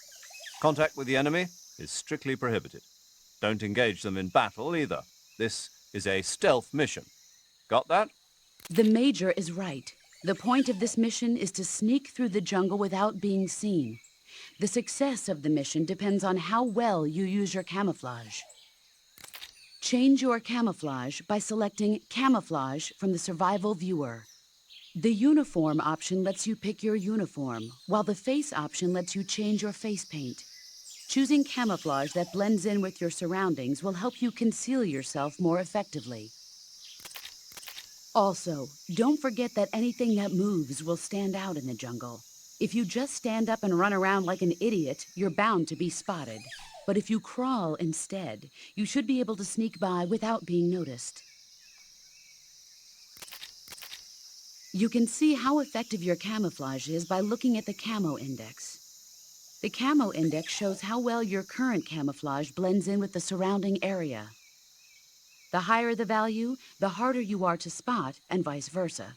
Speaker 3: Contact with the enemy is strictly prohibited. Don't engage them in battle either. This is a stealth mission. Got that?
Speaker 8: The Major is right. The point of this mission is to sneak through the jungle without being seen. The success of the mission depends on how well you use your camouflage. Change your camouflage by selecting Camouflage from the Survival Viewer. The Uniform option lets you pick your uniform, while the Face option lets you change your face paint. Choosing camouflage that blends in with your surroundings will help you conceal yourself more effectively. Also, don't forget that anything that moves will stand out in the jungle. If you just stand up and run around like an idiot, you're bound to be spotted. But if you crawl instead, you should be able to sneak by without being noticed. You can see how effective your camouflage is by looking at the Camo Index. The Camo Index shows how well your current camouflage blends in with the surrounding area. The higher the value, the harder you are to spot, and vice versa.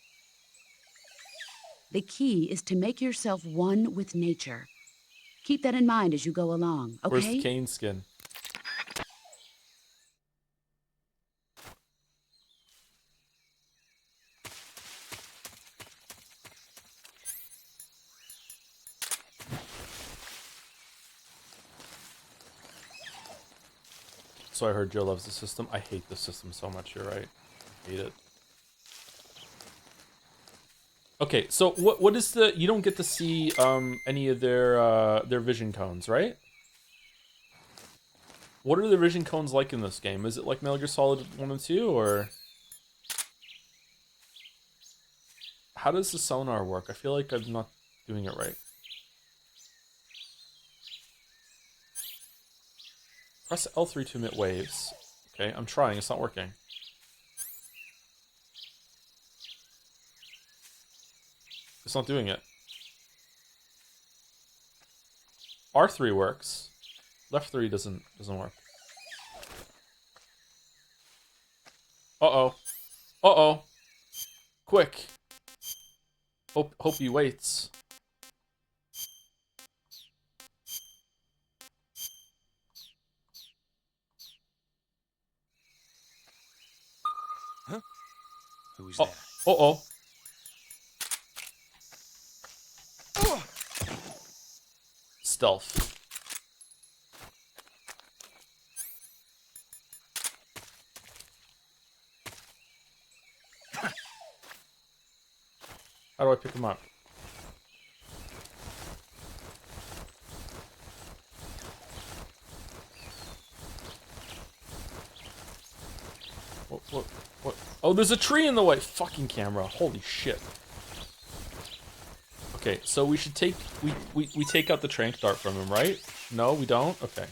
Speaker 8: The key is to make yourself one with nature. Keep that in mind as you go along, okay?
Speaker 1: Where's the cane skin? So I heard Joe loves the system. I hate the system so much, you're right. I hate it. Okay, so what is the... You don't get to see any of their vision cones, right? What are the vision cones like in this game? Is it like Metal Gear Solid 1 and 2, or... How does the sonar work? I feel like I'm not doing it right. Press L3 to emit waves. Okay, I'm trying, it's not working. It's not doing it. R3 works. Left 3 doesn't work. Uh-oh. Uh-oh. Quick. Hope he waits.
Speaker 2: Huh? Who's that?
Speaker 1: Uh-oh. Stealth. How do I pick him up? What? Oh, there's a tree in the way! Fucking camera. Holy shit. Okay, so we should take... We take out the tranq dart from him, right? No, we don't? Okay.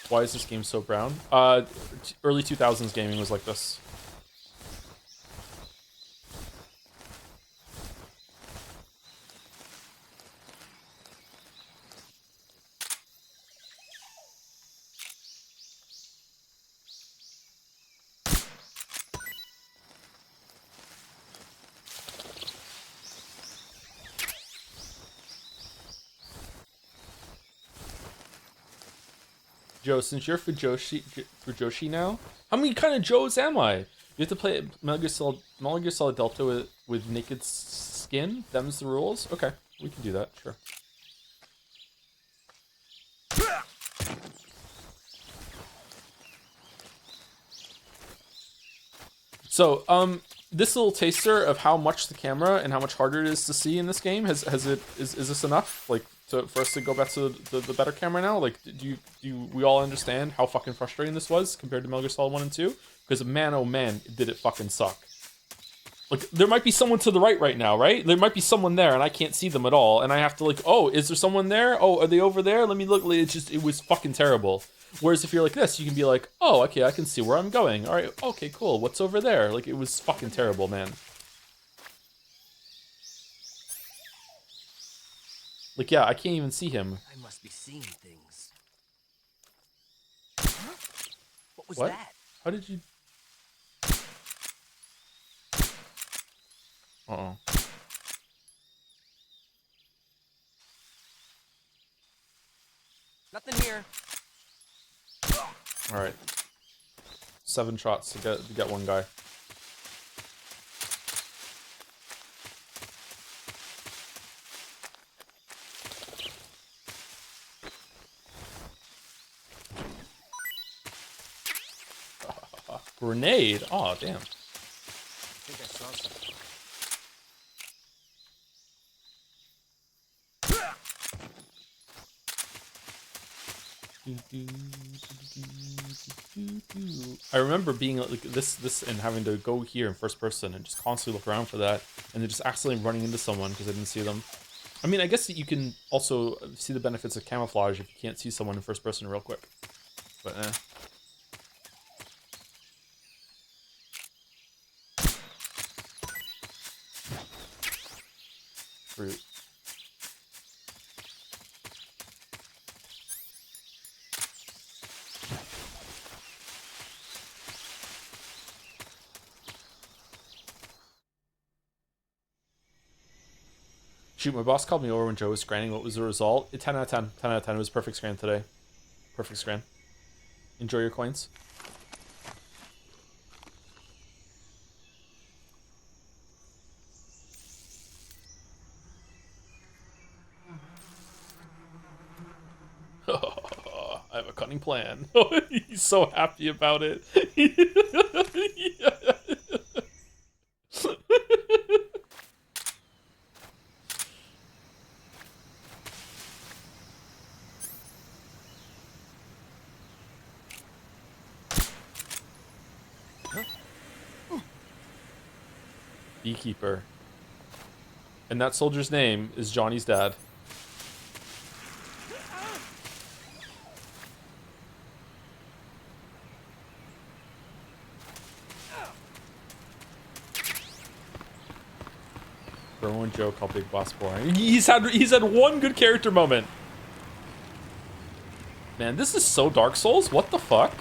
Speaker 1: Why is this game so brown? Early 2000s gaming was like this. Joe, since you're Fujoshi now, how many kind of Joes am I? You have to play Metal Gear Solid Delta with naked skin? Them's the rules? Okay, we can do that, sure. So, this little taster of how much the camera and how much harder it is to see in this game, is this enough? Like, for us to go back to the better camera now? Like, do we all understand how fucking frustrating this was compared to Metal Gear Solid 1 and 2? Because man, oh man, did it fucking suck. Like, there might be someone to the right now, right? There might be someone there, and I can't see them at all, and I have to, like, oh, is there someone there? Oh, are they over there? Let me look. It was fucking terrible. Whereas if you're like this, you can be like, oh, okay, I can see where I'm going. All right, okay, cool. What's over there? Like, it was fucking terrible, man. Like, yeah, I can't even see him.
Speaker 6: I must be seeing things. What was
Speaker 1: What?
Speaker 6: that?
Speaker 1: How did you... Uh-oh.
Speaker 9: here.
Speaker 1: All right. 7 shots to get one guy. Grenade. Oh, damn.
Speaker 9: I think I saw something.
Speaker 1: I remember being like this and having to go here in first person and just constantly look around for that, and then just accidentally running into someone because I didn't see them. I mean, I guess that you can also see the benefits of camouflage if you can't see someone in first person real quick. But Fruit. Shoot, my boss called me over when Joe was scranning. What was the result? 10 out of 10. 10 out of 10. It was perfect scran today. Perfect scran. Enjoy your coins. I have a cunning plan. He's so happy about it. Beekeeper. And that soldier's name is Johnny's dad. Remember when Joe called Big Boss boring? He's had one good character moment. Man, this is so Dark Souls. What the fuck?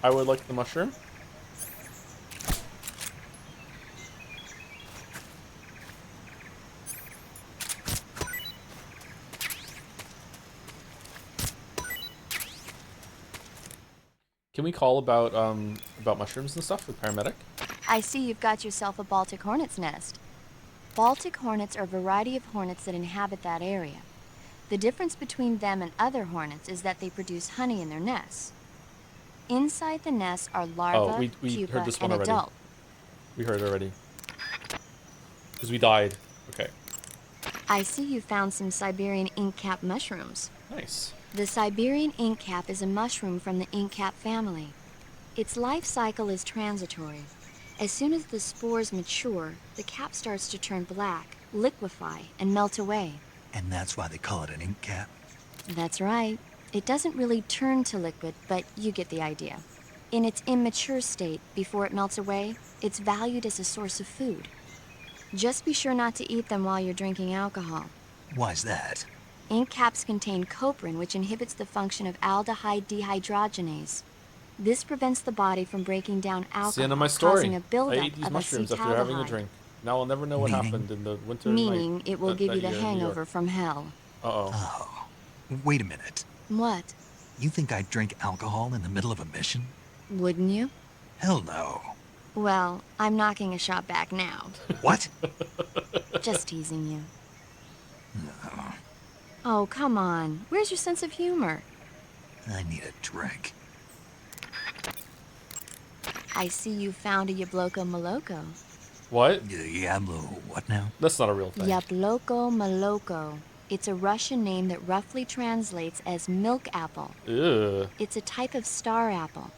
Speaker 1: I would like the mushroom. Can we call about mushrooms and stuff with paramedic?
Speaker 7: I see you've got yourself a Baltic hornet's nest. Baltic hornets are a variety of hornets that inhabit that area. The difference between them and other hornets is that they produce honey in their nests. Inside the nest are larvae,
Speaker 1: we
Speaker 7: pupa,
Speaker 1: heard this one
Speaker 7: and
Speaker 1: already.
Speaker 7: adult.
Speaker 1: We heard it already. Because we died. Okay.
Speaker 7: I see you found some Siberian inkcap mushrooms.
Speaker 1: Nice.
Speaker 7: The Siberian inkcap is a mushroom from the inkcap family. Its life cycle is transitory. As soon as the spores mature, the cap starts to turn black, liquefy, and melt away.
Speaker 2: And that's why they call it an ink cap?
Speaker 7: That's right. It doesn't really turn to liquid, but you get the idea. In its immature state, before it melts away, it's valued as a source of food. Just be sure not to eat them while you're drinking alcohol.
Speaker 2: Why's that?
Speaker 7: Ink caps contain coprin, which inhibits the function of aldehyde dehydrogenase. This prevents the body from breaking down alcohol,
Speaker 1: It's the end of my story.
Speaker 7: causing a buildup
Speaker 1: I ate these
Speaker 7: of
Speaker 1: mushrooms after having a
Speaker 7: acetaldehyde.
Speaker 1: drink. Now I'll never know what
Speaker 2: Meaning?
Speaker 1: happened in the winter.
Speaker 7: Meaning it will give you the
Speaker 1: year in New York.
Speaker 7: hangover from hell.
Speaker 1: Uh-oh.
Speaker 2: Oh, wait a minute.
Speaker 7: What?
Speaker 2: You think I'd drink alcohol in the middle of a mission?
Speaker 7: Wouldn't you?
Speaker 2: Hell no.
Speaker 7: Well, I'm knocking a shot back now.
Speaker 2: What?
Speaker 7: Just teasing you.
Speaker 2: No,
Speaker 7: Oh, come on. Where's your sense of humor?
Speaker 2: I need a drink.
Speaker 7: I see you found a Yabloko Maloko.
Speaker 1: What?
Speaker 2: Diablo, what now?
Speaker 1: That's not a real thing.
Speaker 7: Yabloko Maloko. It's a Russian name that roughly translates as milk apple.
Speaker 1: Ew.
Speaker 7: It's a type of star apple.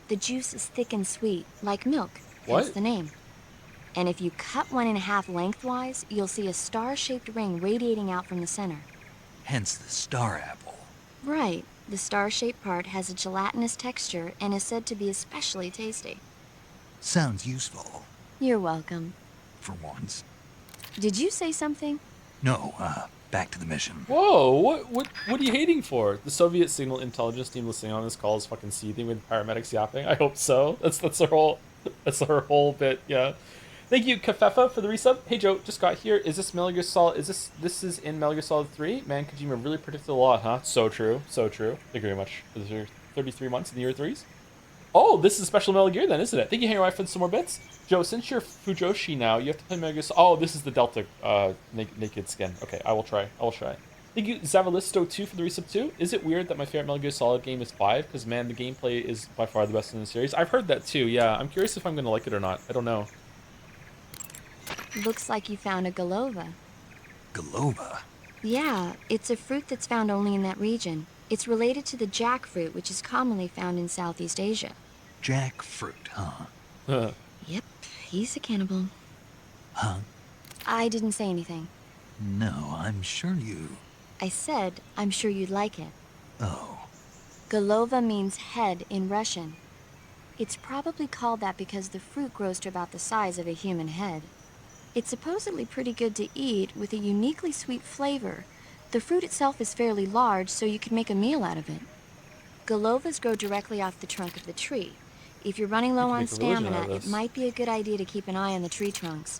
Speaker 7: The juice is thick and sweet, like milk.
Speaker 1: What?
Speaker 7: Hence the name. And if you cut one in half lengthwise, you'll see a star-shaped ring radiating out from the center.
Speaker 2: Hence the star apple.
Speaker 7: Right. The star-shaped part has a gelatinous texture and is said to be especially tasty.
Speaker 2: Sounds useful,
Speaker 7: You're welcome.
Speaker 2: for once.
Speaker 7: Did you say something?
Speaker 2: No, back to the mission.
Speaker 1: Whoa, what are you hating for? The Soviet signal intelligence team listening on this call is fucking seething with paramedics yapping. I hope so. That's our whole bit, yeah. Thank you, Kafefa, for the resub. Hey Joe, just got here. Is this Metal Gear Solid? This is in Metal Gear Solid 3? Man, Kojima really predicted a lot, huh? So true, so true. Thank you very much for the 33 months in the year threes. Oh, this is special Metal Gear then, isn't it? Thank you, Hangar Wife, for some more bits. Joe, since you're Fujoshi now, you have to play Metal Gear Solid. Oh, this is the Delta naked skin. Okay, I will try. Thank you, Zavalisto2 for the resub too. Is it weird that my favorite Metal Gear Solid game is 5? Because, man, the gameplay is by far the best in the series. I've heard that too, yeah. I'm curious if I'm going to like it or not. I don't know.
Speaker 7: Looks like you found a Golova.
Speaker 2: Golova?
Speaker 7: Yeah, it's a fruit that's found only in that region. It's related to the jackfruit, which is commonly found in Southeast Asia.
Speaker 2: Jackfruit, huh?
Speaker 7: Yep, he's a cannibal.
Speaker 2: Huh?
Speaker 7: I didn't say anything.
Speaker 2: No, I'm sure you...
Speaker 7: I said, I'm sure you'd like it.
Speaker 2: Oh.
Speaker 7: Golova means head in Russian. It's probably called that because the fruit grows to about the size of a human head. It's supposedly pretty good to eat, with a uniquely sweet flavor. The fruit itself is fairly large, so you could make a meal out of it. Golovas grow directly off the trunk of the tree. If you're running low on stamina, it might be a good idea to keep an eye on the tree trunks.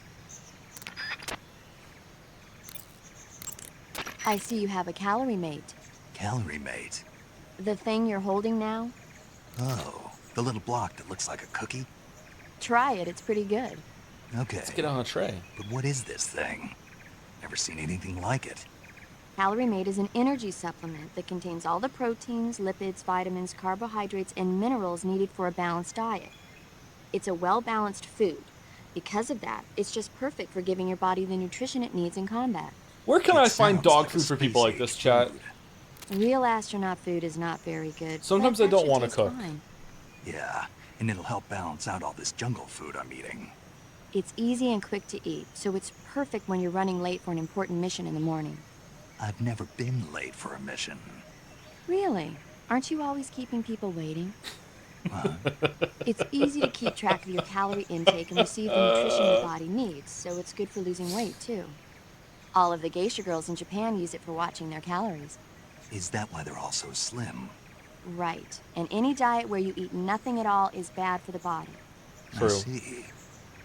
Speaker 7: I see you have a calorie mate.
Speaker 2: Calorie mate?
Speaker 7: The thing you're holding now?
Speaker 2: Oh, the little block that looks like a cookie?
Speaker 7: Try it, it's pretty good.
Speaker 2: Okay.
Speaker 1: Let's get it on a tray.
Speaker 2: But what is this thing? Never seen anything like it.
Speaker 7: Calorie Mate is an energy supplement that contains all the proteins, lipids, vitamins, carbohydrates, and minerals needed for a balanced diet. It's a well-balanced food. Because of that, it's just perfect for giving your body the nutrition it needs in combat.
Speaker 1: Where can I find dog food for people like this, chat?
Speaker 7: Real astronaut food is not very good.
Speaker 1: Sometimes I don't want to cook.
Speaker 7: Fine.
Speaker 2: Yeah, and it'll help balance out all this jungle food I'm eating.
Speaker 7: It's easy and quick to eat, so it's perfect when you're running late for an important mission in the morning.
Speaker 2: I've never been late for a mission.
Speaker 7: Really? Aren't you always keeping people waiting? It's easy to keep track of your calorie intake and receive the nutrition your body needs, so it's good for losing weight, too. All of the geisha girls in Japan use it for watching their calories.
Speaker 2: Is that why they're all so slim?
Speaker 7: Right. And any diet where you eat nothing at all is bad for the body.
Speaker 1: True.
Speaker 2: I see.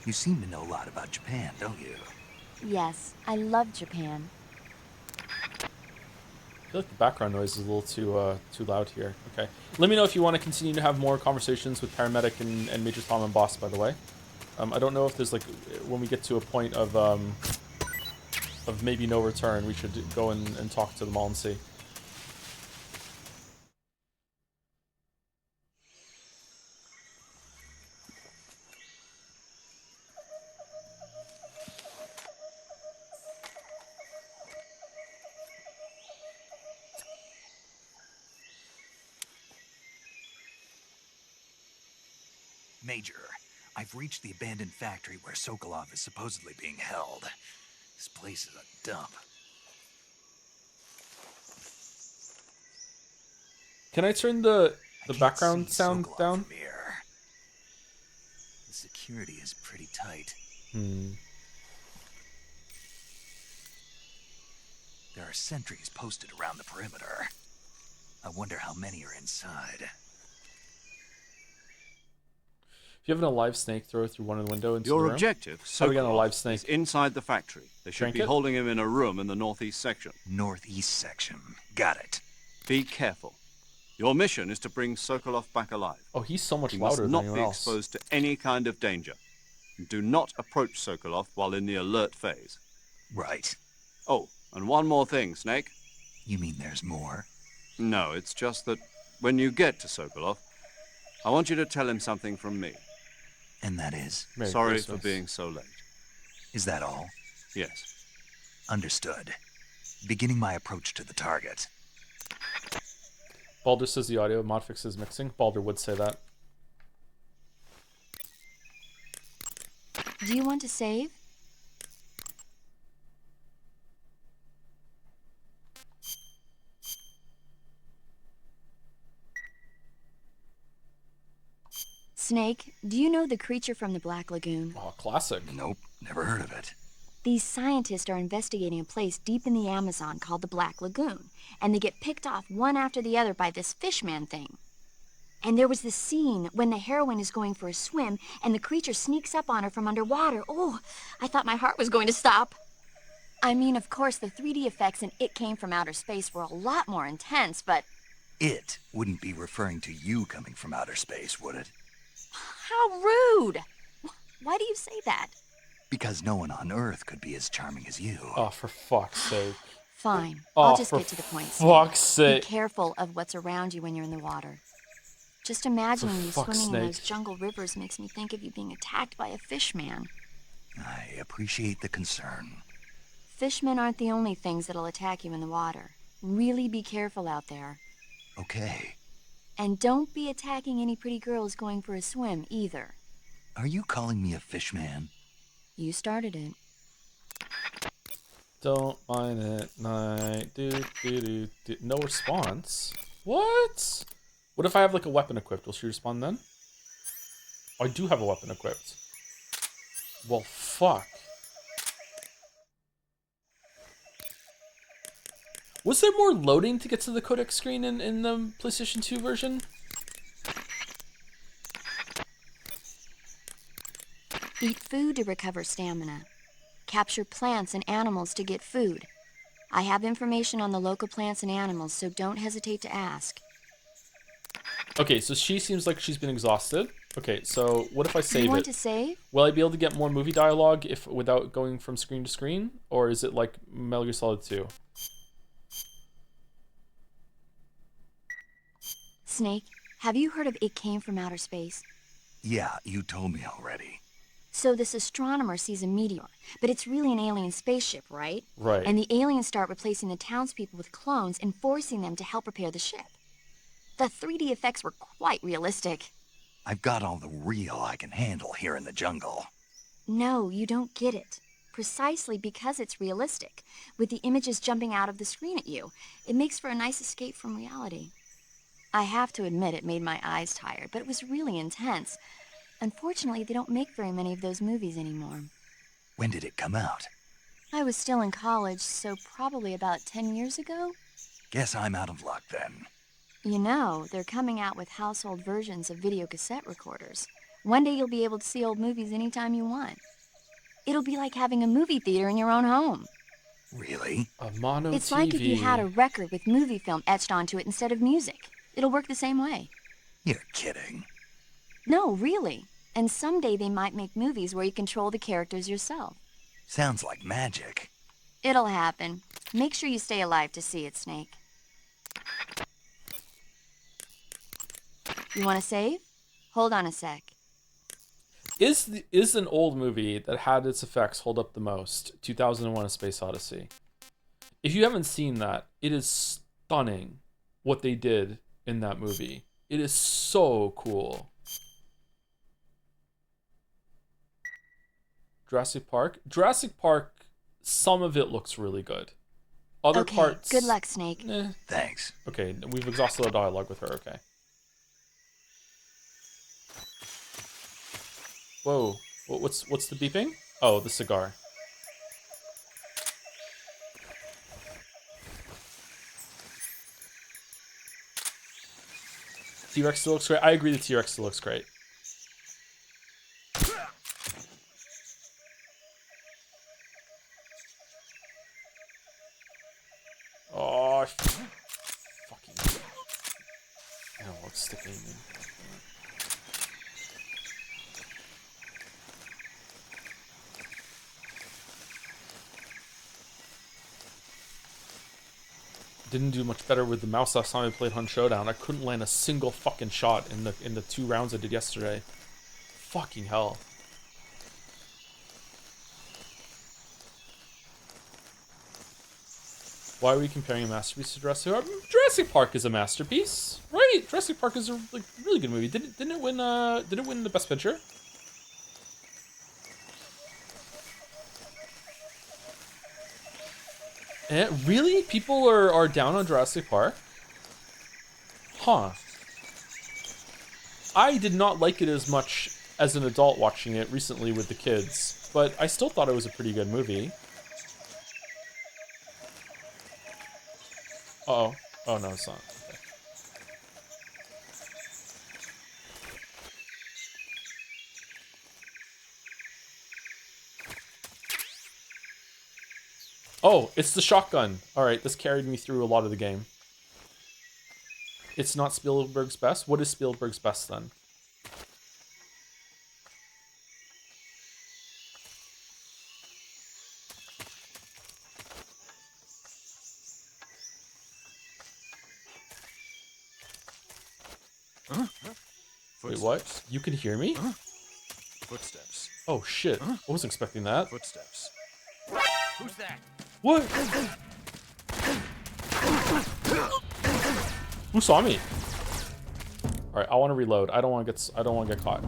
Speaker 2: You seem to know a lot about Japan, don't you?
Speaker 7: Yes, I love Japan.
Speaker 1: I feel like the background noise is a little too loud here. Okay. Let me know if you want to continue to have more conversations with Paramedic and Major Tom and Boss, by the way. I don't know if there's, like, when we get to a point of maybe no return, we should go and talk to them all and see.
Speaker 2: Major, I've reached the abandoned factory where Sokolov is supposedly being held. This place is a dump.
Speaker 1: Can I turn the background sound down?
Speaker 2: From here. The security is pretty tight. There are sentries posted around the perimeter. I wonder how many are inside.
Speaker 1: If you have a live snake, throw it through one of the window into the room.
Speaker 3: Your objective,
Speaker 1: How are we gonna live
Speaker 3: Sokolov,
Speaker 1: snake?
Speaker 3: is inside the factory. They should
Speaker 1: Shrink
Speaker 3: be
Speaker 1: it?
Speaker 3: holding him in a room in the northeast section.
Speaker 2: Northeast section. Got it.
Speaker 3: Be careful. Your mission is to bring Sokolov back alive.
Speaker 1: Oh, he's so much
Speaker 3: He
Speaker 1: louder
Speaker 3: must
Speaker 1: than
Speaker 3: not
Speaker 1: anyone
Speaker 3: be
Speaker 1: else.
Speaker 3: exposed to any kind of danger. And do not approach Sokolov while in the alert phase.
Speaker 2: Right.
Speaker 3: Oh, and one more thing, Snake.
Speaker 2: You mean there's more?
Speaker 3: No, it's just that when you get to Sokolov, I want you to tell him something from me.
Speaker 2: And that is?
Speaker 1: Merry
Speaker 3: Sorry
Speaker 1: Christmas.
Speaker 3: for being so late.
Speaker 2: Is that all?
Speaker 3: Yes.
Speaker 2: Understood. Beginning my approach to the target.
Speaker 1: Baldur says the audio, Modfix is mixing. Baldur would say that.
Speaker 7: Do you want to save? Snake, do you know the creature from the Black Lagoon?
Speaker 1: Oh, classic.
Speaker 2: Nope, never heard of it.
Speaker 7: These scientists are investigating a place deep in the Amazon called the Black Lagoon, and they get picked off one after the other by this fishman thing. And there was this scene when the heroine is going for a swim and the creature sneaks up on her from underwater. Oh, I thought my heart was going to stop. I mean, of course, the 3D effects in It Came from Outer Space were a lot more intense, but...
Speaker 2: It wouldn't be referring to you coming from outer space, would it?
Speaker 7: How rude! Why do you say that?
Speaker 2: Because no one on Earth could be as charming as you.
Speaker 1: Oh, for fuck's sake.
Speaker 7: Fine.
Speaker 1: Oh,
Speaker 7: I'll just
Speaker 1: for
Speaker 7: get to the point.
Speaker 1: fuck's sake.
Speaker 7: Be careful of what's around you when you're in the water. Just imagining you swimming in those jungle rivers makes me think of you being attacked by a fish man.
Speaker 2: I appreciate the concern.
Speaker 7: Fishmen aren't the only things that'll attack you in the water. Really be careful out there.
Speaker 2: Okay.
Speaker 7: And don't be attacking any pretty girls going for a swim, either.
Speaker 2: Are you calling me a fish man?
Speaker 7: You started it.
Speaker 1: Don't mind it, night. No response? What? What if I have like a weapon equipped? Will she respond then? Oh, I do have a weapon equipped. Well, fuck. Was there more loading to get to the codec screen in the PlayStation 2 version?
Speaker 7: Eat food to recover stamina. Capture plants and animals to get food. I have information on the local plants and animals, so don't hesitate to ask.
Speaker 1: Okay, so she seems like she's been exhausted. Okay, so what if I save it?
Speaker 7: You want to save?
Speaker 1: Will I be able to get more movie dialogue if without going from screen to screen? Or is it like Metal Gear Solid 2?
Speaker 7: Snake, have you heard of It Came from Outer Space?
Speaker 2: Yeah, you told me already.
Speaker 7: So this astronomer sees a meteor, but it's really an alien spaceship, right?
Speaker 1: Right.
Speaker 7: And the aliens start replacing the townspeople with clones and forcing them to help repair the ship. The 3D effects were quite realistic.
Speaker 2: I've got all the real I can handle here in the jungle.
Speaker 7: No, you don't get it. Precisely because it's realistic, with the images jumping out of the screen at you, it makes for a nice escape from reality. I have to admit it made my eyes tired, but it was really intense. Unfortunately, they don't make very many of those movies anymore.
Speaker 2: When did it come out?
Speaker 7: I was still in college, so probably about 10 years ago.
Speaker 2: Guess I'm out of luck then.
Speaker 7: You know, they're coming out with household versions of video cassette recorders. One day you'll be able to see old movies anytime you want. It'll be like having a movie theater in your own home.
Speaker 2: Really?
Speaker 1: A mono
Speaker 7: It's
Speaker 1: TV.
Speaker 7: like if you had a record with movie film etched onto it instead of music. It'll work the same way.
Speaker 2: You're kidding.
Speaker 7: No, really. And someday they might make movies where you control the characters yourself.
Speaker 2: Sounds like magic.
Speaker 7: It'll happen. Make sure you stay alive to see it, Snake. You want to save? Hold on a sec.
Speaker 1: Is an old movie that had its effects hold up the most 2001: A Space Odyssey? If you haven't seen that, it is stunning what they did in that movie. It is so cool. Jurassic Park, some of it looks really good. Other parts...
Speaker 7: Good luck, Snake.
Speaker 2: Thanks.
Speaker 1: Okay, we've exhausted our dialogue with her, okay. Whoa, what's the beeping? Oh, the cigar. T-Rex still looks great. I agree the T-Rex still looks great. Oh, fucking... I don't know what's sticking in. Didn't do much better with the mouse last time I played Hunt Showdown. I couldn't land a single fucking shot in the 2 rounds I did yesterday. Fucking hell. Why are we comparing a masterpiece to Jurassic Park? Jurassic Park is a masterpiece, right? Jurassic Park is a really good movie. Didn't it win the Best Picture? Really? People are down on Jurassic Park? Huh. I did not like it as much as an adult watching it recently with the kids, but I still thought it was a pretty good movie. Uh-oh. Oh, no, it's not. Okay. Oh, it's the shotgun. All right, this carried me through a lot of the game. It's not Spielberg's best. What is Spielberg's best then? Wait, what? You can hear me?
Speaker 9: Footsteps.
Speaker 1: Oh shit! I wasn't expecting that.
Speaker 9: Footsteps. Who's that?
Speaker 1: What? Who saw me? All right, I want to reload. I don't want to get. I don't want to get caught.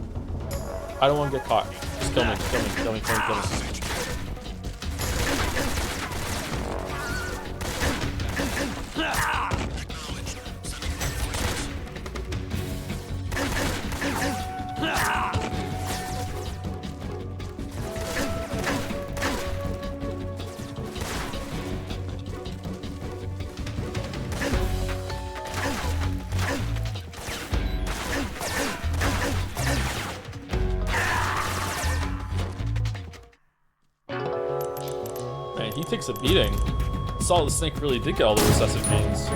Speaker 1: I don't want to get caught. Just kill me. Kill me. Kill me. Kill me. Kill me. Man, he takes a beating. Solid Snake really did get all the recessive genes.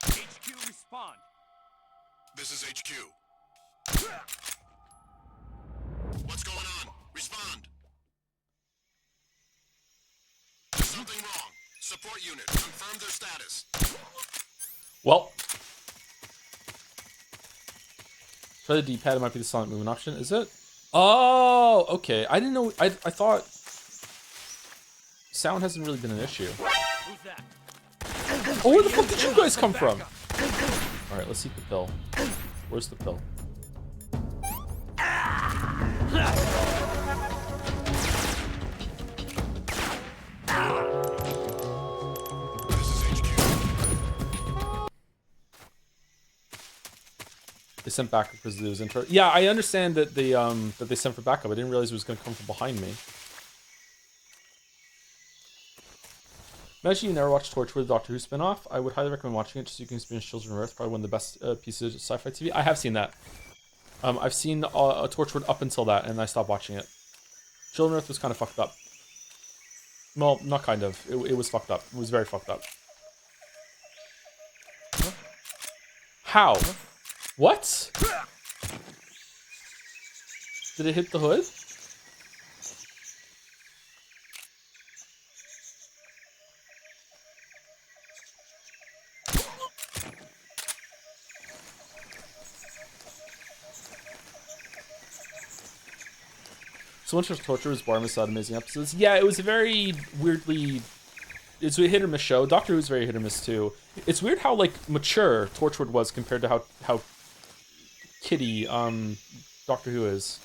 Speaker 9: HQ respond.
Speaker 10: This is HQ. What's going on? Respond. There's something wrong. Support unit, confirm their status.
Speaker 1: Well, try the D-pad. It might be the silent movement option. Is it? Oh, okay. I didn't know. I thought sound hasn't really been an issue.
Speaker 9: Who's that?
Speaker 1: Oh, where the fuck did you guys come from? All right, let's see the pill. Where's the pill? They sent backup because it was intro. Yeah, I understand that they sent for backup. I didn't realize it was going to come from behind me. Imagine you never watched Torchwood, the Doctor Who spinoff. I would highly recommend watching it just so you can experience Children of Earth. Probably one of the best pieces of sci-fi TV. I have seen that. I've seen Torchwood up until that, and I stopped watching it. Children of Earth was kind of fucked up. Well, not kind of. It was fucked up. It was very fucked up. How? What? Did it hit the hood? So much of Torture was Barmas had amazing episodes. Yeah, it was a very weirdly... It's a hit or miss show. Doctor Who's very hit or miss too. It's weird how like mature Torchwood was compared to how kiddie Doctor Who is.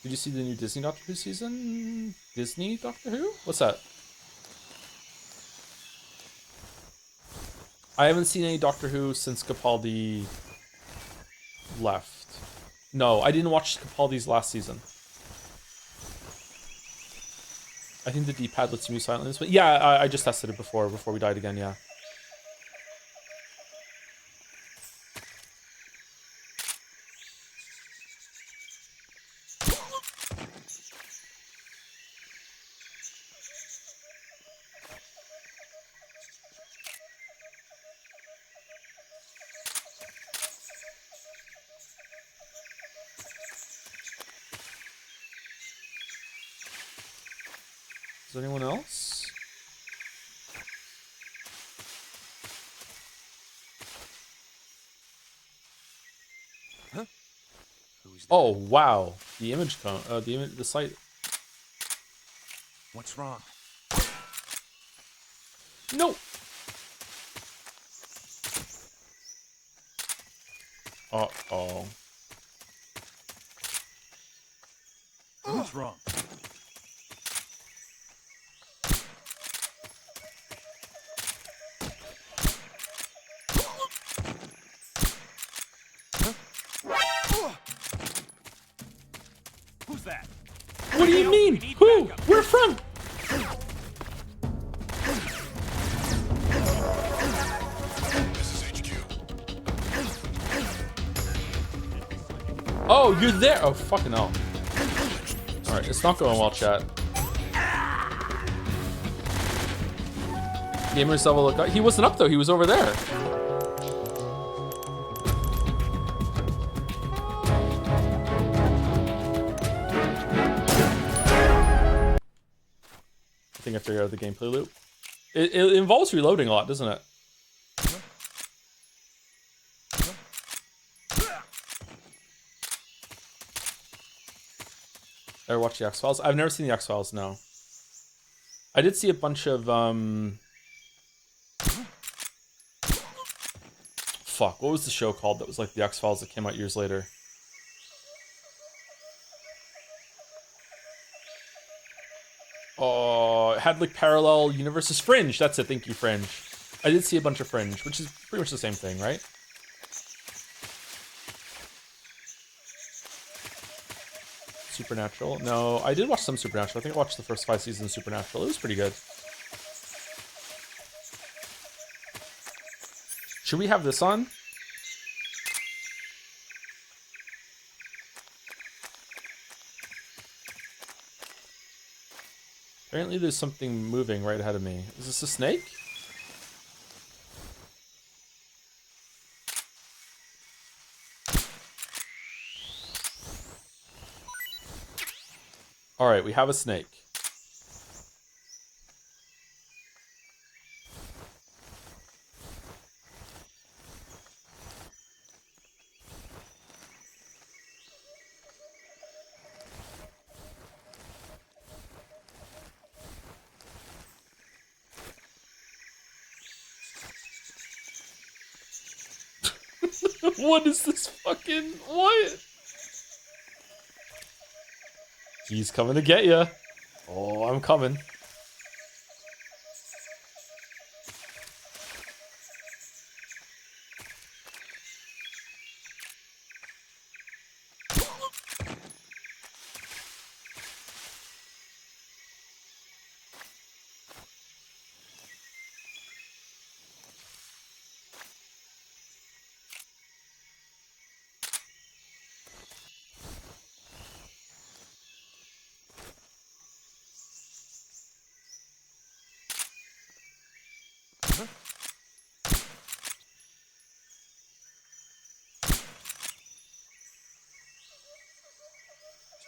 Speaker 1: Did you see the new Disney Doctor Who season? Disney Doctor Who? What's that? I haven't seen any Doctor Who since Capaldi left. No, I didn't watch Capaldi's last season. I think the D-pad lets you move silently. But yeah, I just tested it before we died again, yeah. Is there anyone else?
Speaker 9: Huh? Who's that?
Speaker 1: Oh wow, the image cone, the site.
Speaker 9: What's wrong?
Speaker 1: No. Uh-oh.
Speaker 9: What's wrong? Who's that?
Speaker 1: What do you mean? Who? Where from?
Speaker 10: This is HQ.
Speaker 1: Oh, you're there. Oh, fucking hell. All right, it's not going well, chat. Gamers level look up. He wasn't up though. He was over there. I think I figured out the gameplay loop. It involves reloading a lot, doesn't it? Ever watch the X-Files? I've never seen the X-Files, no. I did see a bunch of, fuck, what was the show called that was like the X-Files that came out years later? Oh, it had like parallel universes. Fringe, that's it, thank you, Fringe. I did see a bunch of Fringe, which is pretty much the same thing, right? Supernatural? No, I did watch some Supernatural. I think I watched the first 5 seasons of Supernatural. It was pretty good. Should we have this on? Apparently there's something moving right ahead of me. Is this a snake? All right, we have a snake. What is this fucking... What? He's coming to get you. Oh, I'm coming.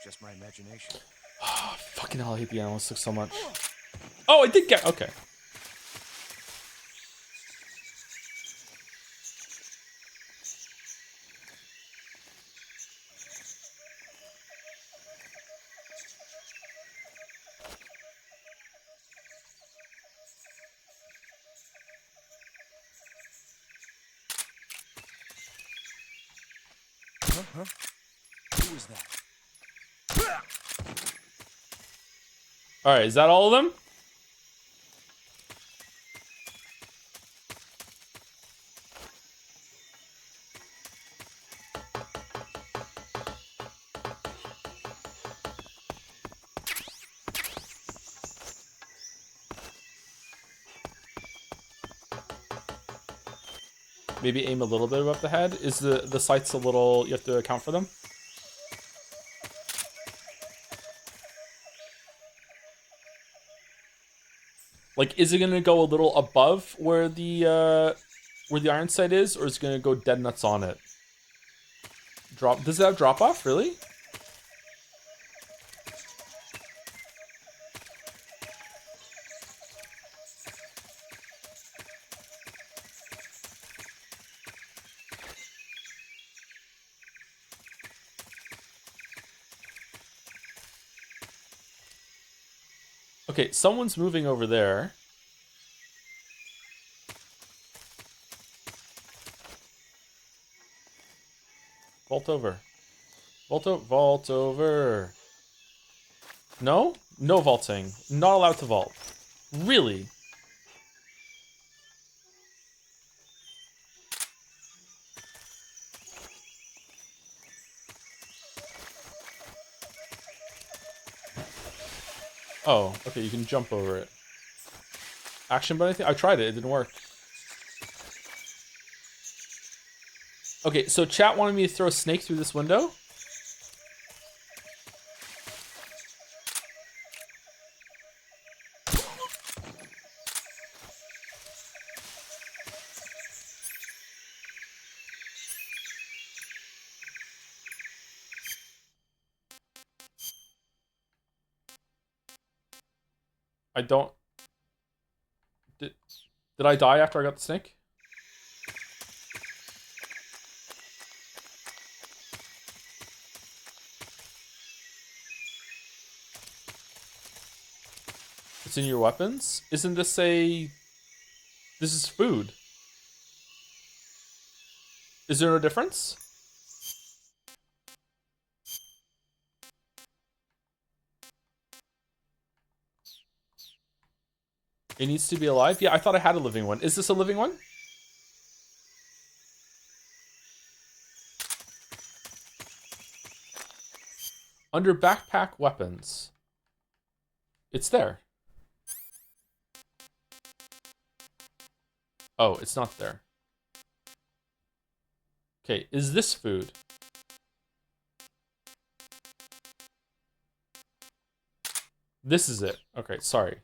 Speaker 9: Just my imagination.
Speaker 1: Oh, fucking hell, I hate the analytics so much. Oh, I did get... Okay.
Speaker 9: Huh? Who was that?
Speaker 1: All right, is that all of them? Maybe aim a little bit above the head. Is the sights a little... You have to account for them? Like, is it gonna go a little above where the iron sight is, or is it gonna go dead nuts on it? Drop? Does it have drop off? Really? Okay, someone's moving over there. Vault over. Vault over. No? No vaulting. Not allowed to vault. Really? Oh, okay, you can jump over it. Action button, I think? I tried it, it didn't work. Okay, so chat wanted me to throw a snake through this window. I don't... Did I die after I got the snake? It's in your weapons? Isn't this a... This is food. Is there no difference? It needs to be alive? Yeah, I thought I had a living one. Is this a living one? Under backpack weapons. It's there. Oh, it's not there. Okay, is this food? This is it. Okay, sorry.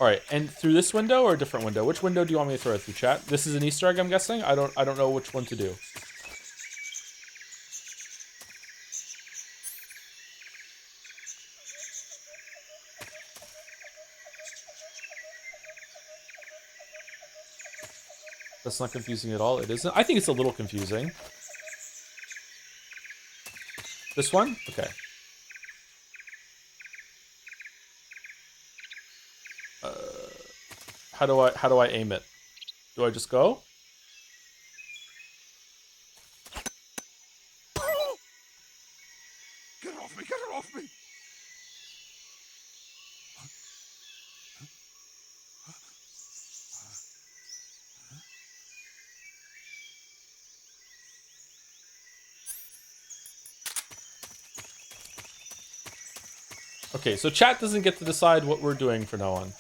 Speaker 1: Alright, and through this window or a different window? Which window do you want me to throw it through, chat? This is an Easter egg, I'm guessing? I don't know which one to do. That's not confusing at all. It isn't. I think it's a little confusing. This one? Okay. How do I aim it? Do I just go?
Speaker 10: Get off me! Get her off me!
Speaker 1: Okay, so chat doesn't get to decide what we're doing from now on.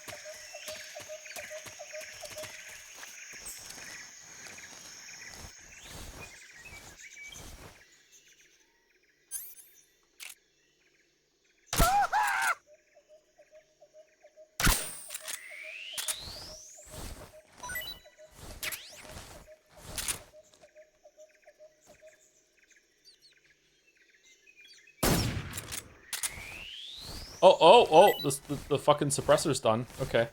Speaker 1: Oh, the fucking suppressor's done. Okay.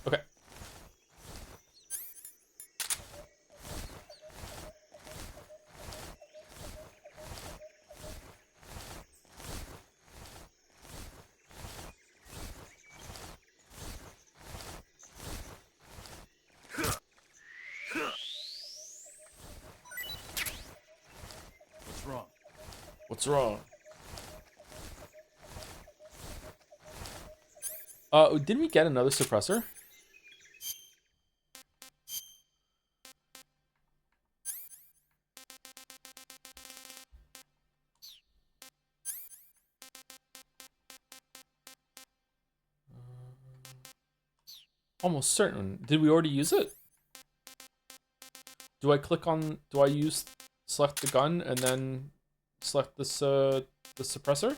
Speaker 1: Okay.
Speaker 9: What's wrong?
Speaker 1: What's wrong? Didn't we get another suppressor? Almost certain. Did we already use it? Do I click on... Do I use... Select the gun and then select this, the suppressor?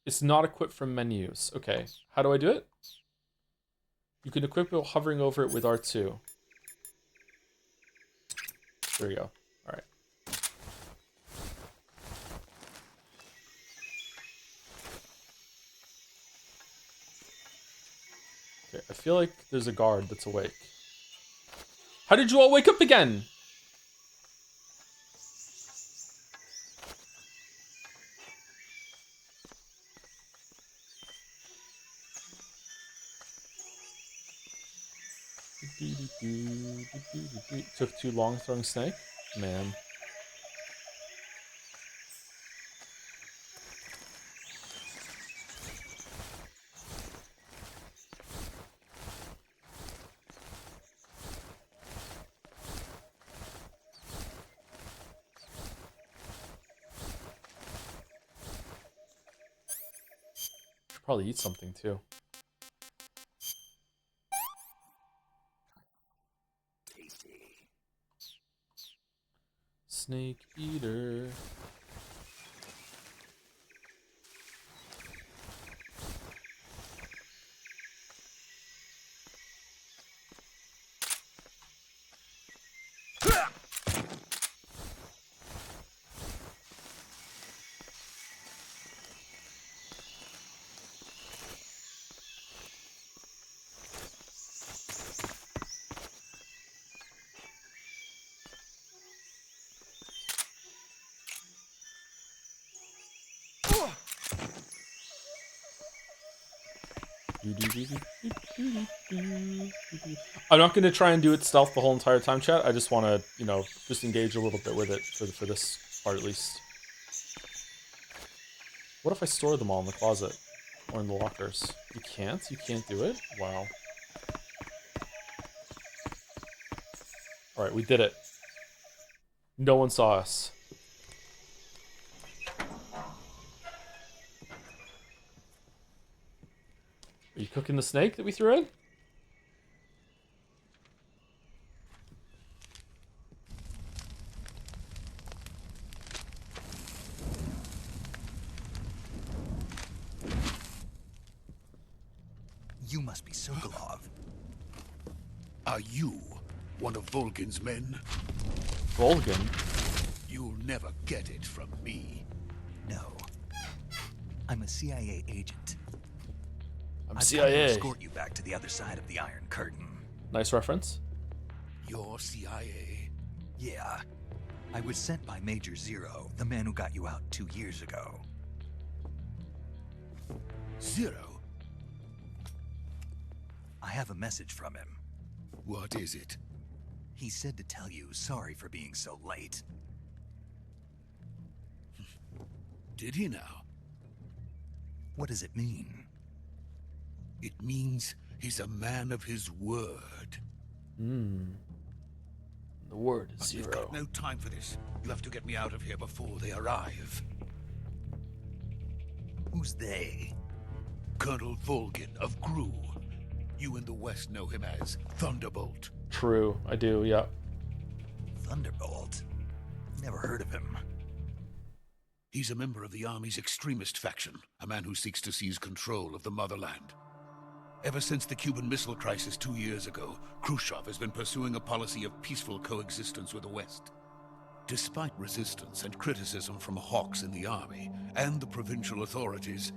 Speaker 1: It's not equipped from menus. Okay. How do I do it? You can equip it while hovering over it with R2. There we go. Alright. Okay, I feel like there's a guard that's awake. How did you all wake up again? Took too long throwing snake? Man. Should probably eat something too. snake eater. I'm not going to try and do it stealth the whole entire time, chat. I just want to, you know, just engage a little bit with it for this part at least. What if I store them all in the closet or in the lockers? You can't? You can't do it? Wow. Alright, we did it. No one saw us. Are you cooking the snake that we threw in?
Speaker 2: You must be Sokolov.
Speaker 10: Are you one of Volgin's men?
Speaker 1: Volgin?
Speaker 10: You'll never get it from me.
Speaker 2: No. I'm a CIA agent.
Speaker 1: I'm
Speaker 2: I've
Speaker 1: CIA.
Speaker 2: come to escort you back to the other side of the Iron Curtain.
Speaker 1: Nice reference.
Speaker 10: You're CIA?
Speaker 2: Yeah. I was sent by Major Zero, the man who got you out 2 years ago.
Speaker 10: Zero?
Speaker 2: I have a message from him.
Speaker 10: What is it?
Speaker 2: He said to tell you sorry for being so late.
Speaker 10: Did he now?
Speaker 2: What does it mean?
Speaker 10: It means he's a man of his word.
Speaker 1: The word is
Speaker 10: But
Speaker 1: zero.
Speaker 10: we've got no time for this. You have to get me out of here before they arrive.
Speaker 2: Who's they?
Speaker 10: Colonel Volgin of Gru. You in the West know him as Thunderbolt.
Speaker 1: True, I do, yeah.
Speaker 2: Thunderbolt? Never heard of him.
Speaker 10: He's a member of the Army's extremist faction, a man who seeks to seize control of the motherland. Ever since the Cuban Missile Crisis 2 years ago, Khrushchev has been pursuing a policy of peaceful coexistence with the West. Despite resistance and criticism from hawks in the army and the provincial authorities,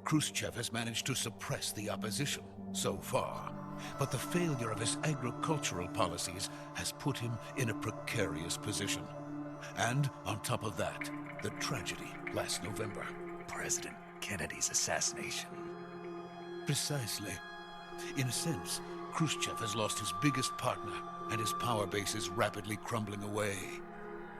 Speaker 10: Khrushchev has managed to suppress the opposition so far. But the failure of his agricultural policies has put him in a precarious position. And on top of that, the tragedy last November.
Speaker 2: President Kennedy's assassination.
Speaker 10: Precisely. In a sense, Khrushchev has lost his biggest partner, and his power base is rapidly crumbling away.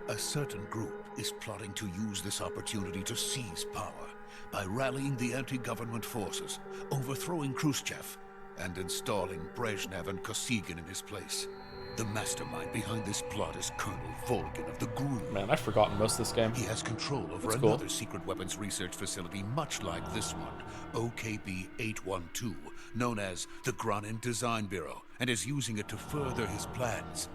Speaker 10: A certain group is plotting to use this opportunity to seize power by rallying the anti-government forces, overthrowing Khrushchev, and installing Brezhnev and Kosygin in his place. The mastermind behind this plot is Colonel Volgin of the GRU.
Speaker 1: Man, I've forgotten most of this game.
Speaker 10: He has control over
Speaker 1: That's
Speaker 10: another
Speaker 1: cool.
Speaker 10: secret weapons research facility much like this one, OKB-812, known as the Granin Design Bureau, and is using it to further his plans.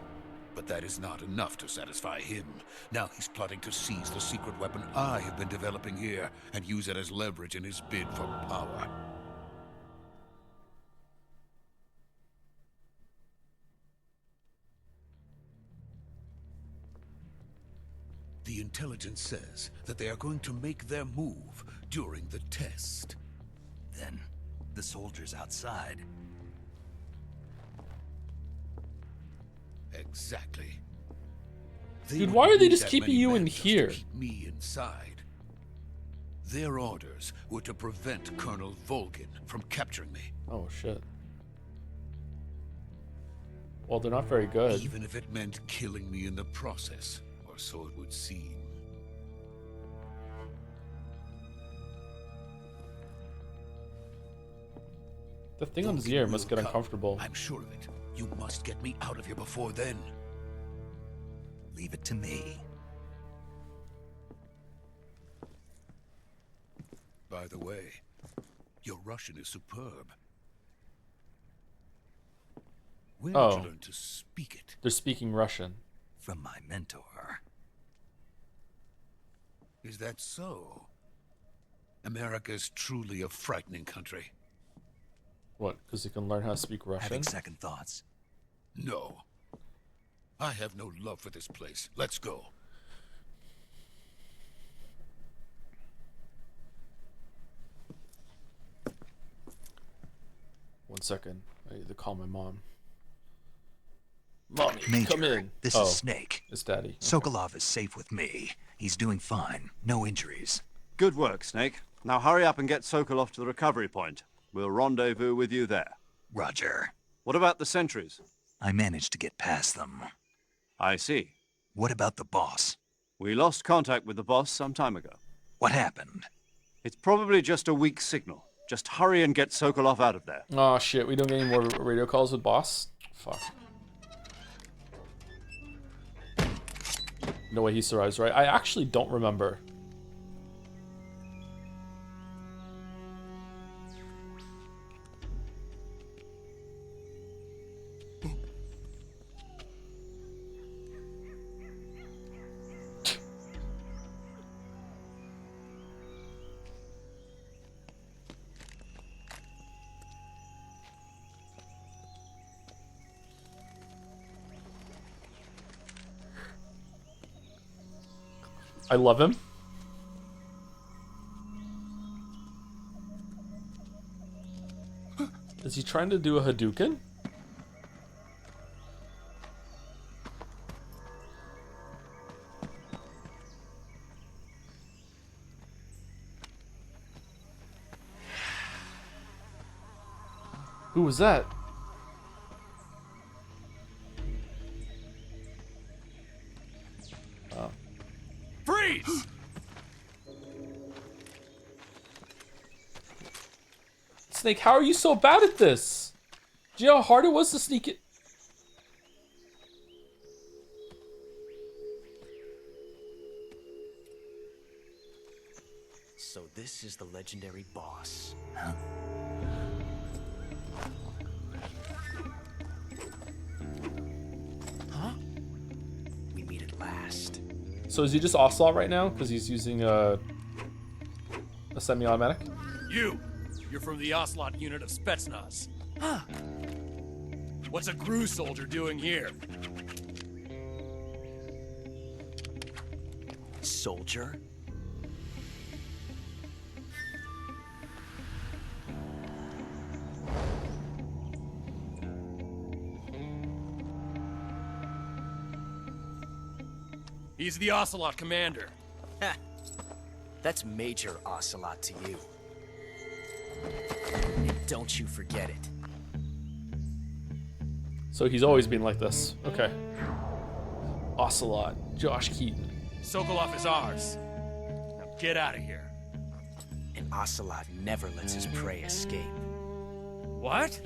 Speaker 10: But that is not enough to satisfy him. Now he's plotting to seize the secret weapon I have been developing here and use it as leverage in his bid for power. The intelligence says that they are going to make their move during the test.
Speaker 2: Then, the soldiers outside.
Speaker 10: Exactly.
Speaker 1: Dude, why are they just keeping you in here?
Speaker 10: To keep me inside. Their orders were to prevent Colonel Volgin from capturing me.
Speaker 1: Oh, shit. Well, they're not very good.
Speaker 10: Even if it meant killing me in the process, or so it would seem.
Speaker 1: The thing on his ear must get uncomfortable.
Speaker 10: I'm sure of it. You must get me out of here before then.
Speaker 2: Leave it to me.
Speaker 10: By the way, your Russian is superb. Where did you learn to speak it?
Speaker 1: They're speaking Russian.
Speaker 2: From my mentor.
Speaker 10: Is that so? America's truly a frightening country.
Speaker 1: What? Because you can learn how to speak Russian?
Speaker 2: Having second thoughts.
Speaker 10: No. I have no love for this place. Let's go.
Speaker 1: One second. I need to call my mom. Mommy,
Speaker 2: Major,
Speaker 1: come in.
Speaker 2: this
Speaker 1: Oh,
Speaker 2: is Snake.
Speaker 1: it's Daddy.
Speaker 2: Sokolov is safe with me. He's doing fine. No injuries.
Speaker 3: Good work, Snake. Now hurry up and get Sokolov to the recovery point. We'll rendezvous with you there.
Speaker 2: Roger.
Speaker 3: What about the sentries?
Speaker 2: I managed to get past them.
Speaker 3: I see.
Speaker 2: What about the boss?
Speaker 3: We lost contact with the boss some time ago.
Speaker 2: What happened?
Speaker 3: It's probably just a weak signal. Just hurry and get Sokolov out of there.
Speaker 1: Oh shit, we don't get any more radio calls with boss? Fuck. No way he survives, right? I actually don't remember. I love him. Is he trying to do a Hadouken? Who was that? Oh.
Speaker 9: Freeze!
Speaker 1: Snake, how are you so bad at this? Do you know how hard it was to sneak it?
Speaker 6: So this is the legendary boss.
Speaker 2: Huh?
Speaker 6: Huh? We meet at last.
Speaker 1: So is he just Ocelot right now? Because he's using a semi-automatic?
Speaker 9: You're from the Ocelot unit of Spetsnaz. Huh. What's a GRU soldier doing here?
Speaker 6: Soldier?
Speaker 9: He's the Ocelot commander.
Speaker 6: Ha! That's Major Ocelot to you. And don't you forget it.
Speaker 1: So he's always been like this. Okay. Ocelot. Josh Keaton.
Speaker 9: Sokolov is ours. Now get out of here.
Speaker 6: And Ocelot never lets his prey escape.
Speaker 9: What?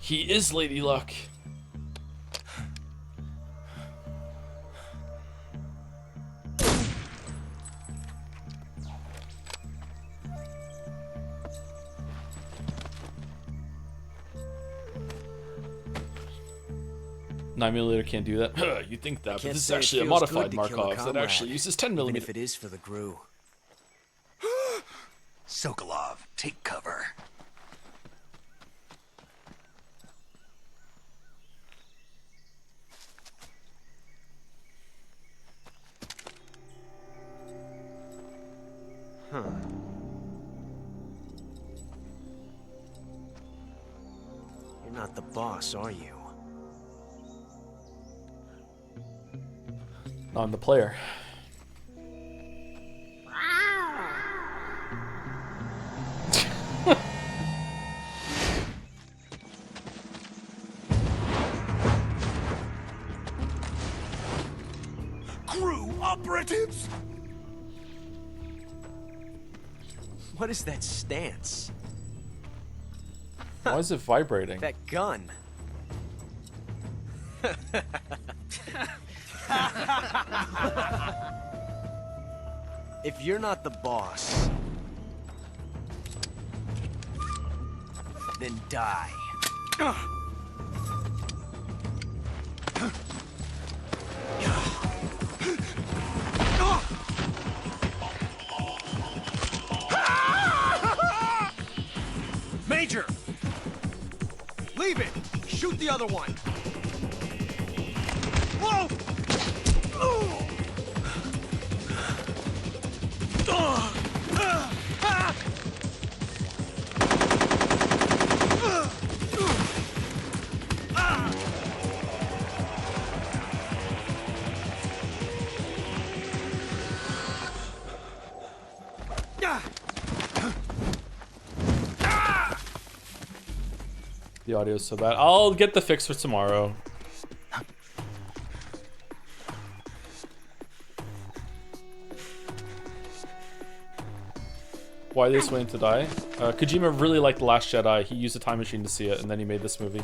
Speaker 1: He is Lady Luck. $9mm can't do that. You think that, but this is actually a modified Markov that actually uses 10mm.
Speaker 6: Even if it is for the GRU.
Speaker 2: Sokolov, take cover.
Speaker 6: Huh. You're not the boss, are you?
Speaker 1: No, I'm the player.
Speaker 10: Crew operatives!
Speaker 11: What is that stance?
Speaker 1: Why is it vibrating?
Speaker 11: That gun. If you're not the boss, then die.
Speaker 9: Major! Leave it! Shoot the other one! Whoa!
Speaker 1: The audio is so bad. I'll get the fix for tomorrow. Why this waiting to die? Kojima really liked The Last Jedi. He used a time machine to see it, and then he made this movie.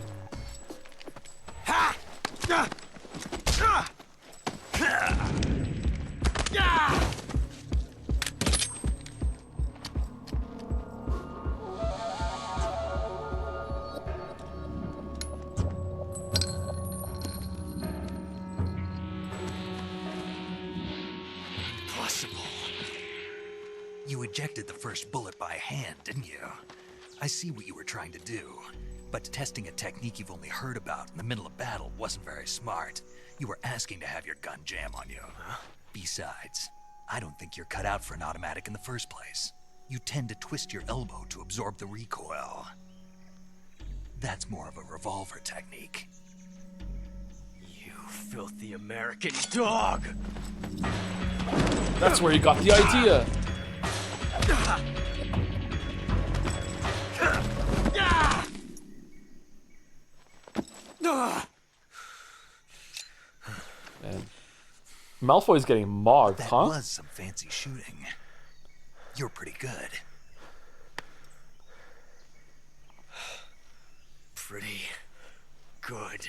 Speaker 2: You ejected the first bullet by hand, didn't you? I see what you were trying to do, but testing a technique you've only heard about in the middle of battle wasn't very smart. You were asking to have your gun jam on you. Besides, I don't think you're cut out for an automatic in the first place. You tend to twist your elbow to absorb the recoil. That's more of a revolver technique.
Speaker 11: You filthy American dog!
Speaker 1: That's where you got the idea. Man. Malfoy's getting mogged,
Speaker 2: that
Speaker 1: huh?
Speaker 2: That was some fancy shooting. You're pretty good.
Speaker 11: Pretty good.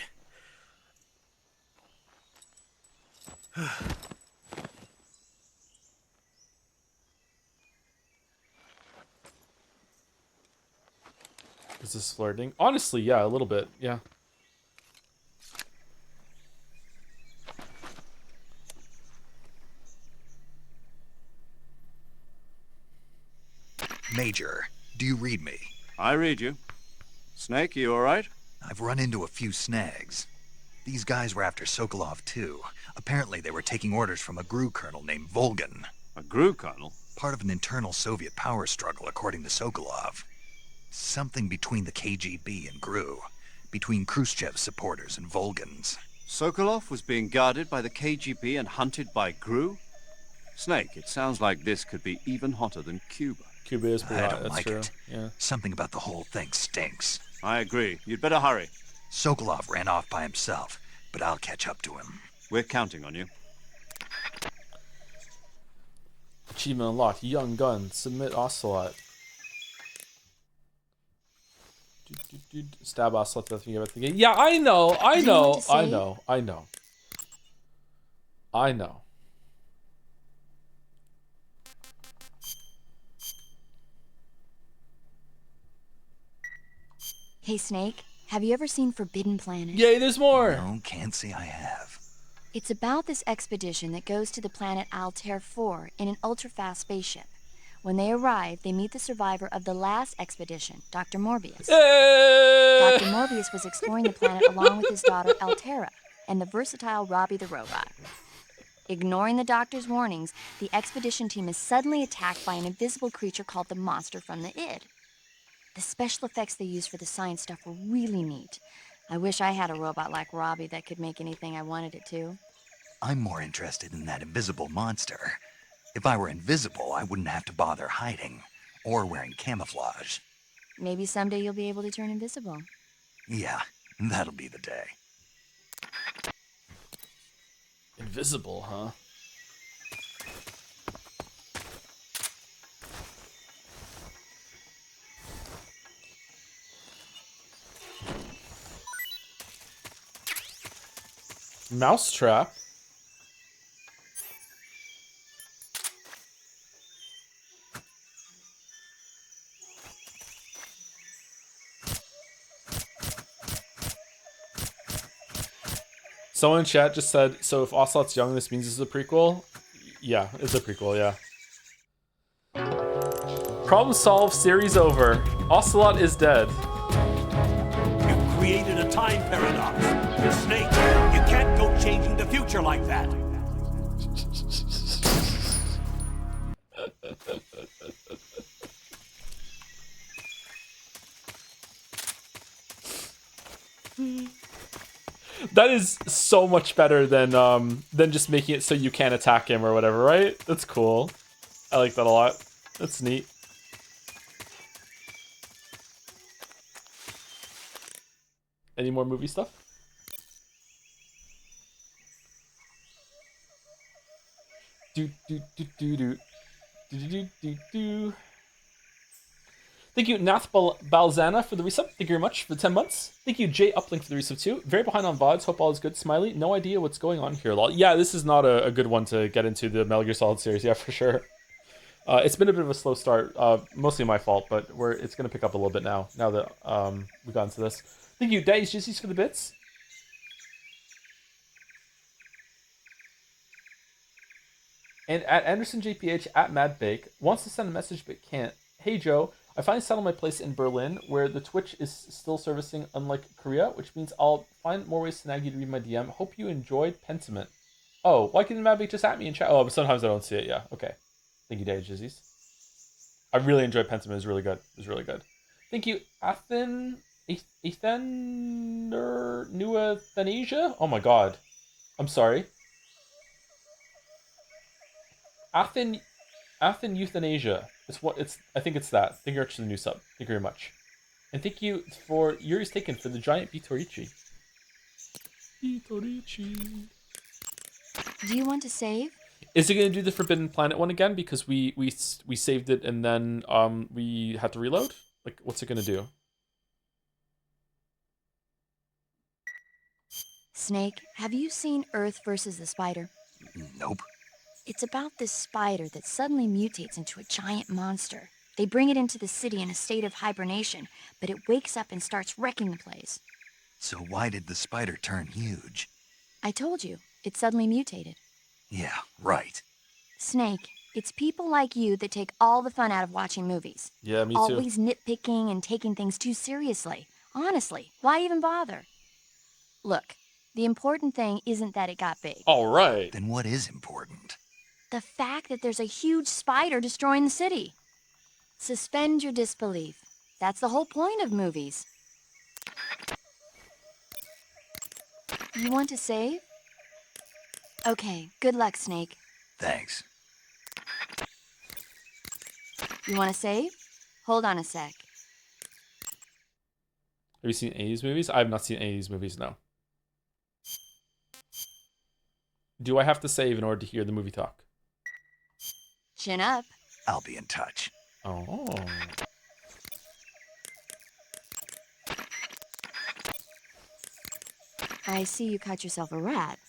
Speaker 1: Is this flirting? Honestly, yeah, a little bit, yeah.
Speaker 2: Major, do you read me?
Speaker 3: I read you. Snake, you all right?
Speaker 2: I've run into a few snags. These guys were after Sokolov too. Apparently they were taking orders from a GRU colonel named Volgan.
Speaker 3: A GRU colonel?
Speaker 2: Part of an internal Soviet power struggle, according to Sokolov. Something between the KGB and GRU. Between Khrushchev's supporters and Volgan's.
Speaker 3: Sokolov was being guarded by the KGB and hunted by GRU? Snake, it sounds like this could be even hotter than Cuba.
Speaker 1: Cuba is pretty hot,
Speaker 2: I don't
Speaker 1: that's
Speaker 2: like
Speaker 1: true.
Speaker 2: it.
Speaker 1: Yeah.
Speaker 2: Something about the whole thing stinks.
Speaker 3: I agree. You'd better hurry.
Speaker 2: Sokolov ran off by himself, but I'll catch up to him.
Speaker 3: We're counting on you.
Speaker 1: Achievement unlocked. Young gun. Submit Ocelot. Stab Ocelot. That's what you get the game. Yeah, I know. I know. I know. I know. I know.
Speaker 7: Hey, Snake, have you ever seen Forbidden Planet?
Speaker 1: Yay, there's more!
Speaker 2: No, can't say I have.
Speaker 7: It's about this expedition that goes to the planet Altair 4 in an ultra-fast spaceship. When they arrive, they meet the survivor of the last expedition, Dr. Morbius. Dr. Morbius was exploring the planet along with his daughter Altera and the versatile Robbie the robot. Ignoring the doctor's warnings, the expedition team is suddenly attacked by an invisible creature called the Monster from the Id. The special effects they used for the science stuff were really neat. I wish I had a robot like Robbie that could make anything I wanted it to.
Speaker 2: I'm more interested in that invisible monster. If I were invisible, I wouldn't have to bother hiding or wearing camouflage.
Speaker 7: Maybe someday you'll be able to turn invisible.
Speaker 2: Yeah, that'll be the day.
Speaker 1: Invisible, huh? Mousetrap. Someone in chat just said, so if Ocelot's young, this means it's a prequel? Yeah, it's a prequel, yeah. Problem solved, series over. Ocelot is dead.
Speaker 12: You've created a time paradox. Snake, you can't go changing the future like that.
Speaker 1: That is so much better than just making it so you can't attack him or whatever, right? That's cool. I like that a lot. That's neat. Any more movie stuff? Do do do do do do do do do. Thank you, Nath Balzana, for the resub. Thank you very much for 10 months. Thank you, Jay Uplink, for the resub too. Very behind on VODs. Hope all is good. Smiley. No idea what's going on here. Lol. Yeah, this is not a good one to get into the Metal Gear Solid series. Yeah, for sure. It's been a bit of a slow start. Mostly my fault, but it's going to pick up a little bit now that we've gotten to this. Thank you, Daddy's Jizzys, for the bits. And at Anderson JPH at MadBake wants to send a message but can't. Hey Joe, I finally settled my place in Berlin where the Twitch is still servicing unlike Korea, which means I'll find more ways to nag you to read my DM. Hope you enjoyed Pentiment. Oh, why couldn't MadBake just at me in chat? Oh, but sometimes I don't see it, yeah. Okay. Thank you, Daddy Jizzies. I really enjoyed Pentiment. It was really good. It was really good. Thank you, Nua Thanasia? Oh my god. I'm sorry. Athen Euthanasia. I think it's that. Thank you very much for the new sub. Thank you very much. And thank you for Yuri's Taken for the giant Vitorici. Vitorici.
Speaker 7: Do you want to save?
Speaker 1: Is it going to do the Forbidden Planet one again? Because we saved it and then we had to reload? Like, what's it going to do?
Speaker 7: Snake, have you seen Earth versus the Spider?
Speaker 2: Nope.
Speaker 7: It's about this spider that suddenly mutates into a giant monster. They bring it into the city in a state of hibernation, but it wakes up and starts wrecking the place.
Speaker 2: So why did the spider turn huge?
Speaker 7: I told you, it suddenly mutated.
Speaker 2: Yeah, right.
Speaker 7: Snake, it's people like you that take all the fun out of watching movies.
Speaker 1: Yeah, me too.
Speaker 7: Always nitpicking and taking things too seriously. Honestly, why even bother? Look, the important thing isn't that it got big.
Speaker 1: All right.
Speaker 2: Then what is important?
Speaker 7: The fact that there's a huge spider destroying the city. Suspend your disbelief. That's the whole point of movies. You want to save? Okay, good luck, Snake.
Speaker 2: Thanks.
Speaker 7: You want to save? Hold on a sec.
Speaker 1: Have you seen any of these movies? I have not seen any of these movies, no. Do I have to save in order to hear the movie talk?
Speaker 7: Chin up.
Speaker 2: I'll be in touch.
Speaker 1: Oh.
Speaker 7: I see you caught yourself a rat.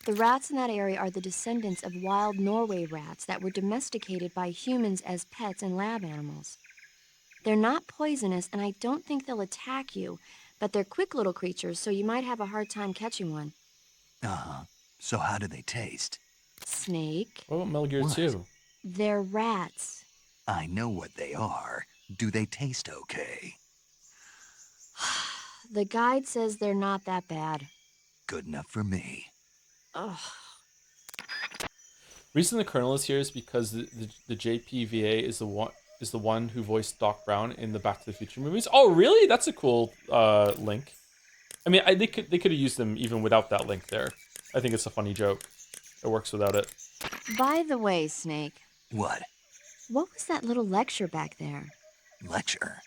Speaker 7: The rats in that area are the descendants of wild Norway rats that were domesticated by humans as pets and lab animals. They're not poisonous, and I don't think they'll attack you, but they're quick little creatures, so you might have a hard time catching one.
Speaker 2: Uh-huh. So how do they taste?
Speaker 7: Snake.
Speaker 1: What about Metal Gear 2?
Speaker 7: They're rats.
Speaker 2: I know what they are. Do they taste okay?
Speaker 7: The guide says they're not that bad.
Speaker 2: Good enough for me.
Speaker 7: Ugh.
Speaker 1: Reason the Colonel is here is because the JPVA is the one who voiced Doc Brown in the Back to the Future movies. Oh, really? That's a cool link. I mean, they could have used them even without that link there. I think it's a funny joke. It works without it.
Speaker 7: By the way, Snake.
Speaker 2: What?
Speaker 7: What was that little lecture back there?
Speaker 2: Lecture?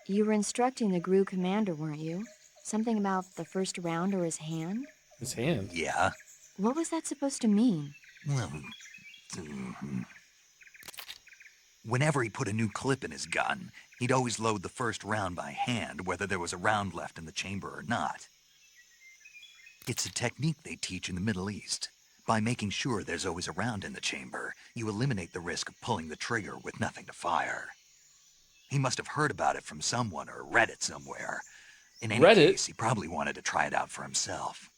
Speaker 7: You were instructing the GRU commander, weren't you? Something about the first round or his hand?
Speaker 1: His hand?
Speaker 2: Yeah.
Speaker 7: What was that supposed to mean?
Speaker 2: Whenever he put a new clip in his gun, he'd always load the first round by hand, whether there was a round left in the chamber or not. It's a technique they teach in the Middle East. By making sure there's always a round in the chamber, you eliminate the risk of pulling the trigger with nothing to fire. He must have heard about it from someone or read it somewhere. In any case, he probably wanted to try it out for himself.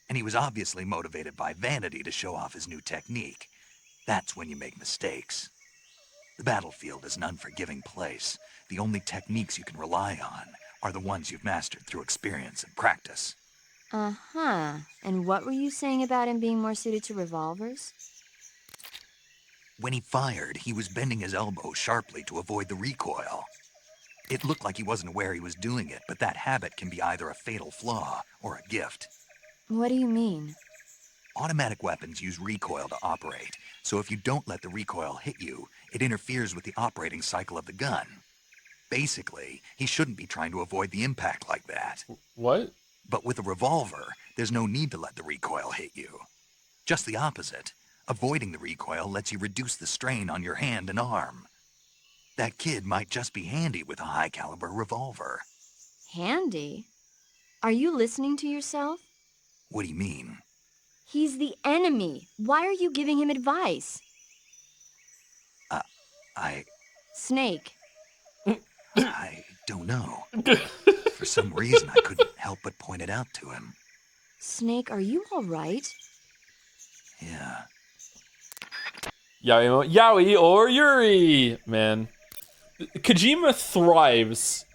Speaker 2: And he was obviously motivated by vanity to show off his new technique. That's when you make mistakes. The battlefield is an unforgiving place. The only techniques you can rely on are the ones you've mastered through experience and practice.
Speaker 7: Uh-huh. And what were you saying about him being more suited to revolvers?
Speaker 2: When he fired, he was bending his elbow sharply to avoid the recoil. It looked like he wasn't aware he was doing it, but that habit can be either a fatal flaw or a gift.
Speaker 7: What do you mean?
Speaker 2: Automatic weapons use recoil to operate, so if you don't let the recoil hit you, it interferes with the operating cycle of the gun. Basically, he shouldn't be trying to avoid the impact like that.
Speaker 1: What?
Speaker 2: But with a revolver, there's no need to let the recoil hit you. Just the opposite. Avoiding the recoil lets you reduce the strain on your hand and arm. That kid might just be handy with a high-caliber revolver.
Speaker 7: Handy? Are you listening to yourself?
Speaker 2: What do you mean?
Speaker 7: He's the enemy. Why are you giving him advice? Snake.
Speaker 2: I don't know. For some reason, I couldn't help but point it out to him.
Speaker 7: Snake, are you all right?
Speaker 2: Yeah.
Speaker 1: Yaoi or Yuri, man. Kojima thrives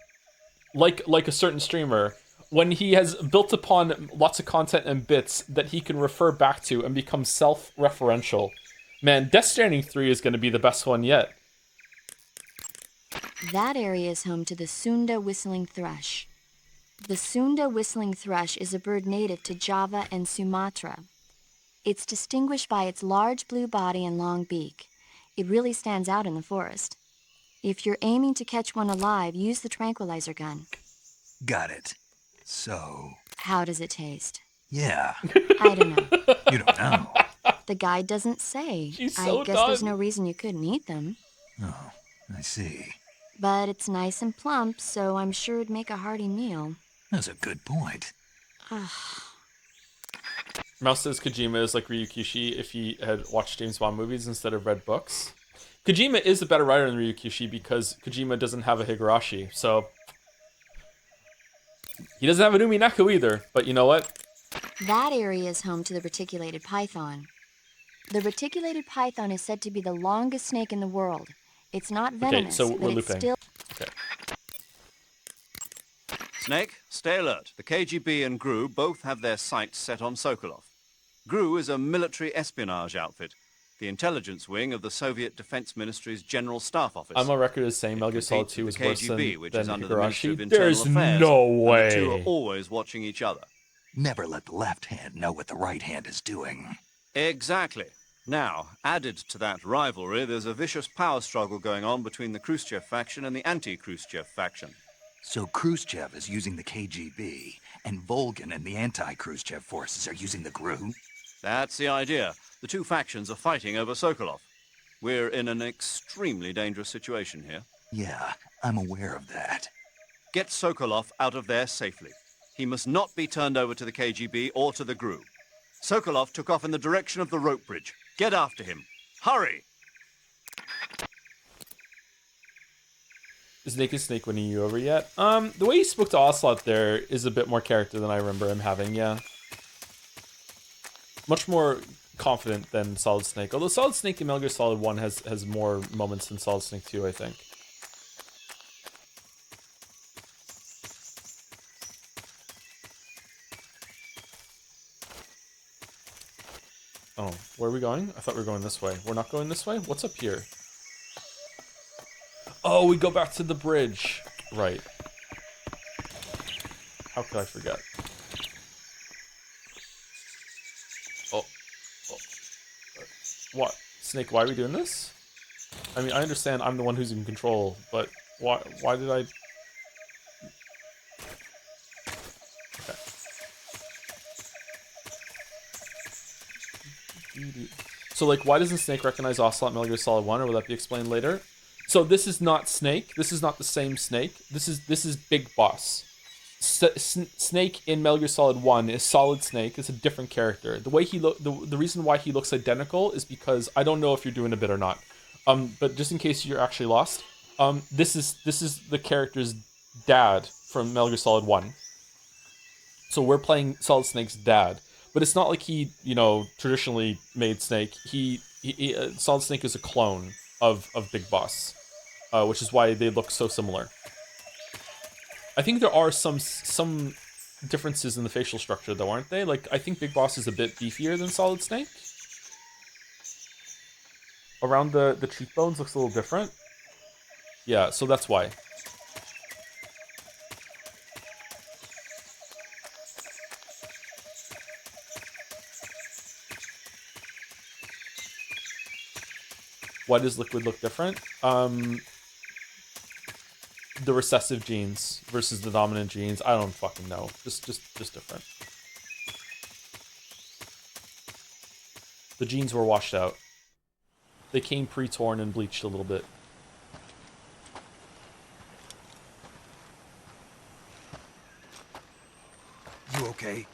Speaker 1: like a certain streamer when he has built upon lots of content and bits that he can refer back to and become self-referential. Man, Death Stranding 3 is going to be the best one yet.
Speaker 7: That area is home to the Sunda whistling thrush. The Sunda whistling thrush is a bird native to Java and Sumatra. It's distinguished by its large blue body and long beak. It really stands out in the forest. If you're aiming to catch one alive, use the tranquilizer gun.
Speaker 2: Got it. So...
Speaker 7: How does it taste?
Speaker 2: Yeah.
Speaker 7: I don't know.
Speaker 2: You don't know.
Speaker 7: The guide doesn't say.
Speaker 1: She's so
Speaker 7: I guess there's no reason you couldn't eat them.
Speaker 2: Oh, I see.
Speaker 7: But it's nice and plump, so I'm sure it'd make a hearty meal.
Speaker 2: That's a good point.
Speaker 1: Mouse says Kojima is like Ryukishi if he had watched James Bond movies instead of read books. Kojima is a better writer than Ryukishi because Kojima doesn't have a Higurashi, so... He doesn't have a Umineko either, but you know what?
Speaker 7: That area is home to the reticulated python. The reticulated python is said to be the longest snake in the world. It's not venomous,
Speaker 1: so we're
Speaker 7: but it's
Speaker 1: looping.
Speaker 7: still...
Speaker 1: Okay.
Speaker 3: Snake, stay alert. The KGB and GRU both have their sights set on Sokolov. GRU is a military espionage outfit, the intelligence wing of the Soviet Defense Ministry's General Staff Office.
Speaker 1: I'm on record as saying Metal Gear Solid 2 is worse
Speaker 3: KGB,
Speaker 1: than
Speaker 3: which is under the Ministry of
Speaker 1: Higurashi.
Speaker 3: Internal
Speaker 1: There's
Speaker 3: Affairs,
Speaker 1: no
Speaker 3: and
Speaker 1: way.
Speaker 3: the two are always watching each other.
Speaker 2: Never let the left hand know what the right hand is doing.
Speaker 3: Exactly. Now, added to that rivalry, there's a vicious power struggle going on between the Khrushchev faction and the anti-Khrushchev faction.
Speaker 2: So Khrushchev is using the KGB, and Volgin and the anti-Khrushchev forces are using the GRU?
Speaker 3: That's the idea. The two factions are fighting over Sokolov. We're in an extremely dangerous situation here.
Speaker 2: Yeah, I'm aware of that.
Speaker 3: Get Sokolov out of there safely. He must not be turned over to the KGB or to the GRU. Sokolov took off in the direction of the rope bridge. Get after him. Hurry!
Speaker 1: Is Naked Snake winning you over yet? The way he spoke to Ocelot there is a bit more character than I remember him having, yeah. Much more confident than Solid Snake. Although Solid Snake in Metal Gear Solid 1 has more moments than Solid Snake 2, I think. Oh, where are we going? I thought we were going this way. We're not going this way? What's up here? Oh, we go back to the bridge. Right. How could I forget? Oh. What? Snake, why are we doing this? I mean, I understand I'm the one who's in control, but why did I... Okay. So, like, why doesn't Snake recognize Ocelot in Metal Gear Solid 1, or will that be explained later? So this is not Snake. This is not the same Snake. This is Big Boss. Snake in Metal Gear Solid 1 is Solid Snake. It's a different character. The way the reason why he looks identical is because I don't know if you're doing a bit or not. But just in case you're actually lost, this is the character's dad from Metal Gear Solid 1. So we're playing Solid Snake's dad, but it's not like he, traditionally made Snake. Solid Snake is a clone of Big Boss, which is why they look so similar. I think there are some differences in the facial structure, though, aren't they? Like, I think Big Boss is a bit beefier than Solid Snake. Around the cheekbones looks a little different. Yeah, so that's why. Why does Liquid look different? The recessive genes versus the dominant genes. I don't fucking know. Just different. The genes were washed out. They came pre-torn and bleached a little bit.
Speaker 10: You okay?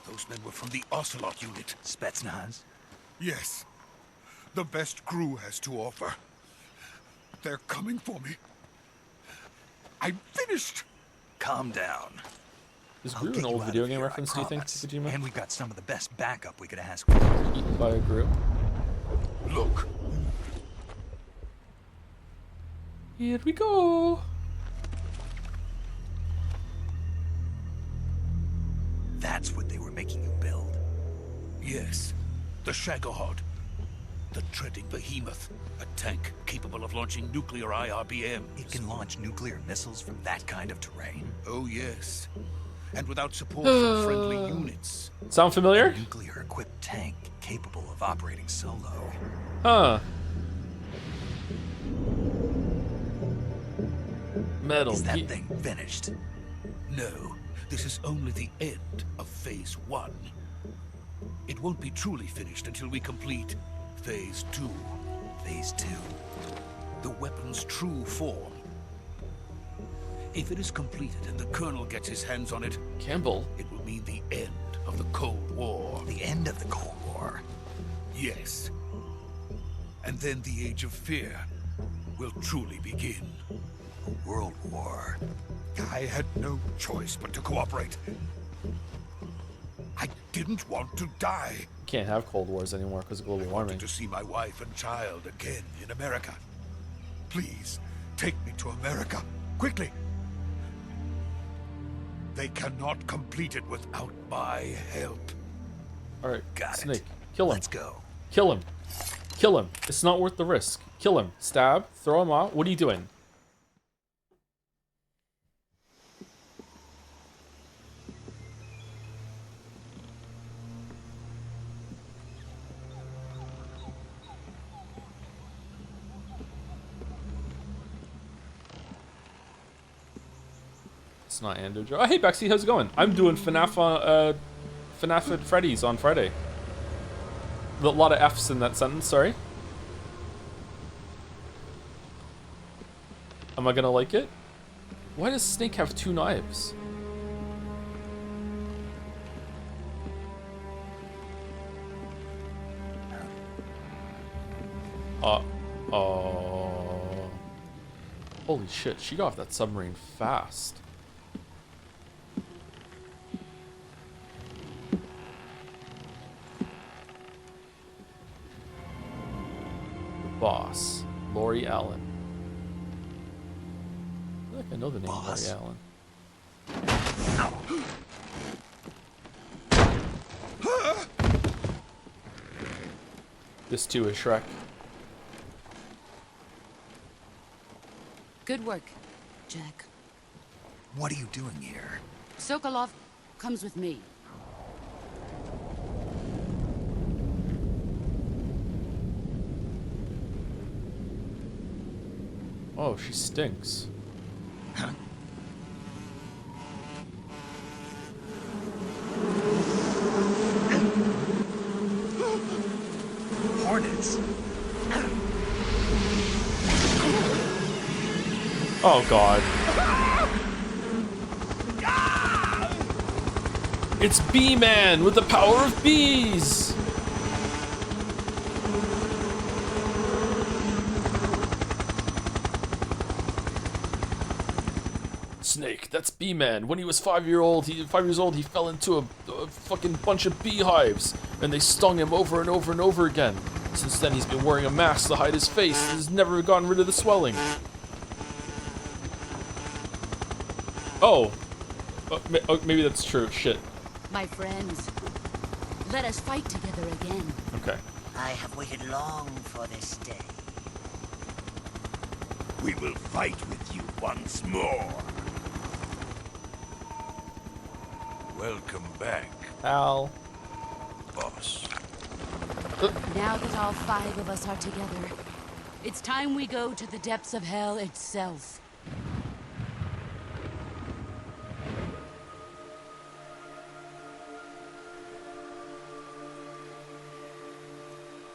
Speaker 10: Those men were from the Ocelot unit.
Speaker 2: Spetsnaz?
Speaker 10: Yes. The best crew has to offer. They're coming for me. I'm finished.
Speaker 2: Calm down.
Speaker 1: Is Gru an old video game reference, do you think, Kojima?
Speaker 2: And we've got some of the best backup we could ask.
Speaker 1: Eaten by a Gru.
Speaker 10: Look.
Speaker 1: Here we go.
Speaker 2: That's what they were making you build?
Speaker 10: Yes. The Shagohod. The treading behemoth. A tank capable of launching nuclear IRBMs.
Speaker 2: It can launch nuclear missiles from that kind of terrain?
Speaker 10: Oh, yes. And without support from friendly units.
Speaker 1: Sound familiar?
Speaker 2: A nuclear-equipped tank capable of operating solo.
Speaker 1: Huh. Metal.
Speaker 2: Is that thing finished?
Speaker 10: No. This is only the end of Phase 1. It won't be truly finished until we complete Phase 2.
Speaker 2: Phase 2?
Speaker 10: The weapon's true form. If it is completed and the Colonel gets his hands on it,
Speaker 1: Campbell,
Speaker 10: it will mean the end of the Cold War.
Speaker 2: The end of the Cold War?
Speaker 10: Yes. And then the Age of Fear will truly begin.
Speaker 2: A world war.
Speaker 10: I had no choice but to cooperate. I didn't want to die.
Speaker 1: Can't have Cold Wars anymore because of global warming.
Speaker 10: To see my wife and child again in America. Please, take me to America. Quickly. They cannot complete it without my help.
Speaker 1: Alright,
Speaker 2: Got
Speaker 1: Snake.
Speaker 2: it.
Speaker 1: Kill him.
Speaker 2: Let's go.
Speaker 1: Kill him. Kill him. It's not worth the risk. Kill him. Stab. Throw him off. What are you doing? It's not Ando Joe. Oh, hey, Bexy, how's it going? I'm doing FNAF at Freddy's on Friday. A lot of F's in that sentence, sorry. Am I gonna like it? Why does Snake have 2 knives? Oh. Holy shit, she got off that submarine fast. Boss, Lori Allen. I feel like I know the name
Speaker 2: Boss.
Speaker 1: Lori Allen. This too is Shrek.
Speaker 8: Good work, Jack.
Speaker 2: What are you doing here?
Speaker 8: Sokolov comes with me.
Speaker 1: Oh, she stinks.
Speaker 2: Huh? Hornets.
Speaker 1: Oh god. It's Bee-Man with the power of bees! Snake, that's Bee-Man. When he was 5 years old, he fell into a fucking bunch of beehives, and they stung him over and over and over again. Since then, he's been wearing a mask to hide his face, and has never gotten rid of the swelling. Oh, maybe that's true. Shit.
Speaker 8: My friends, let us fight together again.
Speaker 1: Okay.
Speaker 13: I have waited long for this day.
Speaker 12: We will fight with you once more.
Speaker 10: Welcome back,
Speaker 1: Al.
Speaker 10: boss.
Speaker 8: Now that all 5 of us are together, it's time we go to the depths of hell itself.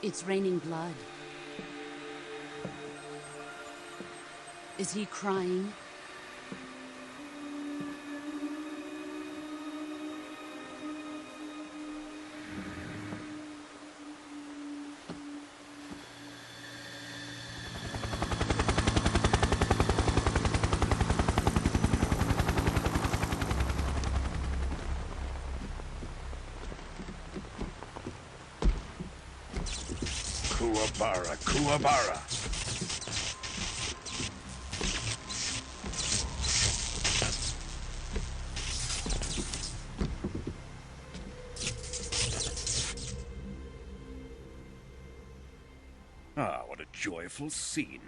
Speaker 8: It's raining blood. Is he crying?
Speaker 12: Kuwabara, Kuwabara. Ah, what a joyful scene.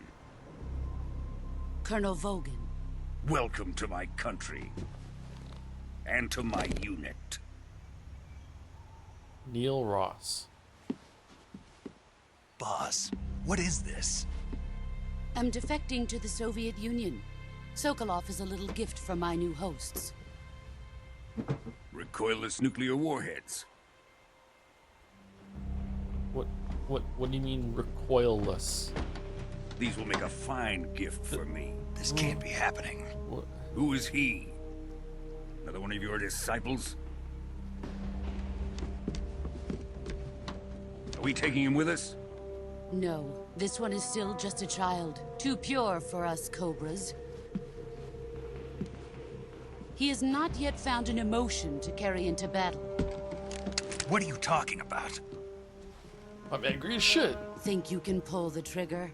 Speaker 8: Colonel Vogan.
Speaker 12: Welcome to my country. And to my unit.
Speaker 1: Neil Ross.
Speaker 2: Boss, what is this?
Speaker 8: I'm defecting to the Soviet Union. Sokolov is a little gift from my new hosts.
Speaker 12: Recoilless nuclear warheads.
Speaker 1: What do you mean recoilless?
Speaker 12: These will make a fine gift for me.
Speaker 2: This can't be happening.
Speaker 1: What?
Speaker 12: Who is he? Another one of your disciples? Are we taking him with us?
Speaker 8: No, this one is still just a child. Too pure for us Cobras. He has not yet found an emotion to carry into battle.
Speaker 2: What are you talking about?
Speaker 1: I'm angry as shit.
Speaker 8: Think you can pull the trigger?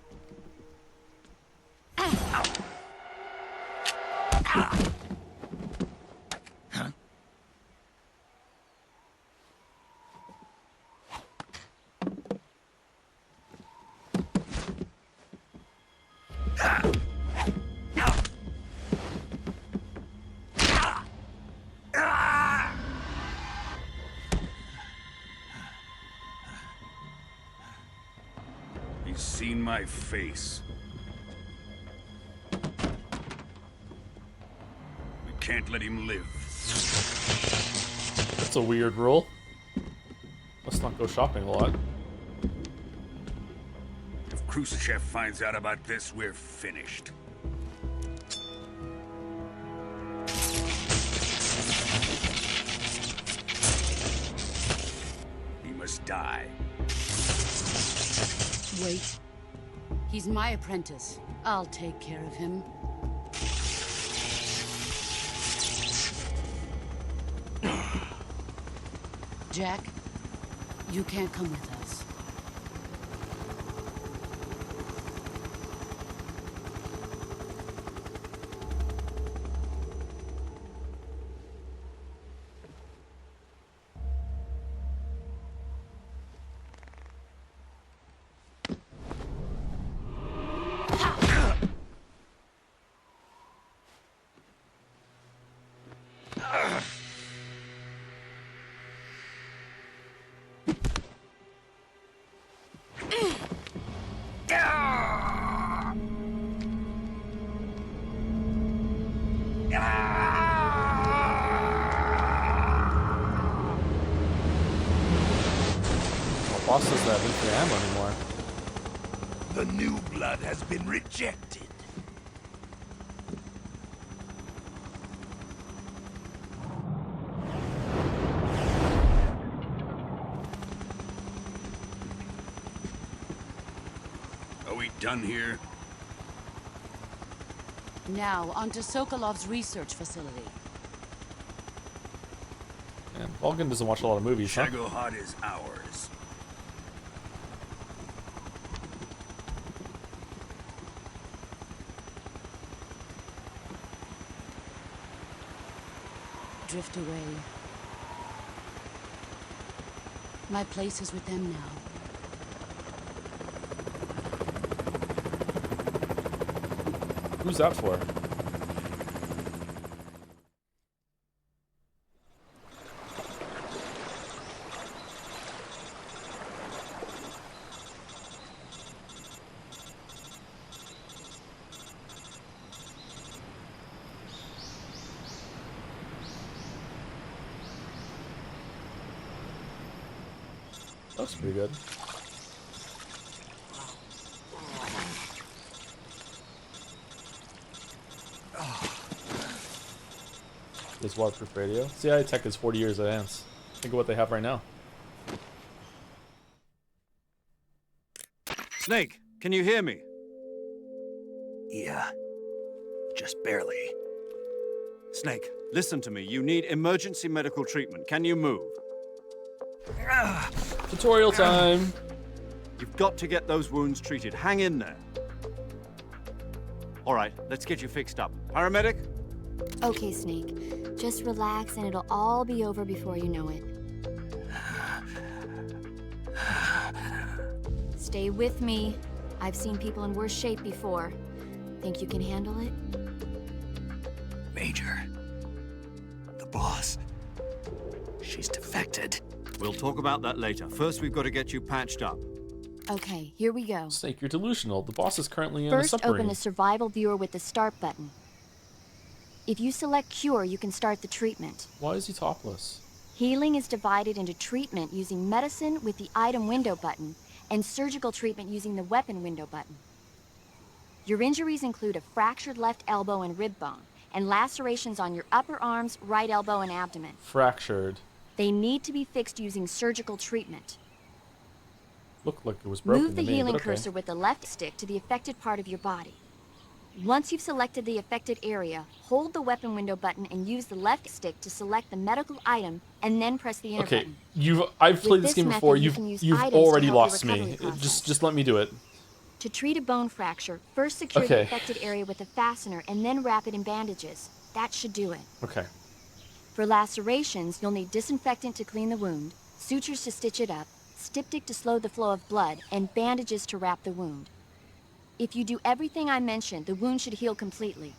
Speaker 12: He's seen my face. We can't let him live.
Speaker 1: That's a weird rule. Let's not go shopping a lot.
Speaker 12: If Khrushchev finds out about this, we're finished. He must die.
Speaker 8: Wait. He's my apprentice. I'll take care of him. Jack, you can't come with us.
Speaker 1: Boss doesn't have infinite ammo anymore.
Speaker 12: The new blood has been rejected.
Speaker 10: we done here?
Speaker 8: Now, onto Sokolov's research facility.
Speaker 1: And Vulcan doesn't watch a lot of movies, huh?
Speaker 10: Shagohod is ours.
Speaker 8: Drift away. My place is with them now.
Speaker 1: Who's that for? Looks pretty good. This waterproof radio. CIA tech is 40 years advanced. Think of what they have right now.
Speaker 3: Snake, can you hear me?
Speaker 2: Yeah. Just barely.
Speaker 3: Snake, listen to me. You need emergency medical treatment. Can you move?
Speaker 1: Tutorial time.
Speaker 3: You've got to get those wounds treated. Hang in there. All right, let's get you fixed up. Paramedic?
Speaker 7: Okay, Snake. Just relax and it'll all be over before you know it. Stay with me. I've seen people in worse shape before. Think you can handle it?
Speaker 2: Major. The boss. She's defected.
Speaker 3: We'll talk about that later. First, we've got to get you patched up.
Speaker 7: Okay, here we go.
Speaker 1: Snake, you're delusional. The boss is currently in a
Speaker 7: First,
Speaker 1: submarine.
Speaker 7: open the survival viewer with the start button. If you select cure, you can start the treatment.
Speaker 1: Why is he topless?
Speaker 7: Healing is divided into treatment using medicine with the item window button and surgical treatment using the weapon window button. Your injuries include a fractured left elbow and rib bone, and lacerations on your upper arms, right elbow, and abdomen.
Speaker 1: Fractured.
Speaker 7: They need to be fixed using surgical treatment.
Speaker 1: Looked like it was broken.
Speaker 7: Move the
Speaker 1: to me,
Speaker 7: healing
Speaker 1: but okay.
Speaker 7: cursor with the left stick to the affected part of your body. Once you've selected the affected area, hold the weapon window button and use the left stick to select the medical item, and then press the enter button.
Speaker 1: I've played this
Speaker 7: this
Speaker 1: game before.
Speaker 7: method, you
Speaker 1: You've
Speaker 7: can use
Speaker 1: you've
Speaker 7: items to
Speaker 1: already
Speaker 7: help your
Speaker 1: lost me.
Speaker 7: recovery process.
Speaker 1: Just let me do it.
Speaker 7: To treat a bone fracture, first secure the affected area with a fastener and then wrap it in bandages. That should do it.
Speaker 1: Okay.
Speaker 7: For lacerations, you'll need disinfectant to clean the wound, sutures to stitch it up, styptic to slow the flow of blood, and bandages to wrap the wound. If you do everything I mentioned, the wound should heal completely.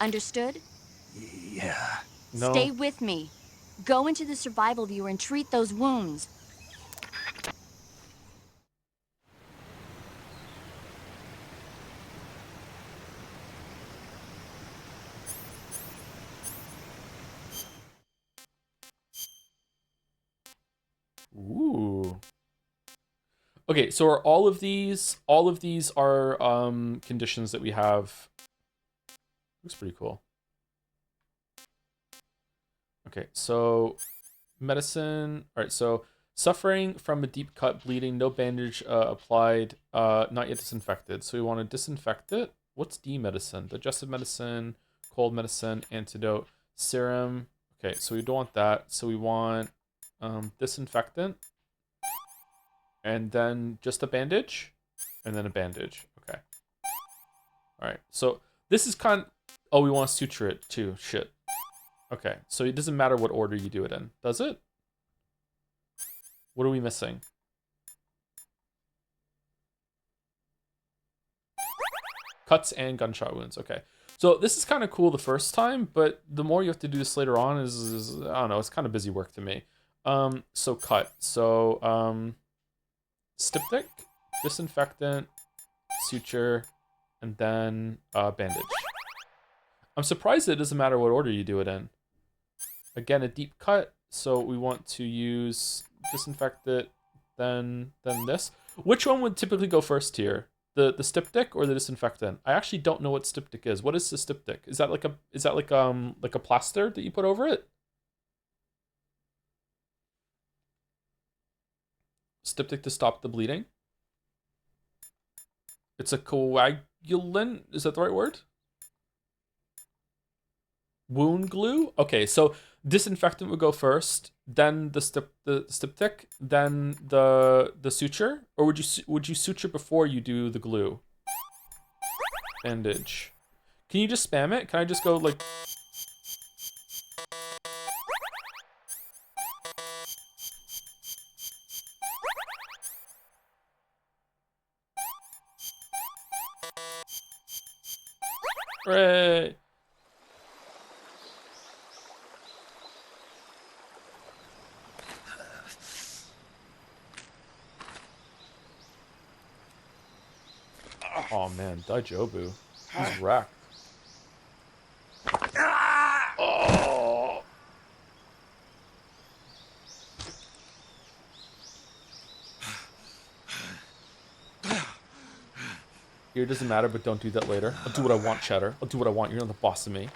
Speaker 7: Understood?
Speaker 2: Yeah.
Speaker 1: No.
Speaker 7: Stay with me. Go into the survival viewer and treat those wounds.
Speaker 1: Ooh. Okay, so are all of these are conditions that we have. Looks pretty cool. Okay, so medicine. All right, so suffering from a deep cut, bleeding, no bandage applied, not yet disinfected. So we want to disinfect it. What's D medicine? Digestive medicine, cold medicine, antidote, serum. Okay, so we don't want that. So we want disinfectant, and then just a bandage, and then a bandage. Okay. All right. So this is kind of, oh, we want to suture it too. Shit. Okay. So it doesn't matter what order you do it in, does it? What are we missing? Cuts and gunshot wounds. Okay. So this is kind of cool the first time, but the more you have to do this later on is I don't know, it's kind of busy work to me. So cut. So styptic, disinfectant, suture, and then bandage. I'm surprised it doesn't matter what order you do it in. Again, a deep cut, so we want to use disinfect it, then this. Which one would typically go first here? The styptic or the disinfectant? I actually don't know what styptic is. What is the styptic? Is that like a plaster that you put over it? Styptic to stop the bleeding. It's a coagulant. Is that the right word? Wound glue? Okay, so disinfectant would go first, then the styptic, then the suture, or would you suture before you do the glue? Bandage. Can you just spam it? Can I just go like? Hooray! Oh man, Daijobu. He's wrecked. Oh. Here, it doesn't matter, but don't do that later. I'll do what I want, Cheddar. I'll do what I want. You're not the boss of me.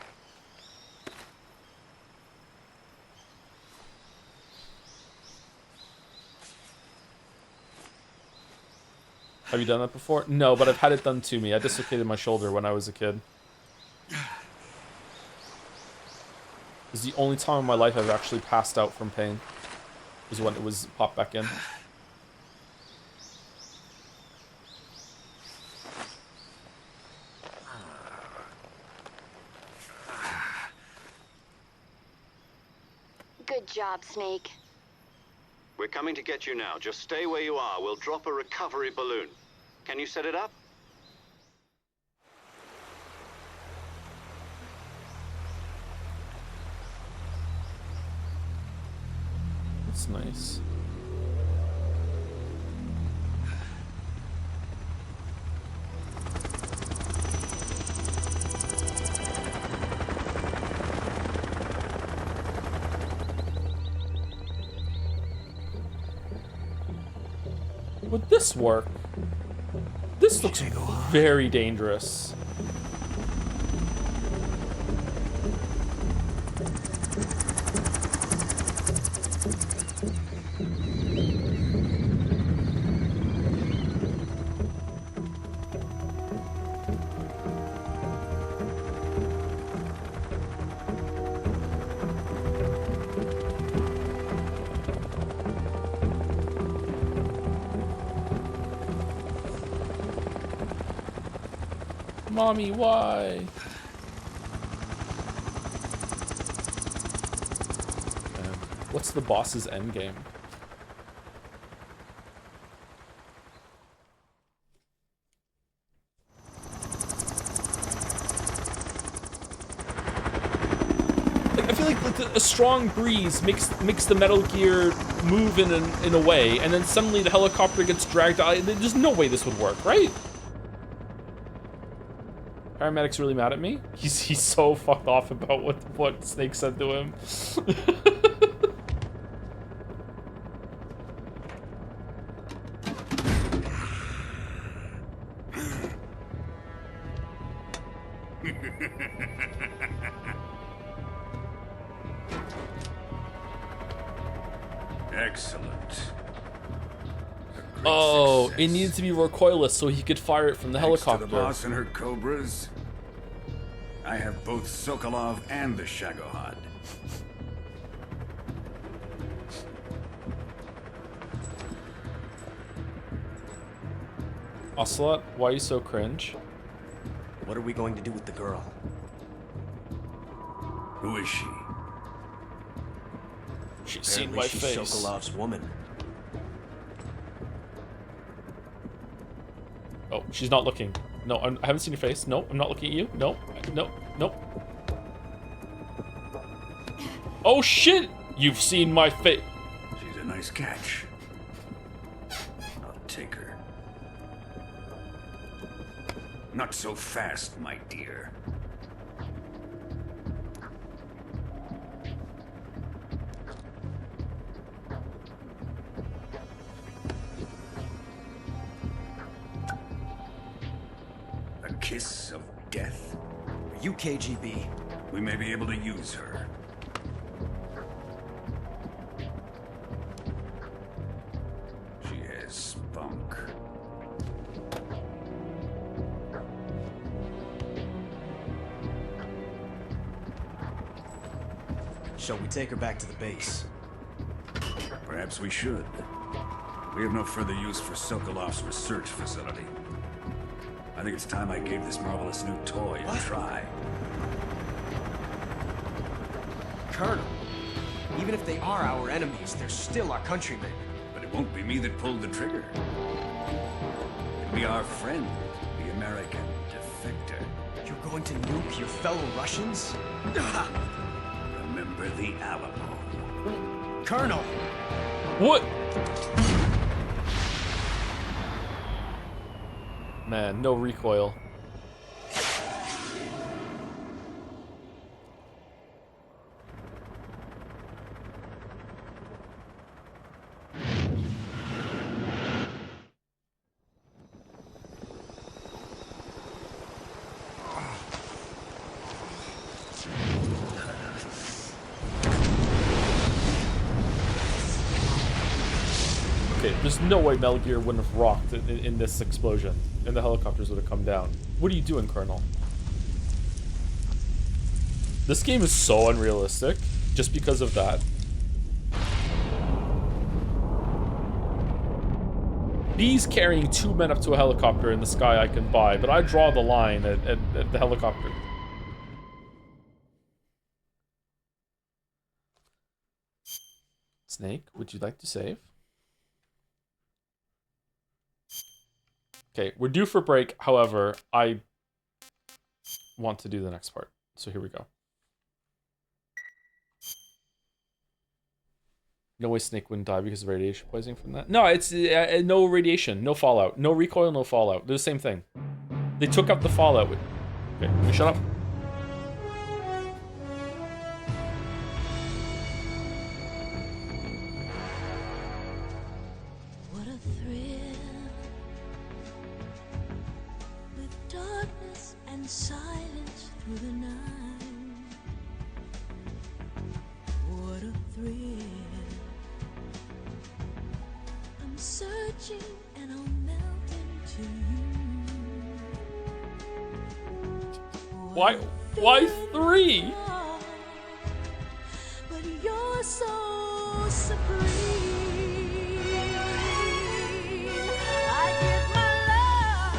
Speaker 1: Have you done that before? No, but I've had it done to me. I dislocated my shoulder when I was a kid. It's the only time in my life I've actually passed out from pain. Was when it was popped back in.
Speaker 7: Good job, Snake.
Speaker 3: We're coming to get you now. Just stay where you are. We'll drop a recovery balloon. Can you set it up?
Speaker 1: That's nice. Would this work? This looks very dangerous. Mommy, why? What's the boss's endgame? Like, I feel like a strong breeze makes the Metal Gear move in a way, and then suddenly the helicopter gets dragged out. There's no way this would work, right? Paramedic's really mad at me. He's so fucked off about what Snake said to him.
Speaker 10: Excellent.
Speaker 1: Oh, it needed to be recoilless so he could fire it from the helicopter.
Speaker 14: To the boss and her cobras, I have both Sokolov and the Shagohod.
Speaker 1: Ocelot, why are you so cringe?
Speaker 11: What are we going to do with the girl?
Speaker 14: Who is she?
Speaker 1: She's seen my face.
Speaker 11: Sokolov's woman.
Speaker 1: Oh, she's not looking. No, I haven't seen your face. No, I'm not looking at you. No, no, no. Oh shit! You've seen my face.
Speaker 14: She's a nice catch. I'll take her. Not so fast, my dear. A kiss of death?
Speaker 11: Are you KGB?
Speaker 14: We may be able to use her. She has spunk.
Speaker 11: Shall we take her back to the base?
Speaker 14: Perhaps we should. We have no further use for Sokolov's research facility. I think it's time I gave this marvelous new toy a try.
Speaker 11: Colonel, even if they are our enemies, they're still our countrymen.
Speaker 14: But it won't be me that pulled the trigger. It'll be our friend, the American defector.
Speaker 11: You're going to nuke your fellow Russians?
Speaker 14: Remember the Alamo.
Speaker 11: Colonel!
Speaker 1: What? Man, no recoil. Okay, there's no way Metal Gear wouldn't have rocked in this explosion, and the helicopters would have come down. What are you doing, Colonel? This game is so unrealistic, just because of that. B's carrying 2 men up to a helicopter in the sky I can buy, but I draw the line at the helicopter. Snake, would you like to save? Okay, we're due for break. However, I want to do the next part. So here we go. No way Snake wouldn't die because of radiation poisoning from that. No, it's no radiation, no fallout. No recoil, no fallout. They're the same thing. They took out the fallout. Okay, can you shut up?
Speaker 15: What a thrill with darkness and silence through the night. What a thrill. I'm searching and I'll melt into you.
Speaker 1: Why 3?
Speaker 15: But you're so supreme. I give my life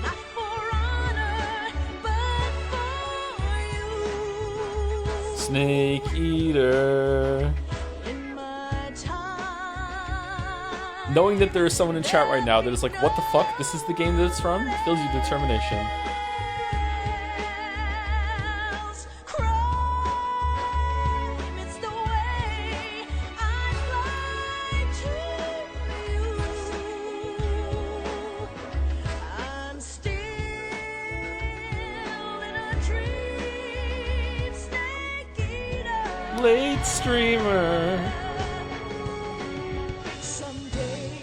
Speaker 15: not for honor, but for you.
Speaker 1: Snake Eater. Knowing that there is someone in chat right now that is like, what the fuck? This is the game that it's from? Fills you determination. Late streamer.
Speaker 15: Someday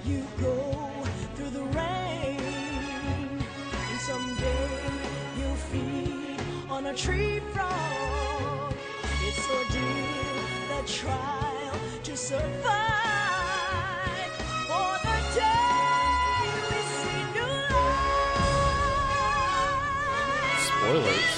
Speaker 15: you go through the rain, and someday you'll feed on a tree frog. It's ordeal, the trial to survive. For the day we see new life.
Speaker 1: Spoilers.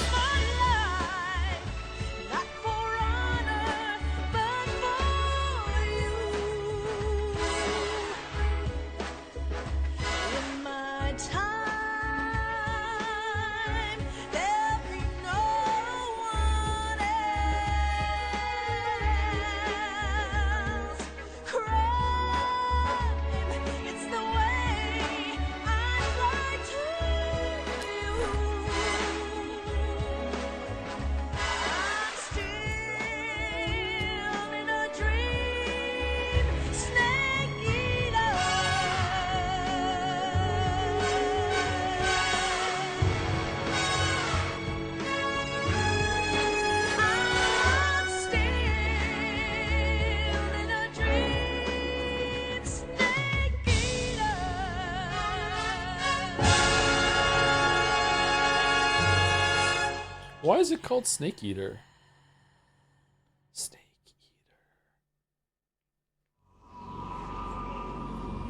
Speaker 1: Why is it called Snake Eater? Snake Eater.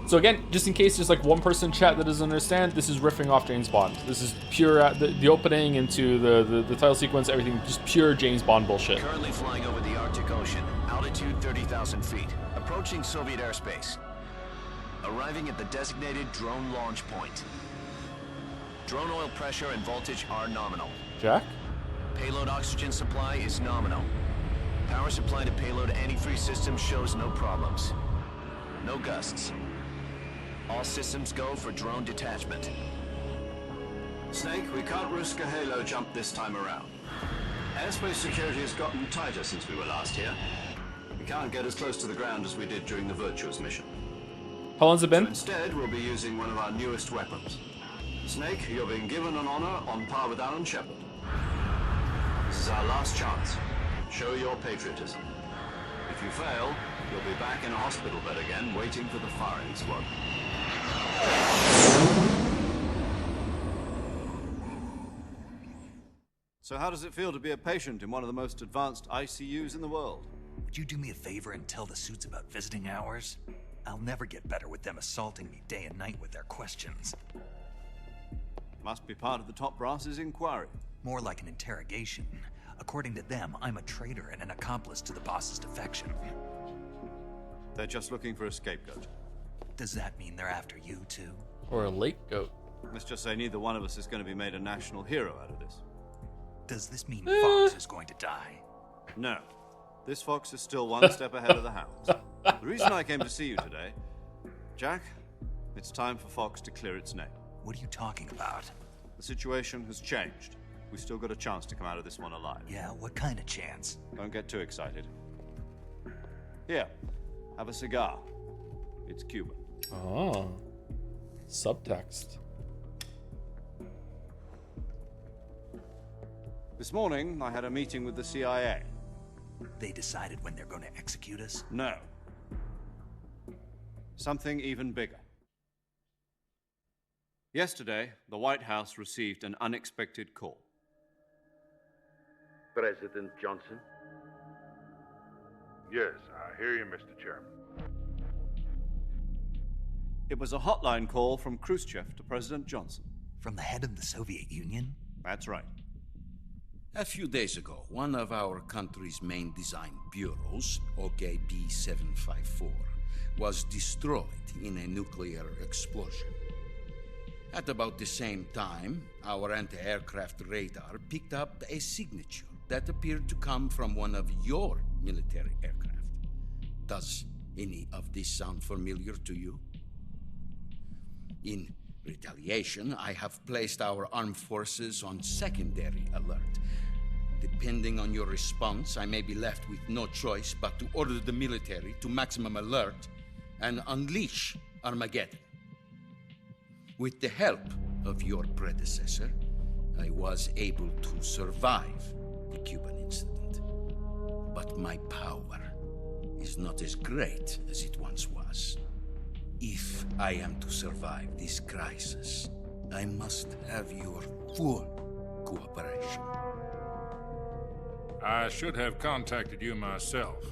Speaker 1: So again, just in case there's like one person in chat that doesn't understand, this is riffing off James Bond. This is pure, the opening into the title sequence, everything, just pure James Bond bullshit.
Speaker 4: Currently flying over the Arctic Ocean, altitude 30,000 feet, approaching Soviet airspace. Arriving at the designated drone launch point. Drone oil pressure and voltage are nominal.
Speaker 1: Jack?
Speaker 4: Payload oxygen supply is nominal. Power supply to payload antifreeze system shows no problems. No gusts. All systems go for drone detachment.
Speaker 3: Snake, we can't risk a halo jump this time around. Airspace security has gotten tighter since we were last here. We can't get as close to the ground as we did during the Virtuous mission.
Speaker 1: How long's it been?
Speaker 3: So instead, we'll be using one of our newest weapons. Snake, you're being given an honor on par with Alan Shepard. This is our last chance. Show your patriotism. If you fail, you'll be back in a hospital bed again, waiting for the firing squad. So how does it feel to be a patient in one of the most advanced ICUs in the world?
Speaker 2: Would you do me a favor and tell the suits about visiting hours? I'll never get better with them assaulting me day and night with their questions.
Speaker 3: Must be part of the top brass's inquiry.
Speaker 2: More like an interrogation. According to them, I'm a traitor and an accomplice to the boss's defection.
Speaker 3: They're just looking for a scapegoat.
Speaker 2: Does that mean they're after you, too?
Speaker 1: Or a lake goat.
Speaker 3: Let's just say neither one of us is going to be made a national hero out of this.
Speaker 2: Does this mean Fox is going to die?
Speaker 3: No. This fox is still one step ahead of the hounds. The reason I came to see you today, Jack, it's time for Fox to clear its name.
Speaker 2: What are you talking about?
Speaker 3: The situation has changed. We still got a chance to come out of this one alive.
Speaker 2: Yeah, what kind of chance?
Speaker 3: Don't get too excited. Here, have a cigar. It's Cuban.
Speaker 1: Oh. Subtext.
Speaker 3: This morning, I had a meeting with the CIA.
Speaker 2: They decided when they're going to execute us?
Speaker 3: No. Something even bigger. Yesterday, the White House received an unexpected call.
Speaker 16: President Johnson?
Speaker 17: Yes, I hear you, Mr. Chairman.
Speaker 3: It was a hotline call from Khrushchev to President Johnson.
Speaker 2: From the head of the Soviet Union?
Speaker 3: That's right.
Speaker 18: A few days ago, one of our country's main design bureaus, OKB 754, was destroyed in a nuclear explosion. At about the same time, our anti-aircraft radar picked up a signature that appeared to come from one of your military aircraft. Does any of this sound familiar to you? In retaliation, I have placed our armed forces on secondary alert. Depending on your response, I may be left with no choice but to order the military to maximum alert and unleash Armageddon. With the help of your predecessor, I was able to survive the Cuban incident. But my power is not as great as it once was. If I am to survive this crisis, I must have your full cooperation.
Speaker 17: I should have contacted you myself.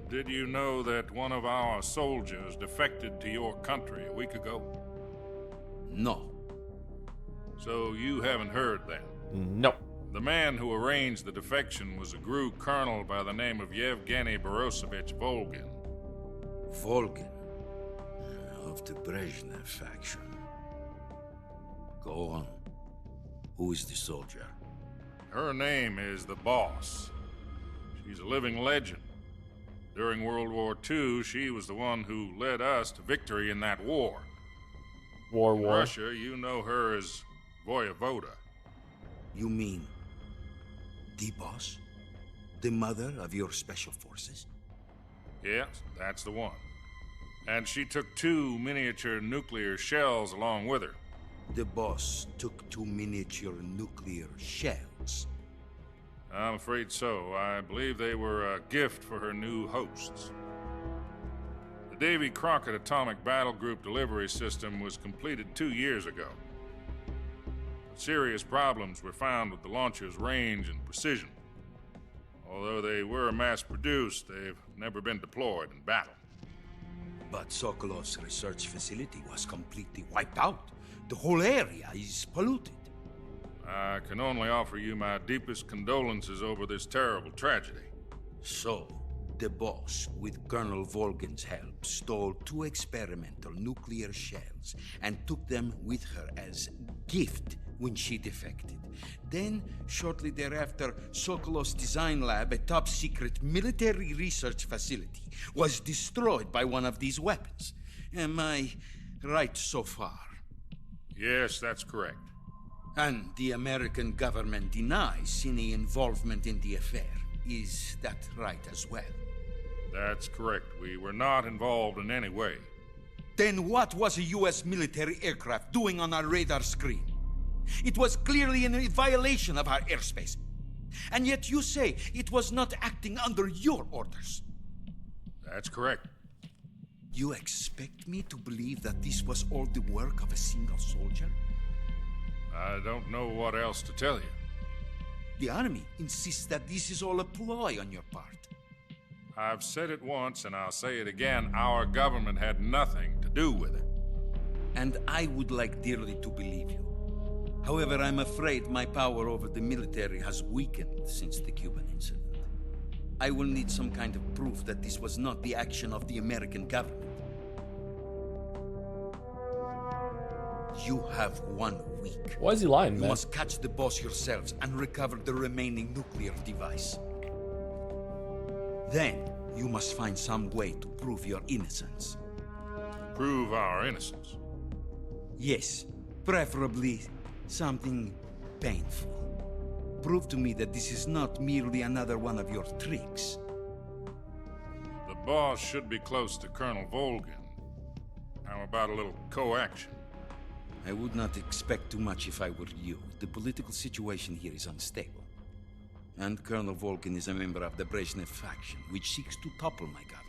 Speaker 17: Did you know that one of our soldiers defected to your country a week ago?
Speaker 18: No.
Speaker 17: So you haven't heard then?
Speaker 1: No.
Speaker 17: The man who arranged the defection was a GRU colonel by the name of Yevgeny Borosovich Volgin.
Speaker 18: Volgin? Of the Brezhnev faction. Go on. Who is the soldier?
Speaker 17: Her name is the Boss. She's a living legend. During World War II, she was the one who led us to victory in that war. In Russia, you know her as Voyevoda.
Speaker 18: You mean the Boss? The mother of your special forces?
Speaker 17: Yes, that's the one. And she took 2 miniature nuclear shells along with her.
Speaker 18: The Boss took 2 miniature nuclear shells?
Speaker 17: I'm afraid so. I believe they were a gift for her new hosts. The Davy Crockett Atomic Battle Group delivery system was completed 2 years ago. Serious problems were found with the launcher's range and precision. Although they were mass-produced, they've never been deployed in battle.
Speaker 18: But Sokolov's research facility was completely wiped out. The whole area is polluted.
Speaker 17: I can only offer you my deepest condolences over this terrible tragedy.
Speaker 18: So, the boss, with Colonel Volgin's help, stole 2 experimental nuclear shells and took them with her as gift when she defected. Then, shortly thereafter, Sokolov's design lab, a top-secret military research facility, was destroyed by one of these weapons. Am I right so far?
Speaker 17: Yes, that's correct.
Speaker 18: And the American government denies any involvement in the affair. Is that right as well?
Speaker 17: That's correct. We were not involved in any way.
Speaker 18: Then what was a U.S. military aircraft doing on our radar screen? It was clearly in violation of our airspace. And yet you say it was not acting under your orders.
Speaker 17: That's correct.
Speaker 18: You expect me to believe that this was all the work of a single soldier?
Speaker 17: I don't know what else to tell you.
Speaker 18: The army insists that this is all a ploy on your part.
Speaker 17: I've said it once and I'll say it again. Our government had nothing to do with it.
Speaker 18: And I would like dearly to believe you. However, I'm afraid my power over the military has weakened since the Cuban incident. I will need some kind of proof that this was not the action of the American government. You have 1 week.
Speaker 1: Why is he lying, man?
Speaker 18: You must catch the boss yourselves and recover the remaining nuclear device. Then, you must find some way to prove your innocence.
Speaker 17: Prove our innocence?
Speaker 18: Yes, preferably something painful. Prove to me that this is not merely another one of your tricks.
Speaker 17: The boss should be close to Colonel Volgin. How about a little coaction?
Speaker 18: I would not expect too much if I were you. The political situation here is unstable. And Colonel Volgin is a member of the Brezhnev faction, which seeks to topple my government.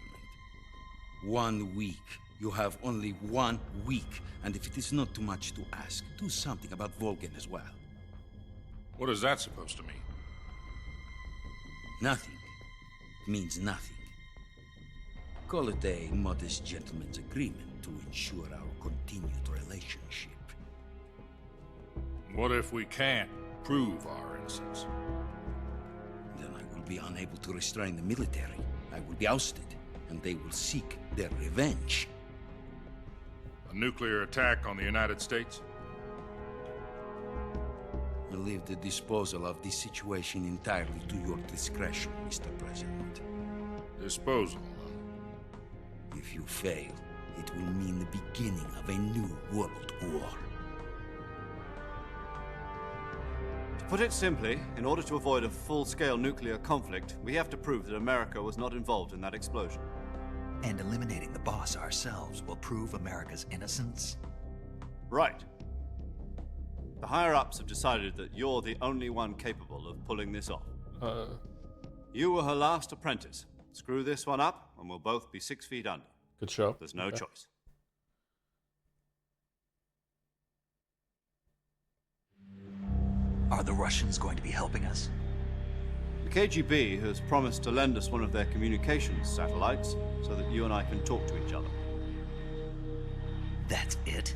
Speaker 18: 1 week. You have only 1 week. And if it is not too much to ask, do something about Volgin as well.
Speaker 17: What is that supposed to mean?
Speaker 18: Nothing. It means nothing. Call it a modest gentleman's agreement to ensure our continued relationship.
Speaker 17: What if we can't prove our innocence?
Speaker 18: Then I will be unable to restrain the military. I will be ousted, and they will seek their revenge.
Speaker 17: A nuclear attack on the United States?
Speaker 18: I leave the disposal of this situation entirely to your discretion, Mr. President.
Speaker 17: Disposal?
Speaker 18: If you fail, it will mean the beginning of a new world war.
Speaker 3: To put it simply, in order to avoid a full-scale nuclear conflict, we have to prove that America was not involved in that explosion.
Speaker 2: And eliminating the boss ourselves will prove America's innocence?
Speaker 3: Right. The higher-ups have decided that you're the only one capable of pulling this off. You were her last apprentice. Screw this one up, and we'll both be 6 feet under.
Speaker 1: Good show.
Speaker 3: There's no choice.
Speaker 2: Are the Russians going to be helping us?
Speaker 3: The KGB has promised to lend us one of their communications satellites so that you and I can talk to each other.
Speaker 2: That's it?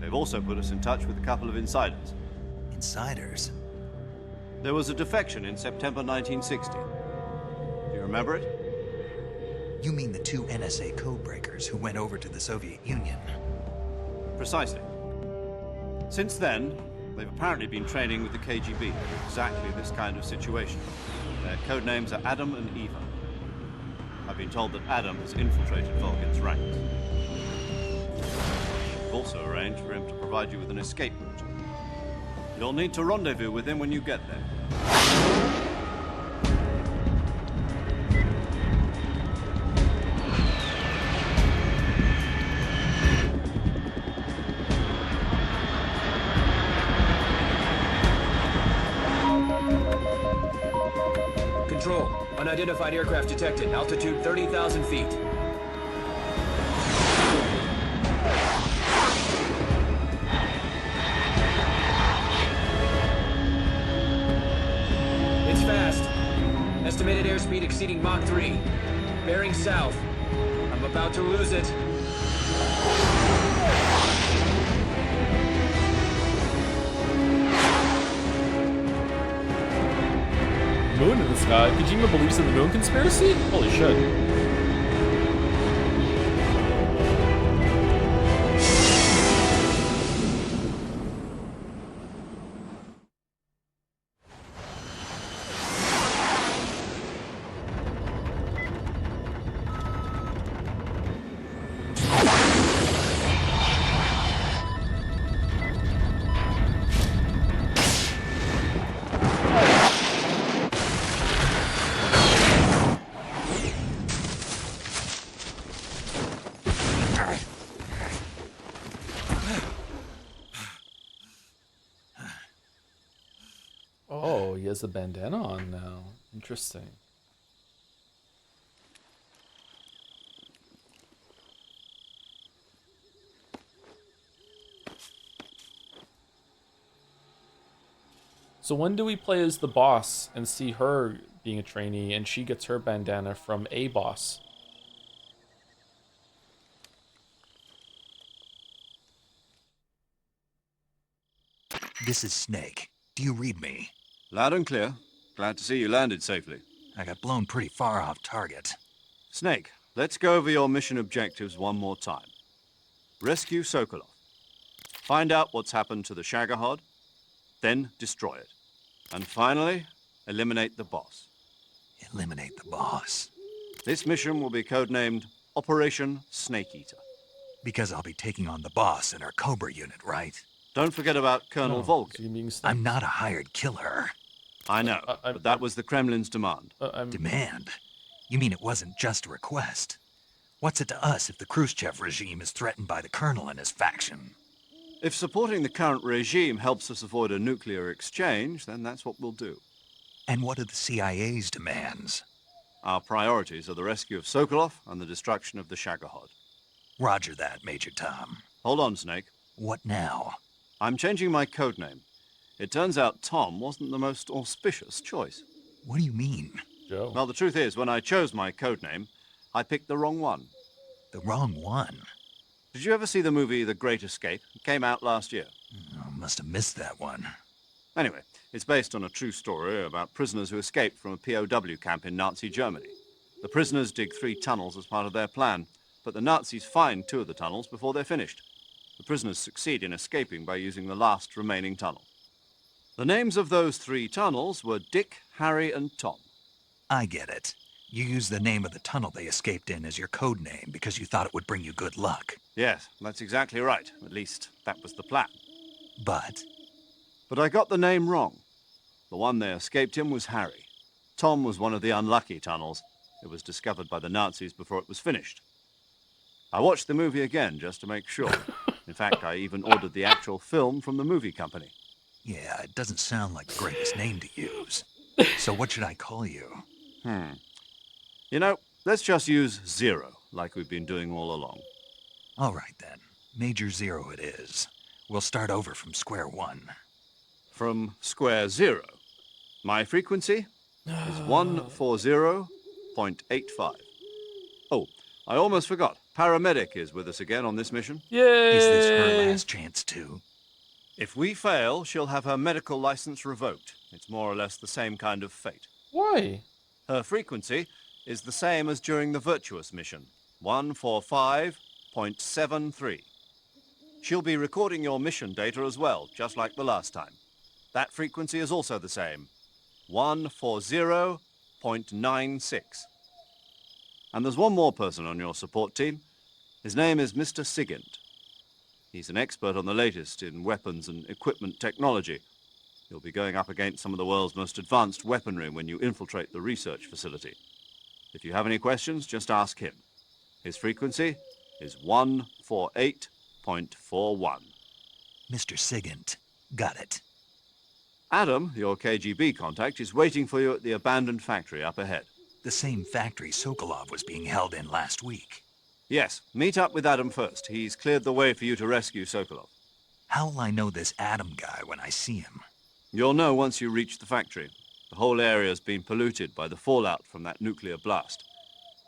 Speaker 3: They've also put us in touch with a couple of insiders.
Speaker 2: Insiders?
Speaker 3: There was a defection in September 1960. Do you remember it?
Speaker 2: You mean the 2 NSA codebreakers who went over to the Soviet Union?
Speaker 3: Precisely. Since then, they've apparently been training with the KGB for exactly this kind of situation. Their code names are Adam and Eva. I've been told that Adam has infiltrated Volgin's ranks. We've also arranged for him to provide you with an escape route. You'll need to rendezvous with him when you get there.
Speaker 11: Control. Unidentified aircraft detected. Altitude 30,000 feet. It's fast. Estimated airspeed exceeding Mach 3. Bearing south. I'm about to lose it.
Speaker 1: Kojima believes in the moon conspiracy? Holy shit. Oh, he has a bandana on now. Interesting. So when do we play as the boss and see her being a trainee and she gets her bandana from a boss?
Speaker 2: This is Snake. Do you read me?
Speaker 3: Loud and clear. Glad to see you landed safely.
Speaker 2: I got blown pretty far off target.
Speaker 3: Snake, let's go over your mission objectives one more time. Rescue Sokolov. Find out what's happened to the Shagohod, then destroy it. And finally, eliminate the boss.
Speaker 2: Eliminate the boss.
Speaker 3: This mission will be codenamed Operation Snake Eater.
Speaker 2: Because I'll be taking on the boss in our Cobra unit, right?
Speaker 3: Don't forget about Colonel Volkin.
Speaker 2: I'm not a hired killer.
Speaker 3: I know, but that was the Kremlin's demand.
Speaker 2: Demand? You mean it wasn't just a request? What's it to us if the Khrushchev regime is threatened by the Colonel and his faction?
Speaker 3: If supporting the current regime helps us avoid a nuclear exchange, then that's what we'll do.
Speaker 2: And what are the CIA's demands?
Speaker 3: Our priorities are the rescue of Sokolov and the destruction of the Shagohod.
Speaker 2: Roger that, Major Tom.
Speaker 3: Hold on, Snake.
Speaker 2: What now?
Speaker 3: I'm changing my codename. It turns out Tom wasn't the most auspicious choice.
Speaker 2: What do you mean?
Speaker 1: Joe.
Speaker 3: Well, the truth is, when I chose my codename, I picked the wrong one.
Speaker 2: The wrong one?
Speaker 3: Did you ever see the movie The Great Escape? It came out last year.
Speaker 2: Oh, must have missed that one.
Speaker 3: Anyway, it's based on a true story about prisoners who escaped from a POW camp in Nazi Germany. The prisoners dig 3 tunnels as part of their plan, but the Nazis find 2 of the tunnels before they're finished. The prisoners succeed in escaping by using the last remaining tunnel. The names of those 3 tunnels were Dick, Harry, and Tom.
Speaker 2: I get it. You used the name of the tunnel they escaped in as your code name because you thought it would bring you good luck.
Speaker 3: Yes, that's exactly right. At least, that was the plan.
Speaker 2: But
Speaker 3: I got the name wrong. The one they escaped in was Harry. Tom was one of the unlucky tunnels. It was discovered by the Nazis before it was finished. I watched the movie again just to make sure. In fact, I even ordered the actual film from the movie company.
Speaker 2: Yeah, it doesn't sound like the greatest name to use. So what should I call you?
Speaker 3: You know, let's just use Zero, like we've been doing all along.
Speaker 2: All right, then. Major Zero it is. We'll start over from square one.
Speaker 3: From square zero. My frequency is 140.85. Oh, I almost forgot. Paramedic is with us again on this mission.
Speaker 1: Yay!
Speaker 2: Is this her last chance, too?
Speaker 3: If we fail, she'll have her medical license revoked. It's more or less the same kind of fate.
Speaker 1: Why?
Speaker 3: Her frequency is the same as during the Virtuous mission, 145.73. She'll be recording your mission data as well, just like the last time. That frequency is also the same, 140.96. And there's one more person on your support team. His name is Mr. Sigint. He's an expert on the latest in weapons and equipment technology. You'll be going up against some of the world's most advanced weaponry when you infiltrate the research facility. If you have any questions, just ask him. His frequency is 148.41.
Speaker 2: Mr. Sigint. Got it.
Speaker 3: Adam, your KGB contact, is waiting for you at the abandoned factory up ahead.
Speaker 2: The same factory Sokolov was being held in last week.
Speaker 3: Yes, meet up with Adam first. He's cleared the way for you to rescue Sokolov.
Speaker 2: How'll I know this Adam guy when I see him?
Speaker 3: You'll know once you reach the factory. The whole area's been polluted by the fallout from that nuclear blast.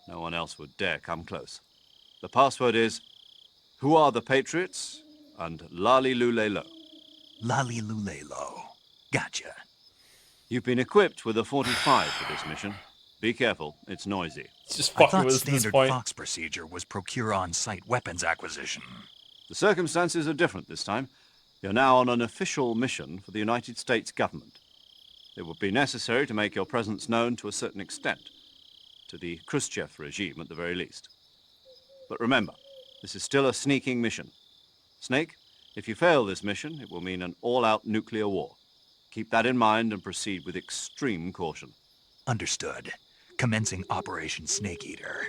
Speaker 3: No one else would dare come close. The password is, "Who are the Patriots?" and "Lali Lule Lo."
Speaker 2: Lali Lule Lo. Gotcha.
Speaker 3: You've been equipped with a 45 for this mission. Be careful, it's noisy.
Speaker 1: It's just
Speaker 2: I
Speaker 1: fucking
Speaker 2: thought
Speaker 1: with us at this
Speaker 2: standard
Speaker 1: point.
Speaker 2: Fox procedure was procure on-site weapons acquisition.
Speaker 3: The circumstances are different this time. You're now on an official mission for the United States government. It would be necessary to make your presence known to a certain extent, to the Khrushchev regime at the very least. But remember, this is still a sneaking mission. Snake, if you fail this mission, it will mean an all-out nuclear war. Keep that in mind and proceed with extreme caution.
Speaker 2: Understood. Commencing Operation Snake Eater.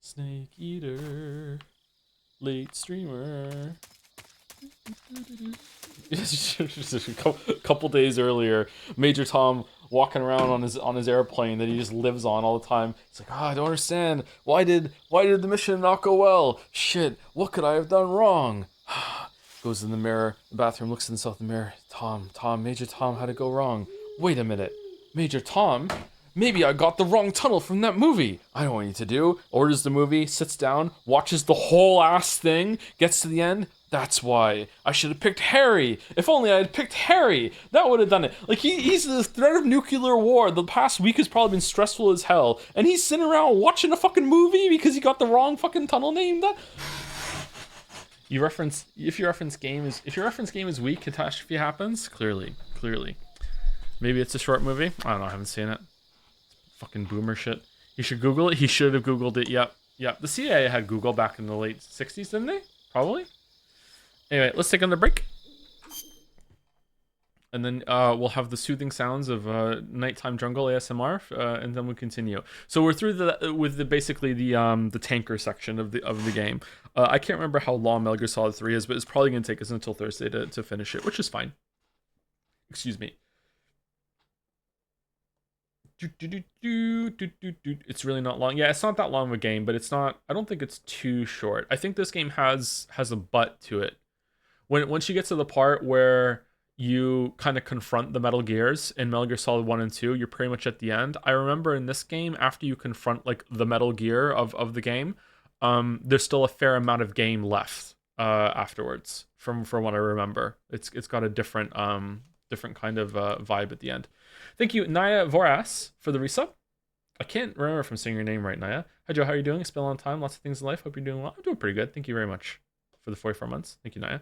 Speaker 1: Snake Eater, late streamer. A couple days earlier, Major Tom walking around on his airplane that he just lives on all the time. He's like, I don't understand. Why did the mission not go well? Shit, what could I have done wrong? Goes in the mirror, the bathroom, looks at himself in the mirror. Tom, Major Tom, how'd it go wrong? Wait a minute, Major Tom. Maybe I got the wrong tunnel from that movie. I know what I need to do. Orders the movie, sits down, watches the whole ass thing, gets to the end. That's why I should have picked Harry. If only I had picked Harry, that would have done it. Like he's the threat of nuclear war. The past week has probably been stressful as hell, and he's sitting around watching a fucking movie because he got the wrong fucking tunnel name. If your reference game is weak, catastrophe happens. Clearly. Maybe it's a short movie. I don't know. I haven't seen it. Fucking boomer shit. You should Google it. He should have Googled it. Yep. The CIA had Google back in the late 60s, didn't they? Probably. Anyway, let's take another break. And then we'll have the soothing sounds of nighttime jungle ASMR, and then we'll continue. So we're through basically the tanker section of the game. I can't remember how long Metal Gear Solid 3 is, but it's probably going to take us until Thursday to finish it, which is fine. Excuse me. It's really not long. Yeah, it's not that long of a game, but it's not. I don't think it's too short. I think this game has a butt to it. Once you get to the part where you kind of confront the Metal Gears in Metal Gear Solid 1 and 2, you're pretty much at the end. I remember in this game, after you confront like the Metal Gear of the game, there's still a fair amount of game left afterwards. From what I remember, it's got a different kind of vibe at the end. Thank you, Naya Voras, for the resub. I can't remember if I'm saying your name right, Naya. Hi, Joe. How are you doing? It's been a long time. Lots of things in life. Hope you're doing well. I'm doing pretty good. Thank you very much for the 44 months. Thank you, Naya.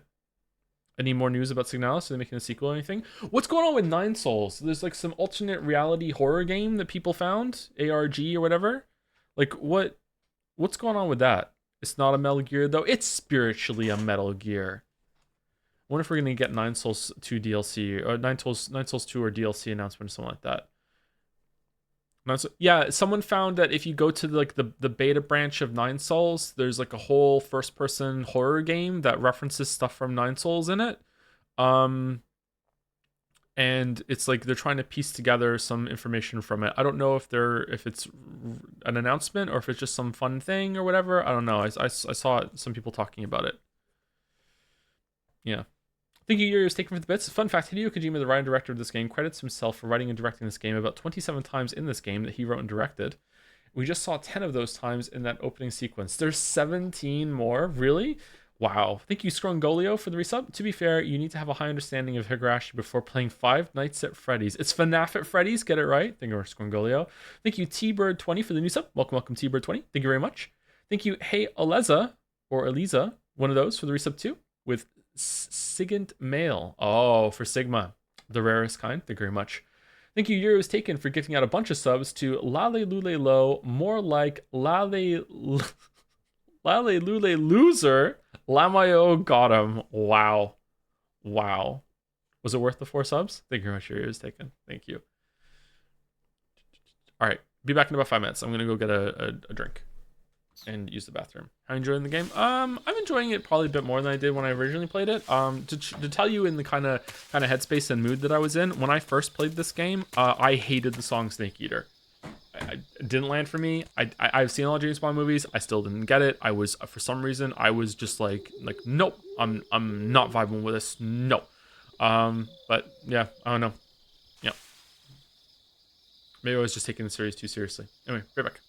Speaker 1: Any more news about Signalis? Are they making a sequel or anything? What's going on with Nine Souls? There's like some alternate reality horror game that people found, ARG or whatever. Like what's going on with that? It's not a Metal Gear though. It's spiritually a Metal Gear. I wonder if we're gonna get Nine Souls 2 DLC or Nine Souls 2 or DLC announcement or something like that. Yeah, someone found that if you go to like the beta branch of Nine Souls, there's like a whole first-person horror game that references stuff from Nine Souls in it. And it's like they're trying to piece together some information from it. I don't know if it's an announcement or if it's just some fun thing or whatever. I don't know. I saw some people talking about it. Yeah. Thank you, Yuri, was taken for the bits. Fun fact, Hideo Kojima, the writer and director of this game, credits himself for writing and directing this game about 27 times in this game that he wrote and directed. We just saw 10 of those times in that opening sequence. There's 17 more? Really? Wow. Thank you, Scrongolio, for the resub. To be fair, you need to have a high understanding of Higurashi before playing Five Nights at Freddy's. It's FNAF at Freddy's, get it right. Thank you, Scrongolio. Thank you, T-Bird20, for the new sub. Welcome, T-Bird20. Thank you very much. Thank you, Hey Eliza, or Eliza, one of those, for the resub too, with Sigint Mail. Oh, for Sigma, the rarest kind. Thank you very much. Thank you, Euros Taken, for gifting out a bunch of subs to Lale Lule Lo, more like Lale Lule Loser. Lamayo got him. Wow. Was it worth the 4 subs? Thank you very much, Euros Taken. Thank you. All right, be back in about 5 minutes. I'm gonna go get a drink and use the bathroom. How are you enjoying the game? I'm enjoying it probably a bit more than I did when I originally played it. To tell you in the kind of headspace and mood that I was in when I first played this game, I hated the song Snake Eater. It didn't land for me. I've seen all James Bond movies. I still didn't get it. I was, for some reason, I was just like nope. I'm not vibing with this. No. But yeah, I don't know. Yeah. Maybe I was just taking the series too seriously. Anyway, right back.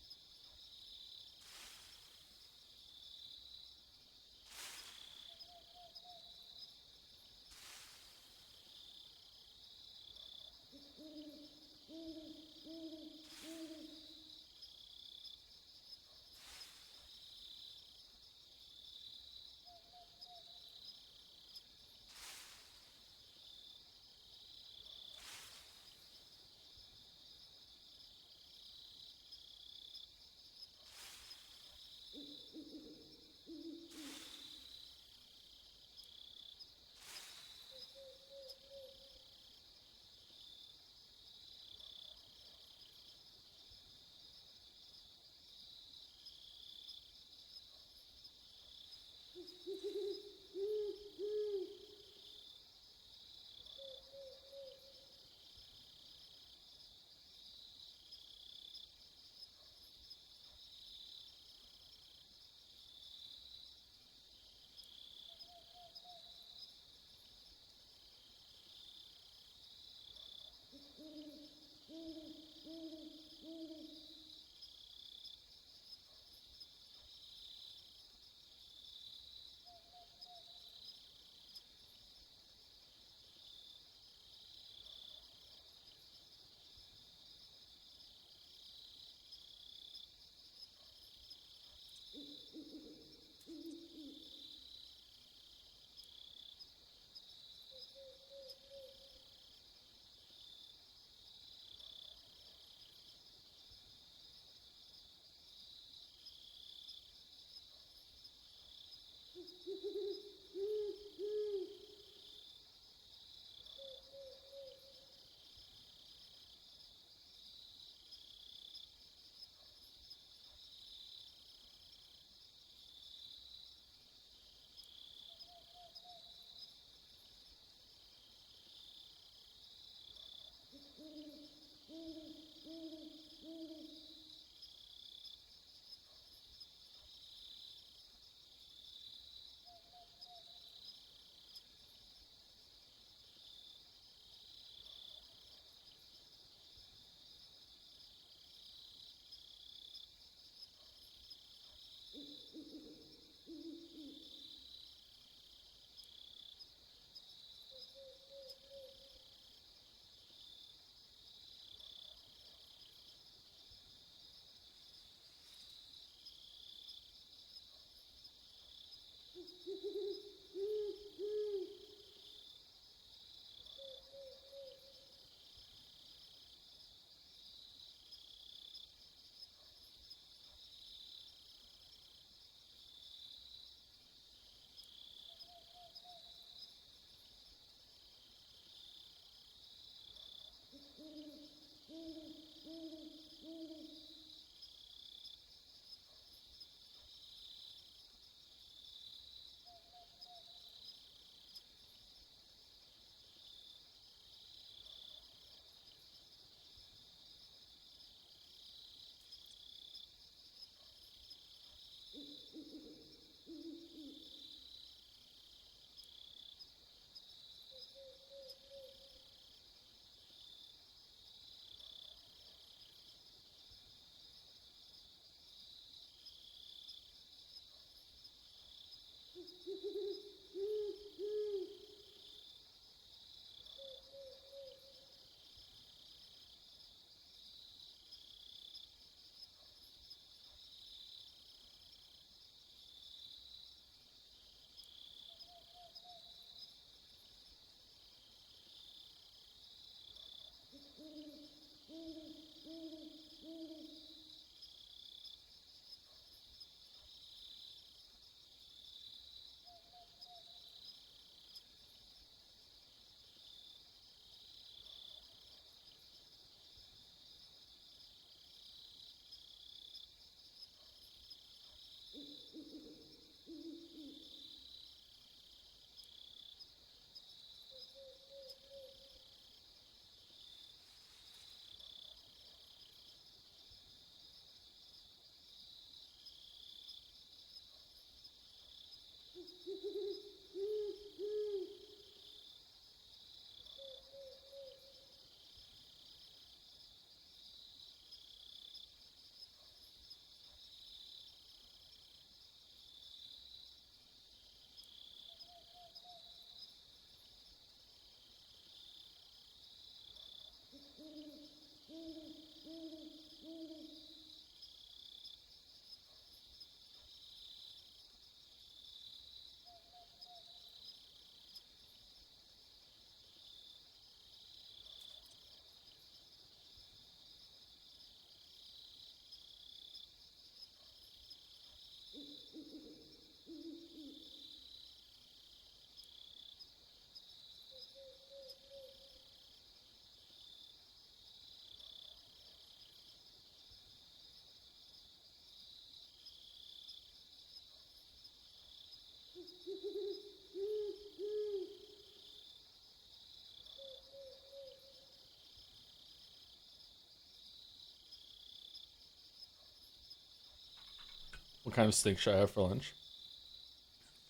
Speaker 1: What kind of steak should I have for lunch?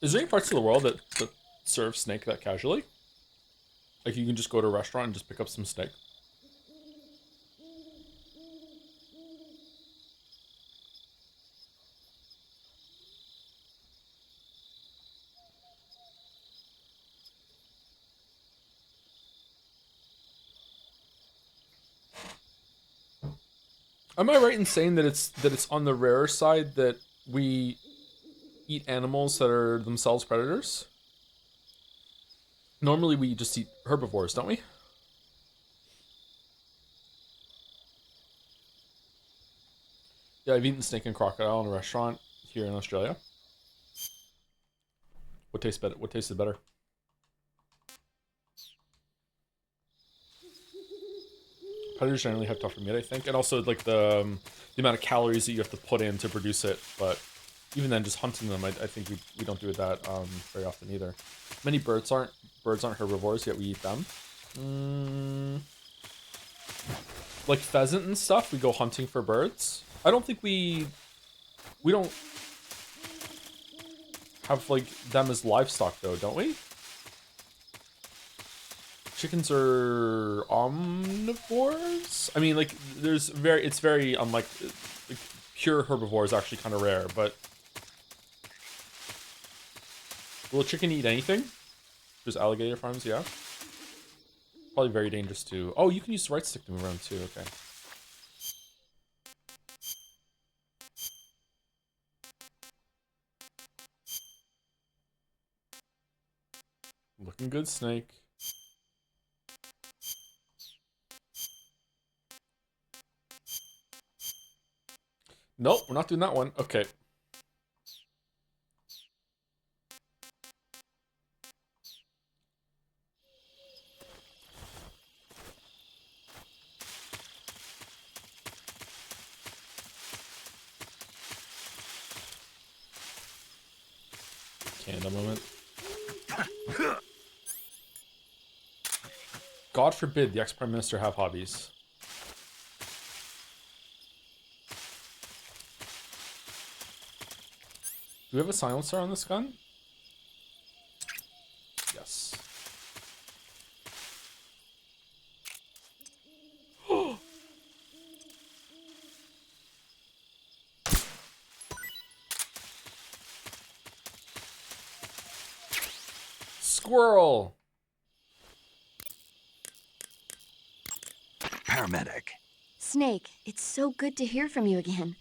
Speaker 1: Is there any parts of the world that serve snake that casually? Like you can just go to a restaurant and just pick up some steak? Am I right in saying that it's on the rarer side that we eat animals that are themselves predators? Normally we just eat herbivores, don't we? Yeah, I've eaten snake and crocodile in a restaurant here in Australia. What tastes better? What tasted better? Predators generally have tougher meat, I think, and also like the amount of calories that you have to put in to produce it. But even then, just hunting them, I think we don't do that very often either. Many birds aren't herbivores, yet we eat them. Like pheasant and stuff, we go hunting for birds. I don't think we don't have like them as livestock though, don't we? Chickens are omnivores. I mean, like it's very unlike like, pure herbivore is actually kind of rare. But will a chicken eat anything? There's alligator farms, yeah. Probably very dangerous too. Oh, you can use the right stick to move around too. Okay. Looking good, snake. Nope, we're not doing that one. Okay. Canada moment. God forbid the ex-prime minister have hobbies. Do we have a silencer on this gun? Yes. Squirrel!
Speaker 2: Paramedic.
Speaker 7: Snake, it's so good to hear from you again.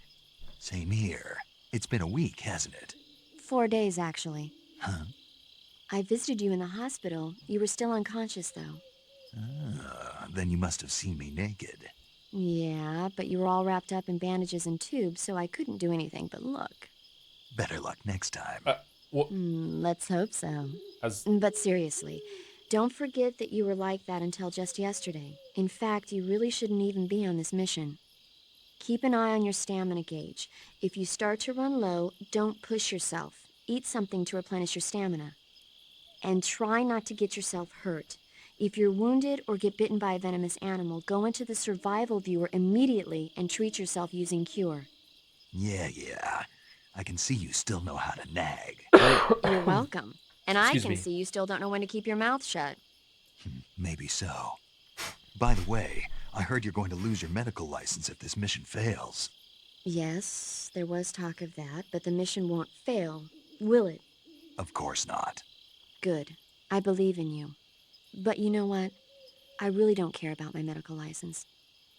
Speaker 2: Same here. It's been a week, hasn't it?
Speaker 7: 4 days, actually.
Speaker 2: Huh?
Speaker 7: I visited you in the hospital. You were still unconscious, though.
Speaker 2: Then you must have seen me naked.
Speaker 7: Yeah, but you were all wrapped up in bandages and tubes, so I couldn't do anything but look.
Speaker 2: Better luck next time.
Speaker 7: Let's hope so. But seriously, don't forget that you were like that until just yesterday. In fact, you really shouldn't even be on this mission. Keep an eye on your stamina gauge. If you start to run low, don't push yourself. Eat something to replenish your stamina. And try not to get yourself hurt. If you're wounded or get bitten by a venomous animal, go into the survival viewer immediately and treat yourself using Cure.
Speaker 2: Yeah. I can see you still know how to nag.
Speaker 7: You're welcome. And I
Speaker 2: Excuse
Speaker 7: can
Speaker 2: me.
Speaker 7: see you still don't know when to keep your mouth shut.
Speaker 2: Maybe so. By the way, I heard you're going to lose your medical license if this mission fails.
Speaker 7: Yes, there was talk of that, but the mission won't fail, will it?
Speaker 2: Of course not.
Speaker 7: Good. I believe in you. But you know what? I really don't care about my medical license.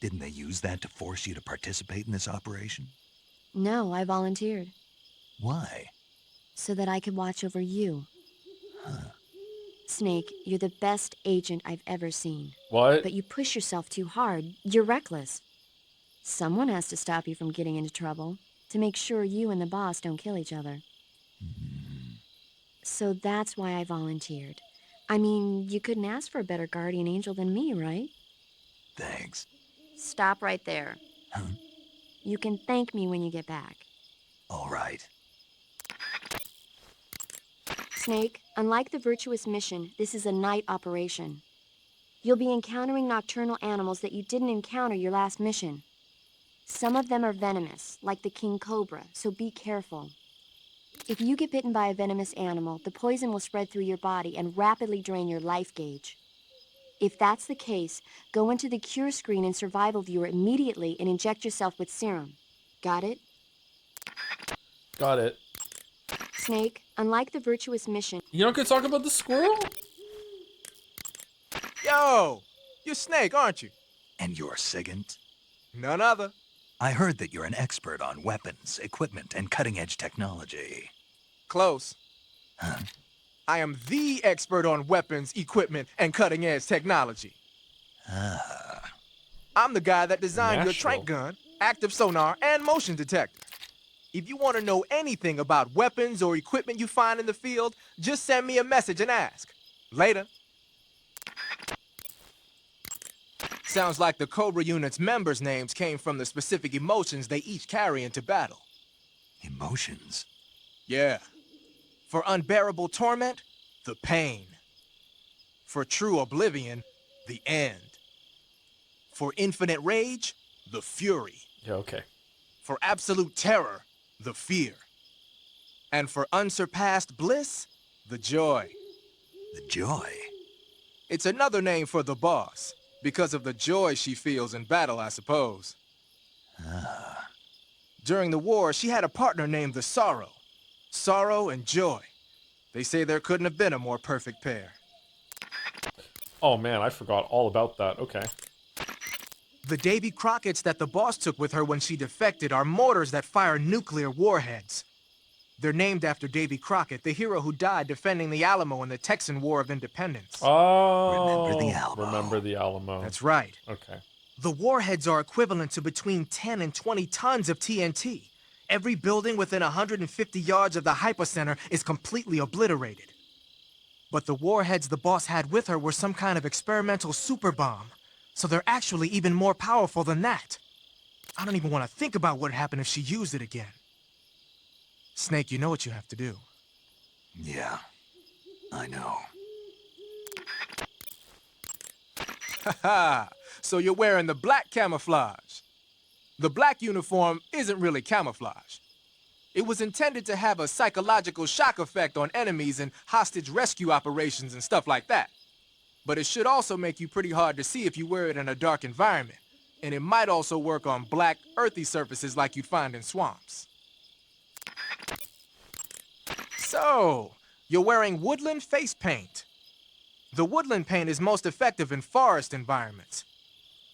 Speaker 2: Didn't they use that to force you to participate in this operation?
Speaker 7: No, I volunteered.
Speaker 2: Why?
Speaker 7: So that I could watch over you. Snake, you're the best agent I've ever seen.
Speaker 1: What?
Speaker 7: But you push yourself too hard. You're reckless. Someone has to stop you from getting into trouble, to make sure you and the boss don't kill each other. So that's why I volunteered. I mean, you couldn't ask for a better guardian angel than me, right?
Speaker 2: Thanks.
Speaker 7: Stop right there.
Speaker 2: Huh?
Speaker 7: You can thank me when you get back.
Speaker 2: All right.
Speaker 7: Snake, unlike the Virtuous Mission, this is a night operation. You'll be encountering nocturnal animals that you didn't encounter your last mission. Some of them are venomous, like the king cobra, so be careful. If you get bitten by a venomous animal, the poison will spread through your body and rapidly drain your life gauge. If that's the case, go into the cure screen and survival viewer immediately and inject yourself with serum. Got it?
Speaker 1: Got it.
Speaker 7: Snake, unlike the Virtuous Mission...
Speaker 1: You not gonna talk about the squirrel?
Speaker 16: Yo! You're Snake, aren't you?
Speaker 2: And you're Sigint?
Speaker 16: None other.
Speaker 2: I heard that you're an expert on weapons, equipment, and cutting-edge technology.
Speaker 16: Close.
Speaker 2: Huh?
Speaker 16: I am the expert on weapons, equipment, and cutting-edge technology.
Speaker 2: Ah.
Speaker 16: I'm the guy that designed your
Speaker 1: Nashville.
Speaker 16: trank gun, active sonar, and motion detector. If you want to know anything about weapons or equipment you find in the field, just send me a message and ask. Later. Sounds like the Cobra Unit's members' names came from the specific emotions they each carry into battle.
Speaker 2: Emotions?
Speaker 16: Yeah. For unbearable torment, the pain. For true oblivion, the end. For infinite rage, the fury.
Speaker 1: Yeah, okay.
Speaker 16: For absolute terror, the fear. And for unsurpassed bliss, the joy.
Speaker 2: The joy?
Speaker 16: It's another name for the boss, because of the joy she feels in battle, I suppose.
Speaker 2: Ah.
Speaker 16: During the war, she had a partner named the Sorrow. Sorrow and joy. They say there couldn't have been a more perfect pair.
Speaker 1: Oh man, I forgot all about that. Okay.
Speaker 16: The Davy Crockett's that the boss took with her when she defected are mortars that fire nuclear warheads. They're named after Davy Crockett, the hero who died defending the Alamo in the Texan War of Independence.
Speaker 1: Oh,
Speaker 2: Remember the Alamo.
Speaker 1: Remember the Alamo.
Speaker 16: That's right.
Speaker 1: Okay.
Speaker 16: The warheads are equivalent to between 10 and 20 tons of TNT. Every building within 150 yards of the hypocenter is completely obliterated. But the warheads the boss had with her were some kind of experimental super bomb. So they're actually even more powerful than that. I don't even want to think about what would happen if she used it again. Snake, you know what you have to do.
Speaker 2: Yeah, I know.
Speaker 16: Haha, so you're wearing the black camouflage. The black uniform isn't really camouflage. It was intended to have a psychological shock effect on enemies in hostage rescue operations and stuff like that. But it should also make you pretty hard to see if you wear it in a dark environment. And it might also work on black, earthy surfaces like you'd find in swamps. So, you're wearing woodland face paint. The woodland paint is most effective in forest environments.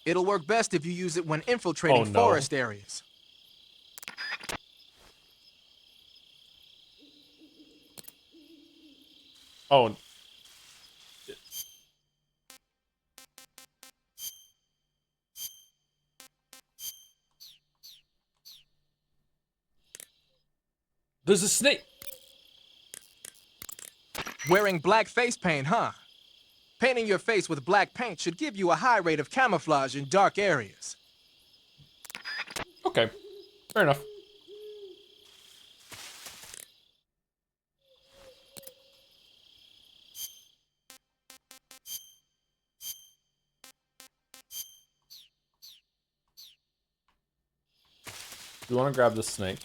Speaker 16: It'll work best if you use it when infiltrating forest areas.
Speaker 1: Oh. There's a snake.
Speaker 16: Wearing black face paint, huh? Painting your face with black paint should give you a high rate of camouflage in dark areas.
Speaker 1: Okay, fair enough. Do you want to grab the snake?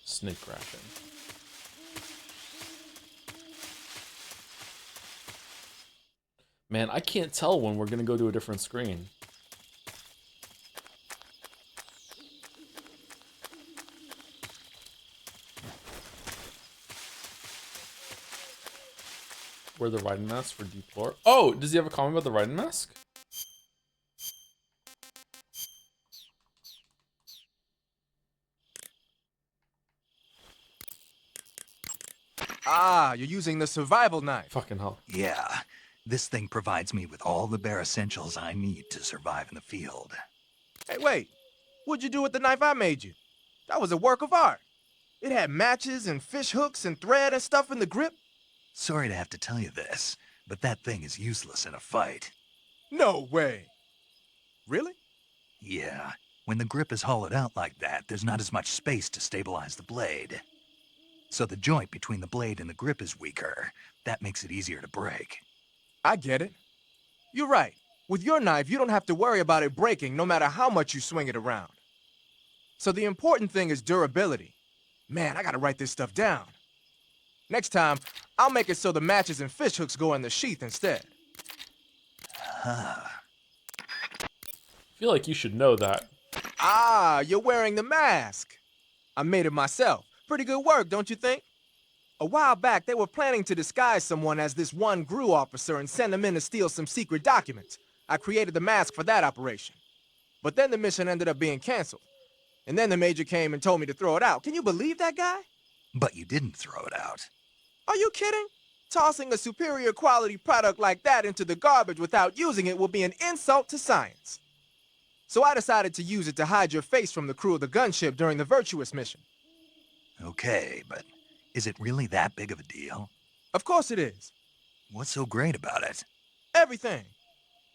Speaker 1: Snake ration. Man, I can't tell when we're gonna go to a different screen. Wear the riding mask for deplore. Oh, does he have a comment about the riding mask?
Speaker 16: Ah, you're using the survival knife.
Speaker 1: Fucking hell.
Speaker 2: Yeah, this thing provides me with all the bare essentials I need to survive in the field.
Speaker 16: Hey, wait. What'd you do with the knife I made you? That was a work of art. It had matches and fish hooks and thread and stuff in the grip.
Speaker 2: Sorry to have to tell you this, but that thing is useless in a fight.
Speaker 16: No way. Really?
Speaker 2: Yeah. When the grip is hollowed out like that, there's not as much space to stabilize the blade. So the joint between the blade and the grip is weaker. That makes it easier to break.
Speaker 16: I get it. You're right. With your knife, you don't have to worry about it breaking no matter how much you swing it around. So the important thing is durability. Man, I gotta write this stuff down. Next time, I'll make it so the matches and fish hooks go in the sheath instead.
Speaker 2: Huh.
Speaker 1: I feel like you should know that.
Speaker 16: Ah, you're wearing the mask. I made it myself. Pretty good work, don't you think? A while back, they were planning to disguise someone as this one GRU officer and send him in to steal some secret documents. I created the mask for that operation. But then the mission ended up being canceled. And then the major came and told me to throw it out. Can you believe that guy?
Speaker 2: But you didn't throw it out.
Speaker 16: Are you kidding? Tossing a superior quality product like that into the garbage without using it will be an insult to science. So I decided to use it to hide your face from the crew of the gunship during the Virtuous mission.
Speaker 2: Okay, but is it really that big of a deal?
Speaker 16: Of course it is.
Speaker 2: What's so great about it?
Speaker 16: Everything.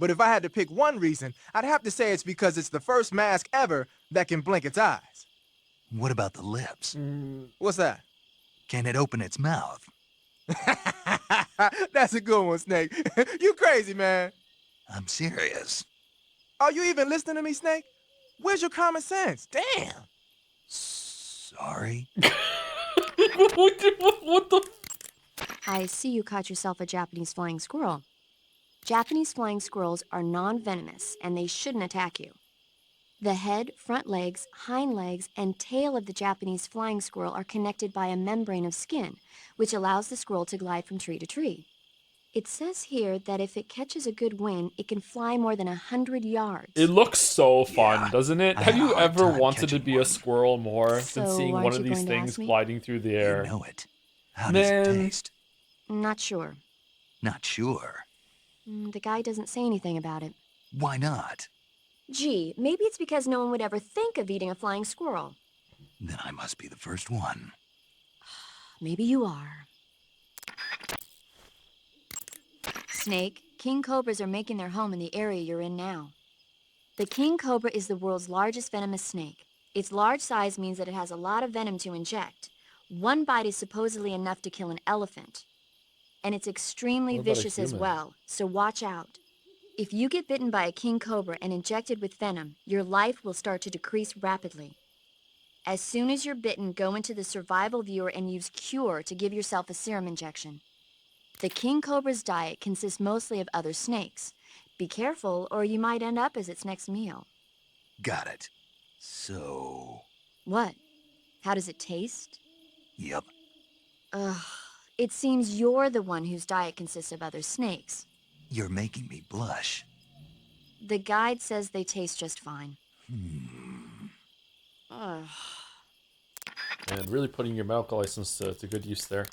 Speaker 16: But if I had to pick one reason, I'd have to say it's because it's the first mask ever that can blink its eyes.
Speaker 2: What about the lips?
Speaker 16: What's that?
Speaker 2: Can it open its mouth?
Speaker 16: That's a good one, Snake. You crazy, man.
Speaker 2: I'm serious.
Speaker 16: Are you even listening to me, Snake? Where's your common sense? Damn.
Speaker 2: Sorry.
Speaker 1: What the?
Speaker 7: I see you caught yourself a Japanese flying squirrel. Japanese flying squirrels are non-venomous, and they shouldn't attack you. The head, front legs, hind legs, and tail of the Japanese flying squirrel are connected by a membrane of skin, which allows the squirrel to glide from tree to tree. It says here that if it catches a good wind, it can fly more than 100 yards.
Speaker 1: It looks so fun,
Speaker 2: Yeah,
Speaker 1: doesn't it?
Speaker 2: I
Speaker 1: Have
Speaker 2: had a
Speaker 1: you
Speaker 2: hard
Speaker 1: ever
Speaker 2: time
Speaker 1: wanted to
Speaker 2: catching
Speaker 1: be a
Speaker 2: one.
Speaker 1: squirrel more than
Speaker 7: So,
Speaker 1: seeing
Speaker 7: aren't
Speaker 1: one of
Speaker 7: you
Speaker 1: these
Speaker 7: going to
Speaker 1: things
Speaker 7: ask me?
Speaker 1: gliding through the air?
Speaker 2: You know it. How does it
Speaker 1: Man.
Speaker 2: taste?
Speaker 7: Not sure.
Speaker 2: Not sure.
Speaker 7: The guy doesn't say anything about it.
Speaker 2: Why not?
Speaker 7: Gee, maybe it's because no one would ever think of eating a flying squirrel.
Speaker 2: Then I must be the first one.
Speaker 7: Maybe you are. Snake, king cobras are making their home in the area you're in now. The king cobra is the world's largest venomous snake. Its large size means that it has a lot of venom to inject. One bite is supposedly enough to kill an elephant. And it's extremely
Speaker 1: What about a
Speaker 7: vicious as
Speaker 1: human?
Speaker 7: well, so watch out. If you get bitten by a king cobra and injected with venom, your life will start to decrease rapidly. As soon as you're bitten, go into the survival viewer and use Cure to give yourself a serum injection. The king cobra's diet consists mostly of other snakes. Be careful, or you might end up as its next meal.
Speaker 2: Got it. So...
Speaker 7: What? How does it taste?
Speaker 2: Yep.
Speaker 7: Ugh. It seems you're the one whose diet consists of other snakes.
Speaker 2: You're making me blush.
Speaker 7: The guide says they taste just fine. Ugh.
Speaker 1: And really putting your medical license to good use there.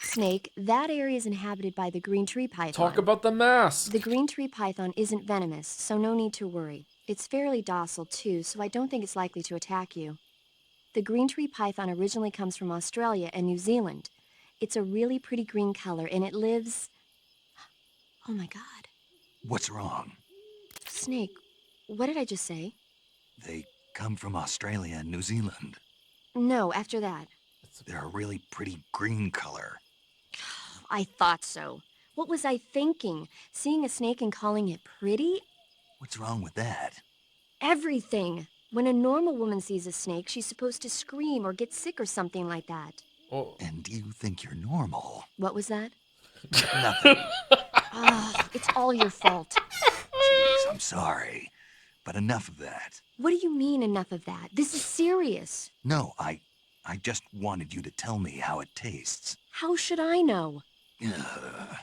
Speaker 7: Snake, that area is inhabited by the green tree python.
Speaker 1: Talk about the mask.
Speaker 7: The green tree python isn't venomous, so no need to worry. It's fairly docile too, so I don't think it's likely to attack you. The green tree python originally comes from Australia and New Zealand. It's a really pretty green color, and it lives... Oh my god.
Speaker 2: What's wrong?
Speaker 7: Snake, what did I just say?
Speaker 2: They come from Australia and New Zealand.
Speaker 7: No, after that.
Speaker 2: They're a really pretty green color.
Speaker 7: I thought so. What was I thinking? Seeing a snake and calling it pretty?
Speaker 2: What's wrong with that?
Speaker 7: Everything. When a normal woman sees a snake, she's supposed to scream or get sick or something like that.
Speaker 1: Oh.
Speaker 2: And you think you're normal?
Speaker 7: What was that?
Speaker 2: Nothing.
Speaker 7: It's all your fault.
Speaker 2: Jeez, I'm sorry. But enough of that.
Speaker 7: What do you mean, enough of that? This is serious.
Speaker 2: No, I just wanted you to tell me how it tastes.
Speaker 7: How should I know?
Speaker 2: Ugh.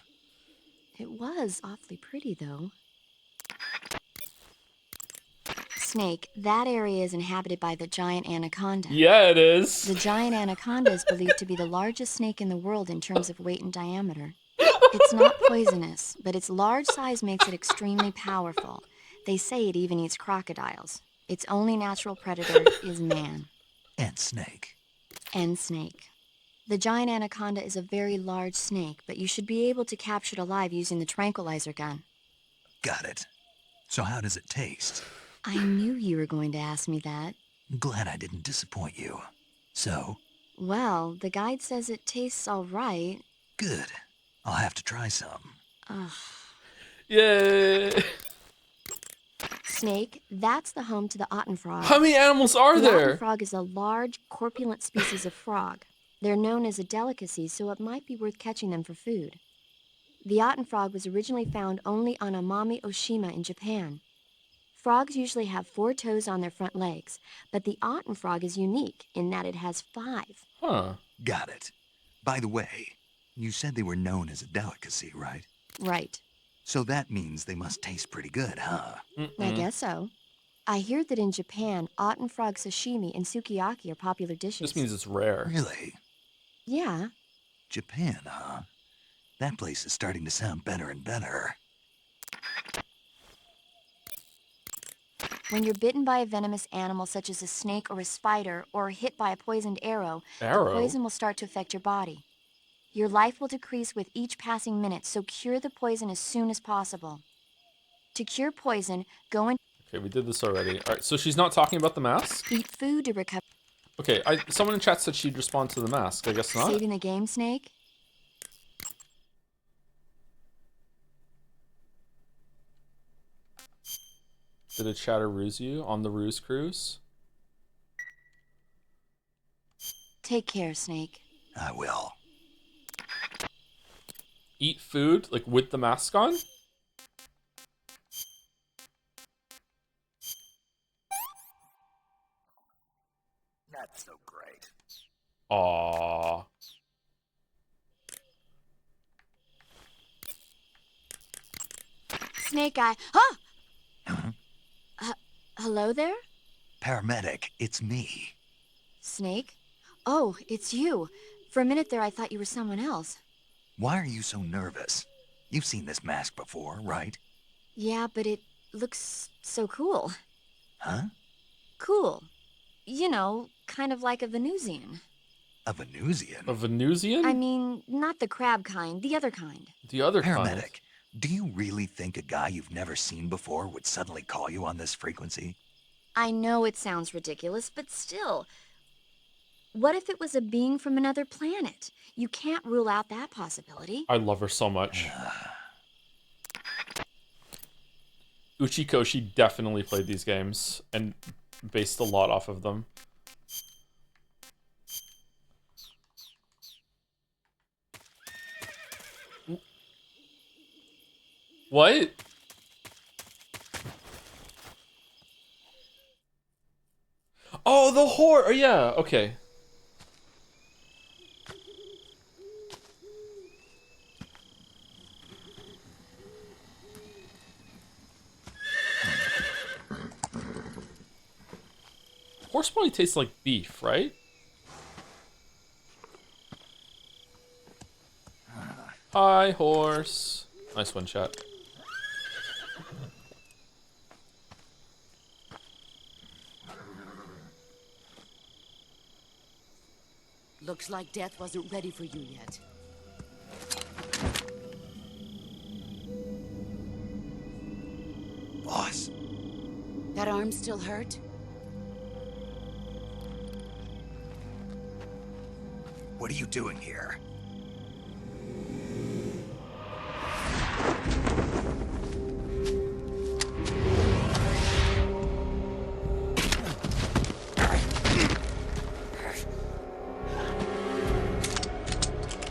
Speaker 7: It was awfully pretty, though. Snake, that area is inhabited by the giant anaconda.
Speaker 1: Yeah, it is.
Speaker 7: The giant anaconda is believed to be the largest snake in the world in terms of weight and diameter. It's not poisonous, but its large size makes it extremely powerful. They say it even eats crocodiles. Its only natural predator is man.
Speaker 2: And snake.
Speaker 7: And snake. The giant anaconda is a very large snake, but you should be able to capture it alive using the tranquilizer gun.
Speaker 2: Got it. So how does it taste?
Speaker 7: I knew you were going to ask me that.
Speaker 2: Glad I didn't disappoint you. So?
Speaker 7: Well, the guide says it tastes all right.
Speaker 2: Good. I'll have to try some.
Speaker 7: Ugh.
Speaker 1: Yay!
Speaker 7: Snake, that's the home to the otten frog.
Speaker 1: How many animals are
Speaker 7: the
Speaker 1: there?
Speaker 7: Otten frog is a large, corpulent species of frog. They're known as a delicacy, so it might be worth catching them for food. The otten frog was originally found only on Amami Oshima in Japan. Frogs usually have 4 toes on their front legs, but the otten frog is unique in that it has 5.
Speaker 1: Huh.
Speaker 2: Got it. By the way, you said they were known as a delicacy, right?
Speaker 7: Right.
Speaker 2: So that means they must taste pretty good, huh?
Speaker 7: I guess so. I hear that in Japan, otten frog sashimi and sukiyaki are popular dishes.
Speaker 1: This means it's rare.
Speaker 2: Really?
Speaker 7: Yeah.
Speaker 2: Japan, huh? That place is starting to sound better and better.
Speaker 7: When you're bitten by a venomous animal such as a snake or a spider, or hit by a poisoned arrow, the poison will start to affect your body. Your life will decrease with each passing minute, so cure the poison as soon as possible. To cure poison, go in...
Speaker 1: Okay, we did this already. Alright, so she's not talking about the mask?
Speaker 7: Eat food to recover...
Speaker 1: Okay, someone in chat said she'd respond to the mask. I guess not.
Speaker 7: Saving the game, Snake?
Speaker 1: Did a chatter ruse you on the ruse cruise?
Speaker 7: Take care, Snake.
Speaker 2: I will.
Speaker 1: Eat food, like with the mask on?
Speaker 2: Not so great.
Speaker 1: Aww.
Speaker 7: Snake Eye... Huh? Hello there?
Speaker 2: Paramedic, it's me.
Speaker 7: Snake? Oh, it's you. For a minute there, I thought you were someone else.
Speaker 2: Why are you so nervous? You've seen this mask before, right?
Speaker 7: Yeah, but it looks so cool.
Speaker 2: Huh?
Speaker 7: Cool. You know, kind of like a Venusian.
Speaker 2: A Venusian?
Speaker 1: A Venusian?
Speaker 7: I mean, not the crab kind, the other kind.
Speaker 1: The other
Speaker 2: Paramedic,
Speaker 1: kind.
Speaker 2: do you really think a guy you've never seen before would suddenly call you on this frequency?
Speaker 7: I know it sounds ridiculous, but still. What if it was a being from another planet? You can't rule out that possibility.
Speaker 1: I love her so much. Uchiko, she definitely played these games and based a lot off of them. What? Oh, the whore! Oh, yeah, okay. Horse probably tastes like beef, right? Hi, horse. Nice one, chat.
Speaker 8: Looks like death wasn't ready for you yet.
Speaker 2: Boss.
Speaker 8: That arm still hurt?
Speaker 2: What are you doing here?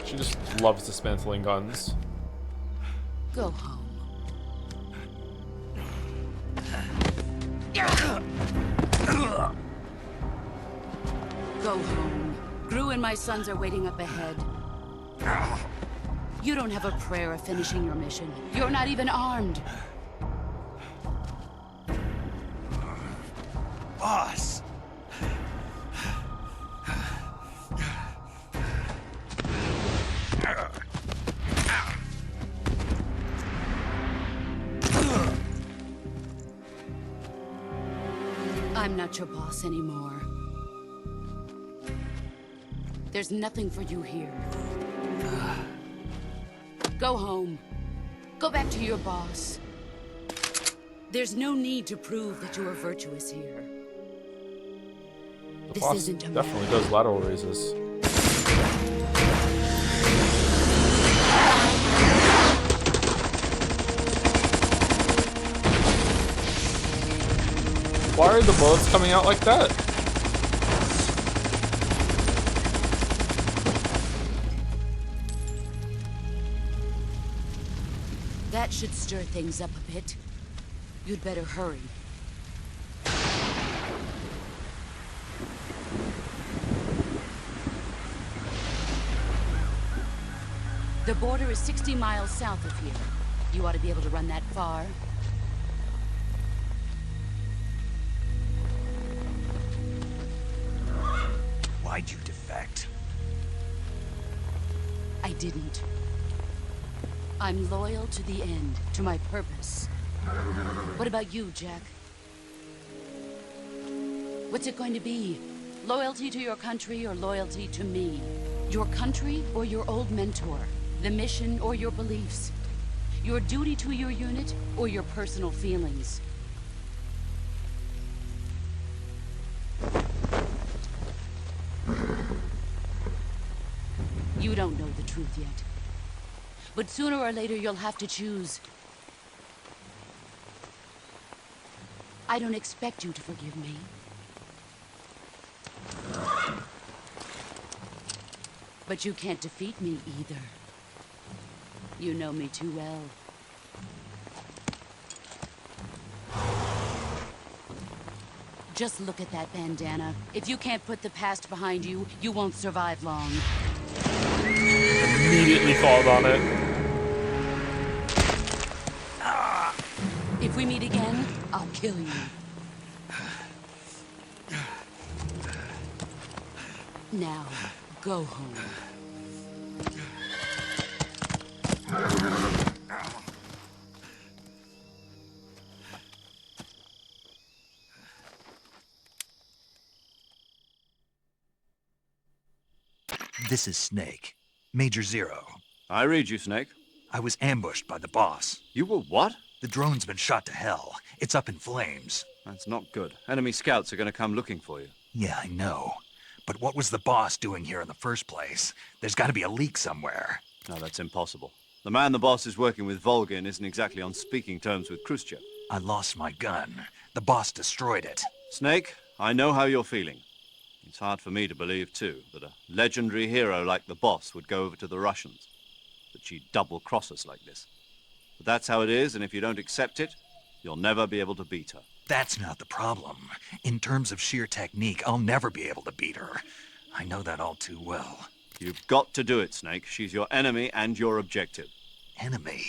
Speaker 1: She just loves dismantling guns.
Speaker 8: Go home. Go home. Gru and my sons are waiting up ahead. You don't have a prayer of finishing your mission. You're not even armed.
Speaker 2: Boss!
Speaker 8: I'm not your boss anymore. There's nothing for you here. Go home. Go back to your boss. There's no need to prove that you are virtuous here.
Speaker 1: The
Speaker 8: This
Speaker 1: boss
Speaker 8: isn't
Speaker 1: definitely
Speaker 8: America.
Speaker 1: does lateral raises. Why are the bullets coming out like that?
Speaker 8: That should stir things up a bit. You'd better hurry. The border is 60 miles south of here. You ought to be able to run that far.
Speaker 2: Why'd you defect?
Speaker 8: I didn't. I'm loyal to the end, to my purpose. What about you, Jack? What's it going to be? Loyalty to your country or loyalty to me? Your country or your old mentor? The mission or your beliefs? Your duty to your unit or your personal feelings? You don't know the truth yet. But sooner or later you'll have to choose. I don't expect you to forgive me. But you can't defeat me either. You know me too well. Just look at that bandana. If you can't put the past behind you, you won't survive long.
Speaker 1: Immediately called on it.
Speaker 8: If we meet again, I'll kill you. Now, go home.
Speaker 2: This is Snake. Major Zero.
Speaker 3: I read you, Snake.
Speaker 2: I was ambushed by the boss.
Speaker 3: You were what?
Speaker 2: The drone's been shot to hell. It's up in flames.
Speaker 3: That's not good. Enemy scouts are going to come looking for you.
Speaker 2: Yeah, I know. But what was the boss doing here in the first place? There's got to be a leak somewhere.
Speaker 3: No, that's impossible. The man the boss is working with, Volgin, isn't exactly on speaking terms with Khrushchev.
Speaker 2: I lost my gun. The boss destroyed it.
Speaker 3: Snake, I know how you're feeling. It's hard for me to believe, too, that a legendary hero like the boss would go over to the Russians. That she'd double-cross us like this. But that's how it is, and if you don't accept it, you'll never be able to beat her.
Speaker 2: That's not the problem. In terms of sheer technique, I'll never be able to beat her. I know that all too well.
Speaker 3: You've got to do it, Snake. She's your enemy and your objective.
Speaker 2: Enemy?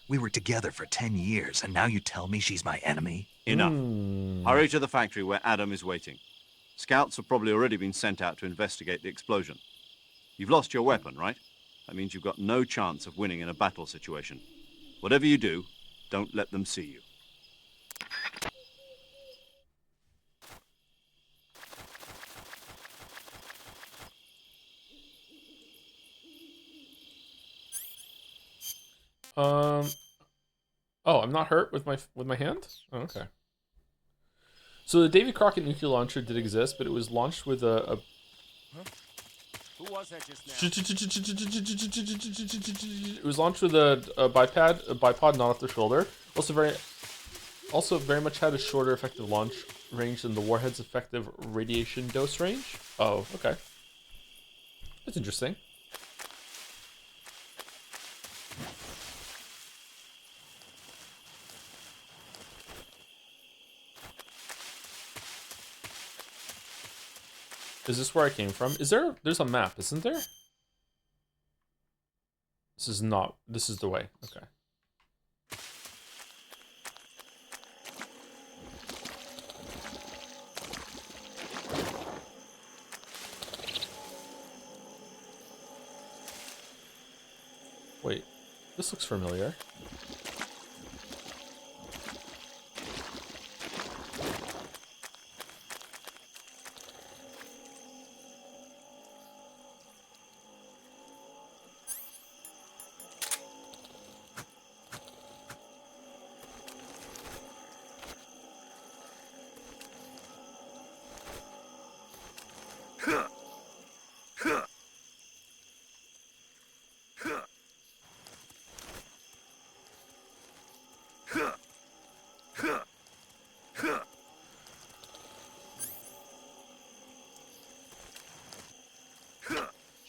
Speaker 2: We were together for 10 years, and now you tell me she's my enemy?
Speaker 3: Enough. Hurry to the factory where Adam is waiting. Scouts have probably already been sent out to investigate the explosion. You've lost your weapon, right? That means you've got no chance of winning in a battle situation. Whatever you do, don't let them see you.
Speaker 1: Oh, I'm not hurt with my hand? Oh, okay. So the Davy Crockett nuclear launcher did exist, but it was launched with a
Speaker 9: Huh? Who was that just now?
Speaker 1: It was launched with a bipod not off the shoulder. Also very much had a shorter effective launch range than the warhead's effective radiation dose range. Oh, okay. That's interesting. Is this where I came from? There's a map, isn't there? This is the way. Okay. Wait, this looks familiar.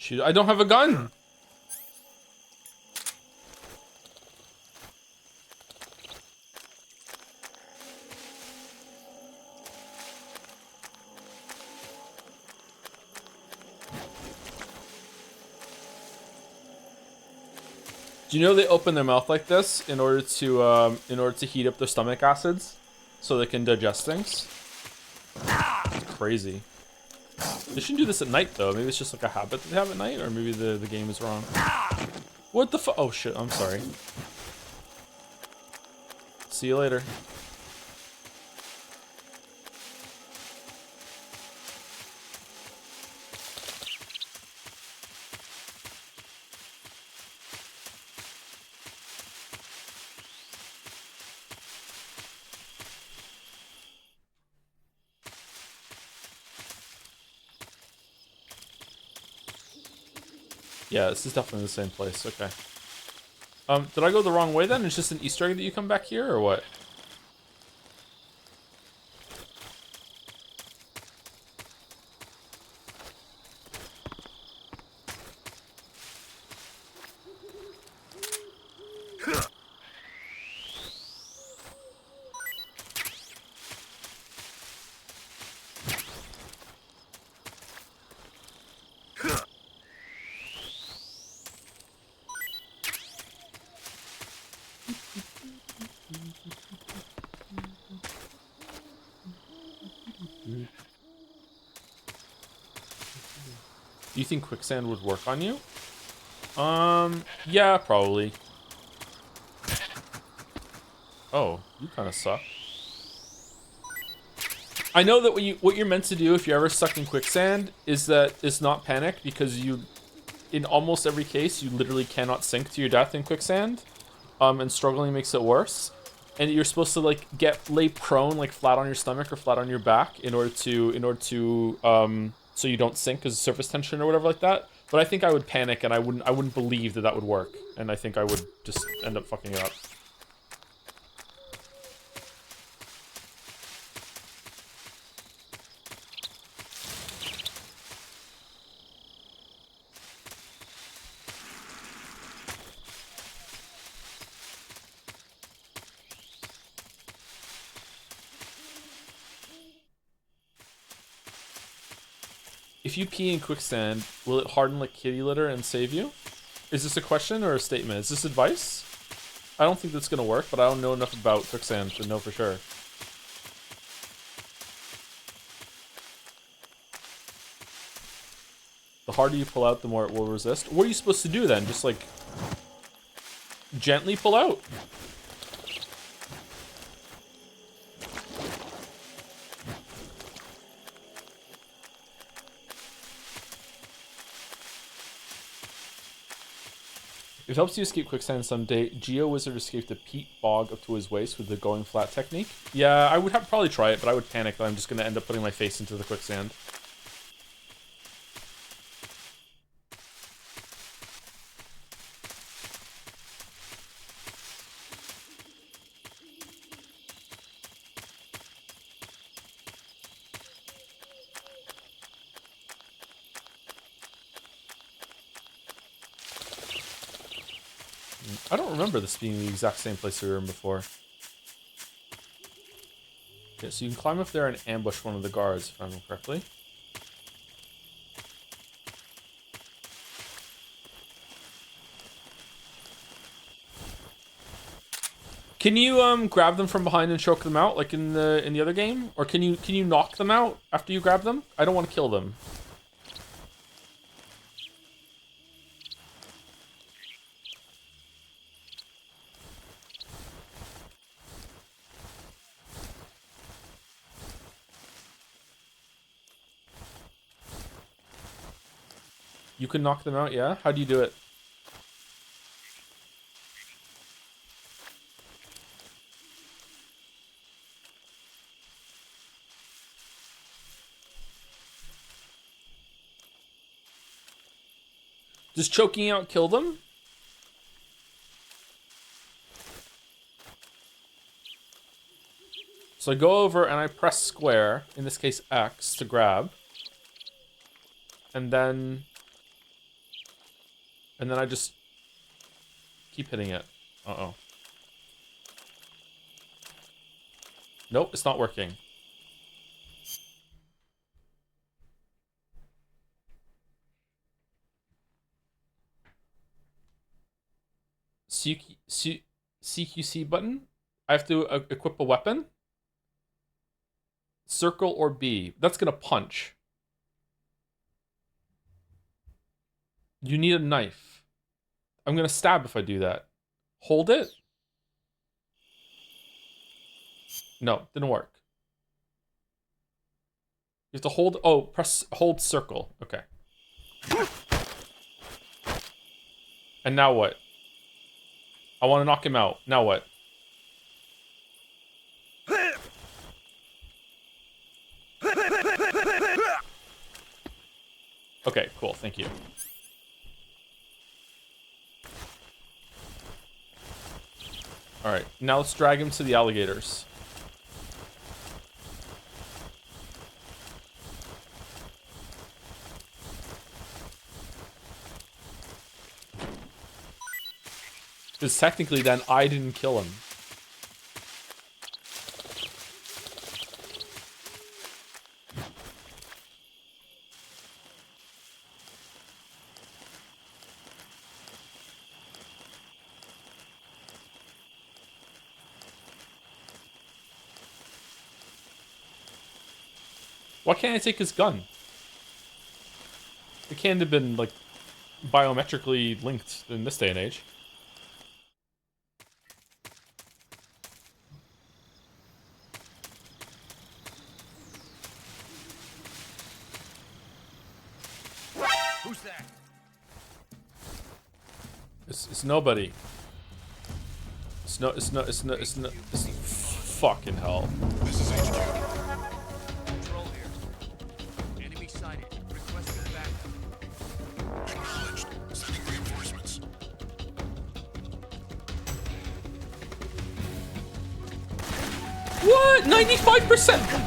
Speaker 1: Shoot, I don't have a gun. Do you know they open their mouth like this in order to heat up their stomach acids so they can digest things? It's crazy. They shouldn't do this at night though. Maybe it's just like a habit that they have at night, or maybe the game is wrong. What the fu- Oh shit, I'm sorry. See you later. Yeah, this is definitely the same place. Okay. Did I go the wrong way then? It's just an Easter egg that you come back here, or what? Do you think quicksand would work on you? Yeah, probably. Oh, you kind of suck. I know that what you're meant to do if you're ever stuck in quicksand is not panic, because in almost every case you literally cannot sink to your death in quicksand, and struggling makes it worse. And you're supposed to like lay prone, like flat on your stomach or flat on your back, in order to so you don't sink because of surface tension or whatever like that. But I think I would panic, and I wouldn't believe that would work, and I think I would just end up fucking it up. If you pee in quicksand, will it harden like kitty litter and save you? Is this a question or a statement? Is this advice? I don't think that's gonna work, but I don't know enough about quicksand to know for sure. The harder you pull out, the more it will resist. What are you supposed to do then? Just like gently pull out? If it helps you escape quicksand someday, Geo Wizard escaped a peat bog up to his waist with the going flat technique. Yeah, I would probably try it, but I would panic that I'm just going to end up putting my face into the quicksand. I don't remember this being the exact same place we were in before. Okay, so you can climb up there and ambush one of the guards, if I remember correctly. Can you grab them from behind and choke them out like in the other game? Or can you knock them out after you grab them? I don't want to kill them. You can knock them out, yeah? How do you do it? Does choking out kill them? So I go over and I press square, in this case X, to grab. And then And then I just keep hitting it. Uh-oh. Nope, it's not working. CQC button? I have to equip a weapon? Circle or B. That's gonna punch. You need a knife. I'm gonna stab if I do that. Hold it? No, didn't work. You have to hold, oh, hold circle. Okay. And now what? I want to knock him out. Now what? Okay, cool. Thank you. Alright, now let's drag him to the alligators. Because technically then I didn't kill him. Why can't I take his gun? It can't have been, like, biometrically linked in this day and age.
Speaker 9: Who's that?
Speaker 1: It's nobody. It's fucking hell.
Speaker 10: This is HQ.
Speaker 9: Control here. Enemy sighted. Requesting backup.
Speaker 10: Acknowledged. Sending reinforcements.
Speaker 1: What? 95%?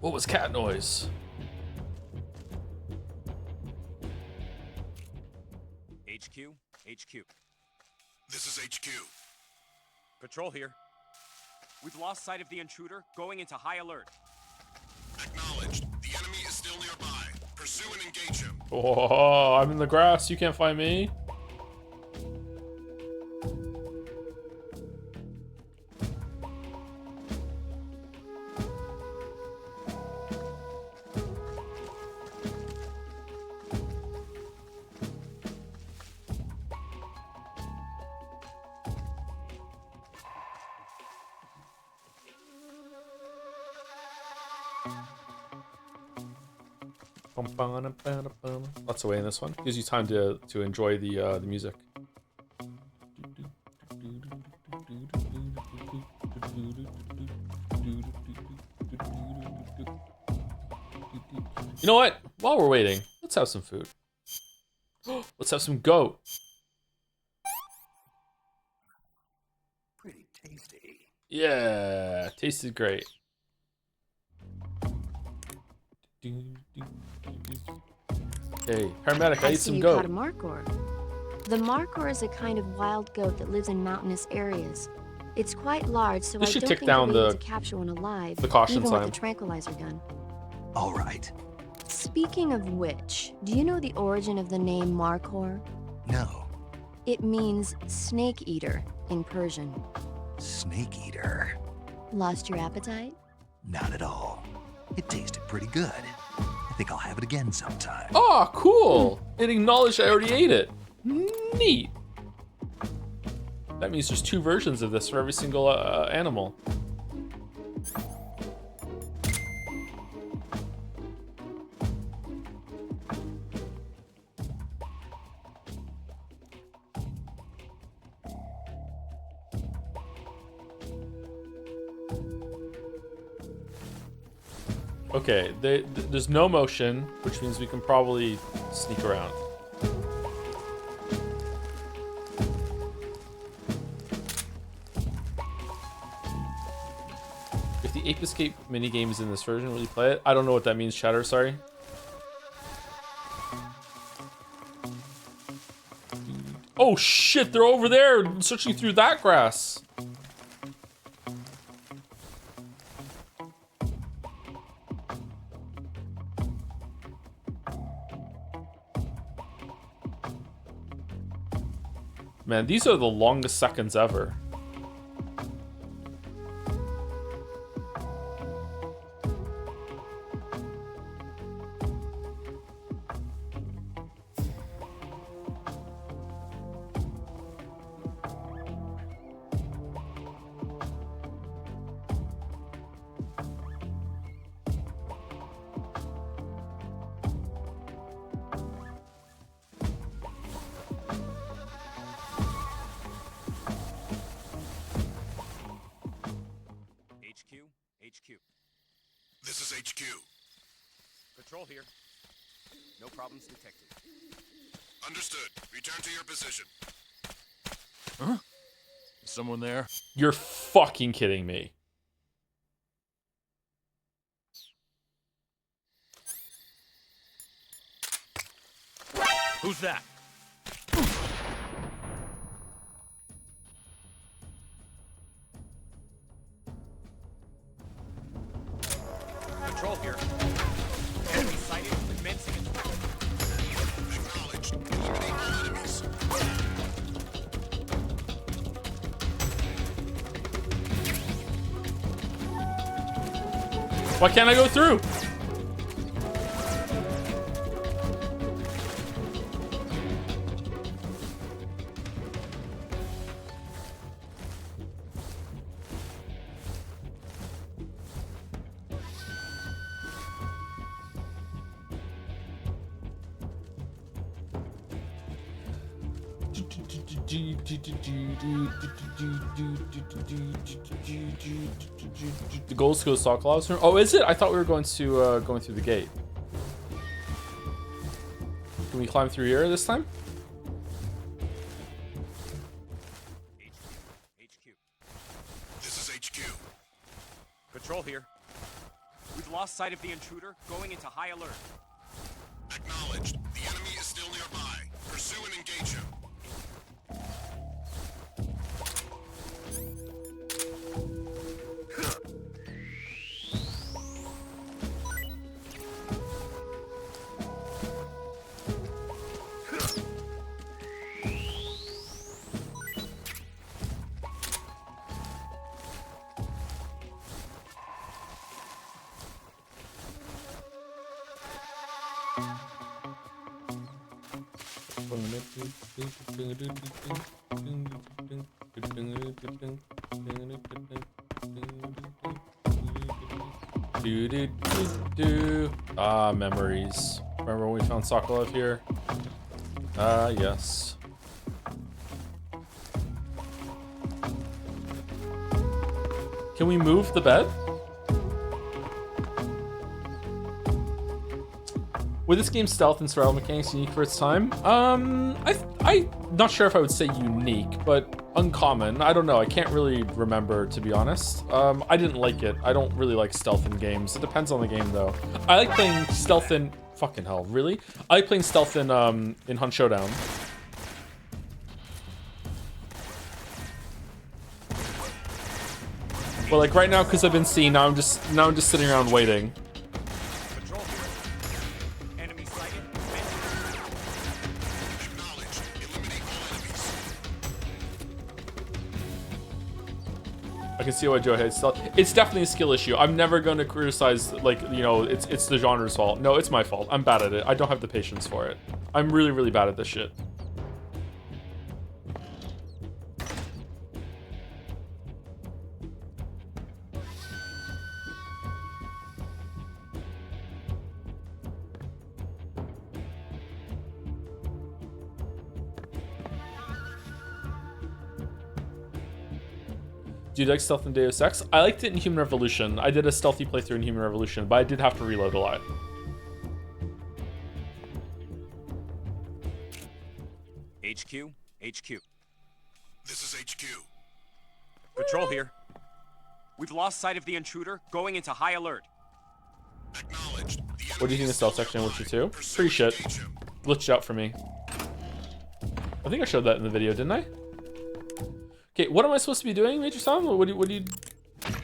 Speaker 1: What was cat noise?
Speaker 11: HQ? HQ.
Speaker 10: This is HQ.
Speaker 11: Patrol here. We've lost sight of the intruder, going into high alert.
Speaker 10: Acknowledged. The enemy is still nearby. Pursue and engage him.
Speaker 1: Oh, I'm in the grass. You can't find me. Lots away in this one. Gives you time to enjoy the music. You know what? While we're waiting, let's have some food. Let's have some goat.
Speaker 12: Pretty tasty.
Speaker 1: Yeah, tasted great. Hey, paramedic, I ate some goat.
Speaker 7: You caught a markhor. The markhor is a kind of wild goat that lives in mountainous areas. It's quite large, so I
Speaker 1: should
Speaker 7: don't
Speaker 1: tick
Speaker 7: think
Speaker 1: down
Speaker 7: you'll be able
Speaker 1: the-
Speaker 7: to capture one alive,
Speaker 1: the caution
Speaker 7: even
Speaker 1: sign.
Speaker 7: with a tranquilizer gun.
Speaker 2: All right.
Speaker 7: Speaking of which, do you know the origin of the name Markhor?
Speaker 2: No.
Speaker 7: It means snake eater in Persian.
Speaker 2: Snake eater?
Speaker 7: Lost your appetite?
Speaker 2: Not at all. It tasted pretty good. I think I'll have it again sometime.
Speaker 1: Oh, cool. It acknowledged I already ate it. Neat. That means there's 2 versions of this for every single animal. Okay, there's no motion, which means we can probably sneak around. If the Ape Escape minigame is in this version, will you play it? I don't know what that means, Chatter, sorry. Oh shit, they're over there searching through that grass. Man, these are the longest seconds ever.
Speaker 11: HQ.
Speaker 10: This is HQ.
Speaker 11: Control here. No problems detected.
Speaker 10: Understood. Return to your position.
Speaker 9: Huh? Is someone there?
Speaker 1: You're fucking kidding me.
Speaker 9: Who's that?
Speaker 11: Control here. Enemy sighted. Commencing attack.
Speaker 10: Acknowledged. Eliminate all enemies.
Speaker 1: Why can't I go through? The goal is to go to Sokolov's room. Oh, is it? I thought we were going to going through the gate. Can we climb through here this time?
Speaker 11: HQ.
Speaker 10: This is HQ.
Speaker 11: Control here. We've lost sight of the intruder, going into high alert.
Speaker 10: Acknowledged. The enemy is still nearby. Pursue and engage him.
Speaker 1: Ah, memories. Remember when we found Sokolov here? Ah, yes. Can we move the bed? With this game's stealth and survival mechanics unique for its time? I'm not sure if I would say unique, but uncommon. I don't know. I can't really remember, to be honest. I didn't like it. I don't really like stealth in games. It depends on the game, though. I like playing stealth in... Fucking hell, really? I like playing stealth in Hunt Showdown. But like right now, because I've been seen, now I'm just sitting around waiting. I can see why Joe hates stealth. It's definitely a skill issue. I'm never going to criticize, like, you know, it's the genre's fault. No, it's my fault. I'm bad at it. I don't have the patience for it. I'm really, really bad at this shit. Do you like stealth in Deus Ex? I liked it in Human Revolution. I did a stealthy playthrough in Human Revolution, but I did have to reload a lot.
Speaker 11: HQ? HQ.
Speaker 10: This is HQ.
Speaker 11: Patrol here. We've lost sight of the intruder, going into high alert.
Speaker 10: Acknowledged.
Speaker 1: What do you think of the stealth section in Witcher 2? Pretty shit. Glitched out for me. I think I showed that in the video, didn't I? Okay, what am I supposed to be doing, Major Sam? What do you...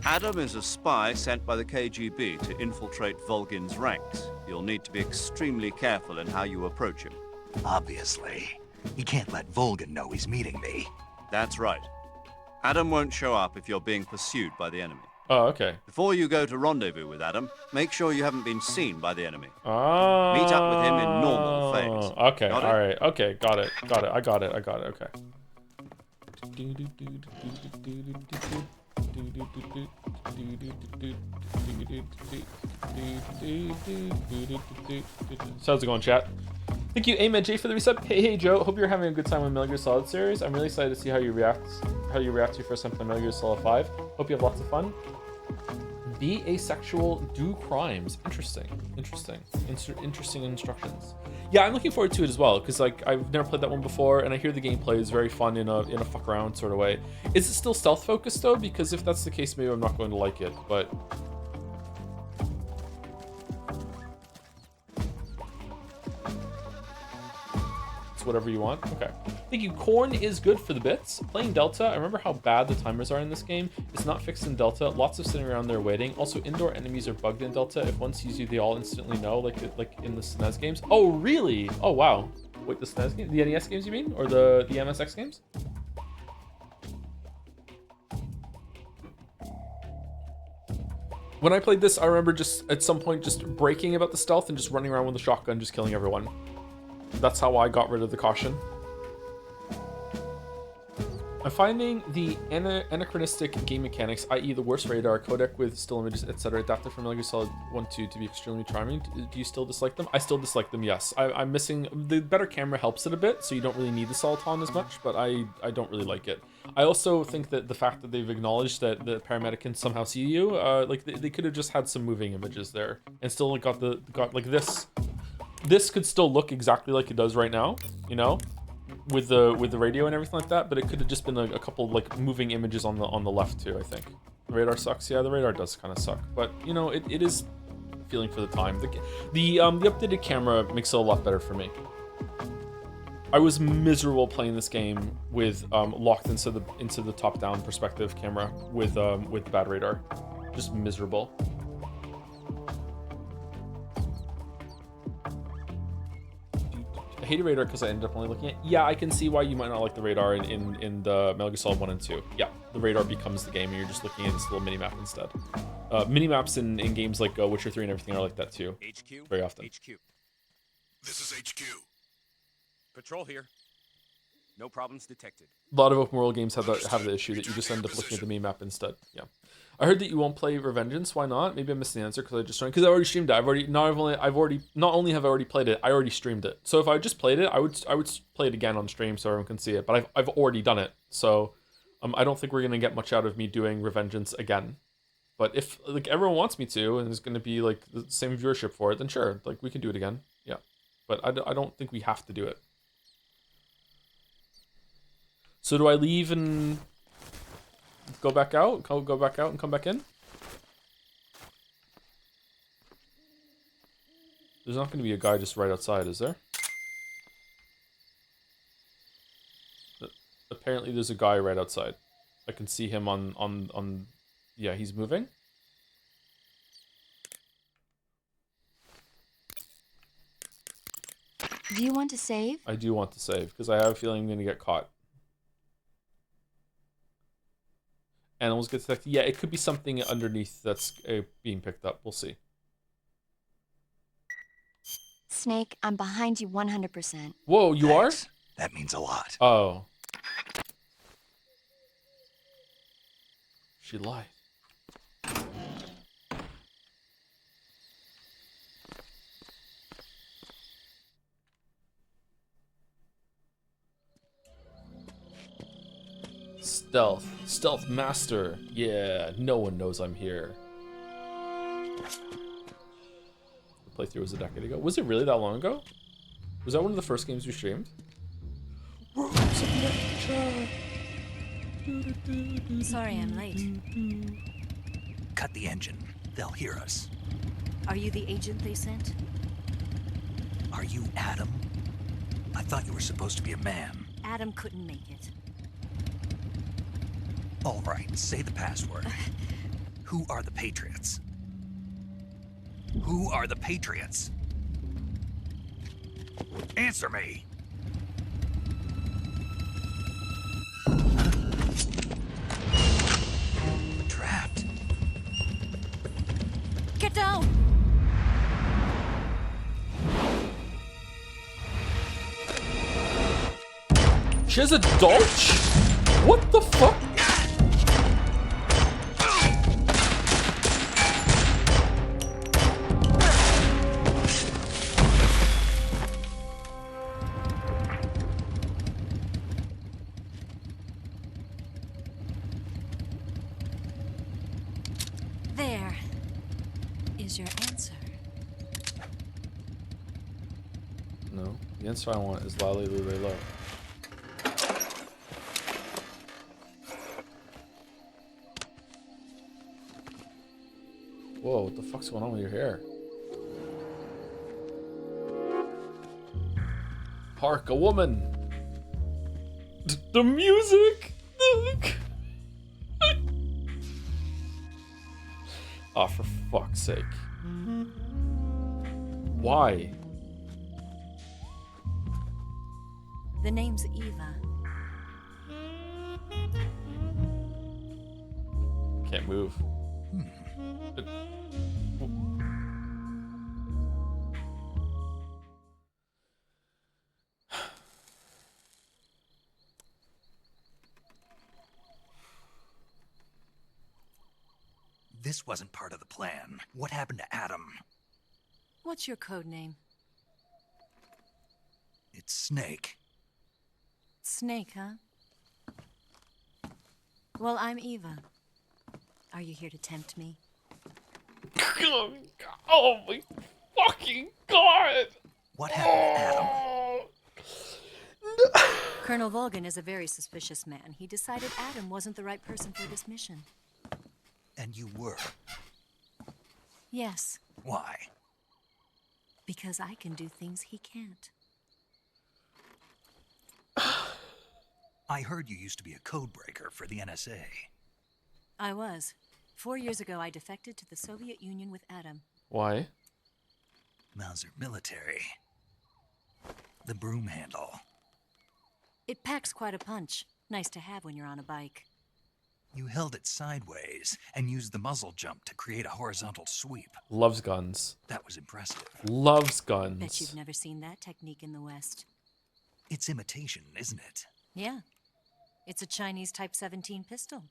Speaker 3: Adam is a spy sent by the KGB to infiltrate Volgin's ranks. You'll need to be extremely careful in how you approach him.
Speaker 2: Obviously. He can't let Volgin know he's meeting me.
Speaker 3: That's right. Adam won't show up if you're being pursued by the enemy.
Speaker 1: Oh, okay.
Speaker 3: Before you go to rendezvous with Adam, make sure you haven't been seen by the enemy.
Speaker 1: Oh.
Speaker 3: Meet up with him in normal phase.
Speaker 1: Okay,
Speaker 3: Got it?
Speaker 1: all right. Okay, got it. I got it. Okay. So how's it going, chat? Thank you, Ahmed J, for the reset. Hey Joe, hope you're having a good time with Metal Gear Solid series. I'm really excited to see how you react to your first time playing Metal Gear Solid 5. Hope you have lots of fun. Be asexual, do crimes. Interesting instructions. Yeah, I'm looking forward to it as well, because like I've never played that one before, and I hear the gameplay is very fun in a fuck around sort of way. Is it still stealth focused though? Because if that's the case, maybe I'm not going to like it. But it's whatever you want. Okay. Thank you. Corn is good for the bits. Playing Delta, I remember how bad the timers are in this game. It's not fixed in Delta. Lots of sitting around there waiting. Also, indoor enemies are bugged in Delta. If one sees you, they all instantly know, like in the SNES games. Oh, really? Oh, wow. Wait, the SNES game? The NES games, you mean? Or the MSX games? When I played this, I remember just at some point just breaking about the stealth and just running around with a shotgun, just killing everyone. That's how I got rid of the caution. I'm finding the anachronistic game mechanics, i.e. the worst radar, codec with still images, etc., adapted from Metal Gear Solid 1-2 to be extremely charming. Do you still dislike them? I still dislike them, yes. I'm missing... The better camera helps it a bit, so you don't really need the Soliton as much, but I don't really like it. I also think that the fact that they've acknowledged that the paramedic can somehow see you, like they could have just had some moving images there, and still got like this. This could still look exactly like it does right now, you know, with the radio and everything like that, but it could have just been a couple like moving images on the left too, I think. The radar sucks. Yeah, the radar does kind of suck, but you know, it is feeling for the time. The updated camera makes it a lot better for me. I was miserable playing this game with locked into the top-down perspective camera with bad radar. Just miserable. I hated radar because I ended up only looking at... Yeah, I can see why you might not like the radar in the Metal Gear Solid 1 and 2. Yeah, the radar becomes the game and you're just looking at this little mini-map instead. Mini-maps in games like Witcher 3 and everything are like that too.
Speaker 11: HQ?
Speaker 1: Very often.
Speaker 11: HQ.
Speaker 10: This is HQ.
Speaker 11: Patrol here. No problems detected.
Speaker 1: A lot of open world games have the issue that you just end up looking at the mini-map instead. Yeah. I heard that you won't play Revengeance. Why not? Maybe I missed the answer because I just joined. Because I already streamed it. Not only have I already played it, I already streamed it. So if I just played it, I would play it again on stream so everyone can see it. But I've already done it. So I don't think we're gonna get much out of me doing Revengeance again. But if like everyone wants me to, and there's gonna be like the same viewership for it, then sure, like we can do it again. Yeah. But I don't think we have to do it. So do I leave and go back out? Go back out and come back in? There's not going to be a guy just right outside, is there? Apparently there's a guy right outside. I can see him on yeah, he's moving.
Speaker 7: Do you want to save?
Speaker 1: I do want to save because I have a feeling I'm going to get caught. Animals get detected. Yeah, it could be something underneath that's being picked up. We'll see.
Speaker 7: Snake, I'm behind you 100%.
Speaker 1: Whoa, you
Speaker 2: Thanks.
Speaker 1: are?
Speaker 2: That means a lot.
Speaker 1: Oh. She lied. Stealth. Stealth master. Yeah, no one knows I'm here. The playthrough was a decade ago. Was it really that long ago? Was that one of the first games we streamed?
Speaker 19: Sorry I'm late.
Speaker 2: Cut the engine. They'll hear us.
Speaker 19: Are you the agent they sent?
Speaker 2: Are you Adam? I thought you were supposed to be a man.
Speaker 19: Adam couldn't make it.
Speaker 2: All right, say the password. Who are the Patriots? Who are the Patriots? Answer me! We're trapped.
Speaker 19: Get down!
Speaker 1: She has a dolch? What the fuck?
Speaker 19: There is your answer.
Speaker 1: No. The answer I want is Lally Lule Low. Whoa, what the fuck's going on with your hair? Hark, a woman! The music! Oh, for fuck's sake. Why?
Speaker 19: The name's Eva.
Speaker 1: Can't move.
Speaker 2: This wasn't part of the plan. What happened to Adam?
Speaker 19: What's your code name?
Speaker 2: It's Snake.
Speaker 19: Snake, huh? Well, I'm Eva. Are you here to tempt me?
Speaker 1: Oh my fucking god!
Speaker 2: What happened to Adam?
Speaker 19: Colonel Volgan is a very suspicious man. He decided Adam wasn't the right person for this mission.
Speaker 2: And you were.
Speaker 19: Yes.
Speaker 2: Why?
Speaker 19: Because I can do things he can't.
Speaker 2: I heard you used to be a codebreaker for the NSA.
Speaker 19: I was. 4 years ago, I defected to the Soviet Union with Adam.
Speaker 1: Why?
Speaker 2: Mauser military. The broom handle.
Speaker 19: It packs quite a punch. Nice to have when you're on a bike.
Speaker 2: You held it sideways and used the muzzle jump to create a horizontal sweep.
Speaker 1: Loves guns.
Speaker 2: That was impressive.
Speaker 1: Loves guns.
Speaker 19: Bet you've never seen that technique in the West.
Speaker 2: It's imitation, isn't it?
Speaker 19: Yeah. It's a Chinese Type 17 pistol.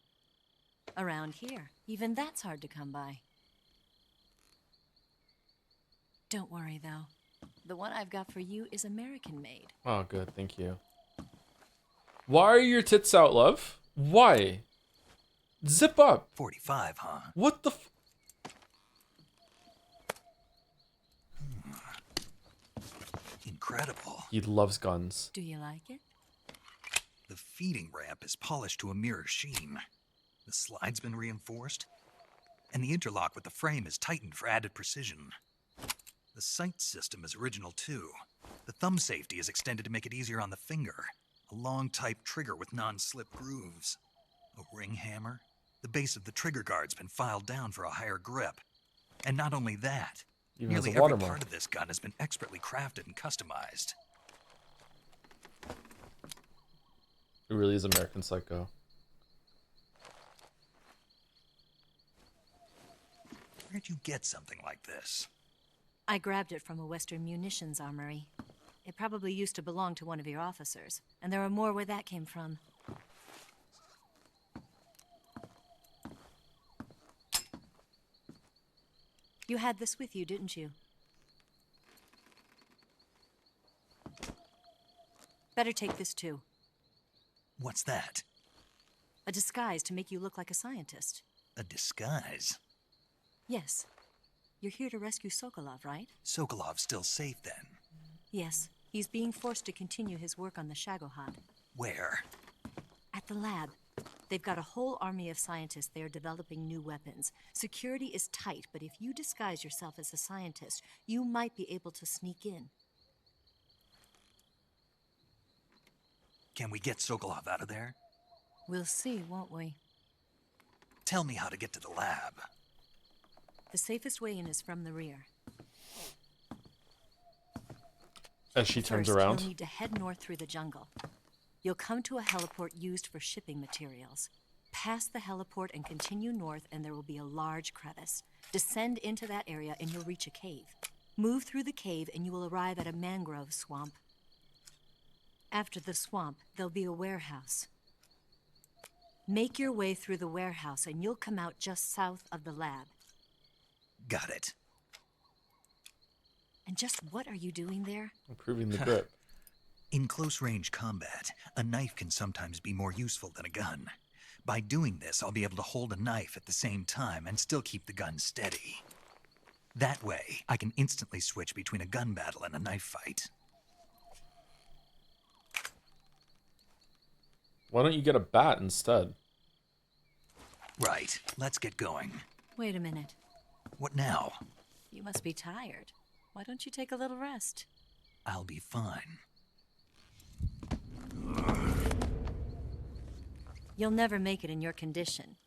Speaker 19: Around here, even that's hard to come by. Don't worry, though. The one I've got for you is American-made.
Speaker 1: Oh, good. Thank you. Why are your tits out, love? Why? Zip up.
Speaker 2: 45, huh?
Speaker 1: What the
Speaker 2: Incredible.
Speaker 1: He loves guns.
Speaker 19: Do you like it?
Speaker 2: The feeding ramp is polished to a mirror sheen. The slide's been reinforced, and the interlock with the frame is tightened for added precision. The sight system is original too. The thumb safety is extended to make it easier on the finger. A long type trigger with non-slip grooves. A ring hammer. The base of the trigger guard's been filed down for a higher grip. And not only that,
Speaker 1: Even has
Speaker 2: nearly
Speaker 1: a
Speaker 2: every
Speaker 1: watermark.
Speaker 2: part of this gun has been expertly crafted and customized.
Speaker 1: It really is American Psycho.
Speaker 2: Where'd you get something like this?
Speaker 19: I grabbed it from a Western munitions armory. It probably used to belong to one of your officers, and there are more where that came from. You had this with you, didn't you? Better take this too.
Speaker 2: What's that?
Speaker 19: A disguise to make you look like a scientist.
Speaker 2: A disguise?
Speaker 19: Yes. You're here to rescue Sokolov, right?
Speaker 2: Sokolov's still safe then?
Speaker 19: Yes. He's being forced to continue his work on the Shagohod.
Speaker 2: Where?
Speaker 19: At the lab. They've got a whole army of scientists there developing new weapons. Security is tight, but if you disguise yourself as a scientist, you might be able to sneak in.
Speaker 2: Can we get Sokolov out of there?
Speaker 19: We'll see, won't we?
Speaker 2: Tell me how to get to the lab.
Speaker 19: The safest way in is from the rear.
Speaker 1: As she turns
Speaker 19: First,
Speaker 1: around.
Speaker 19: You'll need to head north through the jungle. You'll come to a heliport used for shipping materials. Pass the heliport and continue north, and there will be a large crevice. Descend into that area, and you'll reach a cave. Move through the cave, and you will arrive at a mangrove swamp. After the swamp, there'll be a warehouse. Make your way through the warehouse, and you'll come out just south of the lab.
Speaker 2: Got it.
Speaker 19: And just what are you doing there?
Speaker 1: Improving the grip.
Speaker 2: In close-range combat, a knife can sometimes be more useful than a gun. By doing this, I'll be able to hold a knife at the same time and still keep the gun steady. That way, I can instantly switch between a gun battle and a knife fight.
Speaker 1: Why don't you get a bat instead?
Speaker 2: Right. Let's get going.
Speaker 19: Wait a minute.
Speaker 2: What now?
Speaker 19: You must be tired. Why don't you take a little rest?
Speaker 2: I'll be fine.
Speaker 19: You'll never make it in your condition.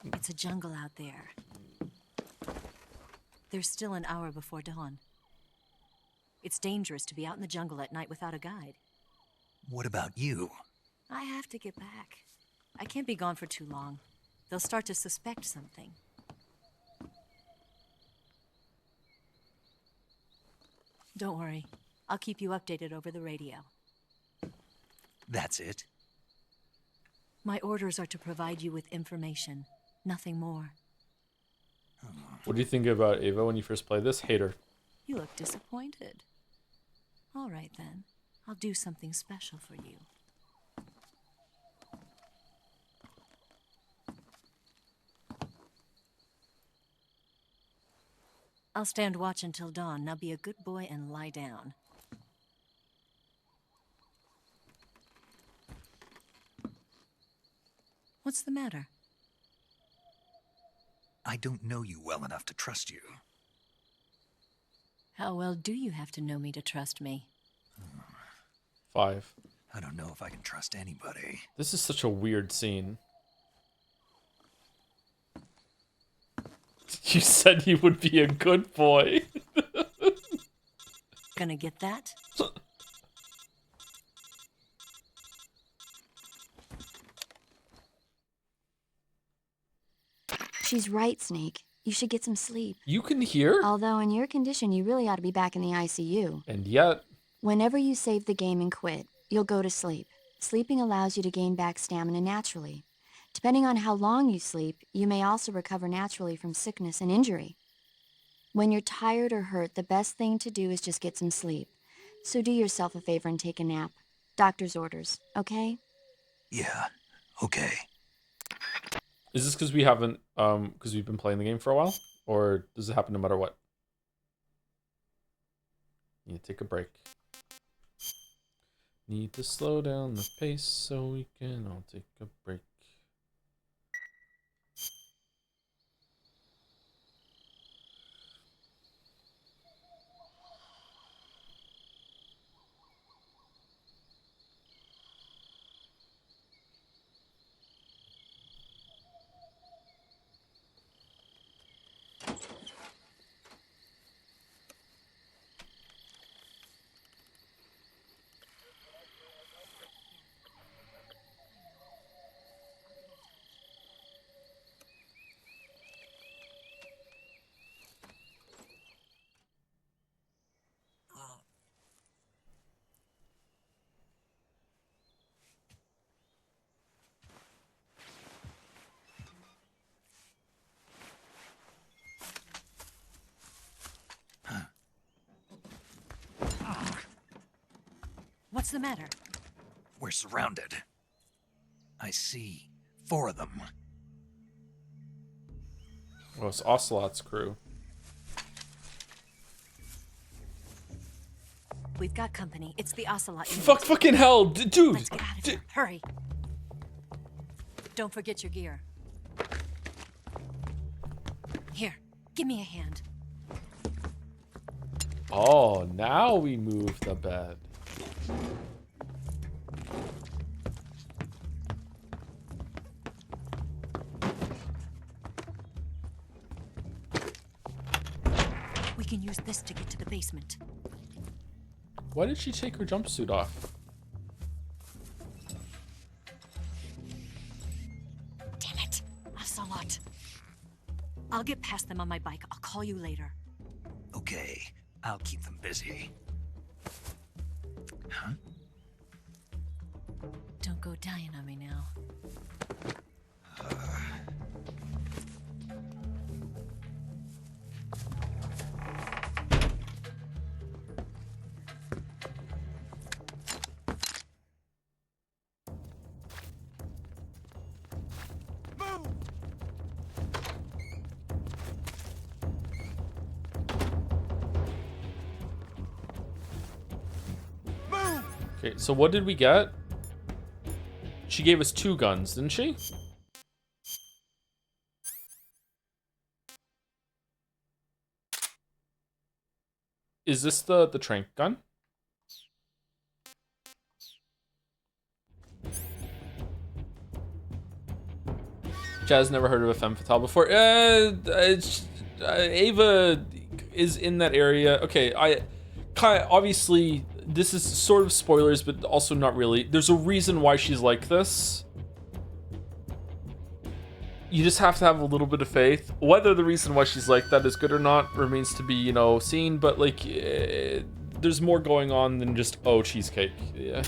Speaker 19: It's a jungle out there. There's still an hour before dawn. It's dangerous to be out in the jungle at night without a guide.
Speaker 2: What about you?
Speaker 19: I have to get back. I can't be gone for too long. They'll start to suspect something. Don't worry. I'll keep you updated over the radio.
Speaker 2: That's it?
Speaker 19: My orders are to provide you with information, nothing more.
Speaker 1: What do you think about Ava when you first played this? Hate her.
Speaker 19: You look disappointed. All right then. I'll do something special for you. I'll stand watch until dawn. Now be a good boy and lie down. What's the matter?
Speaker 2: I don't know you well enough to trust you.
Speaker 19: How well do you have to know me to trust me?
Speaker 1: 5.
Speaker 2: I don't know if I can trust anybody.
Speaker 1: This is such a weird scene. You said you would be a good boy.
Speaker 19: Gonna get that?
Speaker 7: She's right, Snake. You should get some sleep.
Speaker 1: You can hear?
Speaker 7: Although in your condition, you really ought to be back in the ICU.
Speaker 1: And yet...
Speaker 7: Whenever you save the game and quit, you'll go to sleep. Sleeping allows you to gain back stamina naturally. Depending on how long you sleep, you may also recover naturally from sickness and injury. When you're tired or hurt, the best thing to do is just get some sleep. So do yourself a favor and take a nap. Doctor's orders, okay?
Speaker 2: Yeah, okay.
Speaker 1: Is this because we haven't, because we've been playing the game for a while? Or does it happen no matter what? Need to take a break. Need to slow down the pace so we can all take a break.
Speaker 19: the matter?
Speaker 2: We're surrounded. I see 4 of them.
Speaker 1: Oh, it's Ocelot's crew.
Speaker 19: We've got company. It's the Ocelot unit.
Speaker 1: Fucking hell, dude!
Speaker 19: Let's get out of here. Hurry. Don't forget your gear. Here, give me a hand.
Speaker 1: Oh, now we move the bed.
Speaker 19: We can use this to get to the basement.
Speaker 1: Why did she take her jumpsuit off?
Speaker 19: Damn it, Ocelot. I'll get past them on my bike. I'll call you later.
Speaker 2: Okay, I'll keep them busy. Huh?
Speaker 19: Don't go dying on me now.
Speaker 1: Okay, so what did we get? She gave us 2 guns, didn't she? Is this the trank gun? Jazz never heard of a femme fatale before. Ava is in that area. Okay, obviously this is sort of spoilers, but also not really. There's a reason why she's like this. You just have to have a little bit of faith. Whether the reason why she's like that is good or not remains to be, seen. But like, there's more going on than just cheesecake. Yeah.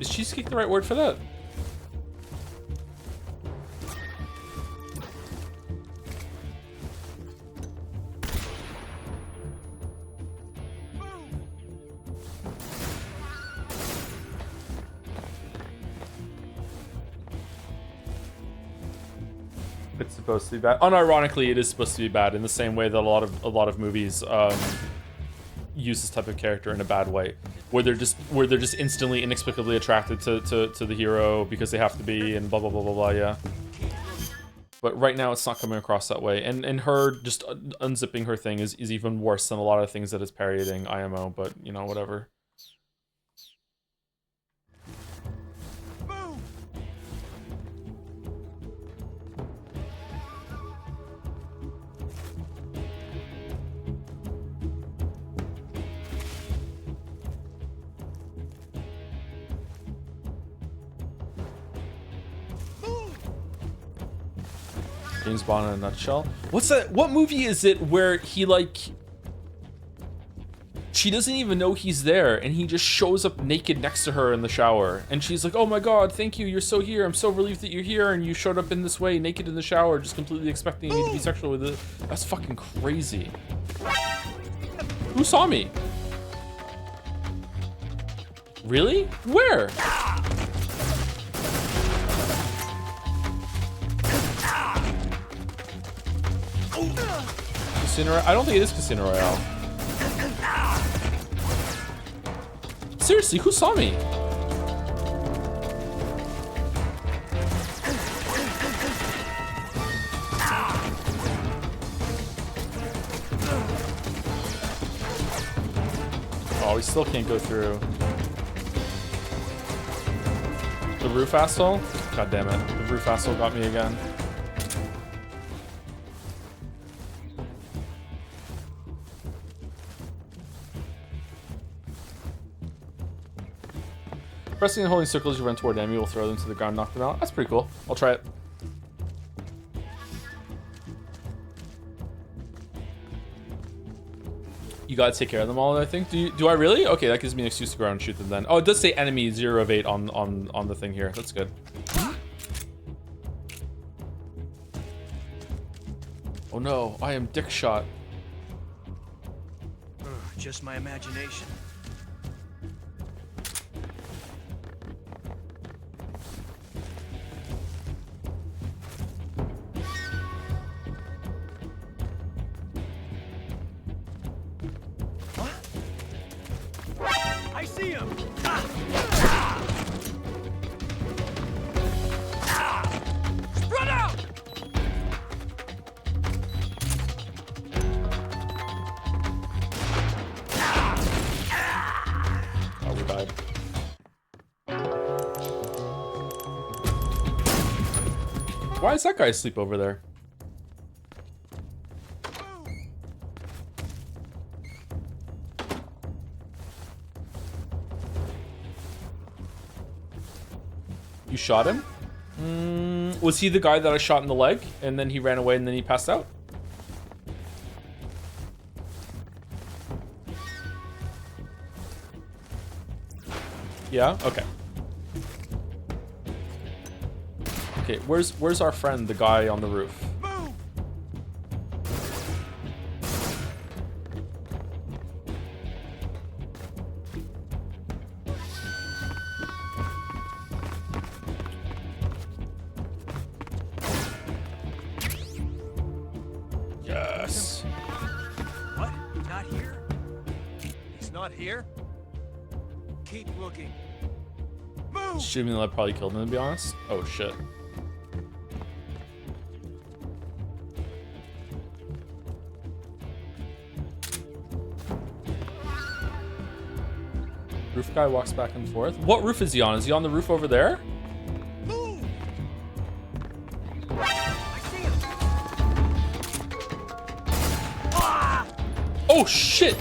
Speaker 1: Is cheesecake the right word for that? It's supposed to be bad. Unironically, it is supposed to be bad in the same way that a lot of movies use this type of character in a bad way, where they're just instantly inexplicably attracted to the hero because they have to be, and blah blah blah blah blah. Yeah. But right now, it's not coming across that way, and her just unzipping her thing is even worse than a lot of things that is parodying IMO. But whatever. James Bond in a nutshell. What's that? What movie is it where he she doesn't even know he's there and he just shows up naked next to her in the shower and she's like, "Oh my god, thank you, you're so here. I'm so relieved that you're here and you showed up in this way, naked in the shower, just completely expecting me to be sexual with it." That's fucking crazy. Who saw me? Really? Where? Casino, I don't think it is Casino Royale. Seriously, who saw me? Oh, we still can't go through. The roof asshole? God damn it. The roof asshole got me again. Pressing and holding circles, you run toward enemy, will throw them to the ground, knock them out. That's pretty cool. I'll try it. You gotta take care of them all, I think. Do I really? Okay, that gives me an excuse to go around and shoot them then. Oh, it does say enemy 0 of 8 on the thing here. That's good. Oh no, I am dick shot.
Speaker 11: Just my imagination. I see him! Spread out!
Speaker 1: Oh, we died. Why is that guy asleep over there? You shot him? Was he the guy that I shot in the leg and then he ran away and then he passed out? Yeah? Okay. Okay, where's our friend, the guy on the roof? Yes.
Speaker 11: What? Not here? He's not here? Keep looking.
Speaker 1: Shooting that probably killed him, to be honest. Oh shit. Roof guy walks back and forth. What roof is he on? Is he on the roof over there? Oh shit!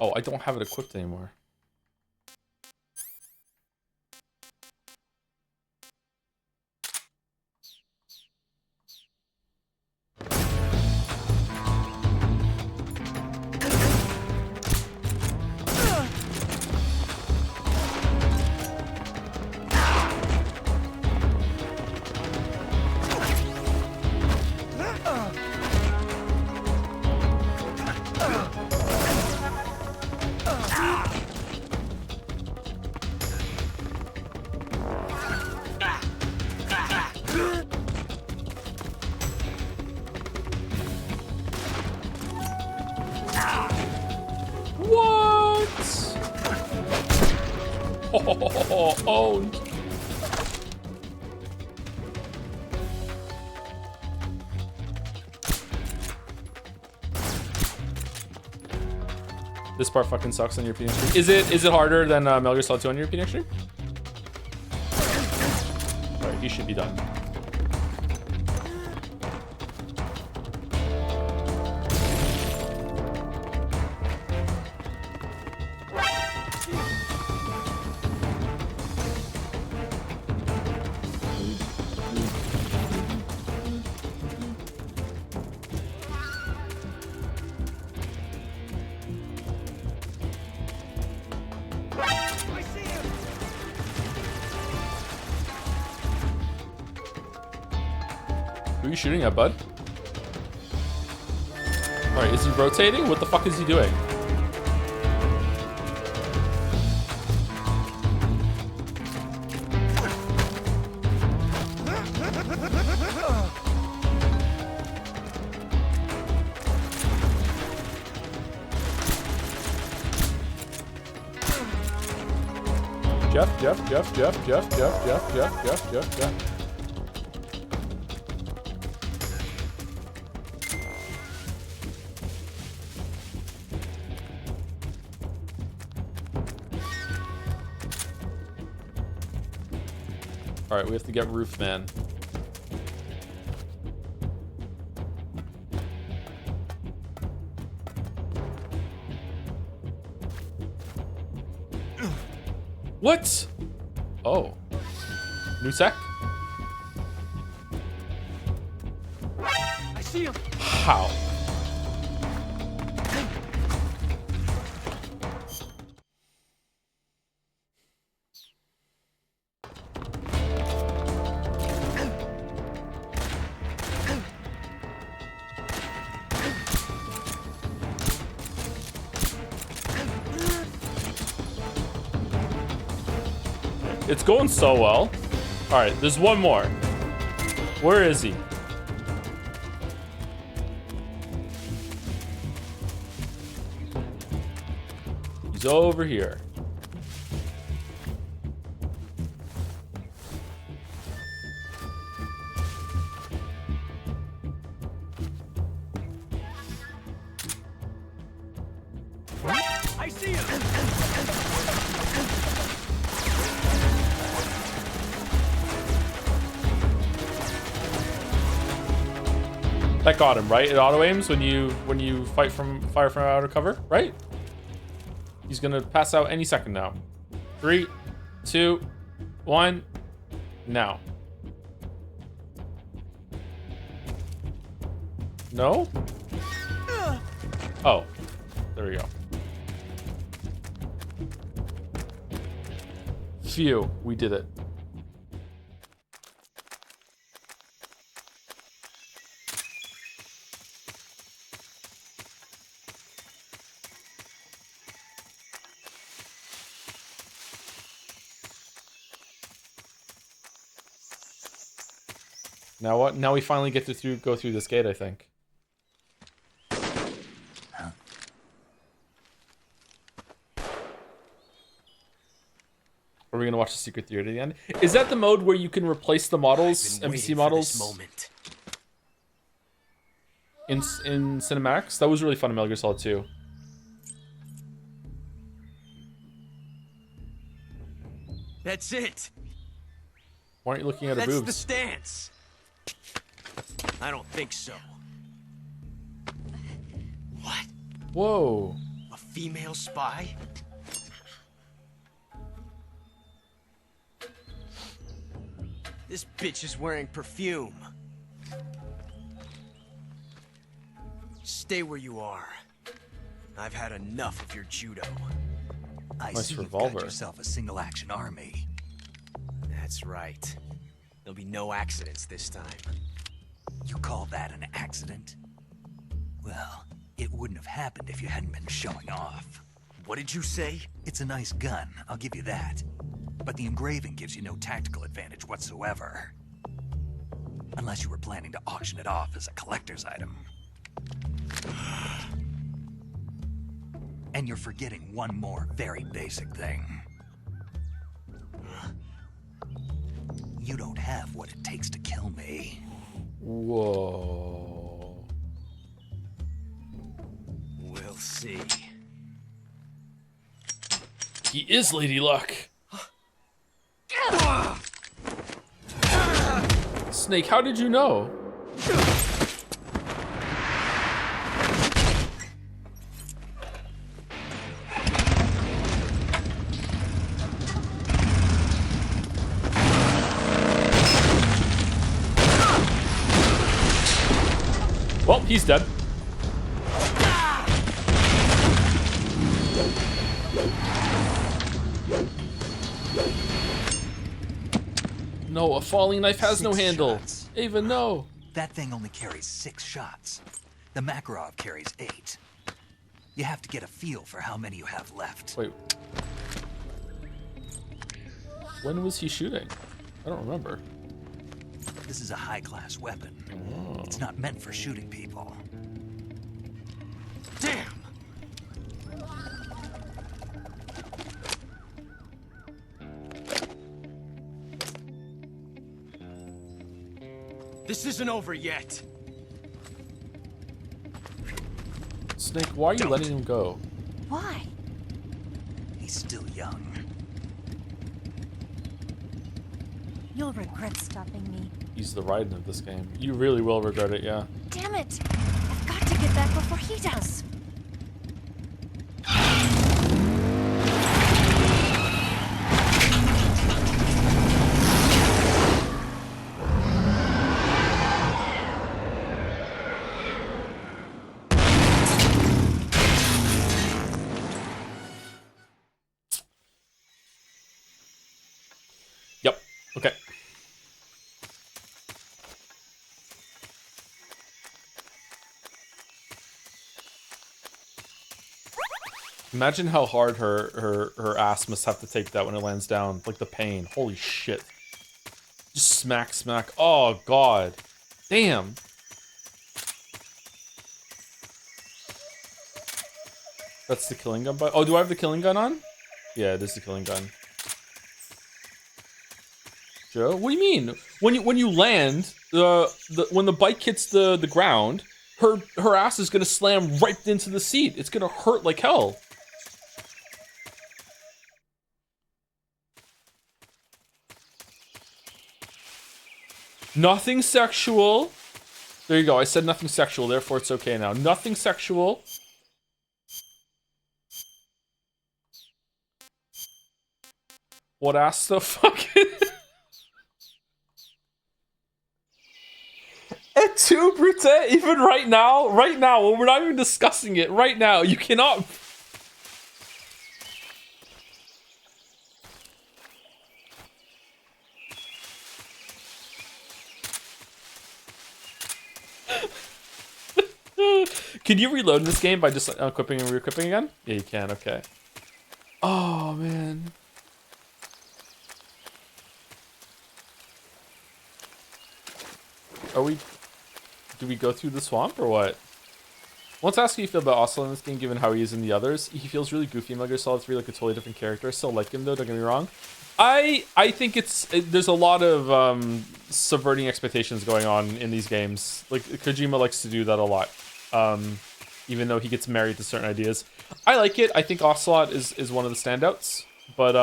Speaker 1: Oh, I don't have it equipped anymore. Oh. This part fucking sucks on European Extreme. Is it harder than Metal Gear Solid 2 on European Extreme? Alright, he should be done. Who are you shooting at, bud? Alright, is he rotating? What the fuck is he doing? Jeff. Alright, we have to get Roof Man. What? Oh. New tech?
Speaker 11: I see him.
Speaker 1: How? It's going so well. All right, there's one more. Where is he? He's over here.
Speaker 9: I see him.
Speaker 1: That got him, right? It auto aims when you fire from out of cover, right? He's gonna pass out any second now. 3, 2, 1, now. No? Oh, there we go. Phew, we did it. Now what? Now we finally get to go through this gate, I think. Are we gonna watch the secret theater at the end? Is that the mode where you can replace the models, NPC models?
Speaker 11: Moment.
Speaker 1: In cinematics? That was really fun in Metal Gear Solid 2.
Speaker 11: That's it.
Speaker 1: Why aren't you looking at her
Speaker 11: That's
Speaker 1: boobs?
Speaker 11: the stance. I don't think so. What?
Speaker 1: Whoa.
Speaker 11: A female spy? This bitch is wearing perfume. Stay where you are. I've had enough of your judo.
Speaker 2: I
Speaker 1: Nice
Speaker 2: see
Speaker 1: revolver.
Speaker 2: you've got yourself a single-action army.
Speaker 11: That's right. There'll be no accidents this time.
Speaker 2: You call that an accident? Well, it wouldn't have happened if you hadn't been showing off.
Speaker 11: What did you say?
Speaker 2: It's a nice gun, I'll give you that. But the engraving gives you no tactical advantage whatsoever. Unless you were planning to auction it off as a collector's item. And you're forgetting one more very basic thing. You don't have what it takes to kill me.
Speaker 1: Whoa.
Speaker 11: We'll see.
Speaker 1: He is Lady Luck. Snake, how did you know? Well, he's dead. No, a falling knife has no handle.
Speaker 2: Shots.
Speaker 1: Ava, no.
Speaker 2: That thing only carries 6 shots. The Makarov carries 8. You have to get a feel for how many you have left.
Speaker 1: Wait. When was he shooting? I don't remember.
Speaker 2: This is a high-class weapon.
Speaker 1: Oh.
Speaker 2: It's not meant for shooting people.
Speaker 11: Damn! This isn't over yet.
Speaker 1: Snake, why are you letting him go?
Speaker 7: Why?
Speaker 2: He's still young.
Speaker 15: You'll regret stopping me.
Speaker 1: He's the Raiden of this game. You really will regret it, yeah.
Speaker 15: Damn it! I've got to get back before he does.
Speaker 1: Yep. Okay. Imagine how hard her ass must have to take that when it lands down. Like the pain. Holy shit. Just smack, smack. Oh, God. Damn. That's the killing gun. Oh, do I have the killing gun on? Yeah, it is the killing gun. Joe, what do you mean? When you land, when the bike hits the ground, her ass is gonna slam right into the seat. It's gonna hurt like hell. Nothing sexual. There you go. I said nothing sexual, therefore it's okay now. Nothing sexual. What ass the fuck? Et tu, Brute? Even right now, when we're not even discussing it, right now, you cannot. Can you reload in this game by just equipping and re-equipping again? Yeah, you can. Okay. Oh man. Do we go through the swamp or what? Let's ask how you feel about Ocelot in this game, given how he is in the others. He feels really goofy in Metal Gear Solid 3, like a totally different character. I still like him though, don't get me wrong. I think there's a lot of subverting expectations going on in these games. Like Kojima likes to do that a lot. Even though he gets married to certain ideas. I like it. I think Ocelot is one of the standouts. But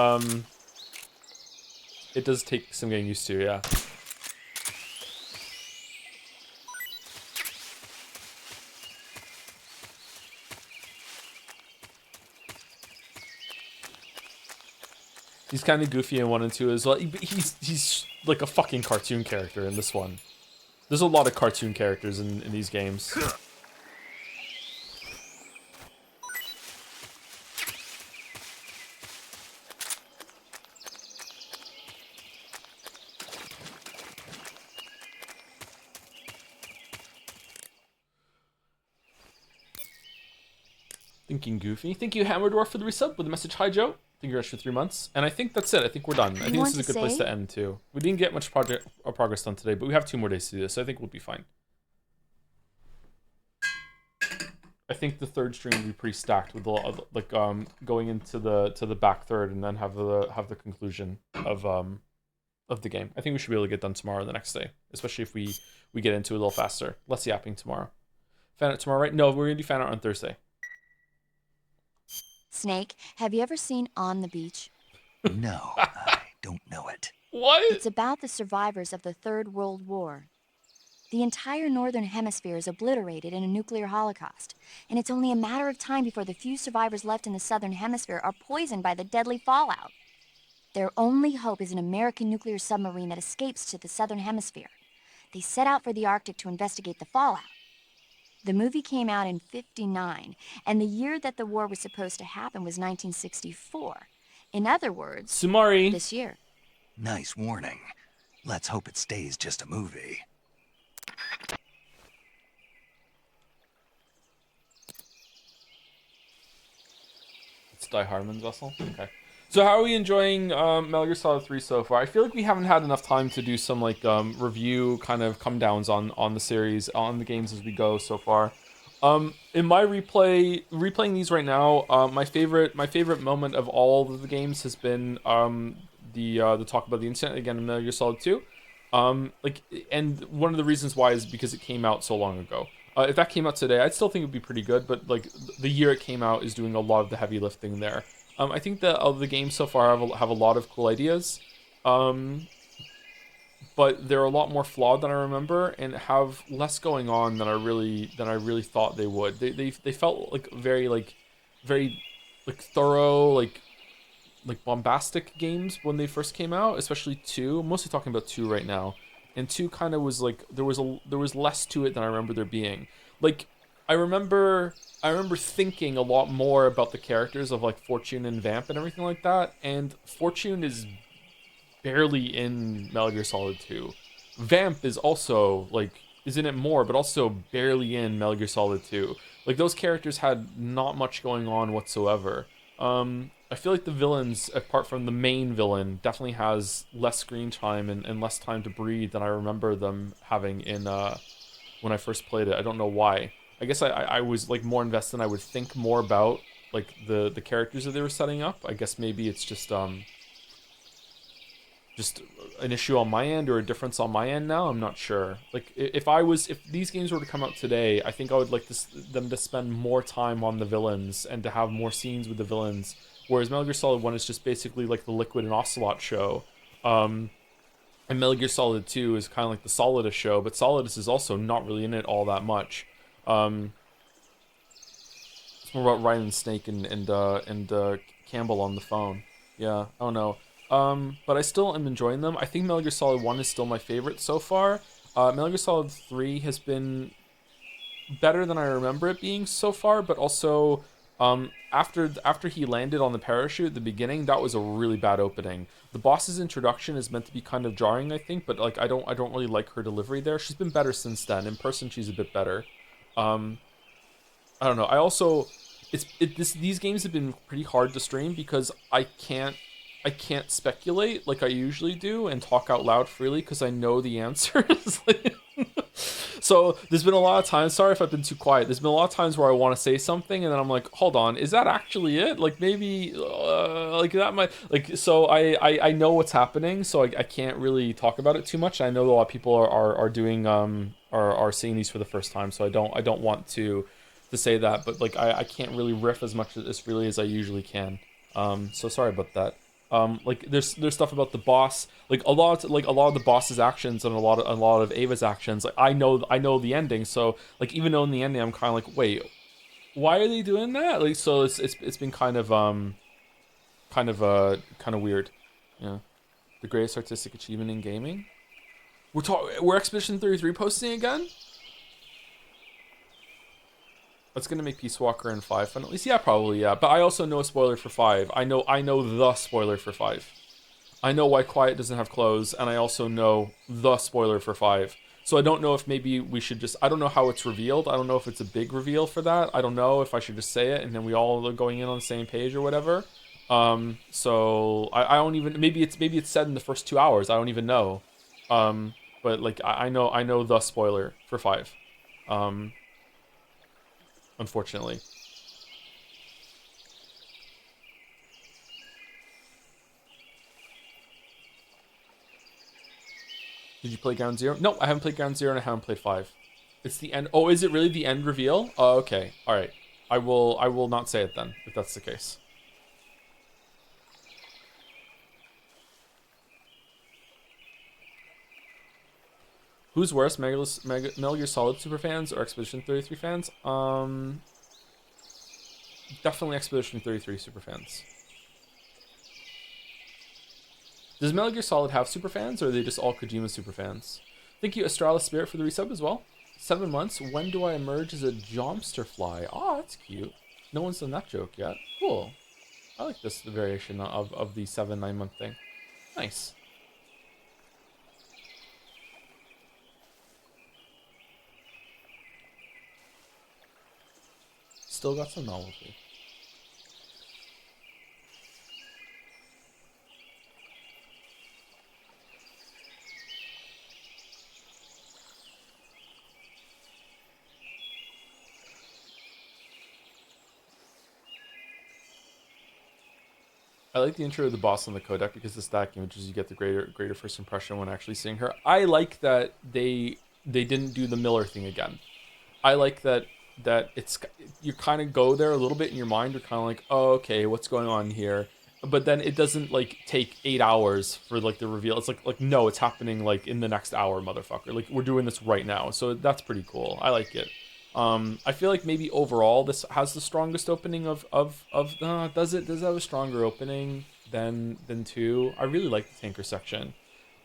Speaker 1: it does take some getting used to, yeah. He's kind of goofy in 1 and 2 as well. He's like a fucking cartoon character in this one. There's a lot of cartoon characters in these games. Thinking goofy. Thank you, Hammerdorf, for the resub with the message. Hi, Joe. Thank you, Rush, for 3 months. And I think that's it. I think we're done. I think this is a good place to end, too. We didn't get much progress done today, but we have 2 more days to do this, so I think we'll be fine. I think the third stream will be pretty stacked with a lot of, like, going into the back third and then have the conclusion of the game. I think we should be able to get done tomorrow or the next day, especially if we get into it a little faster. Less yapping tomorrow. Fan art tomorrow, right? No, we're gonna do fan art on Thursday.
Speaker 7: Snake, have you ever seen On the Beach?
Speaker 2: No, I don't know it.
Speaker 1: What?
Speaker 7: It's about the survivors of the Third World War. The entire northern hemisphere is obliterated in a nuclear holocaust, and it's only a matter of time before the few survivors left in the southern hemisphere are poisoned by the deadly fallout. Their only hope is an American nuclear submarine that escapes to the southern hemisphere. They set out for the Arctic to investigate the fallout. The movie came out in '59, and the year that the war was supposed to happen was 1964. In other words,
Speaker 1: Sumari.
Speaker 7: This year.
Speaker 2: Nice warning. Let's hope it stays just a movie.
Speaker 1: It's Die Hardman's vessel? Okay. So how are we enjoying Metal Gear Solid 3 so far? I feel like we haven't had enough time to do some like review kind of come downs on the series, on the games as we go so far. In my replaying these right now, my favorite moment of all of the games has been the talk about the incident again in Metal Gear Solid 2. And one of the reasons why is because it came out so long ago. If that came out today, I'd still think it would be pretty good, but like the year it came out is doing a lot of the heavy lifting there. I think that of the games so far have a lot of cool ideas, but they're a lot more flawed than I remember and have less going on than I really thought they would. They felt like very thorough, like bombastic games when they first came out, especially 2. I'm mostly talking about 2 right now. And 2 kind of was like there was less to it than I remember there being. Like I remember thinking a lot more about the characters of like Fortune and Vamp and everything like that, and Fortune is barely in Metal Gear Solid 2. Vamp is also like is in it more, but also barely in Metal Gear Solid 2. Like, those characters had not much going on whatsoever. I feel like the villains, apart from the main villain, definitely has less screen time and less time to breathe than I remember them having in when I first played it. I don't know why. I guess I was like more invested and I would think more about like the characters that they were setting up. I guess maybe it's just an issue on my end or a difference on my end now. I'm not sure. Like if these games were to come out today, I think I would like them to spend more time on the villains and to have more scenes with the villains. Whereas Metal Gear Solid 1 is just basically like the Liquid and Ocelot show. And Metal Gear Solid 2 is kind of like the Solidus show, but Solidus is also not really in it all that much. It's more about Ryan and Snake and Campbell on the phone. Yeah, I don't know. But I still am enjoying them. I think Metal Gear Solid 1 is still my favorite so far. Metal Gear Solid 3 has been better than I remember it being so far, but also after he landed on the parachute at the beginning, that was a really bad opening. The boss's introduction is meant to be kind of jarring, I think, but like I don't really like her delivery there. She's been better since then. In person, she's a bit better. I don't know. I also these games have been pretty hard to stream because I can't speculate like I usually do and talk out loud freely because I know the answers. So there's been a lot of times, sorry if I've been too quiet, there's been a lot of times where I want to say something and then I'm like, hold on, is that actually it? Like maybe like that might, like, so I know what's happening, so I can't really talk about it too much. I know a lot of people are doing are seeing these for the first time, so I don't want to say that, but like I can't really riff as much as freely as I usually can. So sorry about that. Like there's stuff about the boss, like a lot of the boss's actions and a lot of Ava's actions. Like I know the ending, so like even knowing the ending, I'm kind of like, wait, why are they doing that? Like so it's been kind of weird. Yeah, the greatest artistic achievement in gaming. We're Expedition 33 posting again. That's gonna make Peace Walker and 5 fun at least. Yeah, probably, yeah. But I also know a spoiler for 5. I know the spoiler for 5. I know why Quiet doesn't have clothes, and I also know the spoiler for 5. So I don't know if maybe we should just, I don't know how it's revealed. I don't know if it's a big reveal for that. I don't know if I should just say it and then we all are going in on the same page or whatever. So I don't even, maybe it's said in the first 2 hours. I don't even know. But like I know the spoiler for 5. Unfortunately. Did you play Ground Zero? No, I haven't played Ground Zero and I haven't played 5. It's the end. Oh, is it really the end reveal? Oh, okay. All right. I will not say it then, if that's the case. Who's worse, Metal Gear Solid superfans or Expedition 33 fans? Definitely Expedition 33 superfans. Does Metal Gear Solid have superfans, or are they just all Kojima superfans? Thank you, Astralis Spirit, for the resub as well. 7 months. When do I emerge as a Jomster fly? Oh, that's cute. No one's done that joke yet. Cool. I like this variation of the 7-9 month thing. Nice. Still got some novelty. I like the intro of the boss on the codec because the stack images you get the greater first impression when actually seeing her. I like that they didn't do the Miller thing again. I like that it's, you kind of go there a little bit in your mind. You're kind of like, oh, okay, what's going on here? But then it doesn't like take 8 hours for like the reveal. It's like no, it's happening like in the next hour, motherfucker. Like we're doing this right now. So that's pretty cool. I like it. I feel like maybe overall this has the strongest opening of does it have a stronger opening than 2? I really like the tanker section.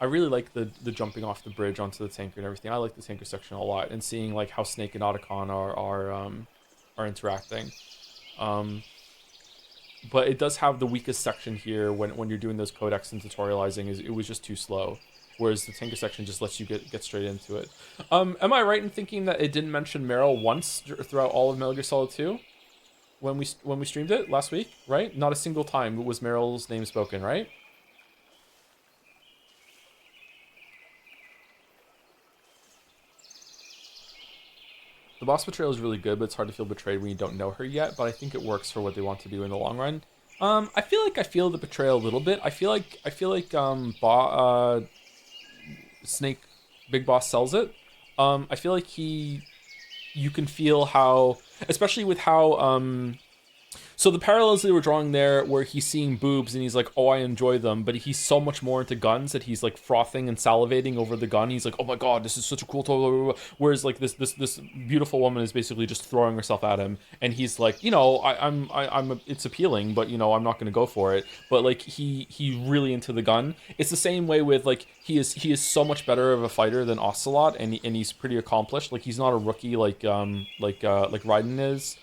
Speaker 1: I really like the jumping off the bridge onto the tanker and everything. I like the tanker section a lot, and seeing like how Snake and Otacon are interacting. But it does have the weakest section here when you're doing those codecs and tutorializing. It was just too slow. whereas the Tinker section just lets you get straight into it. Am I right in thinking that it didn't mention Meryl once throughout all of Metal Gear Solid 2 when we streamed it last week? Right, not a single time was Meryl's name spoken, right? The boss betrayal is really good, but it's hard to feel betrayed when you don't know her yet. But I think it works for what they want to do in the long run. I feel the betrayal a little bit. I feel like Snake, Big Boss sells it. I feel like you can feel how, especially with how so the parallels they were drawing there, where he's seeing boobs and he's like, "Oh, I enjoy them," but he's so much more into guns that he's like frothing and salivating over the gun. He's like, "Oh my god, this is such a cool toy." Whereas like this beautiful woman is basically just throwing herself at him, and he's like, you know, it's appealing, but you know, I'm not gonna go for it. But like he really into the gun. It's the same way with like he is so much better of a fighter than Ocelot, and he's pretty accomplished. Like he's not a rookie like Raiden is.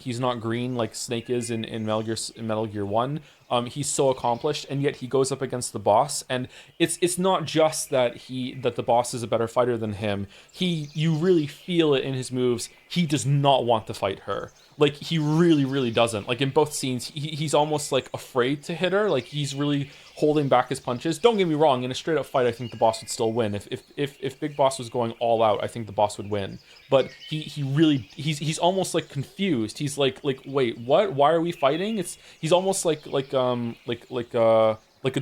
Speaker 1: He's not green like Snake is in Metal Gear 1. He's so accomplished, and yet he goes up against the boss, and it's not just that the boss is a better fighter than him. You really feel it in his moves. He does not want to fight her. Like he really doesn't. Like in both scenes, he's almost like afraid to hit her. Like he's really holding back his punches. Don't get me wrong, in a straight up fight, I think the boss would still win. If Big Boss was going all out, I think the boss would win. But he's almost like confused. He's like wait, what? Why are we fighting? He's almost like a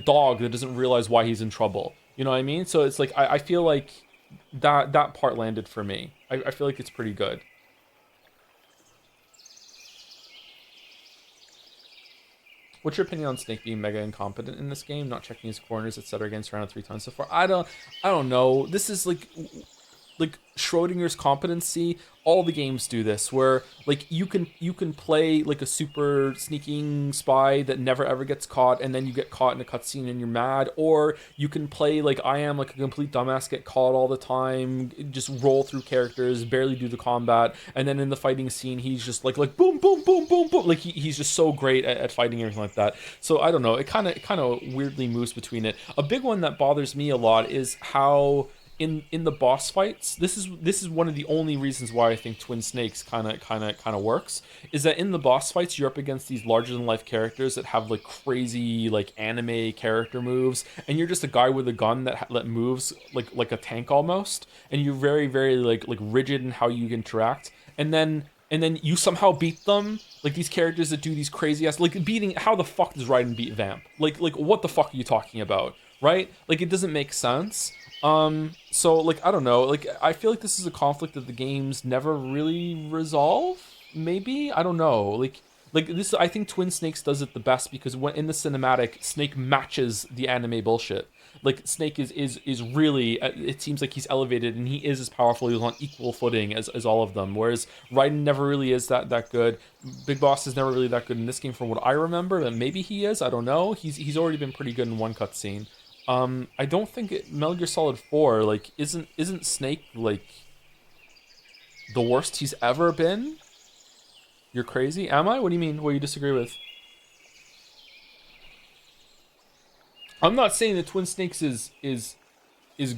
Speaker 1: dog that doesn't realize why he's in trouble. You know what I mean? So it's like I feel like that part landed for me. I feel like it's pretty good. What's your opinion on Snake being mega incompetent in this game, not checking his corners, etc., getting surrounded 3 times so far? I don't know. This is like Schrodinger's competency. All the games do this, where like you can play like a super sneaking spy that never ever gets caught, and then you get caught in a cutscene and you're mad, or you can play like I am, like a complete dumbass, get caught all the time, just roll through characters, barely do the combat, and then in the fighting scene he's just like boom boom boom boom boom, like he's just so great at fighting, everything like that. So I don't know, it kind of weirdly moves between it. A big one that bothers me a lot is how in the boss fights, this is one of the only reasons why I think Twin Snakes kind of works, is that in the boss fights you're up against these larger than life characters that have like crazy like anime character moves, and you're just a guy with a gun that moves like a tank almost, and you're very like rigid in how you interact, and then you somehow beat them, like these characters that do these crazy ass like beating. How the fuck does Raiden beat Vamp? Like what the fuck are you talking about, right? Like it doesn't make sense. So like I don't know, like I feel like this is a conflict that the games never really resolve. Maybe, I don't know. Like this, I think Twin Snakes does it the best, because when in the cinematic, Snake matches the anime bullshit. Like Snake is really, it seems like he's elevated and he is as powerful. He's on equal footing as all of them. Whereas Raiden never really is that good. Big Boss is never really that good in this game, from what I remember. And maybe he is. I don't know. He's already been pretty good in one cutscene. I don't think Metal Gear Solid 4 like isn't Snake like the worst he's ever been? You're crazy? Am I? What do you mean? What do you disagree with? I'm not saying that Twin Snakes is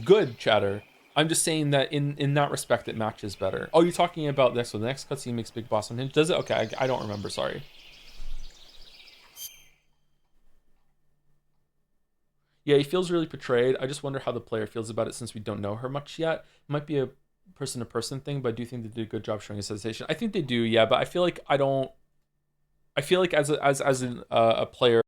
Speaker 1: good, Chatter. I'm just saying that in that respect it matches better. Oh, you're talking about this. So the next cutscene makes Big Boss unhinged. Does it? Okay, I don't remember. Sorry. Yeah, he feels really betrayed. I just wonder how the player feels about it, since we don't know her much yet. It might be a person-to-person thing, but I do think they did a good job showing his hesitation. I think they do, yeah, but I feel like I don't. I feel like as a player,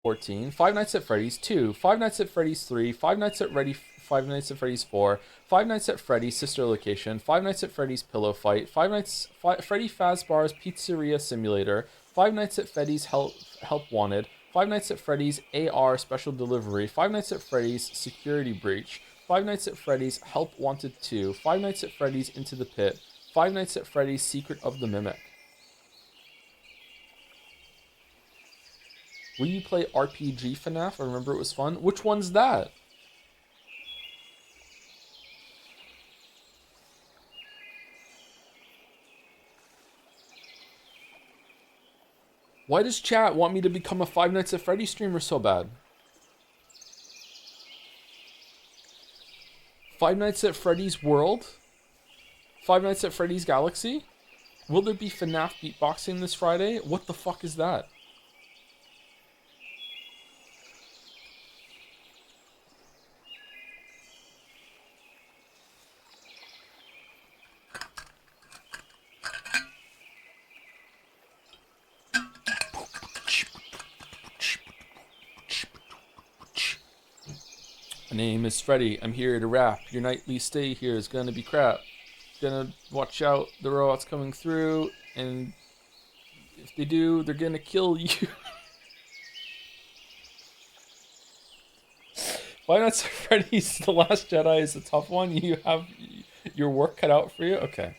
Speaker 1: 14. Five Nights at Freddy's 2. Five Nights at Freddy's 3. Five Nights at Freddy's 4. Five Nights at Freddy's Sister Location. Five Nights at Freddy's Pillow Fight. Freddy Fazbear's Pizzeria Simulator. Five Nights at Freddy's Help Wanted. Five Nights at Freddy's AR Special Delivery. Five Nights at Freddy's Security Breach. Five Nights at Freddy's Help Wanted 2. Five Nights at Freddy's Into the Pit. Five Nights at Freddy's Secret of the Mimic. Will you play RPG FNAF? I remember it was fun. Which one's that? Why does chat want me to become a Five Nights at Freddy's streamer so bad? Five Nights at Freddy's World? Five Nights at Freddy's Galaxy? Will there be FNAF beatboxing this Friday? What the fuck is that? My name is Freddy. I'm here to rap. Your nightly stay here is gonna be crap. Gonna watch out the robots coming through, and if they do, they're gonna kill you. Why not Freddy's The Last Jedi is a tough one? You have your work cut out for you? Okay.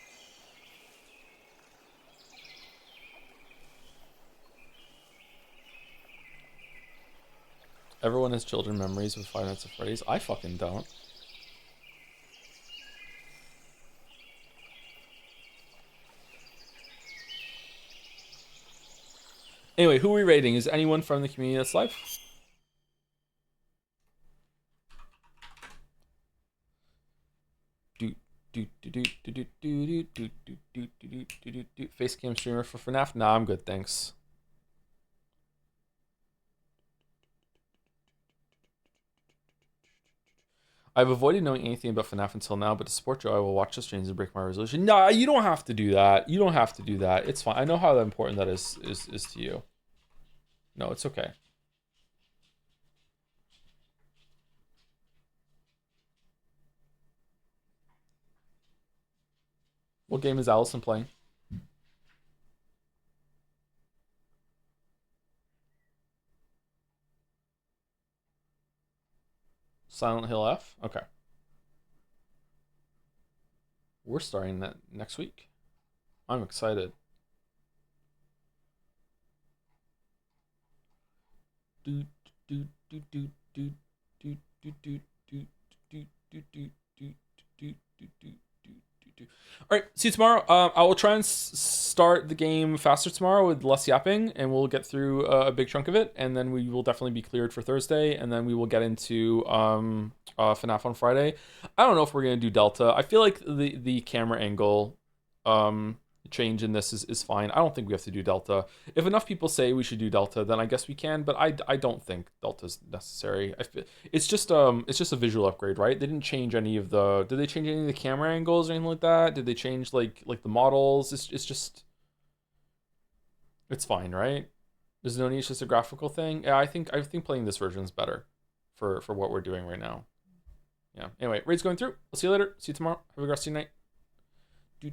Speaker 1: Everyone has children memories with Five Nights at Freddy's. I fucking don't. Anyway, who are we rating? Is anyone from the community that's live? Facecam streamer for FNAF? Nah, I'm good, thanks. I've avoided knowing anything about FNAF until now, but to support Joe, I will watch the streams and break my resolution. Nah, you don't have to do that. You don't have to do that. It's fine. I know how important that is to you. No, it's okay. What game is Allison playing? Silent Hill F? Okay. We're starting that next week. I'm excited. All right, see you tomorrow. I will try and start the game faster tomorrow with less yapping, and we'll get through a big chunk of it, and then we will definitely be cleared for Thursday, and then we will get into FNAF on Friday. I don't know if we're gonna do Delta. I feel like the camera angle change in this is fine. I don't think we have to do Delta. If enough people say we should do Delta, then I guess we can, but I don't think Delta's necessary. It's just a visual upgrade, right? They didn't change any of the... Did they change any of the camera angles or anything like that? Did they change like the models? It's just... It's fine, right? There's no need, it's just a graphical thing. Yeah, I think playing this version is better for what we're doing right now. Yeah. Anyway, raid's going through. I'll see you later. See you tomorrow. Have a good rest of your night. Then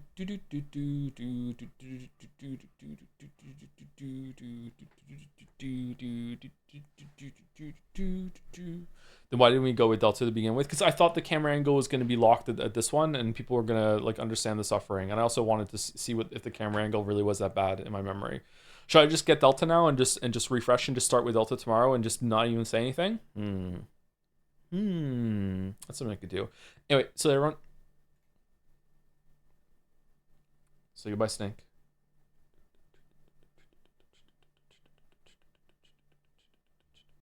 Speaker 1: why didn't we go with Delta to begin with? Because I thought the camera angle was going to be locked at this one, and people were going to like understand the suffering. And I also wanted to see if the camera angle really was that bad in my memory. Should I just get Delta now and just refresh and just start with Delta tomorrow and just not even say anything? That's something I could do. Anyway, so everyone. So goodbye, Snake.